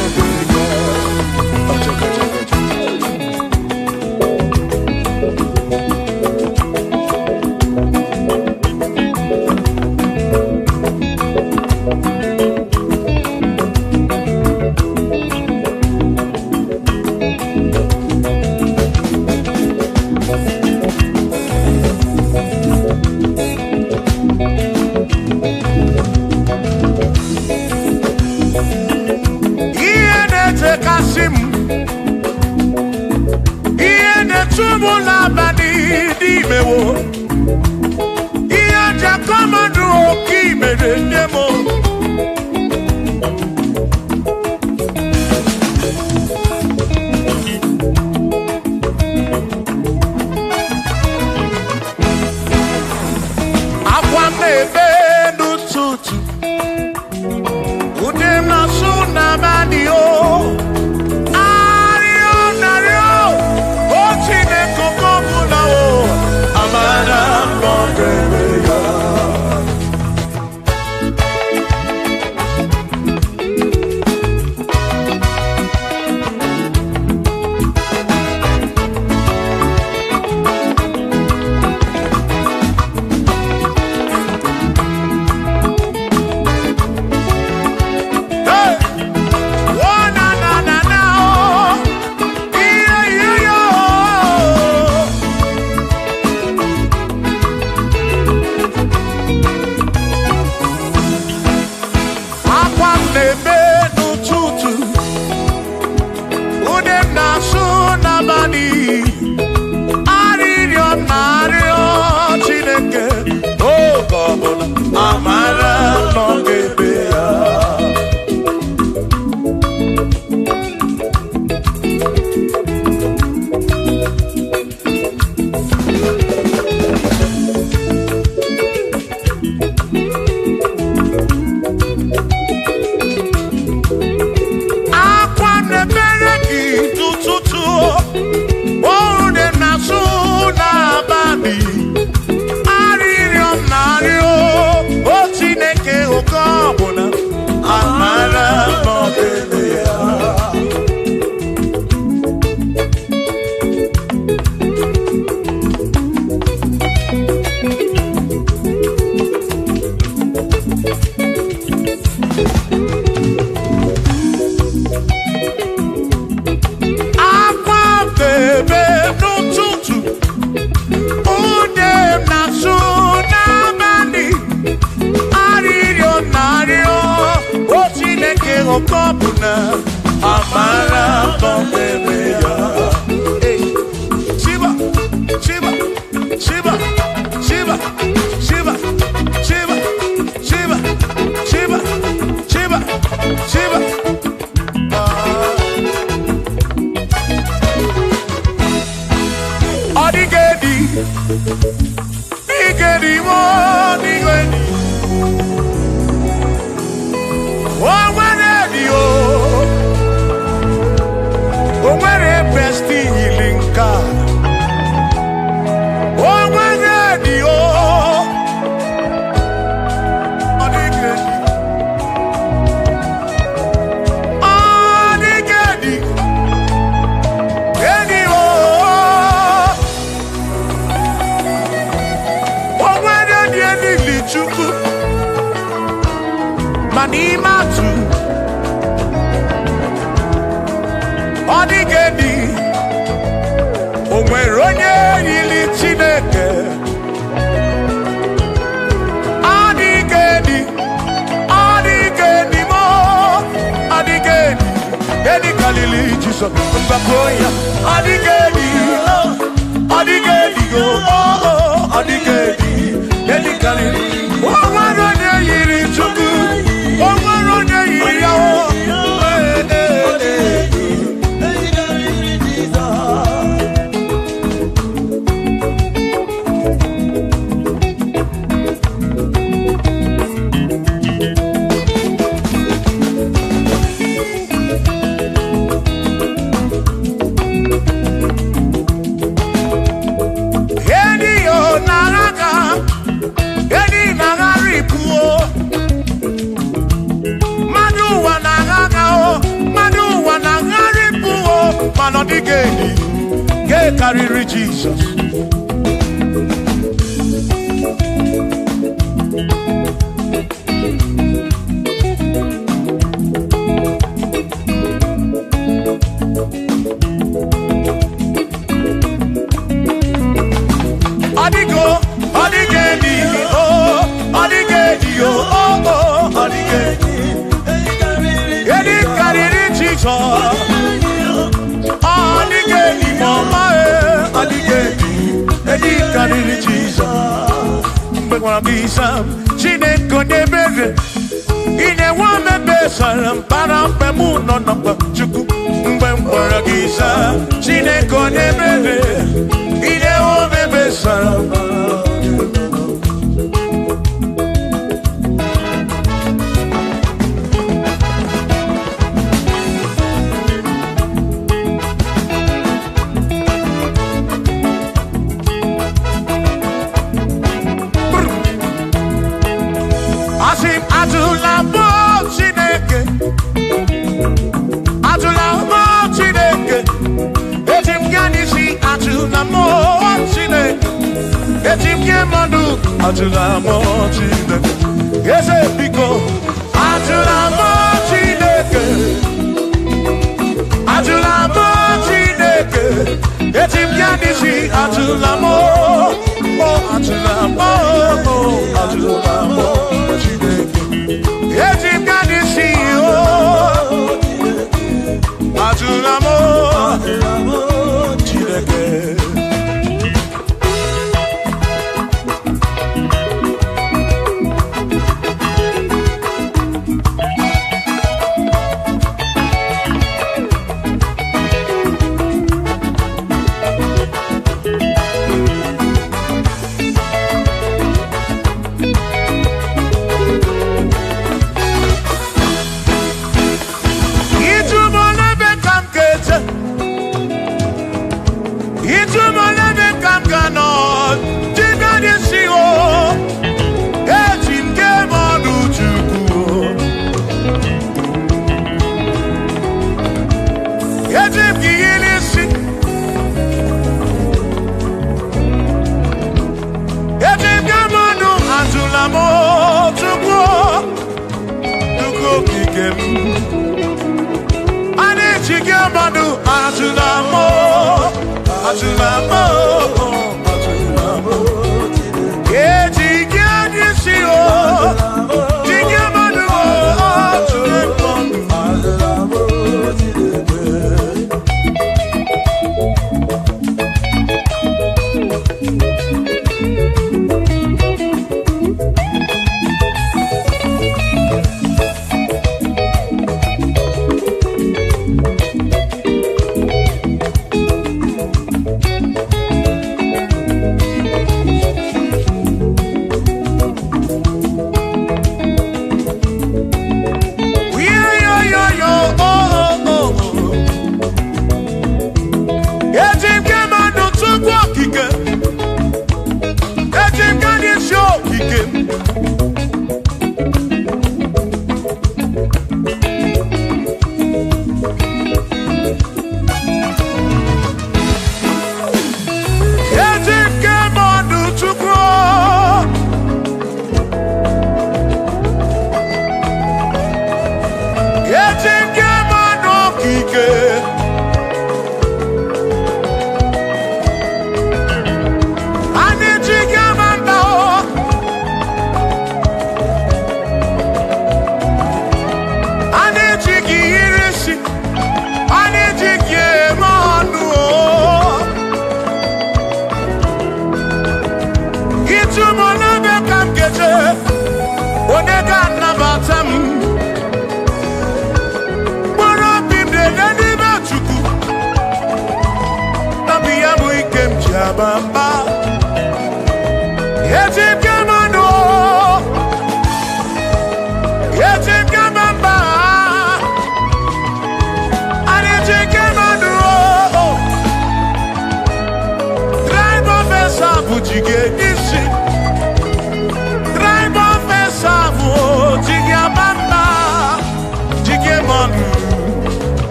Adigedi, oh, Jesus. Adigo, adigeni, oh, adigeni, oh, oh, adigeni. Edi kariri Jesus. Adigeni, mama, adigeni. Edi kariri Jesus. Mbekwa bisam, chineko nebere. Ine wame besaram, parampe muno napa chuku. Mbekwa bisam, chineko nebere. Ine wame besaram. Asim adulamo Chineke, adulamo Chineke. Etim ganisi adulamo Chineke. Etim kemanu adulamo Chineke. Ese piko adulamo Chineke, adulamo Chineke. Etim ganisi adulamo, oh adulamo, oh adulamo. Etim ganisi oh, adulamo Chineke.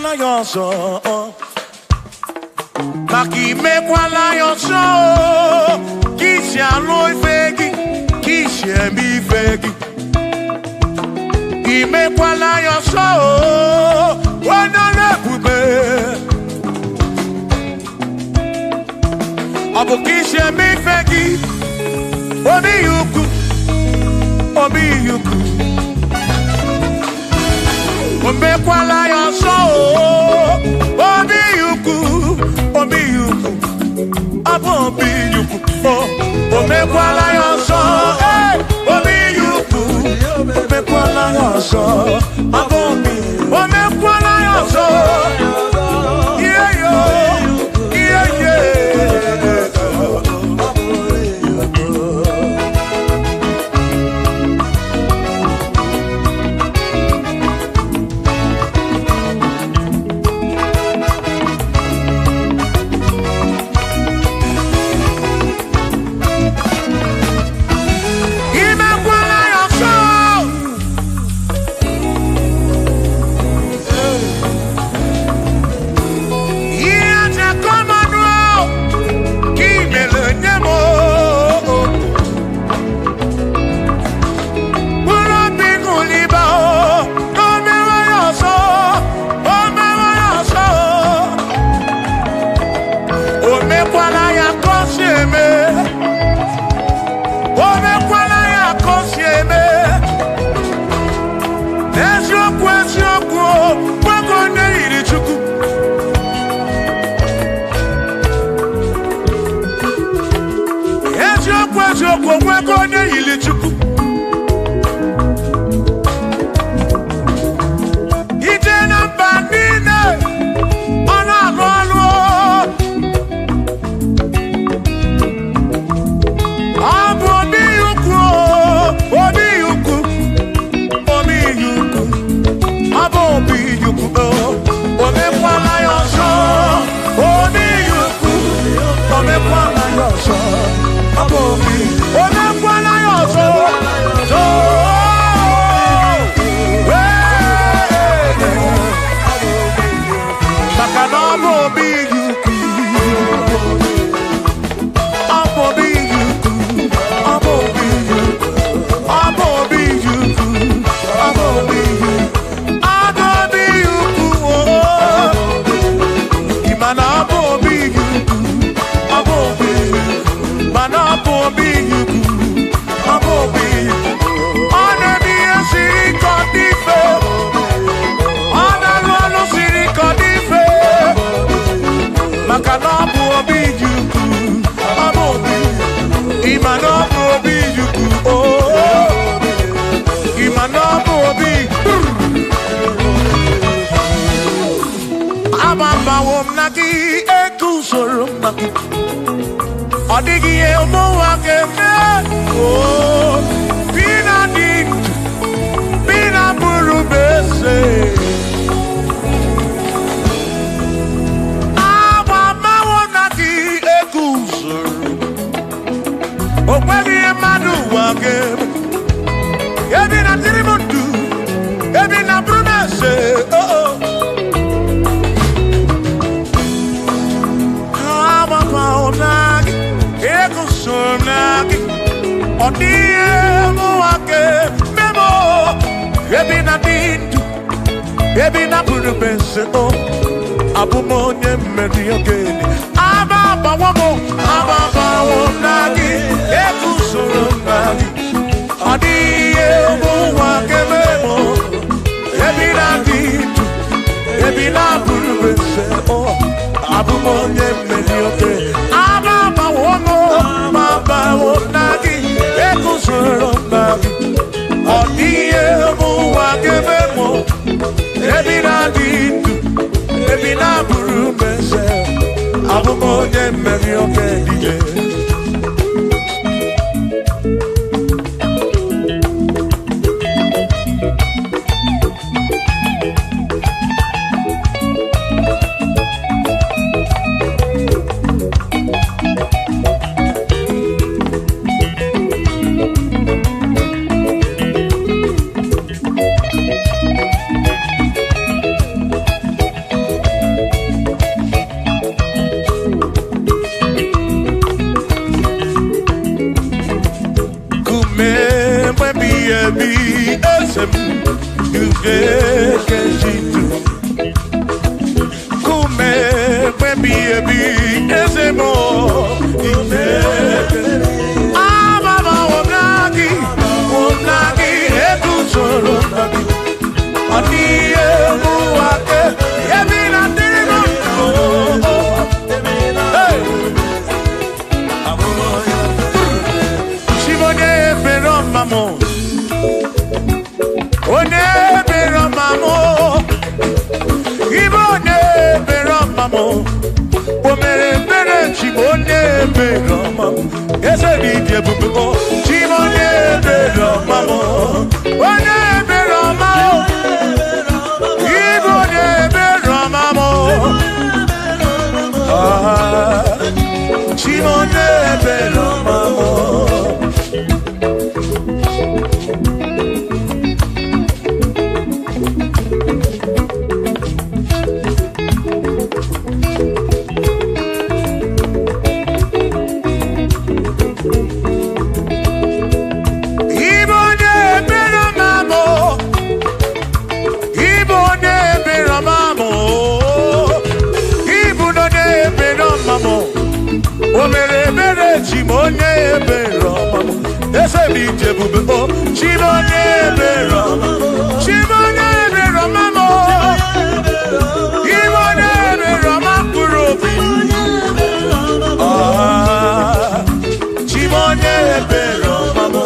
imekwala ya ọzọ maka imekwala ya ọzọ ka isi alụ ife gị ka isi eme ife gị imekwala ya ọzọ onye na-ebube ọ bụ ka isi eme ife gị obi ya ukwu obi ya ukwu omekwala ya ọsọ obi yuku obi yuku abụ obi yuku omekwala ya ọsọ obi yuku omekwala ya ọsọ abụ obi omekwala ya ọsọ ihe yo ihe ye ọ dịghị ihe ụmụ nwa ga-eme bina dị ndụ bina bụrụ bese agbamawo na gị ego usoro o nweghị ihe mmadụ ụwa ga-eme ebi na dịrị m ndụ ebi na bụrụ bese ọ dịghị ụwa ga-eme ebi na dị ndụ ebi na bụrụ bese abụ m onye mmeri ogene ababawo na gị ego usoro na gị ọ dịghị ụwa ga-eme ebi na dị ndụ ebi na bụrụ bese abụ m onye mmeri ogene ababawo na gị ego usoro na gị ọ dịghị ụwa ga-eme ebi na dị ndụ ebi na bụrụ bese abụ m onye mmeri ogene sem nuge keshitu kume baby ebi ezemo ime mama wonagi etu soro nagi ani emu ake ebi na dino hey Shimone pero mamo one pero mamo ibone pero mamo omere mere chimone pero mamo ese ni die bubu chimone pero mamo one pero mamo ibone pero mamo chimone pero mamo Chimonye bero mamo, ese bije bube o. Chimonye bero mamo, chimonye bero mamo. Chimonye bero makurobi. Ah, chimonye bero mamo.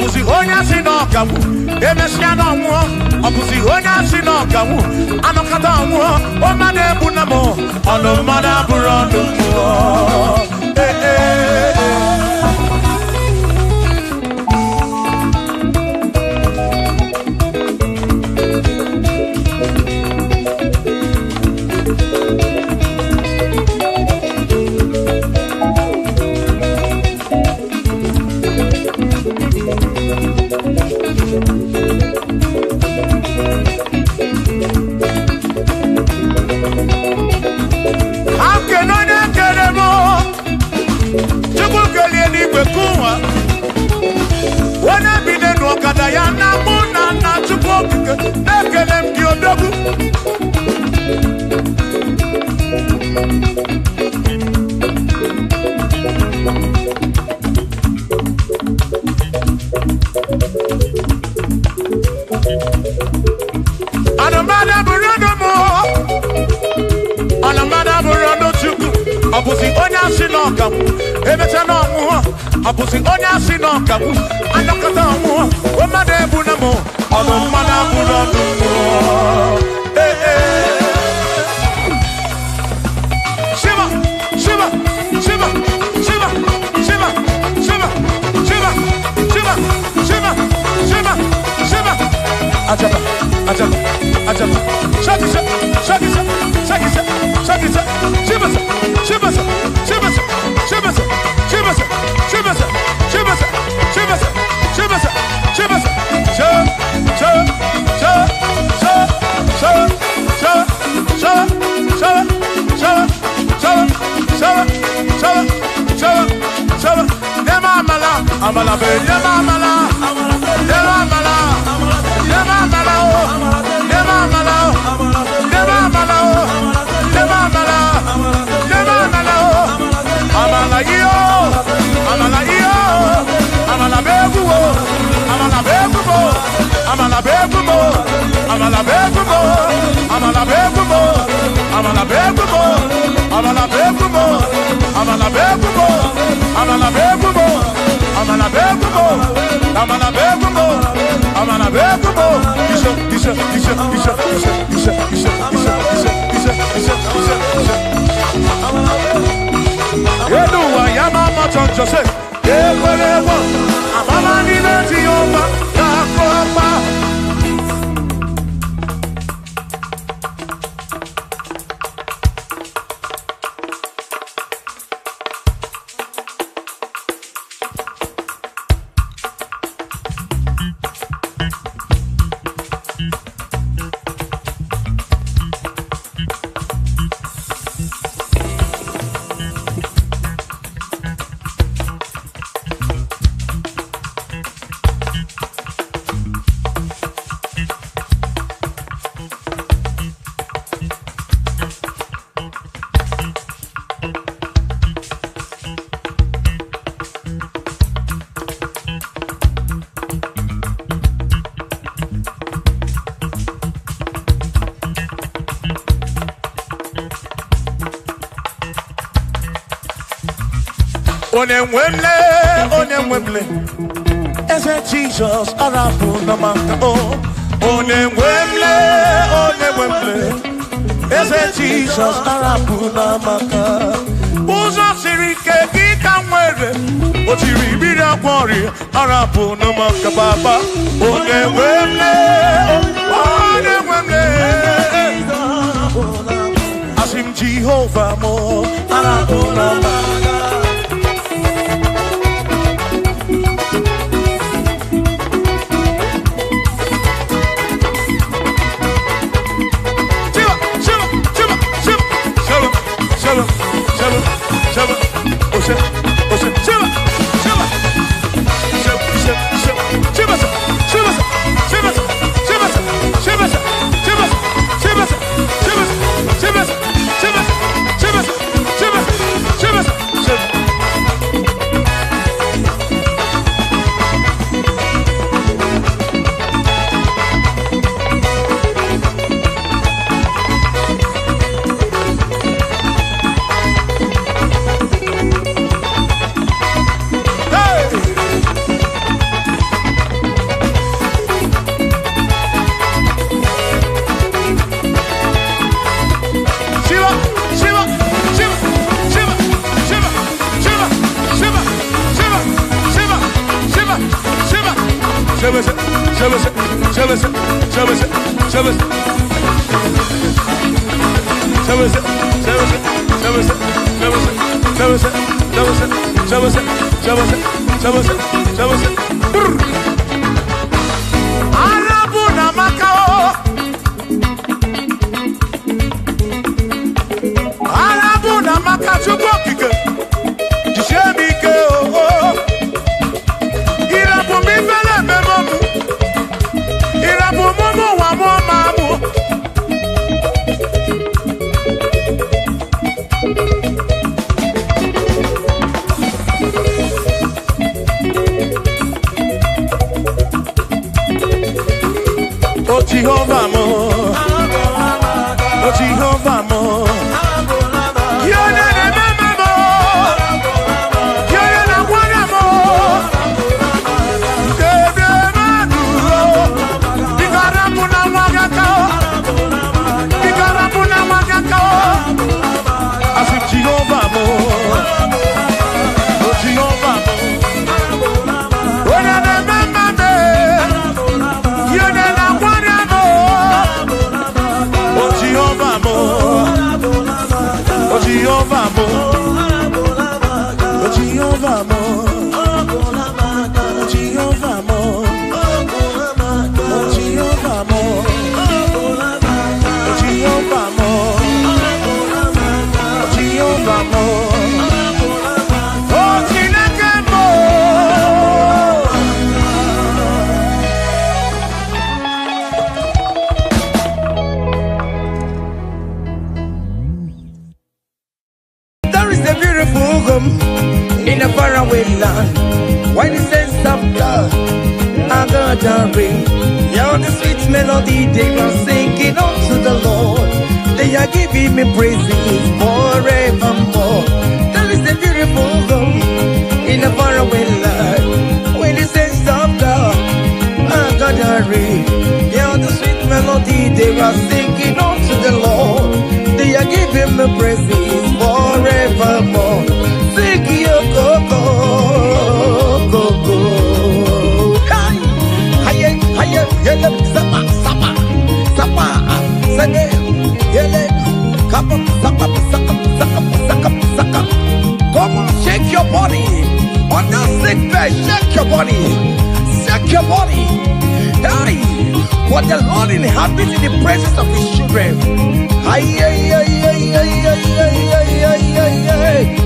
ọbụzi onye asị na ọgawụ emesịa na ọnwụọ ọbụzi onye asị na ọgawụ anọkọta ọnwụọ ọmmadụ ebu na m ọnụ mmadụ abụrụ ọnụ mmụọ ya na mụ na nna Chukwu okike na-ekele m gị odogwu anụmada bụrụ ọnụ mụ anụmada bụrụ ọnụ Chukwu ọ bụzi onye asị na ọgawụ emecha na ọnwụọ ọ bụzi onye asị na ọgawụ anọkọta ọnwụọ mmadụ ebu na mụ ọnụ mmadụ abụrụ ọnụ mmụọ Shiva Shiva Shiva Shiva Shiva Shiva Shiva Shiva Shiva Shiva Shiva Ajaba Ajaba Ajaba Shakisa Shakisa Shakisa Shakisa Shiva Shiva Shiva Shiva Shiva Shiva Shiva Shiva Shiva Amala be amala amala amala Joseph, whatever, I'm a Onemwemle, ese Jesus arabu na maka oh. Onemwemle, ese Jesus arabu na maka. Uzo sirike kika mwere, otiri bira kwori arabu na maka baba. Onemwemle, asim Jehovah mo arabu na maka. Jehovah mo, oh Jehovah mo, you're the mama mo, you're the one mo, the maduro, bigarapuna wagakao, bigarapuna wagakao, I said Jehovah mo, oh Jehovah mo, oh the mama mo, you're the Jehovah mo, oh Jehovah mo, oh Jehovah mo, oh Jehovah mo, oh Jehovah mo, oh Jehovah mo, oh Jehovah mo, oh Chineke mo. In a faraway land, why the sense of God, I got a ring. Yeah, the sweet melody they are singing unto the Lord. They are giving me praises forevermore. There is a beautiful home in a faraway land, where the sense of God, I got a ring. Yeah, the sweet melody they are singing unto the Lord. They are giving me praises forevermore. Sing your go-go, go-go. Hiya, hiya, yele, sapa, sapa, sapa, sane, yele, kapa, sapa, saka, saka, saka, saka. Come on, shake your body. On the sick bed, shake your body. Shake your body. Hey, what the Lord inhabits in the presence of His children. Hiya, hiya, hiya, hiya, hiya, hiya, hiya, hiya, hiya.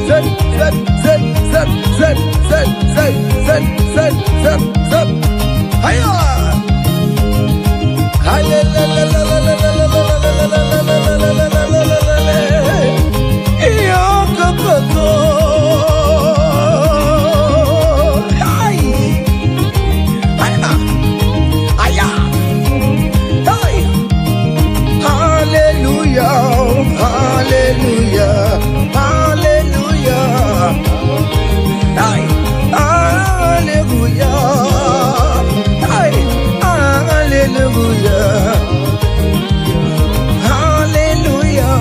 Zed, zed, zed, zed, zed, zed, zed, zed, zed, zed, zed. Hiya! Hiya, la, la, la, la, la, la, la, la, la, la, la, la, la, la, la, la, la, la, la. Iyo, go, go, go. Hi! Hiya! Hiya! Hi! Hallelujah! Hallelujah! Hallelujah! Hi! Hallelujah! Hi! Hallelujah! Hallelujah!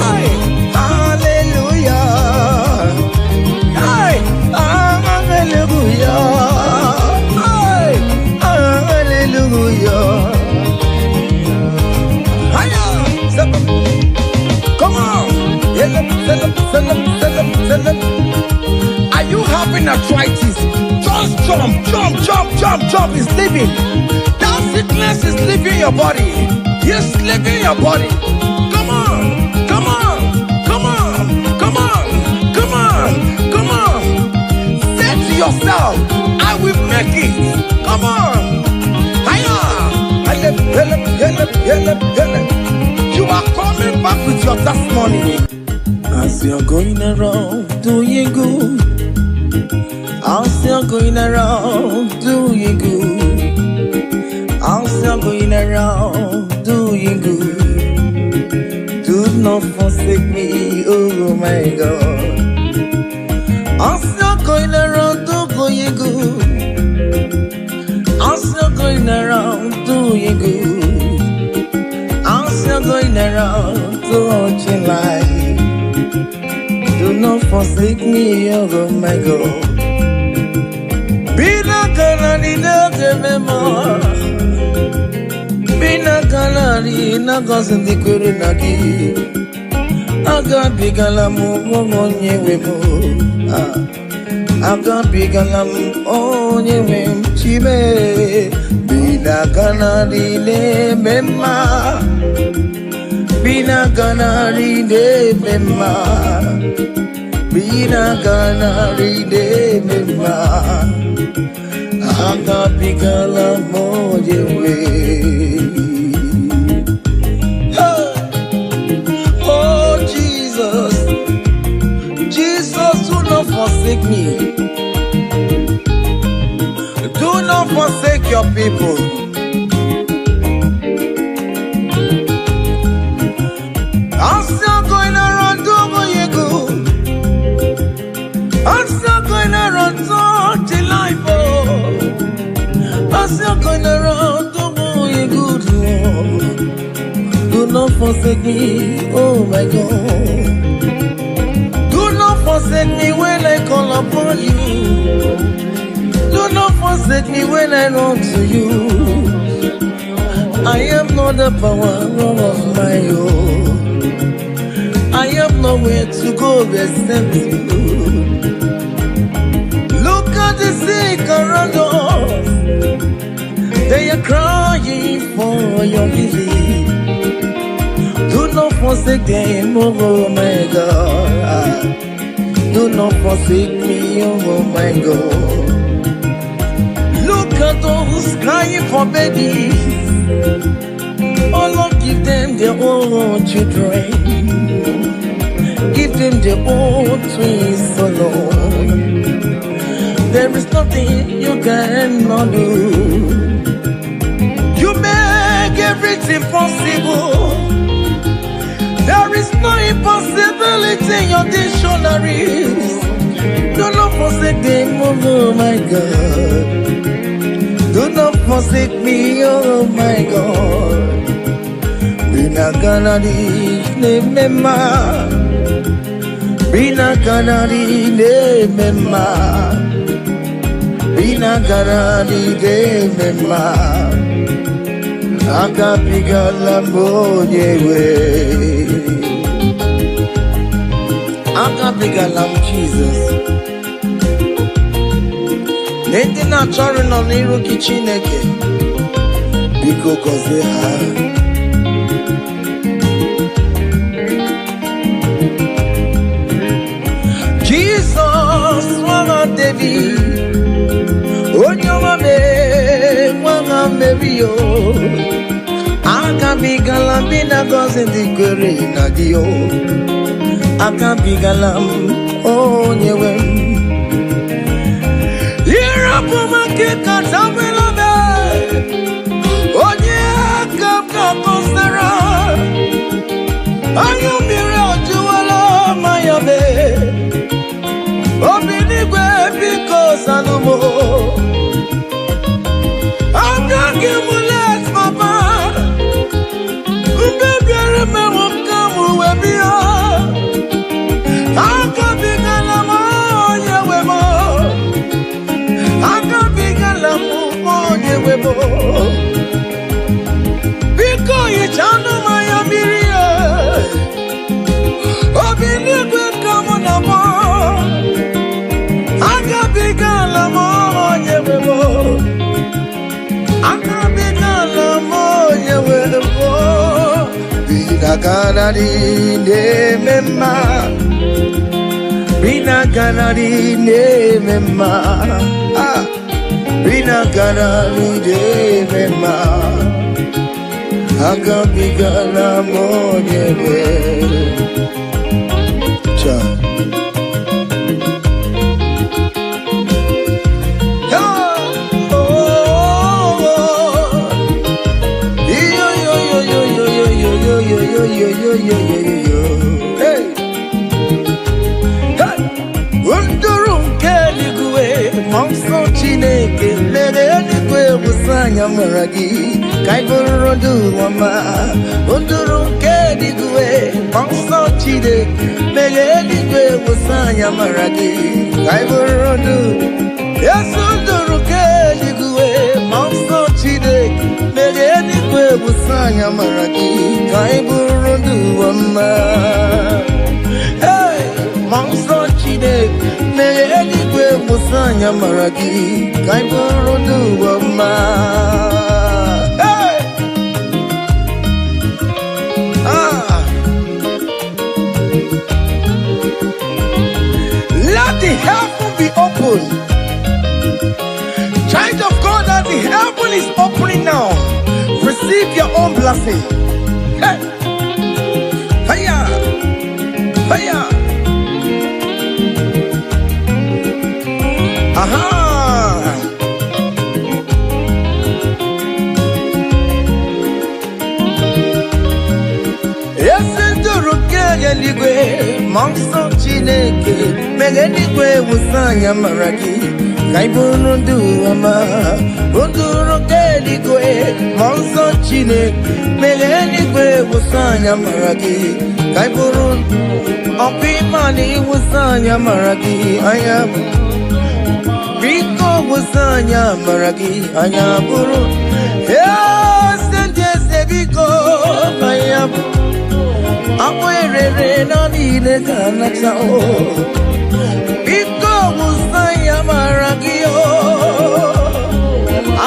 Hi! Hallelujah! Hi! Hallelujah! Hi! Hallelujah! Hiya! Come on! Are you having arthritis? Just jump, jump, jump, jump, jump. It's leaving. That sickness is leaving your body. It's leaving your body. Come on, come on, come on, come on, come on, come on. Say to yourself, I will make it. Come on. Hiya! You are coming back with your testimony. As you're going around doing good, as you're going around doing good, as you're going around doing good, do not forsake me, oh my God. As you're going around doing good, as you're going around doing good, as you're going around touching life, do not forsake me, oh my God. Be not gonna Bina galari na gozindi kuru nagi aga bigalam onye wemo aga bigalam onye wem chibe bina galari le mema bina galari le mema bina galari le mema aga bigalam onye wem. Jesus, do not forsake me. Do not forsake your people. I'm still going around doing you good. I'm still going around touching life. I'm still going around doing you good. Do not forsake me, oh my God. Do not forsake me when I call upon you. Do not forsake me when I run to you. I am not the power of my own. I have nowhere to go except you. Look at the sick around us. They are crying for your healing. Do not forsake them, oh my God. Do not forsake me, oh my God. Look at those crying for babies. Oh Lord, give them their own children. Give them their own twins, oh Lord. There is nothing you cannot do. You make everything possible. There is no impossibility in your dictionaries. Do not forsake them, oh my God. Do not forsake me, oh my God. Bina ganari ne mema. Bina ganari ne mema. Bina ganari ne mema. Aga bigala monyewe. Aga bigalam Jesus. Nende na chọrọ nọ n'iru gị Chineke. Biko gọzie ha. Jesus nwa David. Onye ọma mee nwa Mary o. Aga bigalam bina gọzie ndị kwere na gị o. Aga bigalam onye nwe m. Yirapumake tabelabe. Onye kapkapostera. Ayumire ojuwala mayabe. Obinigwe biko salumo. Agagimulet papa. Mbebere mewokamu webia. Agabigalamo yewemo. Biko yichanu maya mirie. Obinigwe kamo na mo. Agabigala mo nyewebo. Agabigala mo nyewebo. Bina kanari ne mema. Bina kanari ne mema. Bina kanari ne mema. Agabigala mo nyewe. Cha. Hey. Unduru nke eluigwe, nsọ Chineke mere eluigwe wụsanya mara gị ka ị bụrụ ndụ ọma. Unduru nke eluigwe, nsọ Chineke mere eluigwe wụsanya mara gị ka ị bụrụ ndụ. Yesu nduru nke eluigwe, busanya maragi kai buru dua ma. Hey! Let the heaven be open. Child of God, that the heaven is opening now. Receive your own blessing. Hey! Hiya! Hiya! Aha! Eligwe monso chineke megeligwe musanya maragi kaibunu duama uduru keligwe monso chineke megeligwe musanya maragi kaibunu opimani musanya maragi ayam biko musanya maragi ayaburu sende sebiko ayam Awerere na nile kana chao Biko musaya maragio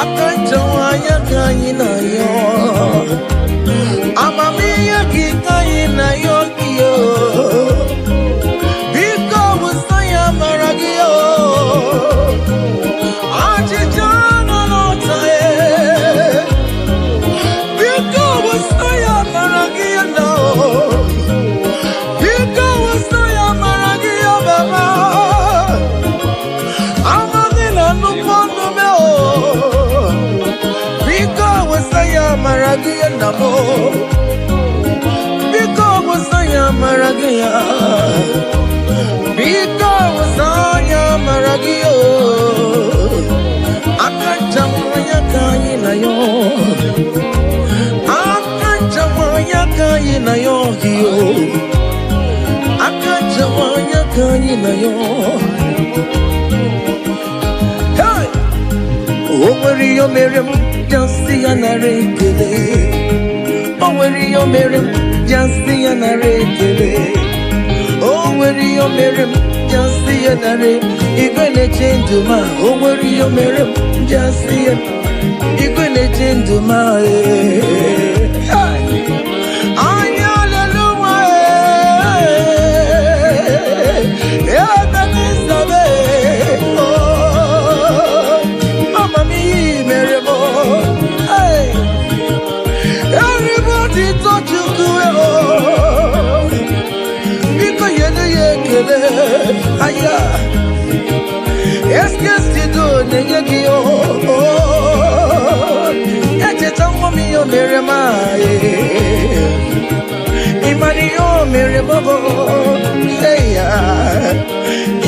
Akanchawanya kanyina yo Amamiya kikanyina yo kiyo Biko musaya maragio Achichana notae Biko musaya maragio no Maragia namo Biko wasaya maragia Biko wasaya maragio Akachamaya kaina yo Akachamaya kaina yo hiyo Akachamaya kaina yo Hey! Omeri yo merem Just see an array. Oh, where you marry, just see an array. Oh, where you marry, just see an array. You're gonna change to my. Oh, where you marry, just see it. You're gonna change to my. Aya, est-ce do negio? Ete tango mio meremae, imanio meremabo, eya,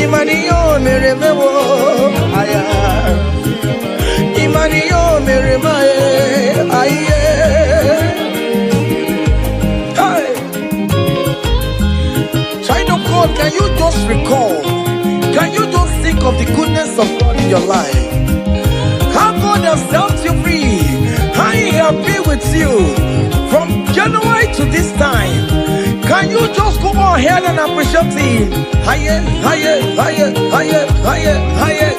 imanio meremabo, aya, imanio meremae, aye. Can you just recall? Can you just think of the goodness of God in your life? How God has set you free? How He has been with you from January to this time? Can you just go ahead and appreciate Him? Higher, higher, higher, higher, higher, higher.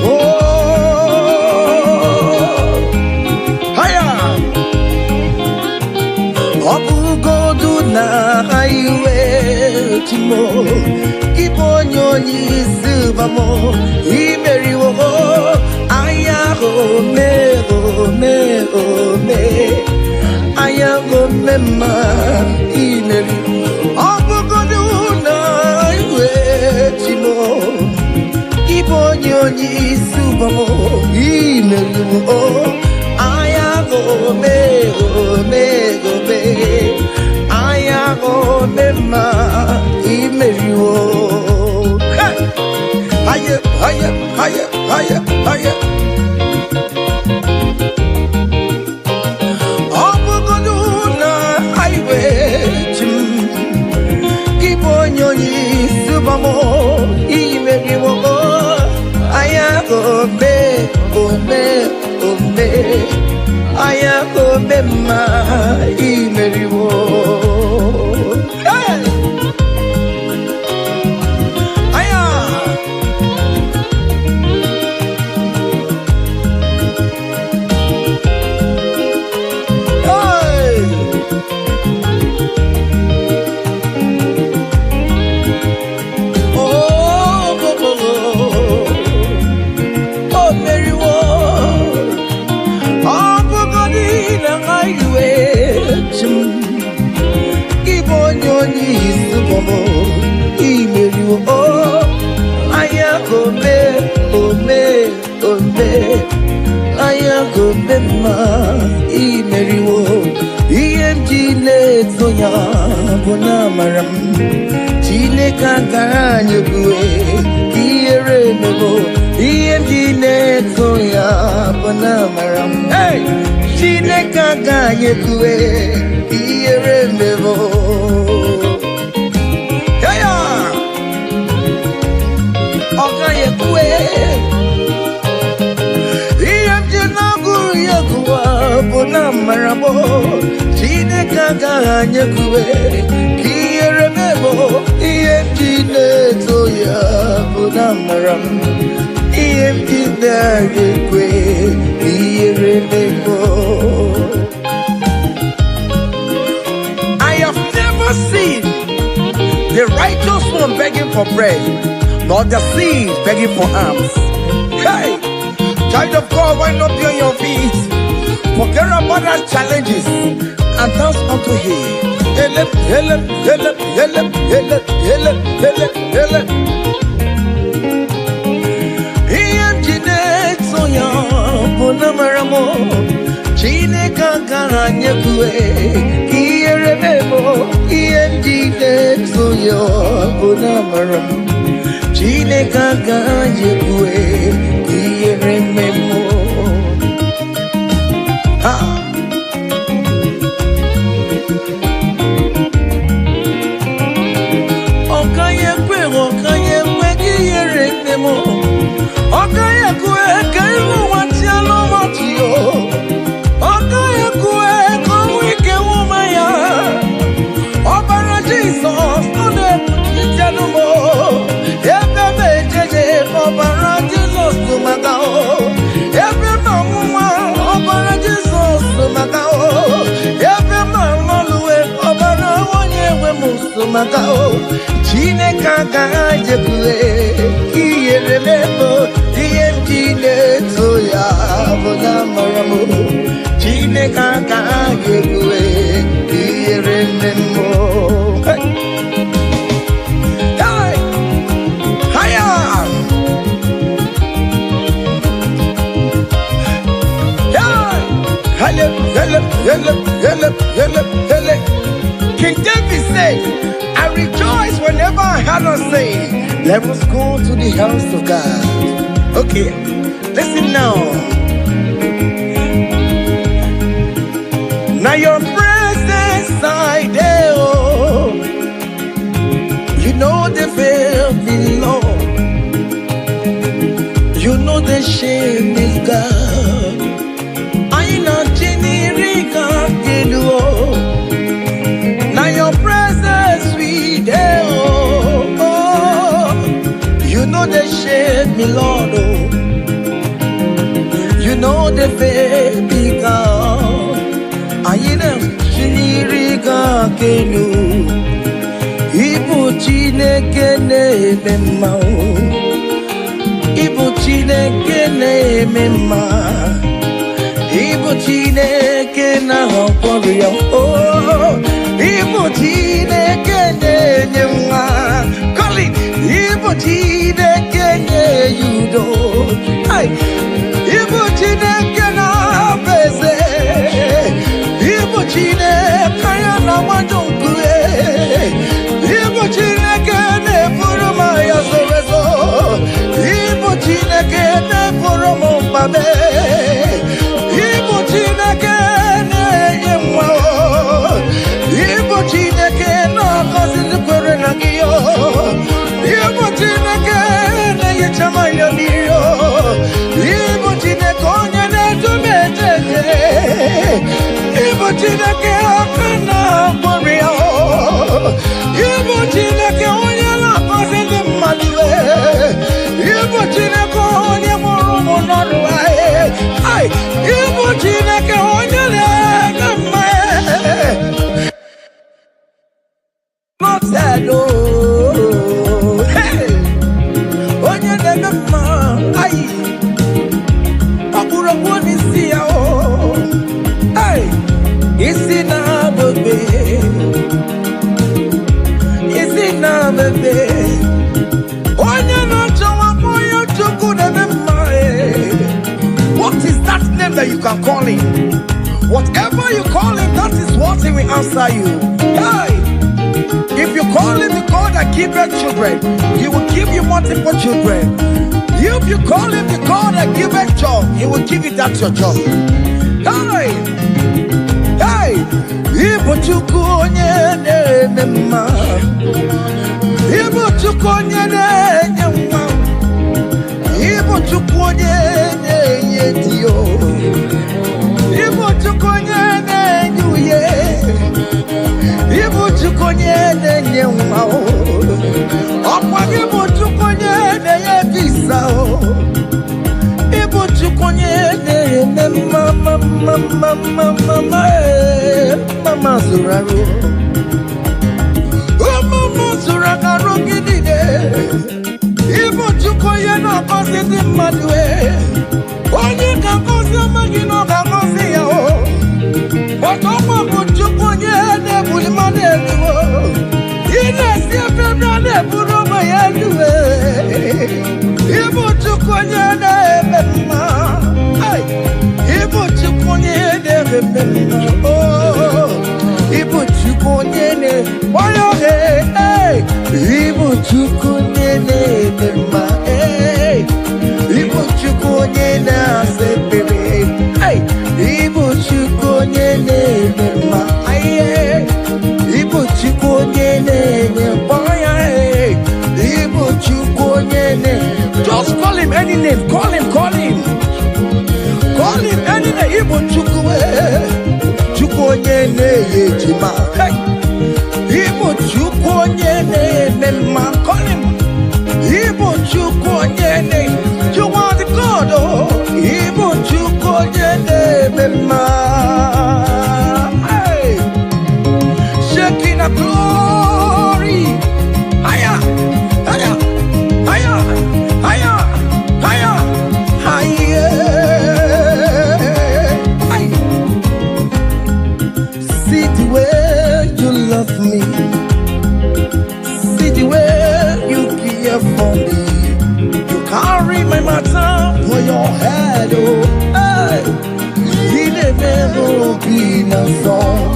Oh, higher. Obu godu na highway. Kiponyo ni subamo imeri wo aya go me aya go mema imeri obugodu na iwe timo kiponyo ni subamo imeri wo aya go me aya go mema imeriwo higher, higher, higher, higher, higher. Obugoduna highway chim Kibonyoni subamo imeriwo aya ome aya omema imeriwo. gome, ome, ome. Aya gome ma imeriwo. EMG leto ya bona maram. Chine kaganye kue kiere mebo. EMG leto ya bona maram. Hey, chine kaganye kue kiere mebo. Yaya, okaye kue. EMG na guru yakuwa bona marabo. Chine kaganye kue kiere mebo. EMG leto ya bona maram. EMG dage kue kiere mebo. I have never seen the righteous one begging for bread, nor the seed begging for alms. Hey, child of God, why not be on your feet? Forget about our challenges and dance unto Him. Ele, ele, ele, ele, ele, ele, ele, ele. Soya bonamaramo chine kakaranye kue kiere memo iendile soya bonamaramo chine kakaranye kue kiere memo. Okaye kwe kiere memo. Okaye kue kailu watialo watio. Okaye kue kowike wumaya. Obara Jesus ode itianumo. Ebe mejeje obara Jesus tumagao. Ebe mamuma obara Jesus tumagao. Ebe mamoluwe obara wanyewe musumagao. Chine kagaje kue kiere mebo. EMG leto ya bona maramo. Chine kagaje kue kiere mebo. Hey, hey, haya. Hey, hele. King David said, I rejoice whenever I had not say, let us go to the house of God. Okay, listen now. Now your presence I there, oh. You know the fear below. You know the shame is God. I know Jenny oh. Now your presence we there, oh. You know the shame me Lord, oh. You know the baby God. I know Jenny kenu. Ibu Chineke na-eme Ibu Chineke na-eme Ibu Chineke na-akwọrọ ya. Oh, Ibu Chineke na-enye nwa. Colin, Ibu Chineke na-enye udo. Ibu Chineke na-aba eze. Ibu Chineke ya na-agbado nkue. Ibu Chineke na-eburu m ya zorezo. Ibu Chineke na-eburu m mbabe. Ibu Chineke na-enye nwa. Ibu Chineke na-agọzi ndị kwere na gị. Ibu Chineke na-enyecha mmanya mmiri. Ibu Chineke onye na-edu m ejeje. Ibu Chineke aka na-agbọrọ ya. Ibu Chineke onye na-agọzi ndị mmadụ. Ibu Chineke onye mụrụ ụmụ n'ọrụ anyị. Ibu Chineke onye na-eme mma. Onye na-eme mma. Ọ bụrụ okwu n'isi ya. Isi na-abebe. Isi na-abebe. Onye na-achọwa children, He will give you multiple children. If you call Him the God that giveth job, He will give you that your job. Hey, hey, Ibu Chukwu onye na-eme mma, Ibu Chukwu onye na-enye nwa, Ibu Chukwu onye na-enye di o, Ibu Chukwu onye na-enye uye, Ibu Chukwu onye na-enye nwa o, ọkwa Ibu Chukwu onye na-enye visa o, Ibu Chukwu onye na-eme mama zụrụ arụ, mama zụrụ arụ gị niile. Ibu Chukwu onye na-agọzi ndị mmadụ, onye ga-agọzi ọma gị na ọ ga-agọzi ya o. Ọkọkwa bụ Chukwu onye na-ebuli mmadụ elu, ị na-esi efere a na-eburu ụmụ ya elu. Ibu Chukwu onye na-eme mma, Ibu Chukwu onye na-eme mma, Ibu Chukwu onye na-eme, Ibu Chukwu onye na-eme mma, Ibu Chukwu onye na-asa ekpere, Ibu Chukwu onye na-eme mma, Ibu Chukwu onye na-enye mkpọnya, Ibu Chukwu onye na-enye. Just call Him any name, call Him, call Him. Call Him any name, Ibu Chukwu, Chukwu onye na-enye ejima, Ibu Chukwu onye na-eme mma, call Him. Ibu Chukwu onye na-enye, you are the God, oh, Ibu Chukwu onye na-eme mma. Shaking a glory, higher, higher, higher, higher, higher, higher. See the way you love me, see the way you care for me. You carry my matter for your head, oh, hey. You never be no song.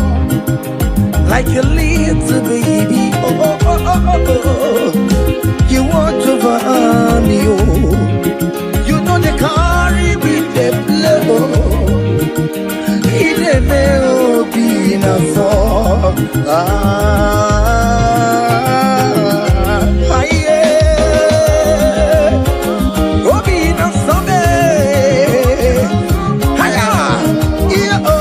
Like a little baby, oh, oh, oh, oh, oh. You want to run me, oh. You know they carry with the blood, oh. It may be enough for yeah. Oh, be enough someday. Hiya, yeah, oh.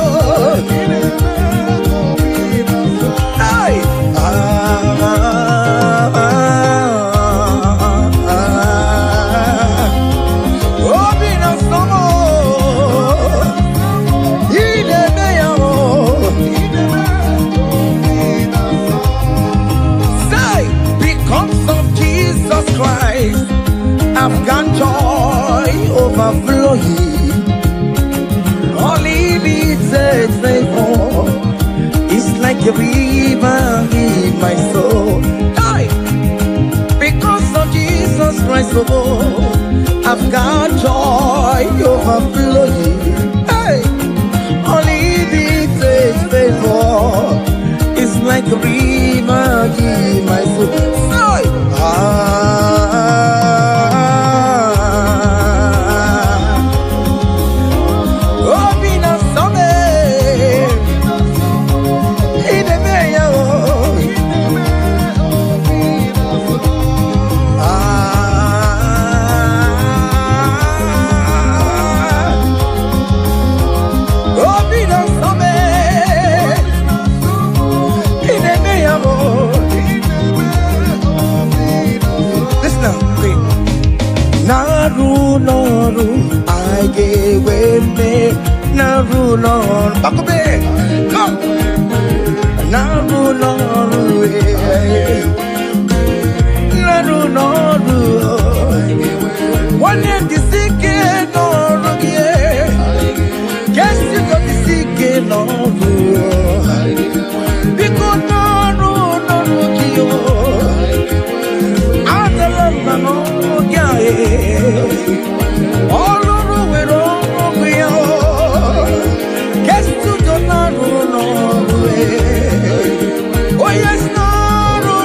I've got joy overflowing. All He needs is favor. It's like a river in my soul. Hey! Because of Jesus Christ, oh, I've got joy overflowing. Hey! All He needs is favor. It's like a river in my soul. Hey! Naru, I gave me Naru, back up there, come. Naru, one year the sick Naru, guess you got the sick Naru, because Naru, I don't know, all over we're all we are. Guess to the Naru, oh yes, Naru,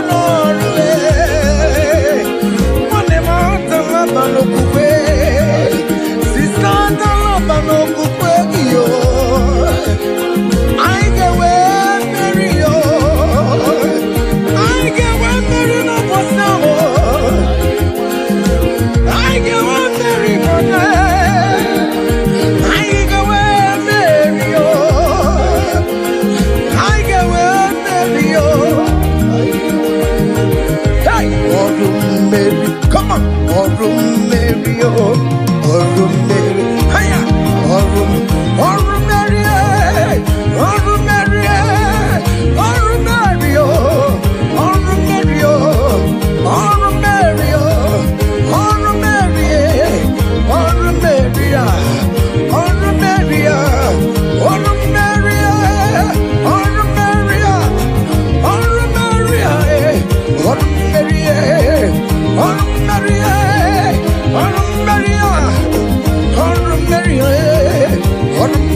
Mary, oh Mary, hiya,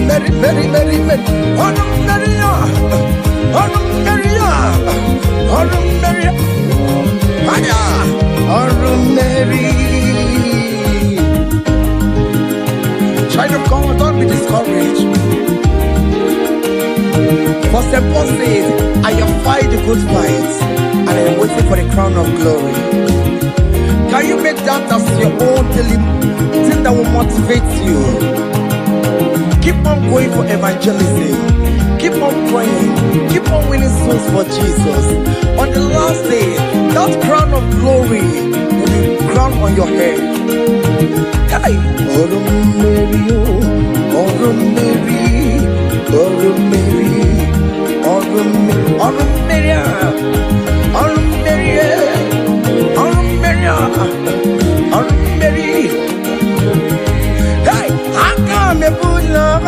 Mary, Mary, Mary, Mary, Child of God, don't be discouraged. For St. Paul says, I have fight the good fight, and I am waiting for the crown of glory. Can you make that as your own daily thing that will motivate you? Keep on going for evangelism. Keep on praying. Keep on winning souls for Jesus. On the last day, that crown of glory will be crowned on your head. Hey. Oh Mary, oh Mary, oh Mary, oh Mary, oh Mary, oh Mary, oh Mary. Hey, I come and put love.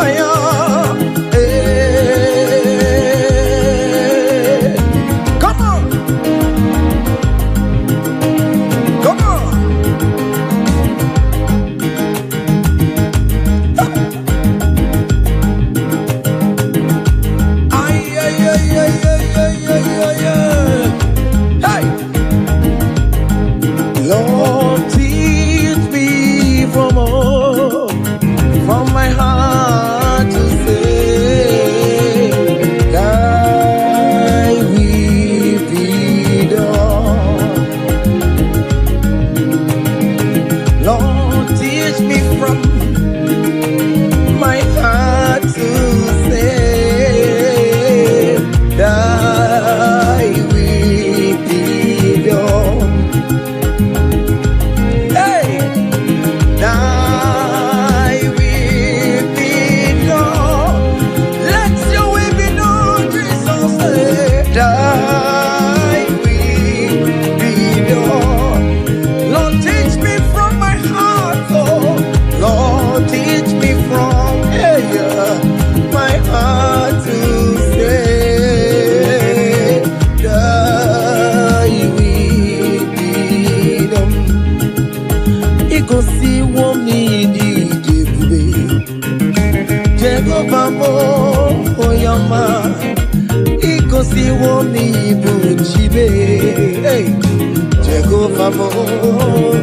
Jehovah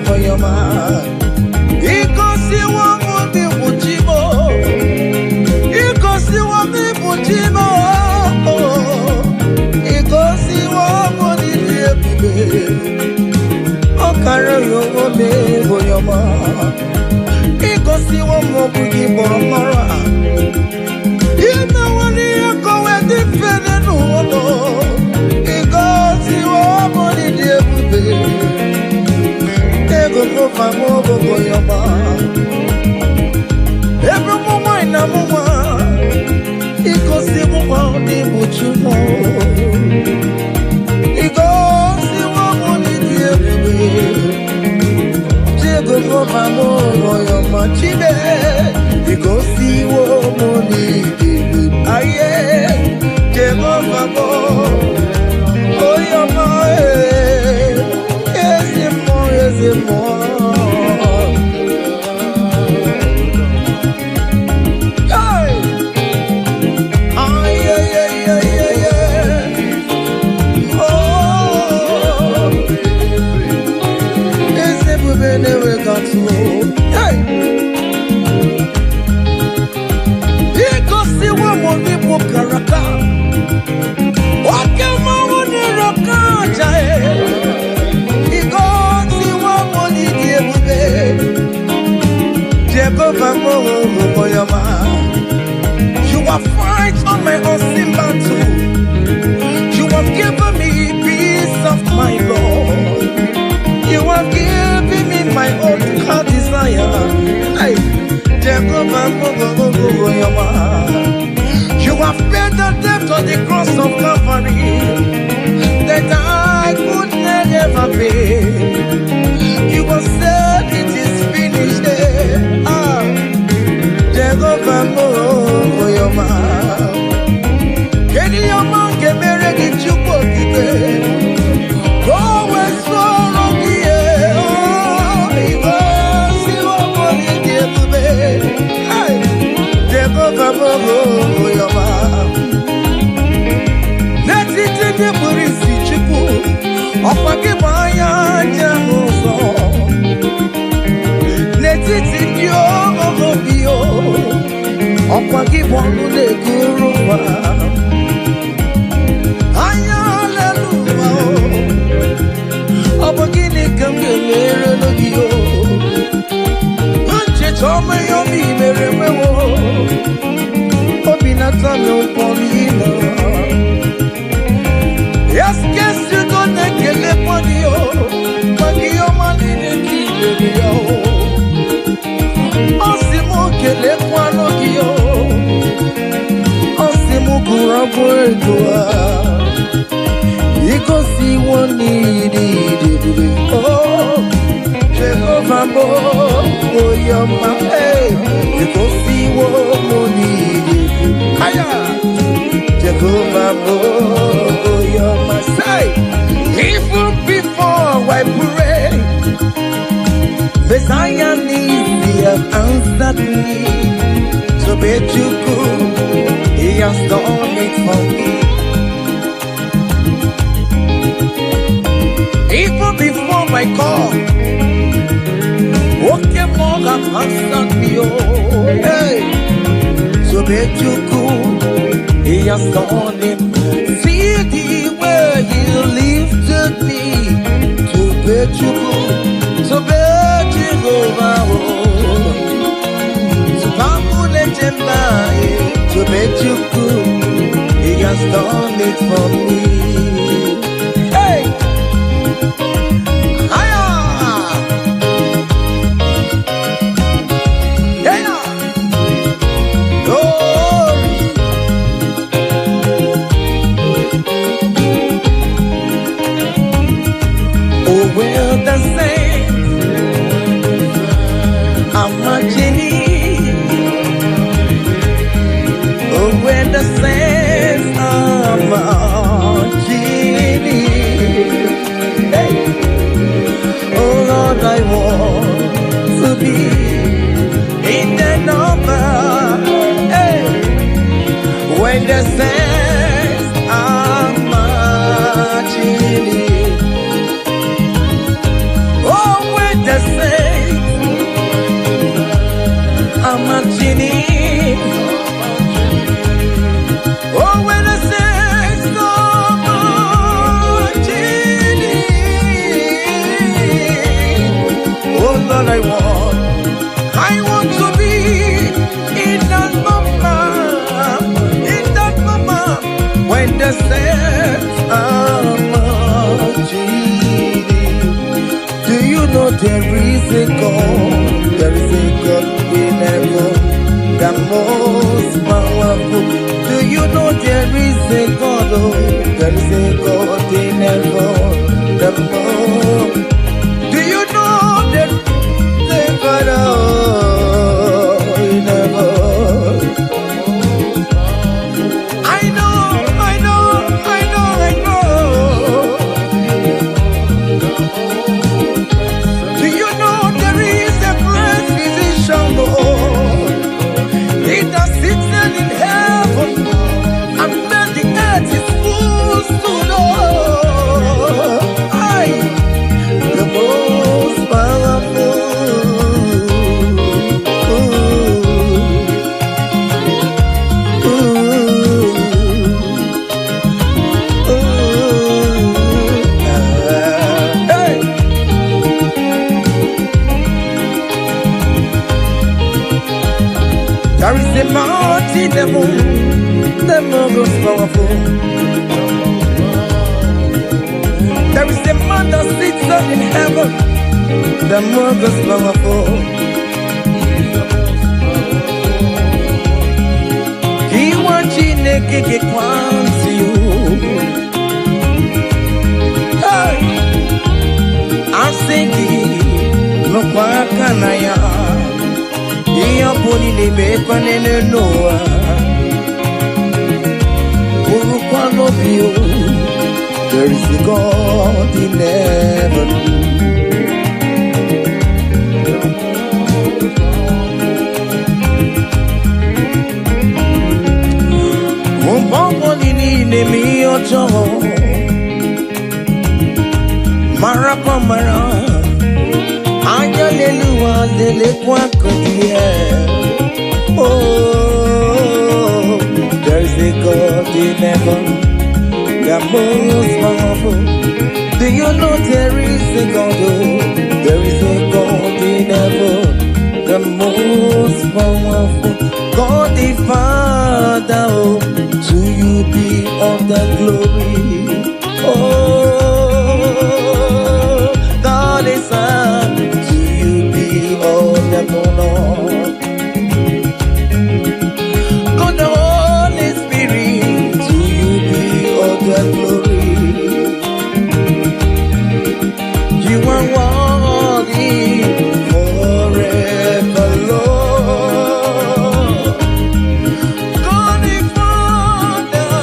for your man. Ikosi wa mudi bujibo. Ikosi wa mi bujibo. Ikosi wa mudi diebube. Okara yo me for your man. Ikosi wa mudi boromara. Ina wani yako wedi fede nuono. Ikosi wa mudi diebube. Go famo go yoma. Every moment na mama. Ikosi mama ni buchuno. Ikosi mama ni diebube. Jego go famo go yoma chibe. Ikosi mama ni diebube. Aye. Jego famo go yoma. Yes more. You have fight on my unseen battle. You have given me peace of my Lord. You have given me my own You have paid the debt on the cross of Calvary that I could never pay. You have said it is finished. Jehovah Moyoma. Can you man get married in Chukwokike? Go and swallow the air. Because you are money give me. Jehovah Moyoma. Let it in the Burisi Chukwu. Opakibaya Jamuso. Let it in your bio. Opakibonu de Kuruwa. Hallelujah. Opakini kamele no bio. Anche chome yo mi meremewo. Obinata no polino. Yes, guess you don't get the money, but your money they keep it. Osimo kele kwano kiyo, Osimo kurabuedoa. Iko si woni di. Oh, Jehovah Mo, oh your man, hey. Iko si woni di. Aya, Jehovah Mo. Say, even before I pray, Messiah needs have answered me. So bet you could, He has done it for me. Even before my call, okay, more have answered me. Oh, hey, so bet you could, He has done it. See the way He lifted me to bet you could, to bet you over. So Pamule Jemai, to bet you could, He has done it for me. Hey! Hiya! Hiya! Glory! Oh, well, the saints are marching in. Oh, when the saints are marching in. Hey. Oh, Lord, I want to be in the number. Hey. When the saints are marching in. The saints are marching in. Oh, when the saints are marching in. Oh, Lord, I want to be in that moment, when the saints are marching. There is a God in heaven, the most powerful. Do you know there is a God? Oh, there is a God in heaven, the most. Do you know there is a God in heaven? I know. In heaven, and then the earth is full to know. I, the most powerful. Hey. There is a mountain, the most powerful. There is a man that sits up in heaven, the most powerful. Ogege kwanti you. Hey, I'm singing no kwakanaya. Iya poni lebe kwanene noa. Urukwa love you. There is a God in heaven. Mbongo nini nemi ojo. Mara kwa mara. Anya leluwa lele kwa kodie. Oh, there is a God in heaven. The most powerful. Do you know there is a God? Oh, there is a God in heaven. The most powerful. God the Father. Oh, to you be all the glory. Oh, God the Son. To you be all the honor. God the Holy Spirit. To you be all the glory. You are worthy forever, Lord. God the Father,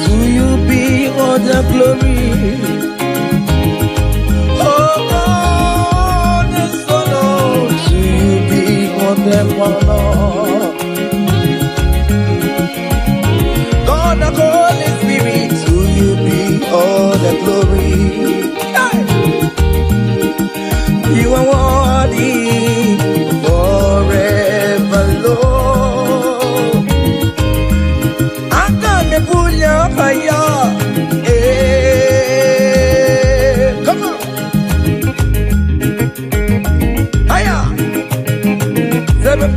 to you be all the glory. Oh God the Son, oh, to you be all the honor. God the Holy Spirit, to you be all the glory. Hey! You are worthy forever, Lord. I'm gonna pull your fire. Hey, come on. Hiya. Seven.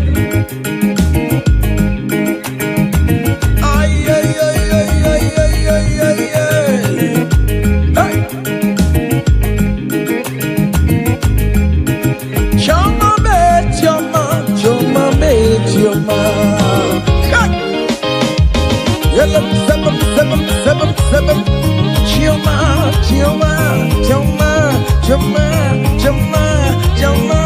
Ay, ay, ay, ay, ay, ay, ay, ay, ay. Hey. Choma me, choma, choma me, choma. Yellow, seven, seven, seven, seven. Choma, choma, choma, choma, choma, choma.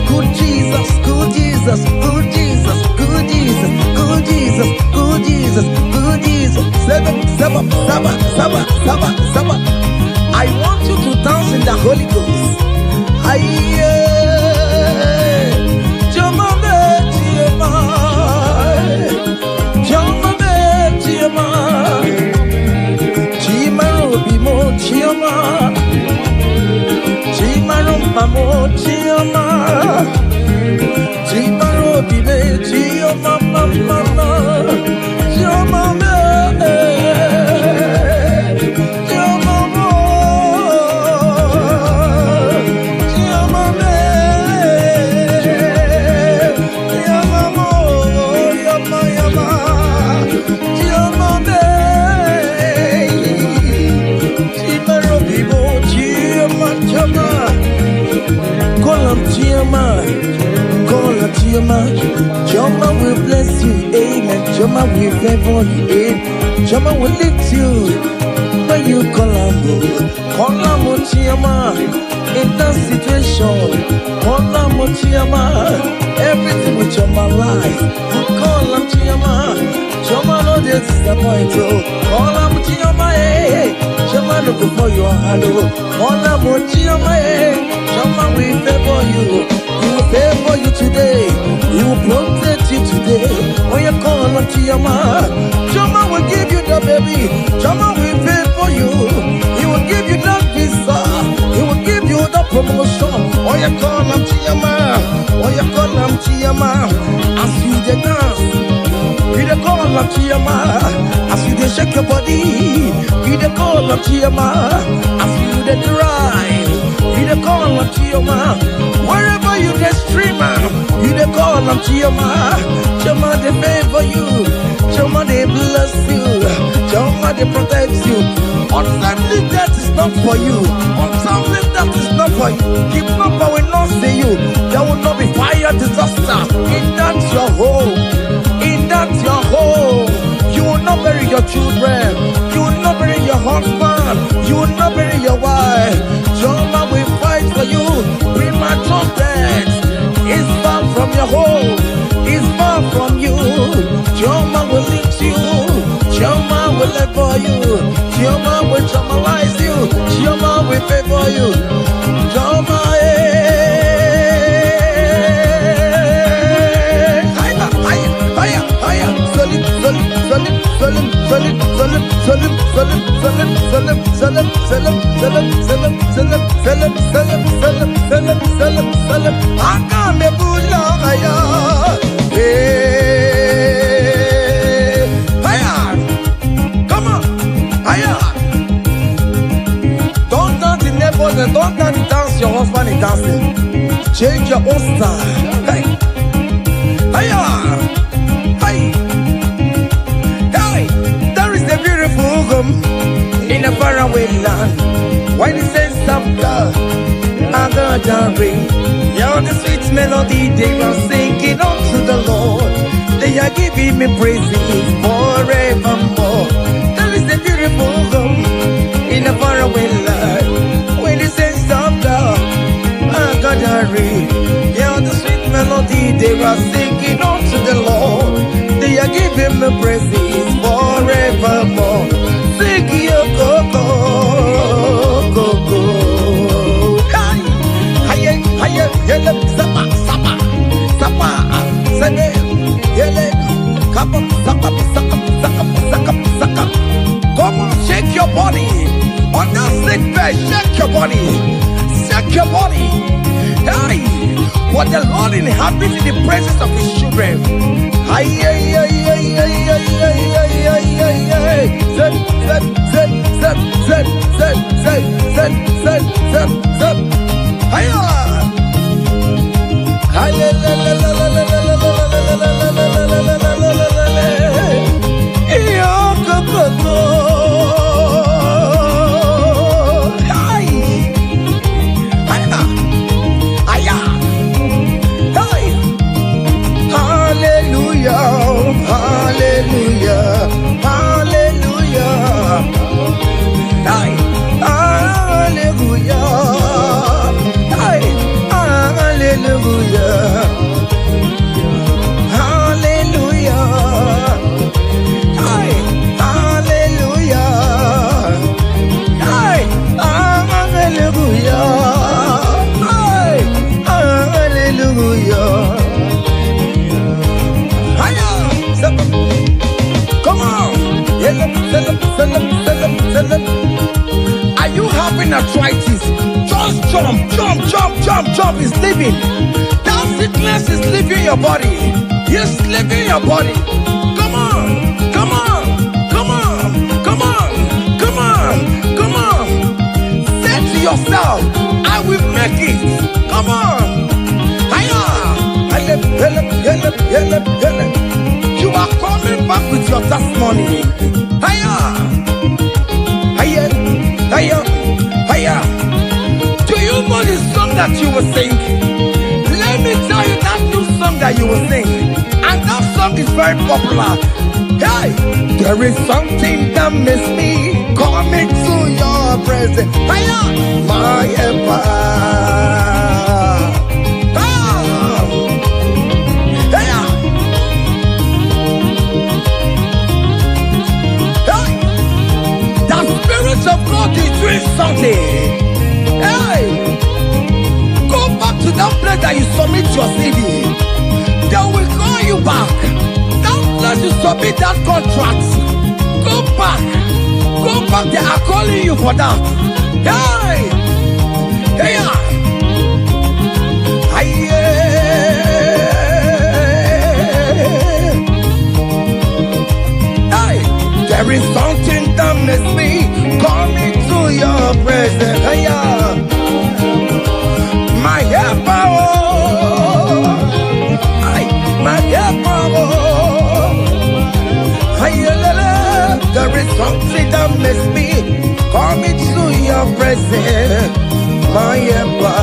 Good Jesus, good Jesus, good Jesus, good Jesus, good Jesus, good Jesus, good Jesus. Seven, seven, seven, seven, seven, seven. I want you to dance in the Holy Ghost. Aye. Chioma, Chimarumba mo Chioma, Chimaro bibe Chioma mama, Chioma me, Chioma mo, Chioma me, Chioma mo, Yama yama, Chioma me. Choma, Choma will bless you, amen. Choma will favor you, amen. Choma will lift you when you call him, Choma. In that situation, call him, Choma. Everything with Choma life, call him, Choma. Choma no disappoint you, call him, Choma, hey. Choma look for your hello, call him, Choma, hey. Choma will favor you. He will favor you today. He will protect you today. When you call on Choma, Choma will give you the baby. Choma will favor you. He will give you that visa. He will give you the promotion. When you call on Choma, when you call on Choma, as you dey dance, you dey call on Choma. As you dey shake your body, you dey call on Choma. As you dey drive, you dey call on Choma. Wherever you dey streamer, you dey call on Choma. Choma dey favor you. Choma dey bless you. Choma dey protect you. Untimely death is not for you. Untimely death is not for you. Kidnapper will not see you. There will not be fire disaster in that your home. In that your home, you will not bury your your children. You will not bury your husband. You will not bury your wife. Jehovah will fight for you. Premature death is far from your home. Is far from you. Jehovah will lift you. Jehovah will live for you. Jehovah will traumatize you. Jehovah will favor you. Jehovah, come on, don't dance the neighbors and don't dance your husband is dancing. Change your own style. Hey, there is a beautiful home in a faraway land. Why the sense of God are gonna ring? Yeah, the sweet melody they are singing unto the Lord. They are giving me praises forevermore. There is a beautiful home in a faraway land. When the sense of God are gonna ring. Yeah, the sweet melody they are singing unto the Lord. They are giving me praises forevermore. Sing your go-go, go-go. Hiya, yele, sapa, sapa, sapa, sene, yele, kapa, sapa, sapa, sapa, sapa, sapa. Come on, shake your body. On that sick bed, shake your body. Shake your body. Hey, what the Lord inhabits in the presence of his children. Hiya, hiya, hiya, hiya, hiya, hiya, hiya, hiya, hiya. Zep, zep, zep, zep, zep, zep, zep, zep, zep, zep, zep. Hiya. Hiya, la, la, la, la, la, la, la, la, la, la, la, la, la, la, la, la. Iyo, go, go, go. Hi. Hiya. Hiya. Hi. Hallelujah. Hallelujah. Hallelujah. Hi. Hallelujah. Hi. Hallelujah. Hallelujah. Hi. Hallelujah. Hi. Hallelujah. Hi. Hallelujah. Come on. Are you having arthritis? Just jump, jump, jump, jump, jump. It's leaving. That sickness is leaving your body. It's leaving your body. Come on, come on, come on, come on, come on, come on. Say to yourself, I will make it. Come on. Hiya. You are coming back with your testimony. Hiya. Hiya. Hiya. Hiya. Do you know the song that you will sing? Let me tell you that new song that you will sing. And that song is very popular. Hey, there is something that makes me coming to your presence. Hiya. My empire. Of God is doing something. Hey, go back to that place that you submit your CV. They will call you back. That place you submit that contract. Go back. Go back. They are calling you for that. Hey, hey, hey, there is something that makes me coming to your presence. Hey, my helper, my helper. There is something that makes me coming to your presence. My helper.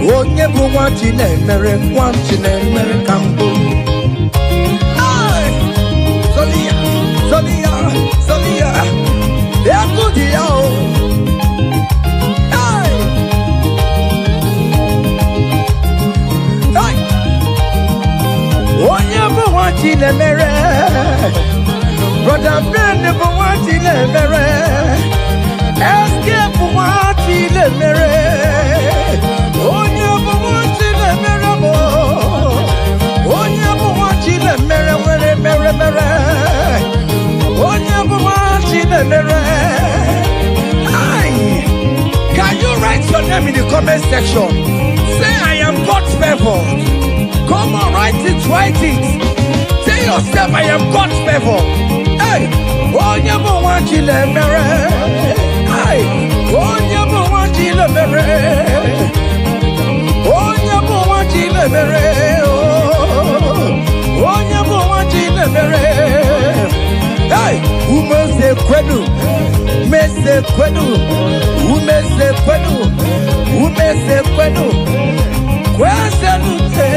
Oh, never want you, never want you, never come. Sonia, Sonia. dia o. Hey. Hey. Onye bụ nwa Chinemere. Brother Ben bụ nwa Chinemere. Escape nwa Chinemere. Onye bụ nwa Chinemere bụ. Onye bụ nwa Chinemere mere mere mere. Onye bụ nwa Chinemere. Can you write your name in the comment section? Say I am God's favor. Come on, write it, write it. Tell yourself I am God's favor. Hey, onye bụ nwa Chinemere. Hey, onye bụ nwa Chinemere. Onye bụ nwa Chinemere. Onye bụ nwa Chinemere. Hey, umeze kwedu, umeze kwedu, umeze kwedu, umeze kwedu, kweselute.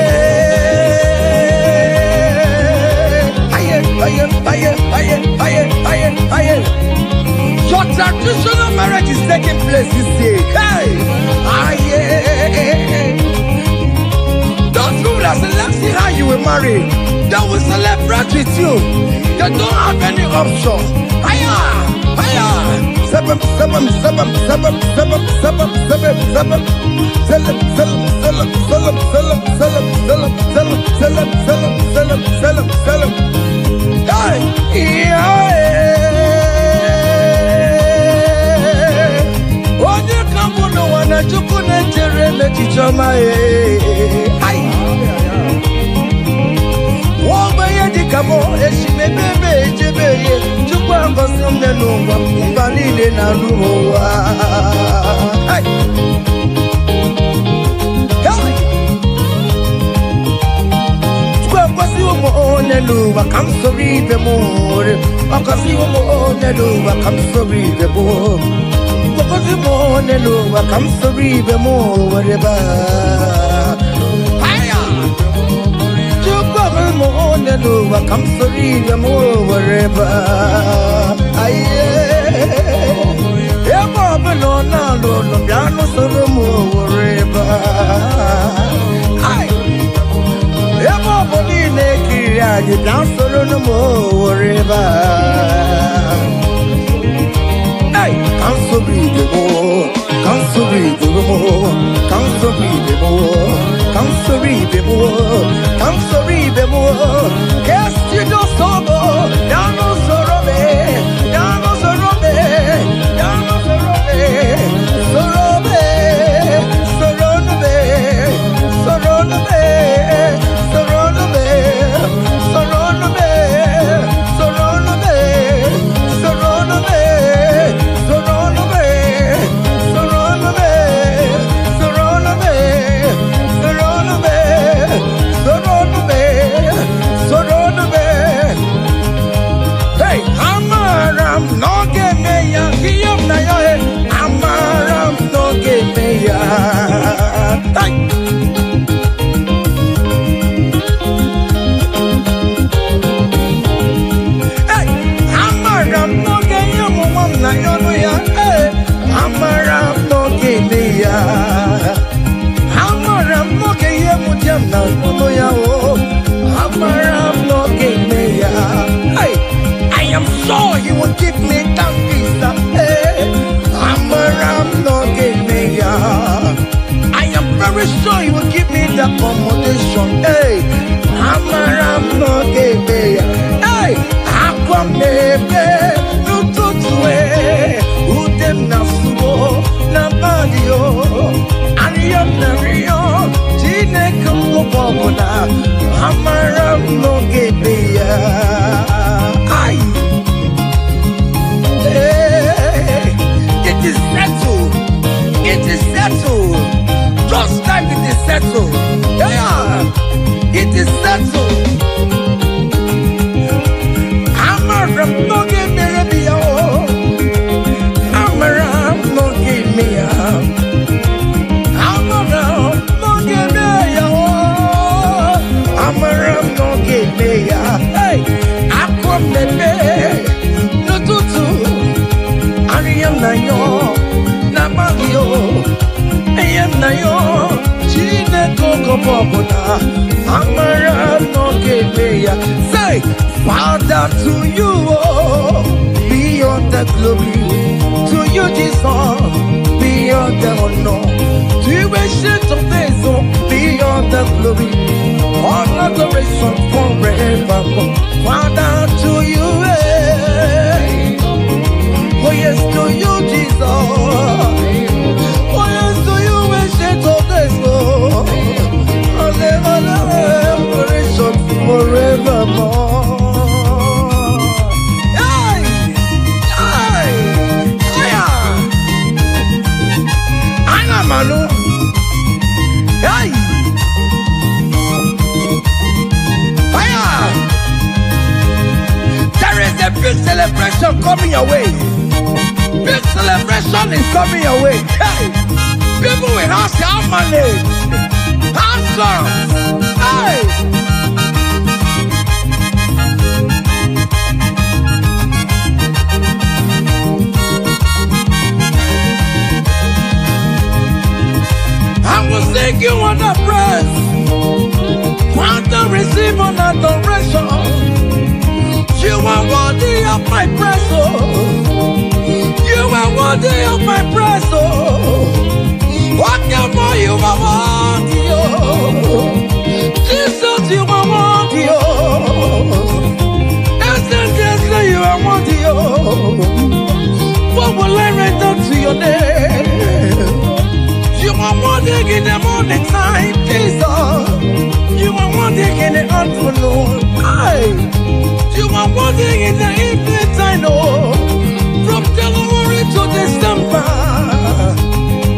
Aye, aye, aye, aye, aye, aye, aye. Your traditional marriage is taking place this day. Hey, aye. Those people that select see how you will marry, they will celebrate with you. They don't have any option. Hiya, hiya. Sabam, sabam, sabam, sabam, sabam, sabam, sabam, sabam. Salam, salam, salam, salam, salam, salam, salam, salam, salam, salam, salam, salam, salam. Hey, yeah. Onye kambu no wana chuku ne chere me chichoma eh. Kamo eshime bebe ejebeye chukwa ngosi mnenungwa mbalile na ruwa. Hey. Hey. Chukwa ngosi umo oneluwa kamsori bemore. Akasi umo oneluwa kamsori bemore. Ngosi umo oneluwa kamsori bemore ba. Moneluwa come sorry the more wherever aye emo beno na lo lo piano solo more wherever aye emo boni ne kiria you dance solo no more wherever aye come sorry the more come sorry the more come sorry the more come sorry the more come sorry the more yes you do so go down no sorobe down no sorobe down no sorobe sorobe sorobe sorobe sorobe sorobe sorobe sorobe I am sure he will give me that visa. Hey, I'm around no give me ya. I am very sure he will give me the accommodation. Hey, I'm around no give me ya. Hey, aqua maybe no to who them na subo na badio. Ariam na rio, Gine kumo bobola. I'm around no give me ya. It is settled. It is settled. Just like it is settled. Yeah, it is settled. I'm around no give me a. I'm around no give me a. I'm around no give me a. I'm around no give me a. Hey, I come baby. No tutu. Wabona, Amara no Kepeya. Say, Father, to you, oh, beyond the glory, to you, Jesus, beyond the honor, to you, ancient of days, oh, beyond the glory, all adoration forevermore. Father, to you, oh yes, to you, Jesus. Oh yes, to you, ancient of days, oh, all adoration forevermore. Manu, hey, fire! There is a big celebration coming your way. Big celebration is coming your way. Hey, people will ask how money, how songs. Hey. I will sing you on the praise. Father, receive on adoration. You are worthy of my praise, oh. You are worthy of my praise, oh. What more you are worthy, oh. Jesus, you are worthy, oh. Essentially, you are worthy, oh. What will I render to your name? You are morning in the morning time, Jesus. You are morning in the afternoon. You are morning in the evening time, oh. From January to December.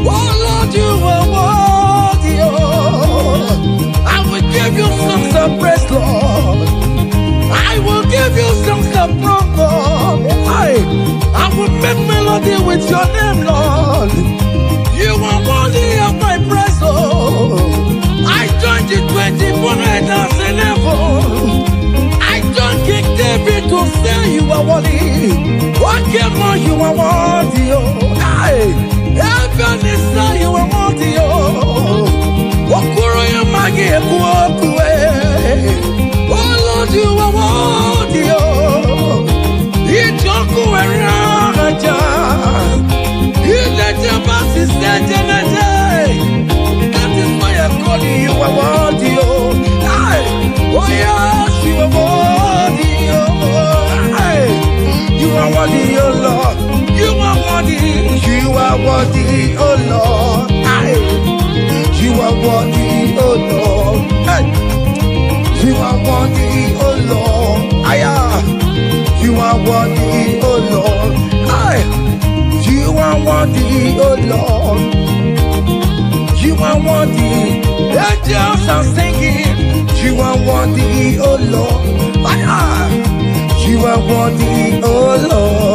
Oh Lord, you are worthy, oh. I will give you songs of praise, Lord. I will give you songs of praise. I will make melody with your name, Lord. You are worthy of my praise, oh. I joined the 24 elders in heaven. I joined King David to say you are worthy. What more you are worthy, oh. Heaven is say you are worthy, oh. Wakuro ya magi ekuokue. Oh Lord, you are worthy, oh. Ijoku eraja. That is why I'm calling you a worthy, oh. Oh yes, you are worthy, oh. You are worthy, oh Lord. You are worthy, you are worthy, oh Lord. You are worthy, oh Lord. You are worthy, oh Lord. You are worthy, oh Lord. You are worthy, oh Lord. You are worthy. Angels are singing. You are worthy, oh Lord. You are worthy, oh Lord.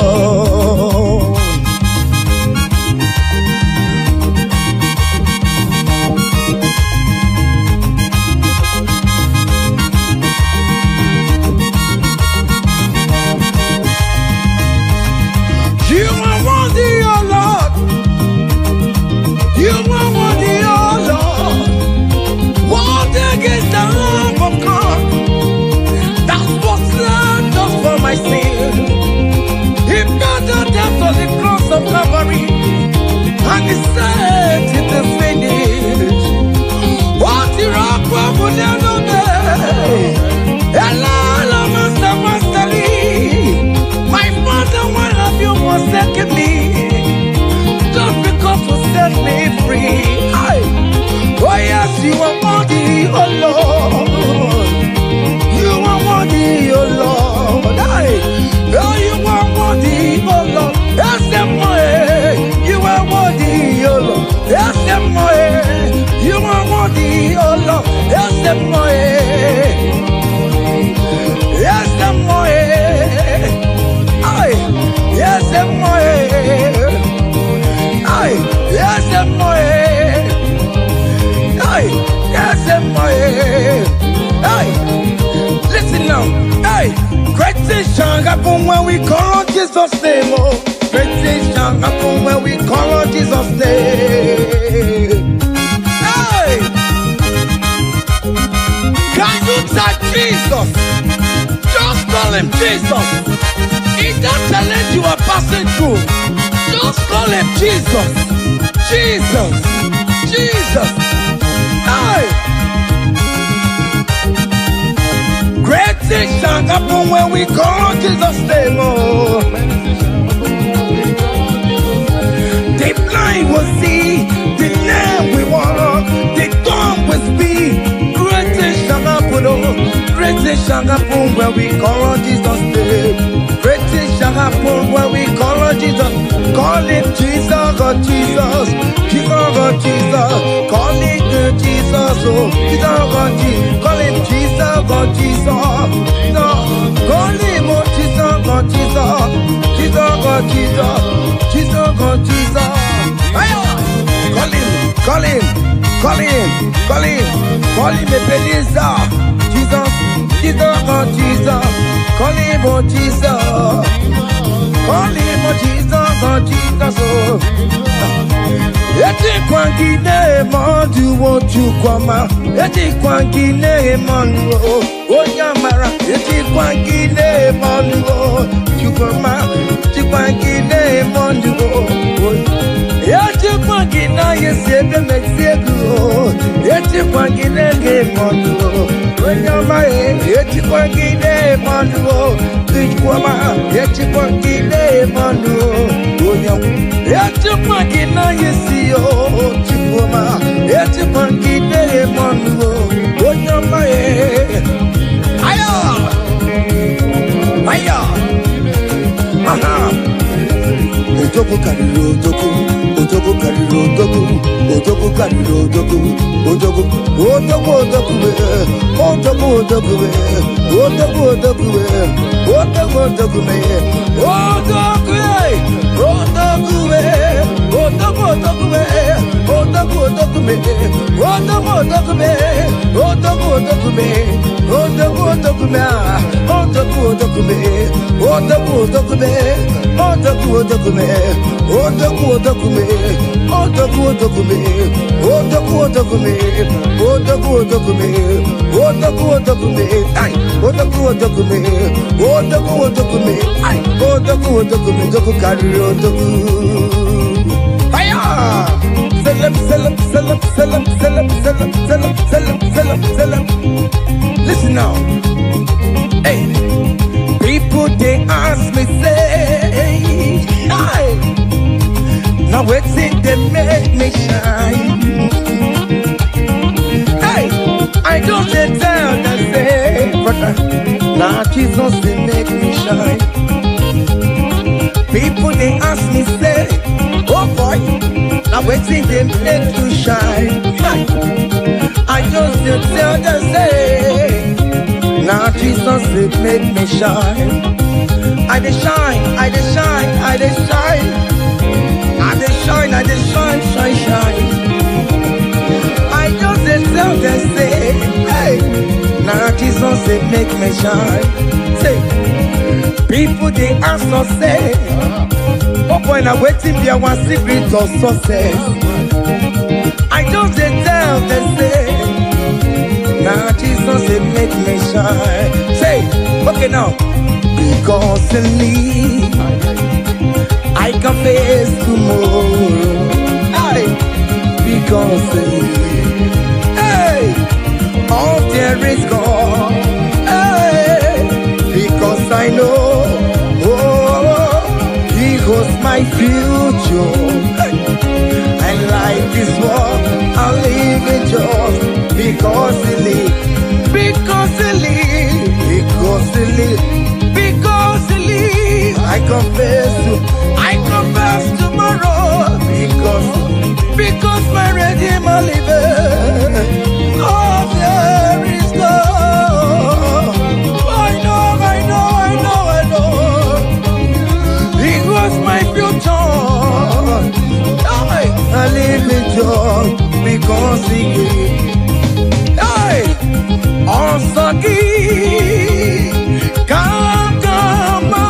You are worthy, oh Lord. You are worthy, oh Lord. Worthy is the Lamb of God. That was slain just for my sin. He paid the death on the cross of Calvary, and he said it is finished. What the rock will never be. Hello, Master, Master Lee. My Father, why have you forsaken me? Just because you set me free. Oh yes, you are worthy, oh Lord. You are worthy, oh Lord. Oh, you are worthy, oh Lord. Yes, you are worthy, oh Lord. Yes, you are worthy, oh Lord. Yes, yes, yes, listen now. Great things shall happen when we call on Jesus' name. Oh, great things shall happen when we call on Jesus' name. Can you type Jesus? Just call him Jesus. In that challenge you are passing through, just call him Jesus. Jesus. Jesus. Hey. Great things shall happen when we call Jesus' name. Oh. The blind will see, the lame will walk, the dumb will speak. Great things shall happen, oh. Great things shall happen when we call on Jesus' name. Great things shall happen when we call on Jesus. Call him Jesus, oh Jesus. Jesus, oh Jesus. Call him Jesus, oh Jesus, oh Jesus. Call him Jesus, oh Jesus. No. Call him oh Jesus, oh Jesus. Jesus, oh Jesus. Jesus, oh Jesus. Call him, call him, call him, call him, call him Ebenezer. Jesus, Jesus, oh Jesus. Call him oh Jesus. Call him oh Jesus, oh Jesus, oh. Eti kwangine mondu wotu kwama. Eti kwangine mondu onyamara. Eti kwangine mondu chukwama. Eti kwangine mondu eti kwangina yesebe mexiego. Eti kwangine mondu onyama. Eti kwangine mondu chukwama. Eti kwangine mondu onyama. Eti kwangina yesio chukwama. Eti kwangine mondu onyama. Aya, aya, aha. Ojogo kariro ojogo, ojogo kariro ojogo, ojogo kariro ojogo, ojogo, ojogo ojogo we, ojogo ojogo we, ojogo ojogo we, ojogo ojogo we, ojogo we, ojogo we, ojogo ojogo we, ojogo ojogo we, ojogo ojogo we, ojogo ojogo we, ojogo ojogo we, ojogo ojogo we, ojogo ojogo we. Odoku odokume, odoku odokume, odoku odokume, odoku odokume, odoku odokume, odoku odokume, ay, odoku odokume, odoku odokume, ay, odoku odokume, odoku kari odoku. Aya! Selam, selam, selam, selam, selam, selam, selam, selam, selam, selam. Listen now. Hey. People they ask me say, hey, now what's it they make me shine? Hey, I don't tell them say, brother, now Jesus they make me shine. People they ask me say, oh boy, now what's it they make you shine? Hey, I just tell them say. Now Jesus it make me shine. I dey shine, I dey shine, I dey shine. I dey shine, I dey shine, shine, shine. I just dey tell them say, hey. Now Jesus it make me shine. Say, people they ask us say, oh boy, now waiting be one secret of success. I just dey tell them say. Now Jesus it make me shine. Say, okay now. Because in me I can face tomorrow. Hey, because in me, hey, all there is gone. Hey, because I know, oh, He holds my future. Hey, I like this world, I live in joy. Because He lives, because He lives, because He lives, because He lives. I confess tomorrow. Because my Redeemer lives. Oh, there is God. I know. He was my future. I live in joy because He lives. Osaki Kankama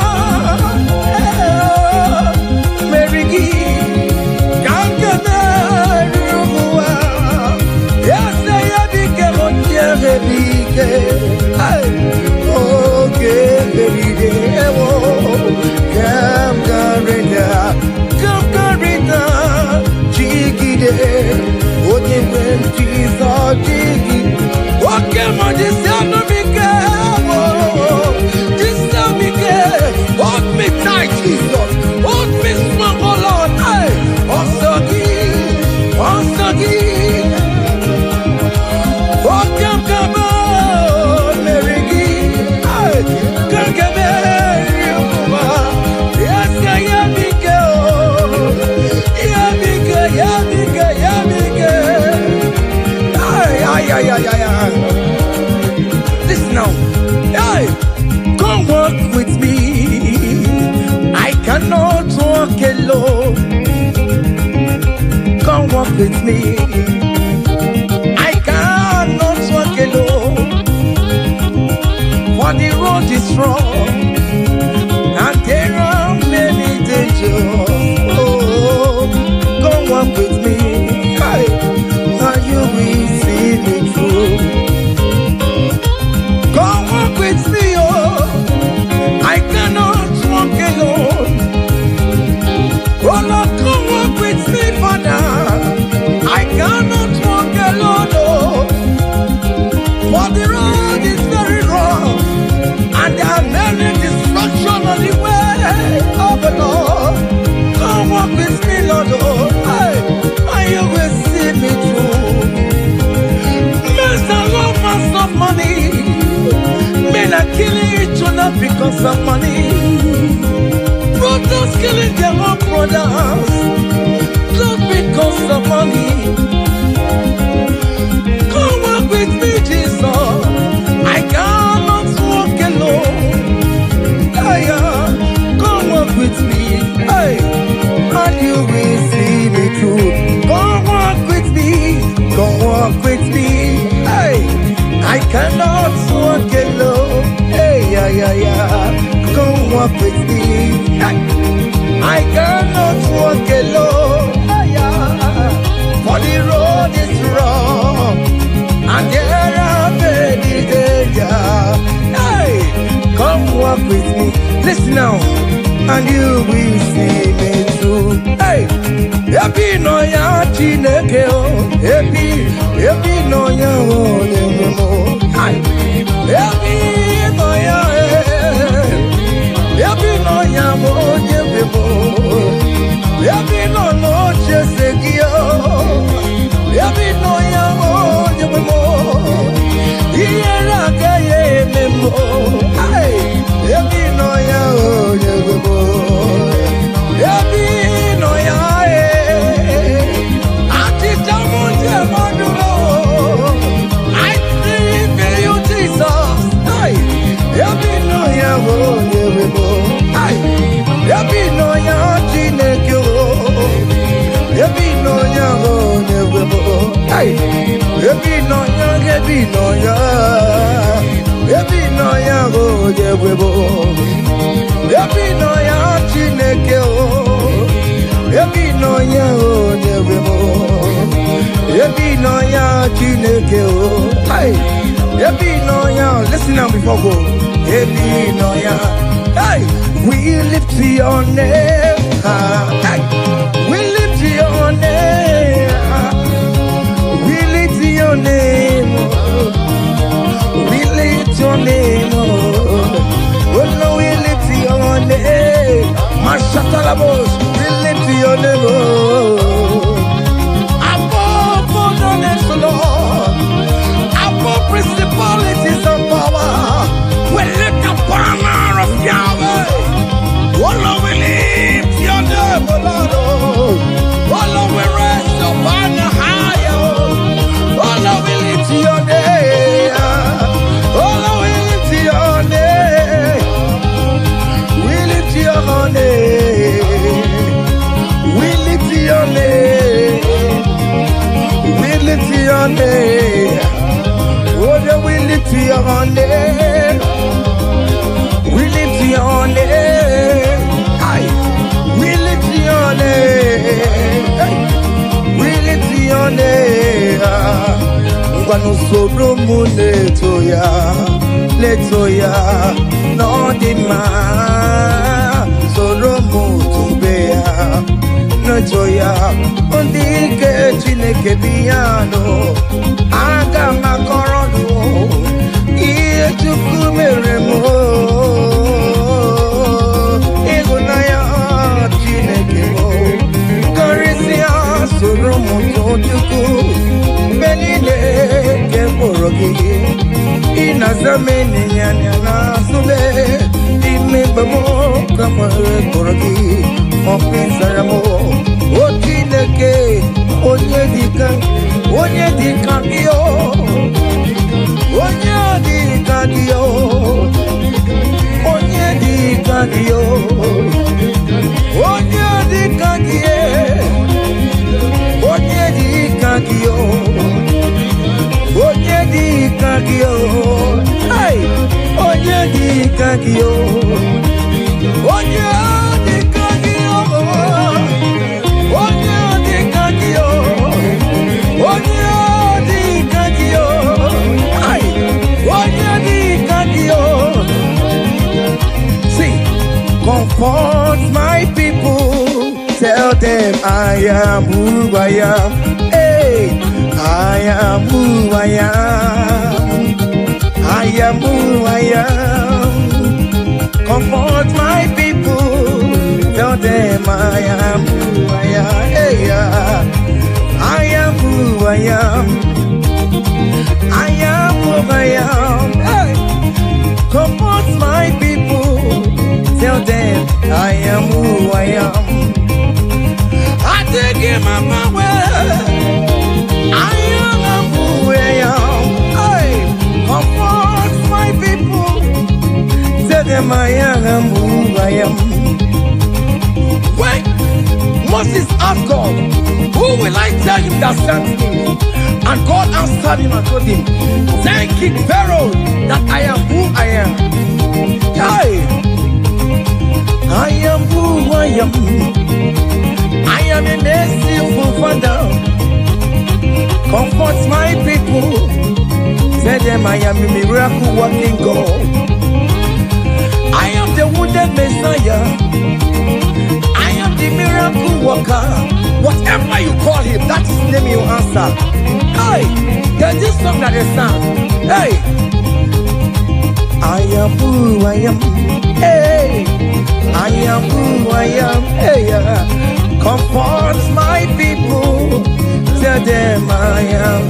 Merigi Kankana Rua Yasaya Bikemotia Rebi Hold me tight, Jesus. Hold me strong, oh Lord. Listen now. Hey, come walk with me. I cannot walk alone. Come walk with me. I cannot walk alone. For the road is strong, and there are many dangers. Oh, come walk with me. Hey, and you will see me through. Come walk with me, oh. I cannot walk alone. Oh Lord, come walk with me, Father. I cannot walk alone, oh. For the road is very rough, and there are many distractions on the way. Oh, but Lord, come walk with me, Lord, oh. Hey, and you will see me through. Men are lovers of money. Men are killing each other because of money. Brothers killing their own brothers just because of money. Come walk with me, Jesus. I cannot walk alone. Hey, come walk with me. Hey, and you will see me through. Come walk with me. Come walk with me. Hey, I cannot walk alone. Hey, come walk with me. Hey, I cannot walk alone. Hey, for the road is rough, and there are many dangers. Hey, come walk with me. Listen now, and you will see me through. Hey, happy no ya chineke o, happy no ya o nyemo. Hey, happy no ya happy no ya o nyemo. Happy no no chesekio, happy no ya o nyemo. Iyera kaye memo. Hey, happy no ya o nyemo. Happy no ya I believe in you, Jesus. Hey, happy no ya wo nyemo. Hey, happy no ya chineke o. Happy no ya wo nyemo. Hey, happy no ya happy no ya wo nyemo. Happy no ya chineke o. Happy no ya wo nyemo. Happy no ya chineke o. Hey, happy no ya. Listen now before go. Happy no ya. Hey, we lift your name. Hey, we lift your name. We lift your name. We lift your name. Oh no, we lift your name. Mashatalabos, we lift your name. Above principalities and power, we lift the banner of Yahweh. Oh Lord, we lift your name, oh Lord. Oh Lord, we raise your banner higher. Oh Lord, we lift your name. Oh Lord, we lift your name. We lift your name. We lift your name. We lift your name. Oh, we lift your name. We lift your name. Aye. We lift your name. Aye. We lift your name. Kwanu soromu letoya, no dima. Soromu tubeya, nojoya. Ondike chineke biyano, aga makorono. Iye chuku meremo, igunaya chineke mo. Karisia soromu chuku. Benile ke porogi ina zameni nyana sube ime bamo kamare porogi opisaramo otineke onye dika dio hey, see, comfort my people, tell them I am who I am. Hey, I am who I am. I am who I am. Comfort my people, tell them I am who I am. Hey, I am who I am. I am who I am. Hey, comfort my people, tell them I am who I am. I take him on my way. I am who I am. Hey, comfort my people, tell them I am who I am. When Moses asked God, who will I tell him that sent me? And God answered him and told him, thank King Pharaoh that I am who I am. Hey, I am who I am. I am a merciful Father. Comfort my people. Tell them I am a miracle working God. I am the wounded Messiah. I am the miracle worker. Whatever you call him, that is the name you answer. Hey, there's this song that is sang. Hey, I am who I am. Hey, I am who I am. Hey, comfort my people. Tell them I am.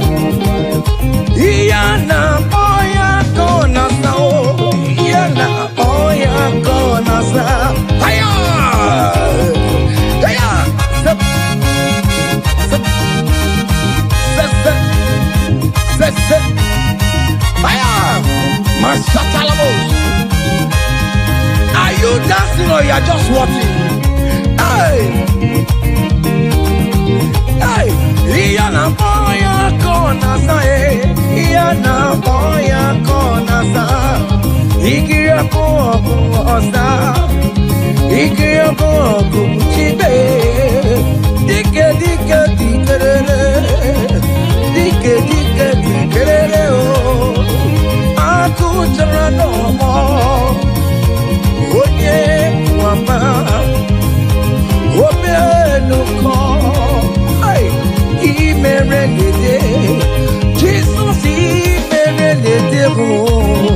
Iyana oya kona sao. Iyana oya kona sao. Hiya, hiya. Sep, sep, sep, sep. Hiya, Masatalamos. Are you dancing or you are just watching? Hey. Iyana boya kona sa Iyana boya kona sa Ikiya ko sa Ikiya ko chibe Dike dikerere o Aku chara no mo Onye wama Obe no ko Jesus imerelede mo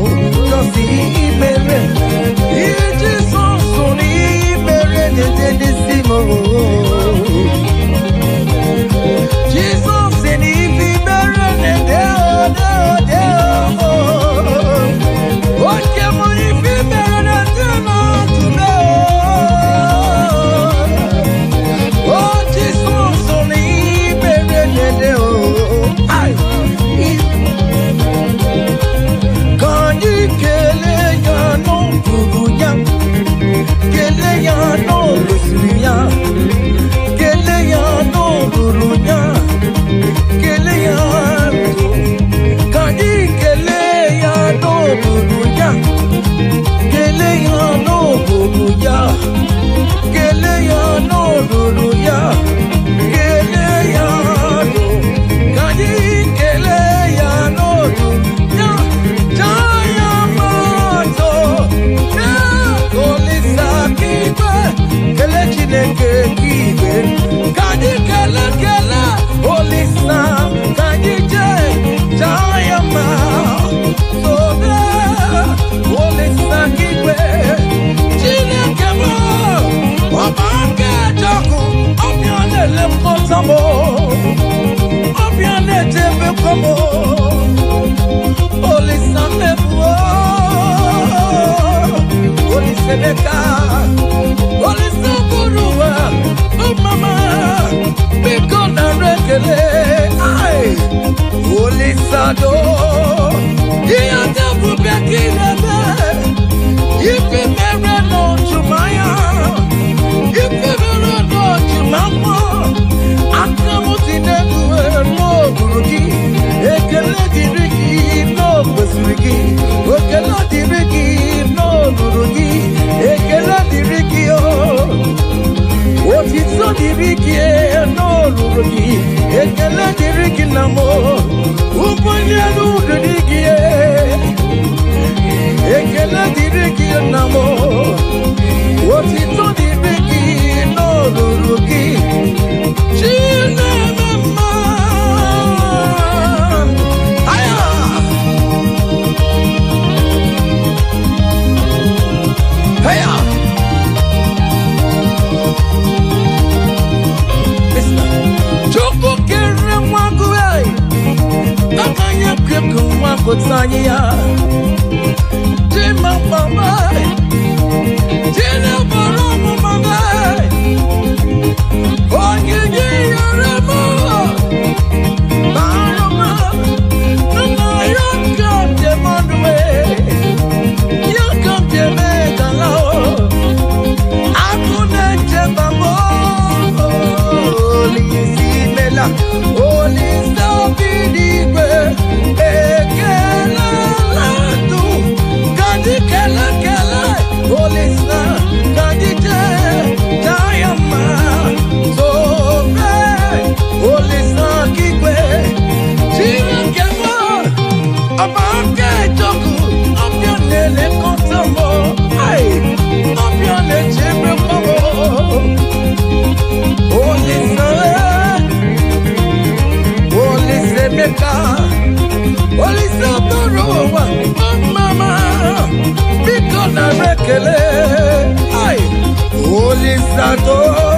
Jesus imerelede Jesus imerelede nisimo Holy Santo.